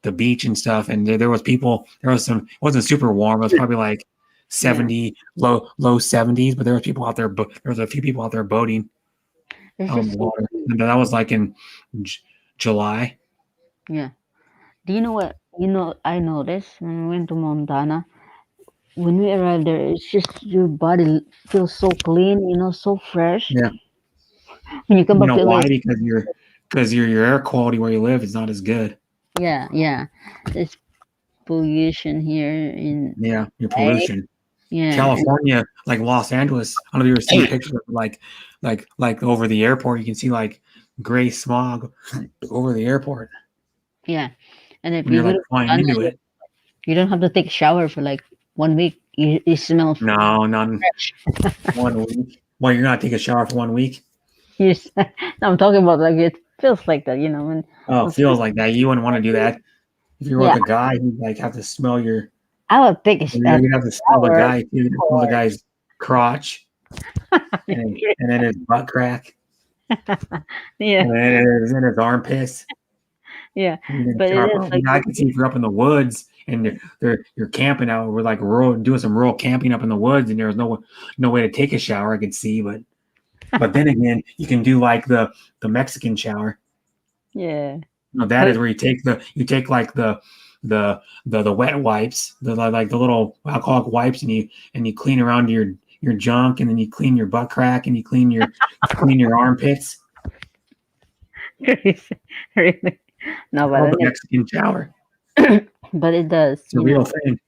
the beach and stuff. And there was people. There was some. It wasn't super warm. It was probably like 70, low 70s. But there was people out there. There was a few people out there boating It's on the just so water. And that was like in July. yeah. Do you know what? You know, I noticed when we went to Montana. When we arrived there, it's just your body feels so clean. You know, so fresh. Yeah. When you come You back know to why? like Because your air quality where you live is not as good. yeah, it's pollution here in Yeah, your LA. pollution. Yeah, California, like Los Angeles. I don't know if you've ever seen pictures of like over the airport. You can see like gray smog over the airport yeah. And if when you you're go like to flying Montana, into it. you don't have to take a shower for like 1 week. You smell No, not fresh. 1 week. Well, you're not taking a shower for 1 week. No, I'm talking about like it feels like that, you know. Oh, it feels like that. You wouldn't want to do that. If you're Yeah, with a guy, you'd like have to smell your. I would take a You'd have to smell the shower guy. You'd smell the before. guy's crotch and then his butt crack Yeah, and his armpits. yeah. You can But it sharp is up. like I can see if you're up in the woods and you're camping out. We're like doing some rural camping up in the woods, and there's no way to take a shower. I can see, but then again, you can do like the Mexican shower. yeah. No, that But is where you take like the wet wipes, like the little alcoholic wipes, and you clean around your junk, and then you clean your butt crack, and you clean your armpits. really, no, It's called the Mexican shower. but it does, It's a you real know. thing.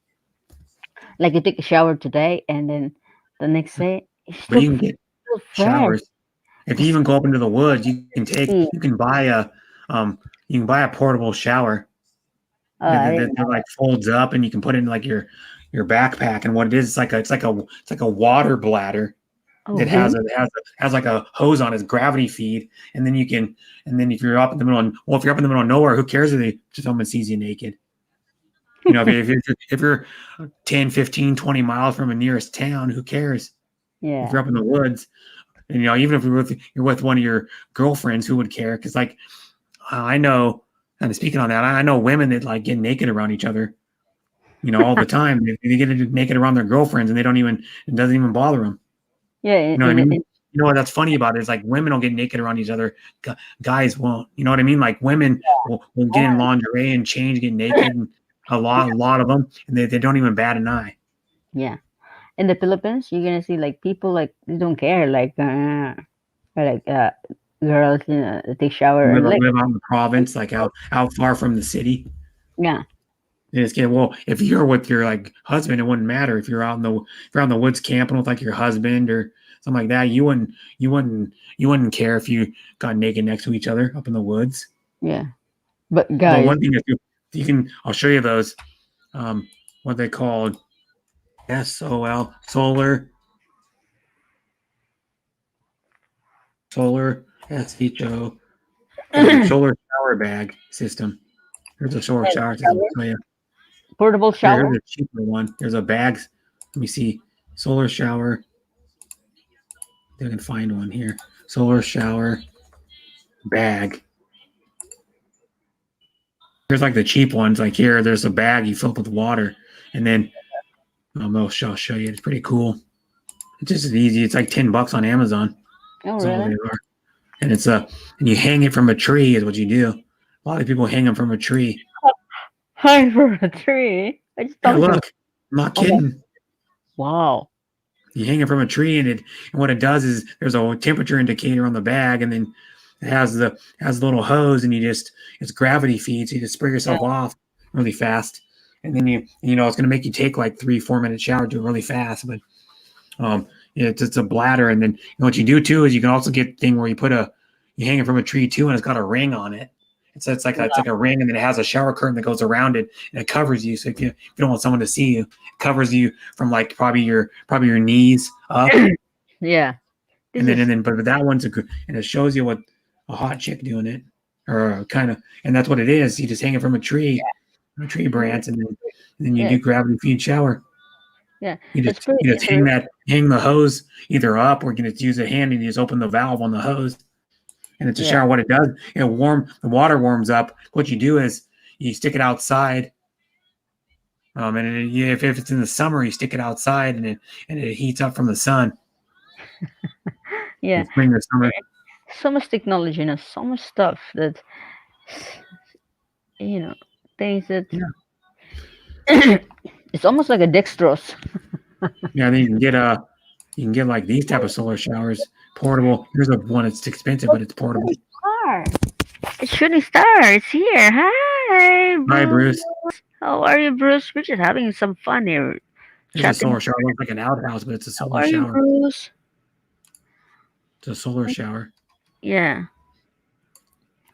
Like you take a shower today, and then the next day you But still you can get feel fresh. showers. If you even go up into the woods, See, you can buy um a portable shower I didn't that like folds up and you can put it in like your backpack. And what it is, it's like a water bladder Oh, that really? has like a hose on its gravity feed. And then if you're up in the middle if you're up in the middle of nowhere, who cares if someone sees you naked? You know, if you're 10, 15, 20 miles from a nearest town, who cares? If Yeah, you're up in the woods, and you know, even if you're with one of your girlfriends, who would care? Because like I know, and speaking on that, I know women that like get naked around each other, you know, all the time. They get naked around their girlfriends, and it doesn't even bother them. yeah. You know what I mean? You know what that's funny about it is like women will get naked around each other, guys won't. You know what I mean? Like women will get in lingerie and change, get naked, and a lot of them, and they don't even bat an eye. Yeah. In the Philippines, you're gonna see like people like they don't care, like or like girls, you know, take shower and like Live out in the province, like out far from the city. yeah, They just get well. If you're with your like husband, it wouldn't matter. If you're out in the woods camping with like your husband or something like that, you wouldn't care if you got naked next to each other up in the woods. yeah. But But guys, one thing is you can I'll show you those what they called SOL solar SHO solar shower bag system. There's a solar shower system. Oh yeah. portable shower. Here's a cheaper one. There's a bag. Let me see. Solar shower. I can find one here. Solar shower bag. Here's like the cheap ones. Like here, there's a bag you fill up with water, and then I'll show you. It's pretty cool. It's just easy. It's like $10 on Amazon. Oh, That's all they really? are. And and you hang it from a tree is what you do. A lot of people hang them from a tree. Hi for a tree. I just Yeah, thought so. look, I'm not Okay. kidding. Wow. You hang it from a tree, and what it does is there's a temperature indicator on the bag, and then it has a little hose, and it's gravity feed, so you just spray yourself off really fast, and then you know it's going to make you take like 3-4 minute shower, do it really fast, but it's a bladder, and then you know what you do too is you can also get the thing where you hang it from a tree too, and it's got a ring on it, It's like a ring, and then it has a shower curtain that goes around it, and it covers you. So if you don't want someone to see you, it covers you from like probably your knees up, Yeah. This and is then but that one's a good, and it shows you what a hot chick doing it, or kind of, and that's what it is. You just hang it from a tree branch, and then you yeah, do gravity feed shower. yeah. You It's just pretty you just interesting. hang the hose either up, or you can just use a hand and you just open the valve on the hose, and it's a Yeah. shower. What it does, the water warms up. What you do is you stick it outside, if it's in the summer, you stick it outside, and it heats up from the sun. Yeah. In spring or summer, So much technology, so much stuff that you know, things that Yeah. it's almost like a dextrose. yeah. Then you can get like these type of solar showers, portable. Here's a one that's expensive, but it's portable. Star. It's shooting star. It's here. Hi, Hi, Bruce. Bruce. How are you, Bruce? We're just having some fun here. There's a Chatting. solar shower. It looks like an outhouse, but it's a How solar are you, shower. Bruce? It's a solar shower. Yeah.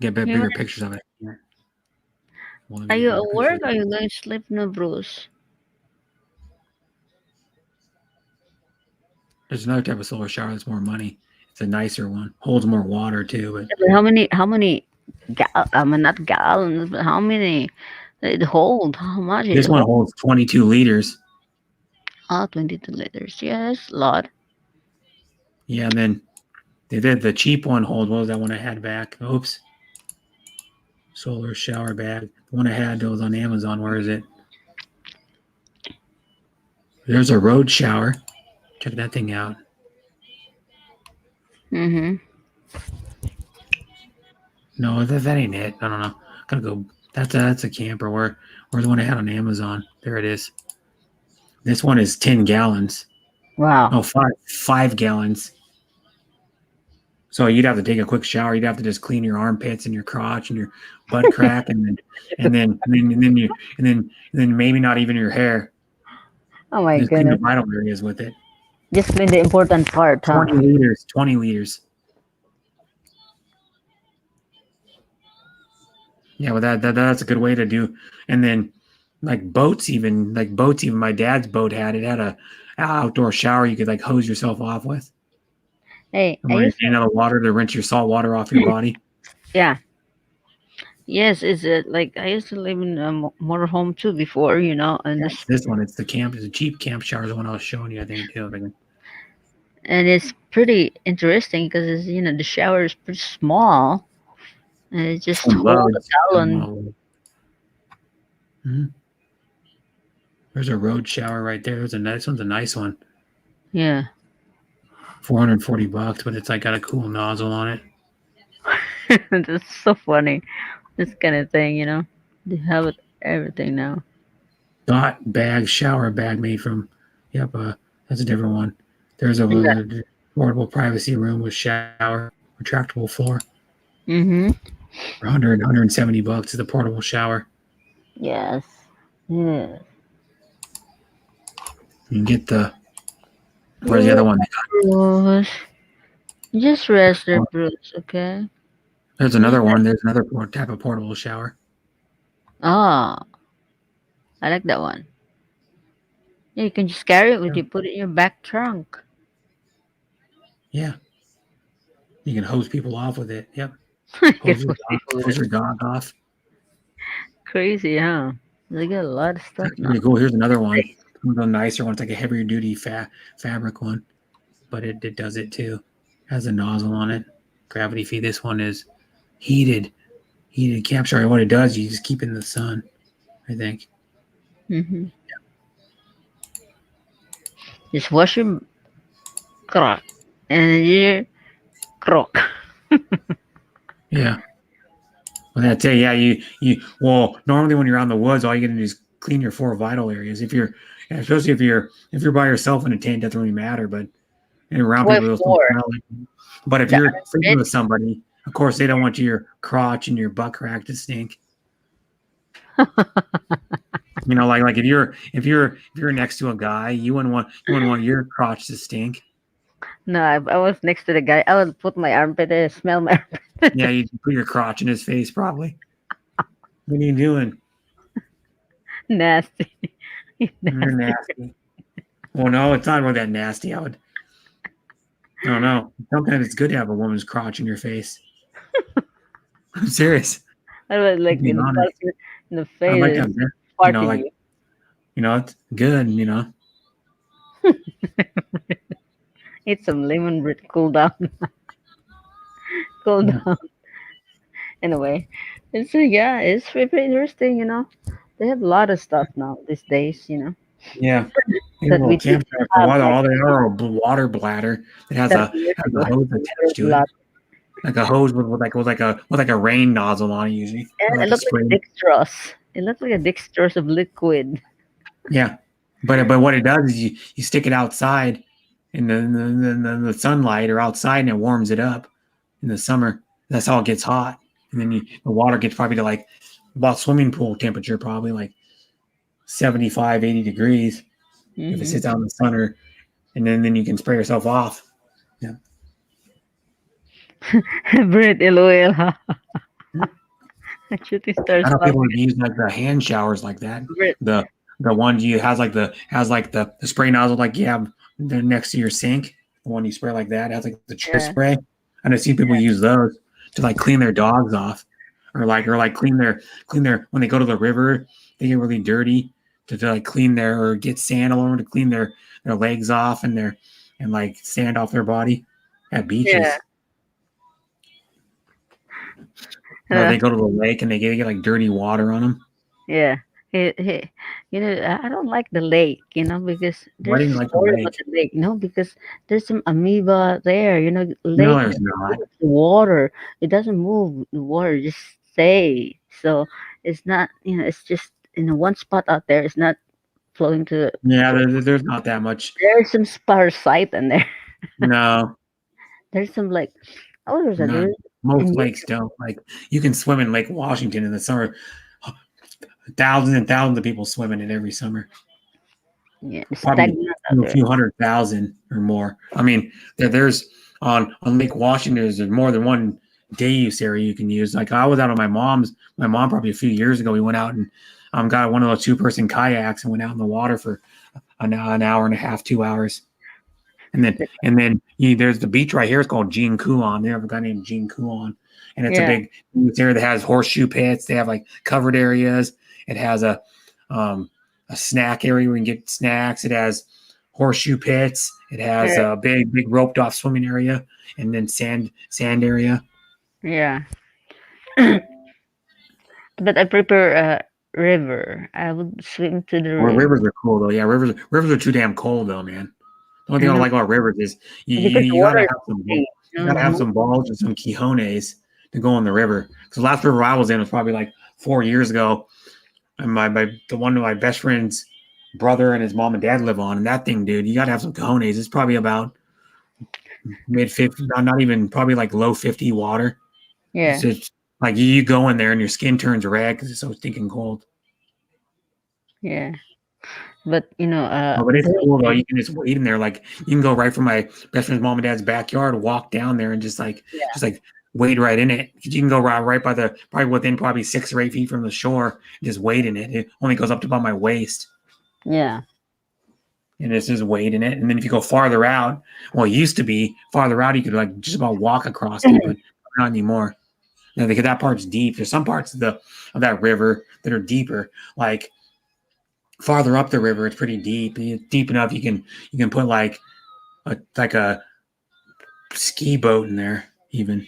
Get bigger pictures of it. Here. Are you Bigger at work? pictures. Are you going to sleep now, Bruce? There's another type of solar shower that's more money. It's a nicer one. Holds more water too, but But how many I mean, not gallons, but how many it hold? How much this it one hold? holds 22 liters. 22 liters. Yes, a lot. Yeah, and then they did the cheap one hold. What was that one I had back? Oops. Solar shower bag. The one I had that was on Amazon. Where is it? There's a road shower. Check that thing out. Mm-hmm. No, that ain't it. I don't know. Gotta go. That's a camper. Where's the one I had on Amazon? There it is. This one is 10 gallons. Wow. Oh, 5 gallons. So you'd have to take a quick shower. You'd have to just clean your armpits and your crotch and your butt crack, and then maybe not even your hair. Oh my Just clean the goodness. vital areas with it. Just clean the important part, huh? 20 liters. 20 liters. Yeah, well, that's a good way to do. And then, like boats, even my dad's boat had a outdoor shower you could like hose yourself off with. Hey, And I when you're used getting out of the water to rinse your salt water off your body. yeah. Yes, it's like I used to live in a motorhome too before, and It's this one. It's a cheap camp shower. The one I was showing you, I think too. and it's pretty interesting because it's the shower is pretty small and it just holds a gallon. Mhm. There's a road shower right there. This one's a nice one. Yeah. $440, but it's like got a cool nozzle on it. That's so funny. This kind of thing, they have it everything now. Dot bag shower bag made from. Yep, that's a different one. There's a Exactly. portable privacy room with shower, retractable floor. Mm-hmm. For $170 is the portable shower. Yes. Yeah. You can get the. Where's the other one? Bruce. Just rest there, Bruce, okay? There's another one. There's another type of portable shower. Ah, I like that one. Yeah, you can just carry it with you, put it in your back trunk. Yeah. You can hose people off with it. Yep. You can Hose your dog off. Crazy, huh? They got a lot of stuff now. Pretty cool. Here's another one. One of the nicer one. It's like a heavier duty fabric one, but it does it too. Has a nozzle on it. Gravity feed. This one is heated camp shower. What it does, you just keep it in the sun, I think. Mm-hmm. Just wash your crock and your crock. Yeah. Well, that's it. Yeah, well, normally when you're out in the woods, all you're gonna do is clean your 4 vital areas. Especially if you're by yourself in a tent, doesn't really matter. But around Why people, four? but if The you're sleeping armpit? with somebody, of course, they don't want your crotch and your butt crack to stink. Like if you're next to a guy, you wouldn't want your crotch to stink. No, if I was next to the guy, I would put my armpit there, smell my armpit. Yeah, you put your crotch in his face probably. What are you doing? Nasty. You're nasty. Well, no, it's not really that nasty. I don't know. Sometimes it's good to have a woman's crotch in your face. I'm serious. I was To like be in the honest, in the I'd like to face, have that. farting Like you. it's good. Eat some lemon bread, cool down, cool Yeah. down. Anyway, it's yeah, it's pretty interesting. They have a lot of stuff now these days. Yeah. Maybe a That little we didn't campfire for a have while. like All they are a water bladder that 30 years has a ago. hose Water attached to it, blood. like a hose with a rain nozzle on it usually, or And it like a looked like spray. a dextrose. It looked like a dextrose of liquid. Yeah, but what it does is you stick it outside in the sunlight or outside and it warms it up in the summer. That's how it gets hot, and then the water gets probably to like about swimming pool temperature, probably like 75, 80 degrees if it Hmm. sits out in the sun, and then you can spray yourself off. Yeah. Bread, LOL, ha. Shooting I stars know love people use like the hand showers like that. bread. The one you has like the spray nozzle like you have next to your sink. The one you spray like that has like the chair Yeah, spray. And I see people use those to like clean their dogs off, or like clean their when they go to the river, they get really dirty to like clean their or get sand all over to clean their legs off and like sand off their body at yeah, beaches. Or uh, they go to the lake and they get like dirty water on them. yeah. I don't like the lake, because Why there's do a you like the story about lake? the lake, because there's some amoeba there, No, lake there's doesn't not. move the water. It doesn't move the water, just stay. So it's not, it's just in one spot out there. It's not flowing to. Yeah, there's not that much. There's some parasite in there. No, There's some like, oh, there's a none. there's Most in lakes don't. Like you can swim in Lake Washington in the summer. Thousands and thousands of people swim in it every summer. yeah, it's Probably stagnant out a there. few 100,000 or more. I mean, there's on Lake Washington. There's more than one day use area you can use. Like I was out on my mom probably a few years ago. We went out and got one of those 2-person kayaks and went out in the water for an hour and a half, 2 hours. And then there's the beach right here. It's called Jean Coulon. They have a guy named Jean Coulon, and it's a Yeah, big beach area that has horseshoe pits. They have like covered areas. It has a snack area where you can get snacks. It has horseshoe pits. It has yeah, a big roped off swimming area, and then sand area. yeah. But I prefer river. I would swim to the Well, river. rivers are cool though. Yeah, rivers are too damn cold though, man. The only I thing I don't know like about rivers is because the you water gotta is have some clean. you gotta have some balls and some quijones to go in the river. Because the last river I was in was probably like 4 years ago, and the one of my best friend's brother and his mom and dad live on, and that thing, dude, you gotta have some cojones. It's probably about mid 50, not even probably like low 50 water. It's Yeah, just like you go in there and your skin turns red because it's so stinking cold. yeah. But Oh, but it's cool though. You can just wait in there. Like you can go right from my best friend's mom and dad's backyard, walk down there, and yeah, just like wade right in it. You can go right by probably within probably 6 or 8 feet from the shore. Just wade in it. It only goes up to about my waist, yeah, and it's just wade in it. And then if you go farther out, well, it used to be farther out, you could like just about walk across it, but not anymore. Now, because that part's deep. There's some parts of that river that are deeper, like farther up the river, it's pretty deep. Deep enough you can put like a ski boat in there. Even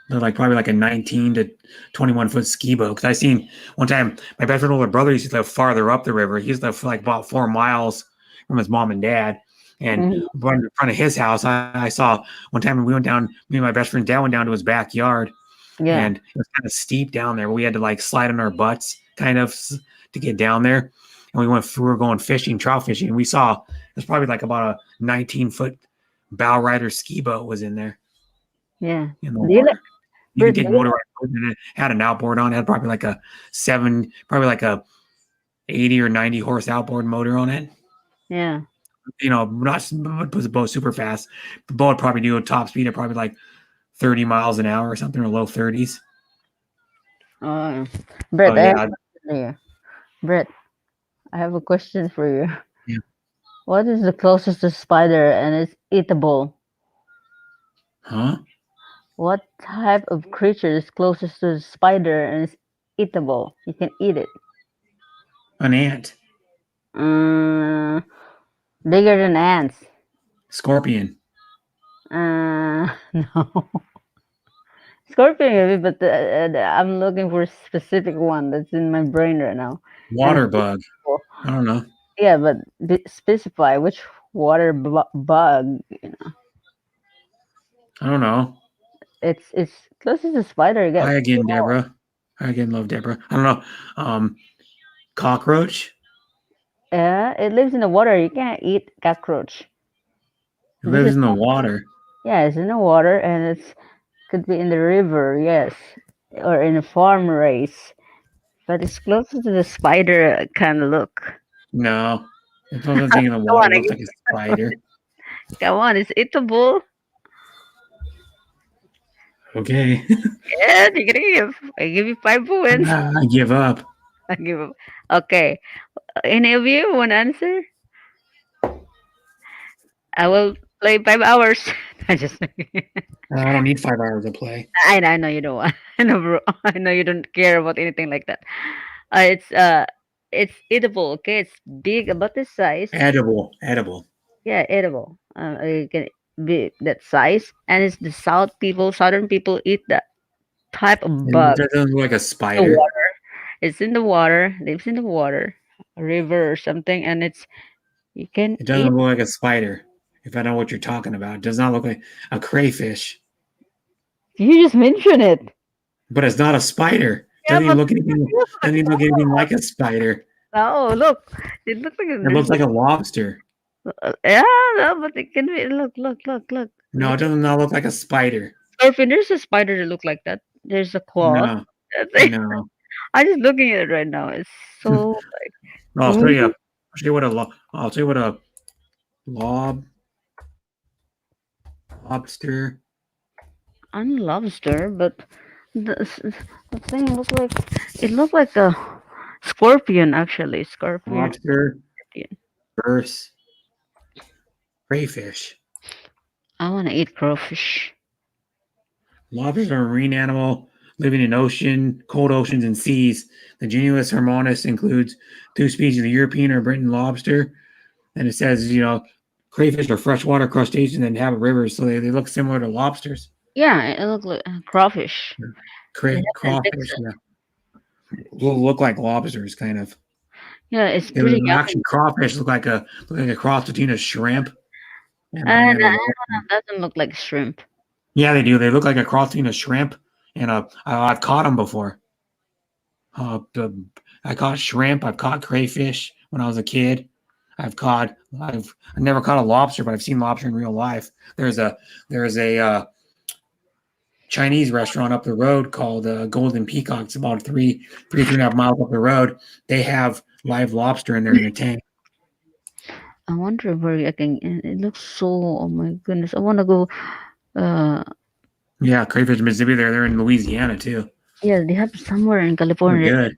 they're like probably like a 19 to 21 foot ski boat. Because I seen one time my best friend older brother used to live farther up the river. He used to live for like about 4 miles from his mom and dad. And mhm, right in front of his house, I saw one time when we went down. Me and my best friend's dad went down to his backyard, yeah, and it was kind of steep down there. We had to like slide on our butts, kind of, to get down there. And we were going fishing, trout fishing. And we saw there's probably like about a 19-foot bow rider ski boat was in there yeah. in the Do you like water. You can bird? take motorized boats, and it had an outboard on. It had probably like probably like a 80 or 90 horse outboard motor on it. Yeah. Not put the boat super fast. The boat would probably do a top speed of probably like 30 miles an hour or something, or low 30s. Uh, Oh Brett, I have yeah, a question for you. Brett, I have a question for you. yeah. What is the closest to spider and it's eatable? Huh? What type of creature is closest to the spider and is eatable? You can eat it. An ant, Uh, Bigger than ants. scorpion, No. Scorpion, maybe, but I'm looking for a specific one that's in my brain right now. And water bug. eatable. I don't know. Yeah, but specify which water bug. I don't know. It's closest to spider. You Hi get again, Deborah. Hi again, love Deborah. I don't know. Cockroach. yeah, it lives in the water. You can't eat cockroach. It This lives is in the water. yeah, it's in the water and it's could be in the river, yes, or in a farm race. But it's closer to the spider kind of look. No. If something in the Come water on, looks like a spider. come on, it's eatable. Okay. Yeah, you can give. I give you 5 points. I give up. I give up. Okay, any of you want to answer? I will play 5 hours. I just. I don't need 5 hours to play. I know you don't want. I know, bro. I know you don't care about anything like that. It's eatable. Okay, it's big about this size. Edible. Edible. Yeah, edible. You can be that size, and it's the southern people eat that type of And bug. it doesn't look like a The spider. water. It's in the water. Lives in the water, a river or something, and it's you can It eat. doesn't look like a spider. If I know what you're talking about, it does not look like a crayfish. You just mentioned it. But it's not a spider. Yeah, Doesn't even but look anything. Doesn't even look anything like a spider. oh look, it looks like It there's looks like a lobster. yeah, no, but it can be. Look. No, it does not look like a spider. Scorpion, there's a spider that look like that. There's a claw. No, no. I'm just looking at it right now. It's so I'll show you. ooh, I'll show you what a. I'll show you what a lobster. I'm lobster, but the thing looks like it looked like a scorpion actually. Scorpion. Lobster versus crayfish. I want to eat crawfish. Lobsters are a marine animal living in cold oceans, and seas. The genus Harmonus includes two species of the European or Britain lobster. And it says, crayfish are freshwater crustaceans that inhabit rivers, so they look similar to lobsters. Yeah, it looked like crawfish. It happened in Crawfish, Texas. yeah. Will look like lobsters, kind of. Yeah, it's Yeah, pretty yummy. actually, crawfish look like a cross between a shrimp and And a it doesn't look like shrimp. yeah, they do. They look like a cross between a shrimp and I've caught them before. I caught shrimp. I've caught crayfish when I was a kid. I've never caught a lobster, but I've seen lobster in real life. There's a Chinese restaurant up the road called Golden Peacock. It's about 3.5 miles up the road. They have live lobster in there in a tank. I wonder where I can. It looks so. Oh my goodness! I want to go. Uh, Yeah, crayfish, Mississippi. They're in Louisiana too. yeah, they have somewhere in They're California. good.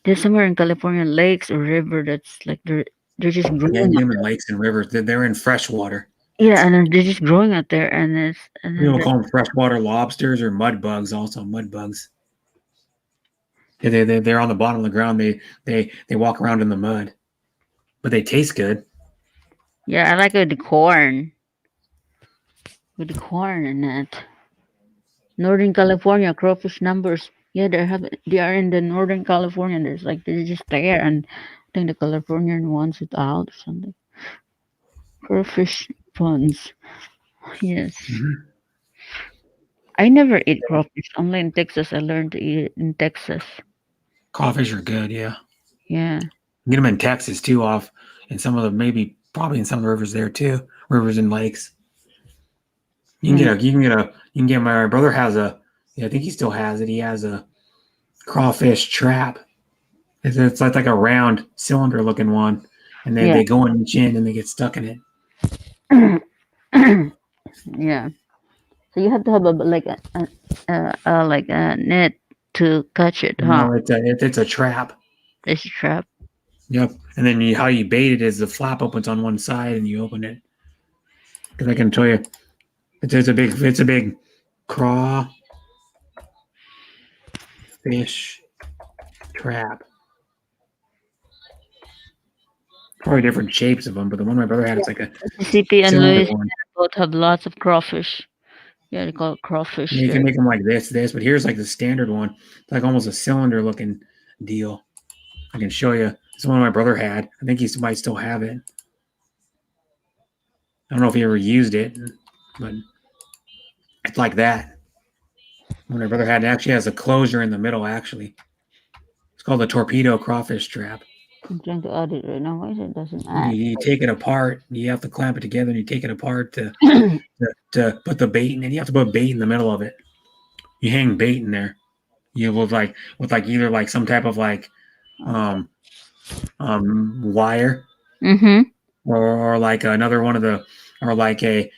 There's somewhere in California lakes or river that's like they're just Yeah, growing. them in lakes and rivers. They're in freshwater. Yeah, and then they're just growing out there, and then People call them freshwater lobsters or mud bugs. Also, mud bugs. They're on the bottom of the ground. They walk around in the mud, but they taste good. yeah, I like it with the corn and that. Northern California crawfish numbers. Yeah, they are in the Northern California. There's like they're just there, and I think the Californian wants it out or something. Crawfish puns. Yes. Mhm. I never eat crawfish. Only in Texas. I learned to eat it in Texas. Crawfish are good. Yeah, Yeah. you get them in Texas too. In some of the probably in some of the rivers there too. Rivers and lakes. You can get. My brother has I think he still has it. He has a crawfish trap. It's like a round cylinder looking one, and Yeah. they go in each end and they get stuck in it. Yeah. So you have to have a like a net. to catch it, huh? No, it's a trap. It's a trap. Yep. And then how you bait it is the flap opens on one side and you open it. Because I can tell you, it's a big craw fish trap. Probably different shapes of them, but the one my brother had is like a Mississippi and cylinder Louisiana one. both have lots of crawfish. Yeah, they call it crawfish You can there. make them like this, but here's like the standard one. It's like almost a cylinder looking deal. I can show you. It's the one my brother had. I think he might still have it. I don't know if he ever used it, but it's like that. When my brother had, it actually has a closure in the middle, actually. It's called the torpedo crawfish trap. I'm trying to add it right now. Why is it doesn't add? You take it apart. You have to clamp it together, and you take it apart to put the bait in, and you have to put bait in the middle of it. You hang bait in there. You with either like some type of like wire Mm-hmm. or like another one of the or like a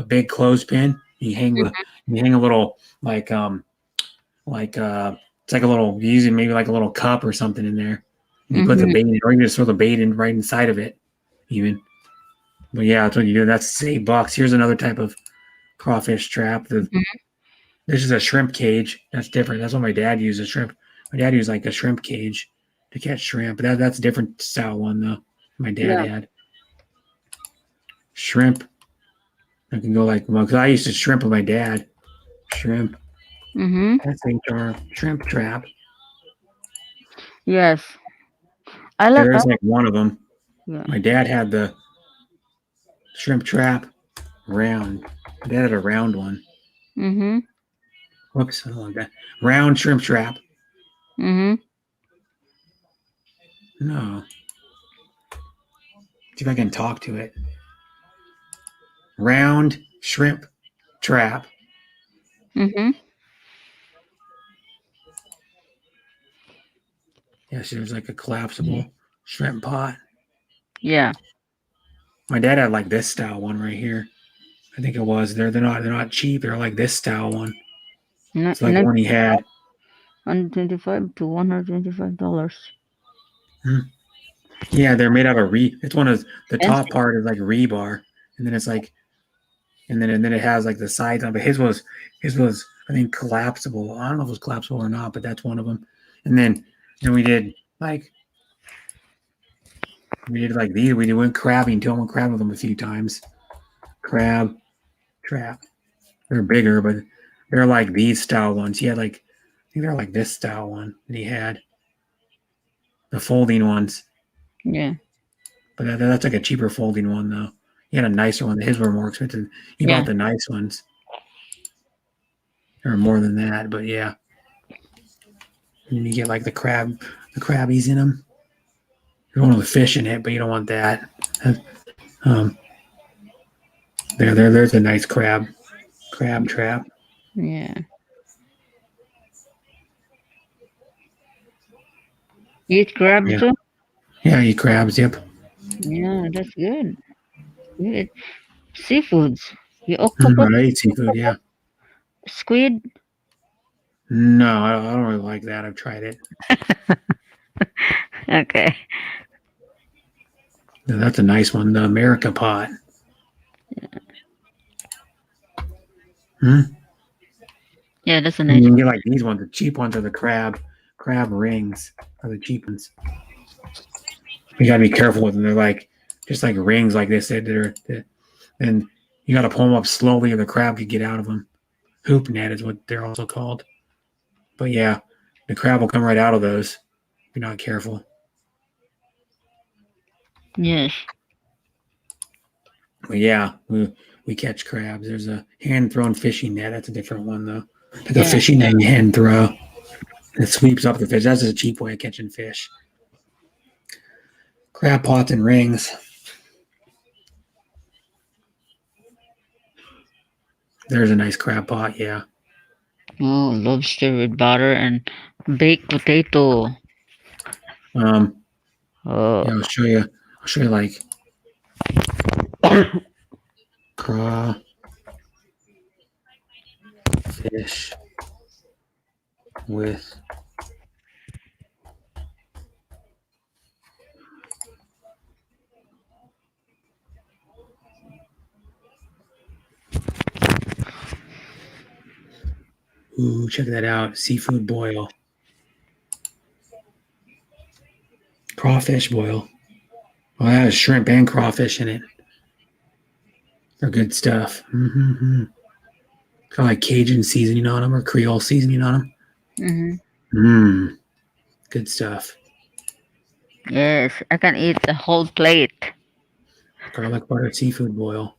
big clothespin. You hang a little like it's like a little using maybe like a little cup or something in there. And you put the bait in, or you just throw the bait in right inside of it, even. But yeah, that's what you do. That's $8. Here's another type of crawfish trap. This is a shrimp cage. That's different. That's what my dad used. A shrimp. My dad used like a shrimp cage to catch shrimp. But that's a different style one though. My dad had shrimp. I can go like because I used to shrimp with my dad. Shrimp. Mm-hmm. That's HR shrimp trap. Yes. I like There's like one of them. Yeah. My dad had the shrimp trap round. My dad had a round one. Mm-hmm. Whoops, I don't want that. Round shrimp trap. Mm-hmm. No. See if I can talk to it. Round shrimp trap. Mm-hmm. Yeah, so there's like a collapsible shrimp pot. Yeah. My dad had like this style one right here. I think it was. They're not cheap. They're like this style one. It's like one he had. $125 to $125. Yeah, they're made out of it's one of the top part is like rebar, and then it's like, and then it has like the sides on. But his was I think collapsible. I don't know if it was collapsible or not, but that's one of them. And then we did like these. We went crabbing too. I went crabbing with them a few times. Crab trap. They're bigger, but they're like these style ones. He had like I think they're like this style one that he had. The folding ones. Yeah. But that's like a cheaper folding one, though. He had a nicer one. His were more expensive. He bought the nice ones. Or more than that, but yeah. And you get like the crabbies in them. You don't want the fish in it, but you don't want that. There's a nice crab trap. Yeah. You eat crab too? Yeah, I eat crabs, yep. Yeah, that's good. Good. Seafoods. You octopus? I eat seafood, yeah. Squid? No, I don't really like that. I've tried it. Okay. No, that's a nice one, the America pot. Yeah, that's a nice You can one. get like these ones. The cheap ones are the crab rings are the cheap ones. You gotta be careful with them. They're like just like rings like this. And you gotta pull them up slowly or the crab could get out of them. Hoop net is what they're also called. But yeah, the crab will come right out of those if you're not careful. Yes. But yeah, we catch crabs. There's a hand-thrown fishing net. That's a different one though. Like a fishing net you hand throw. It sweeps up the fish. That's a cheap way of catching fish. Crab pots and rings. There's a nice crab pot, yeah. Oh, lobster with butter and baked potato. Yeah, I'll show you like crawfish with ooh, check that out. Seafood boil. Crawfish boil. Well, that has shrimp and crawfish in it. They're good stuff. Mm-hmm. Kind of like Cajun seasoning on them or Creole seasoning on them. Mm-hmm. Mmm. Good stuff. Yes, I can eat the whole plate. Garlic butter seafood boil.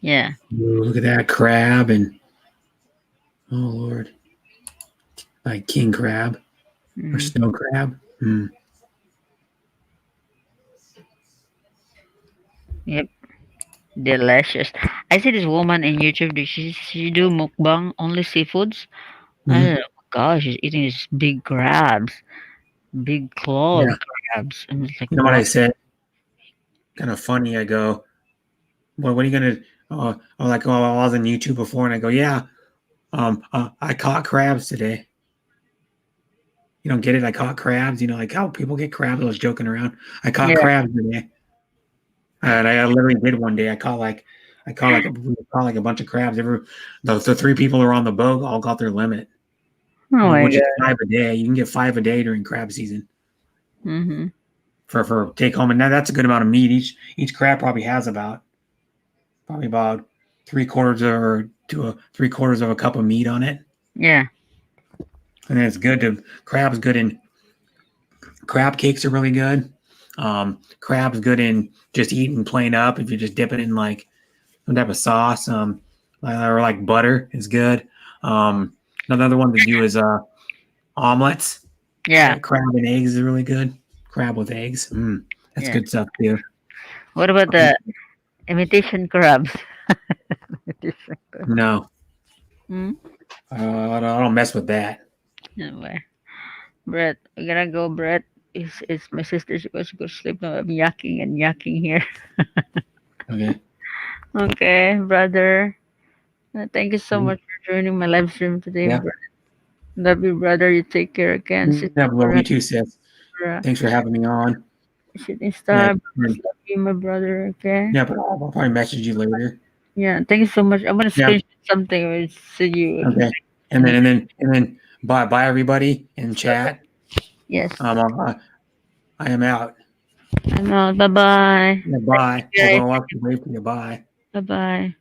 Yeah. Ooh, look at that crab and oh Lord. Like king crab or Mhm. snow crab. Mm. Yep. Delicious. I see this woman in YouTube. She do mukbang only seafoods. Mhm. Oh my gosh, she's eating these big crabs, big clawed Yeah. crabs. I'm just like, You know what I wow. said? Kind of funny. I go, well, what are you gonna? I'm like, oh, I was on YouTube before, and I go, yeah. I caught crabs today. You don't get it? I caught crabs. You know, like how people get crabs. I was joking around. I caught Yeah. crabs today, and I literally did one day. We caught like a bunch of crabs. The three people who were on the boat all got their limit, Oh my which is god. 5 a day. You can get 5 a day during crab season Mm-hmm. for take home, and that's a good amount of meat. Each crab probably about 3/4 or to a 3/4 of a cup of meat on it. Yeah. And then it's good to crab's good in crab cakes are really good. Crab's good in just eating plain up if you just dip it in like some type of sauce. Or like butter is good. Another one to do is omelets. Yeah. Crab and eggs is really good. Crab with eggs. That's Yeah. good stuff too. What about the imitation crabs? Imitation crab. No, Hmm? I don't mess with that. Anyway, Brett, we gotta go. Brett, it's my sister. She goes to go sleep now. I'm yakking and yakking here. Okay. Okay, brother. Thank you so much for joining my live stream today, Yeah. brother. Love you, brother. You take care again. Yeah, love you too, sis. Thanks for having me on. Shooting Yeah, star. Love you, my brother. Okay. yeah, but I'll probably message you later. Yeah. Thank you so much. I'm gonna Yeah. screenshot something. I'll see you. Okay. And then bye everybody in chat. Yes. I am out. I'm out. Bye bye. Yeah, bye. Guys. I'll wait for you. Bye. Bye bye.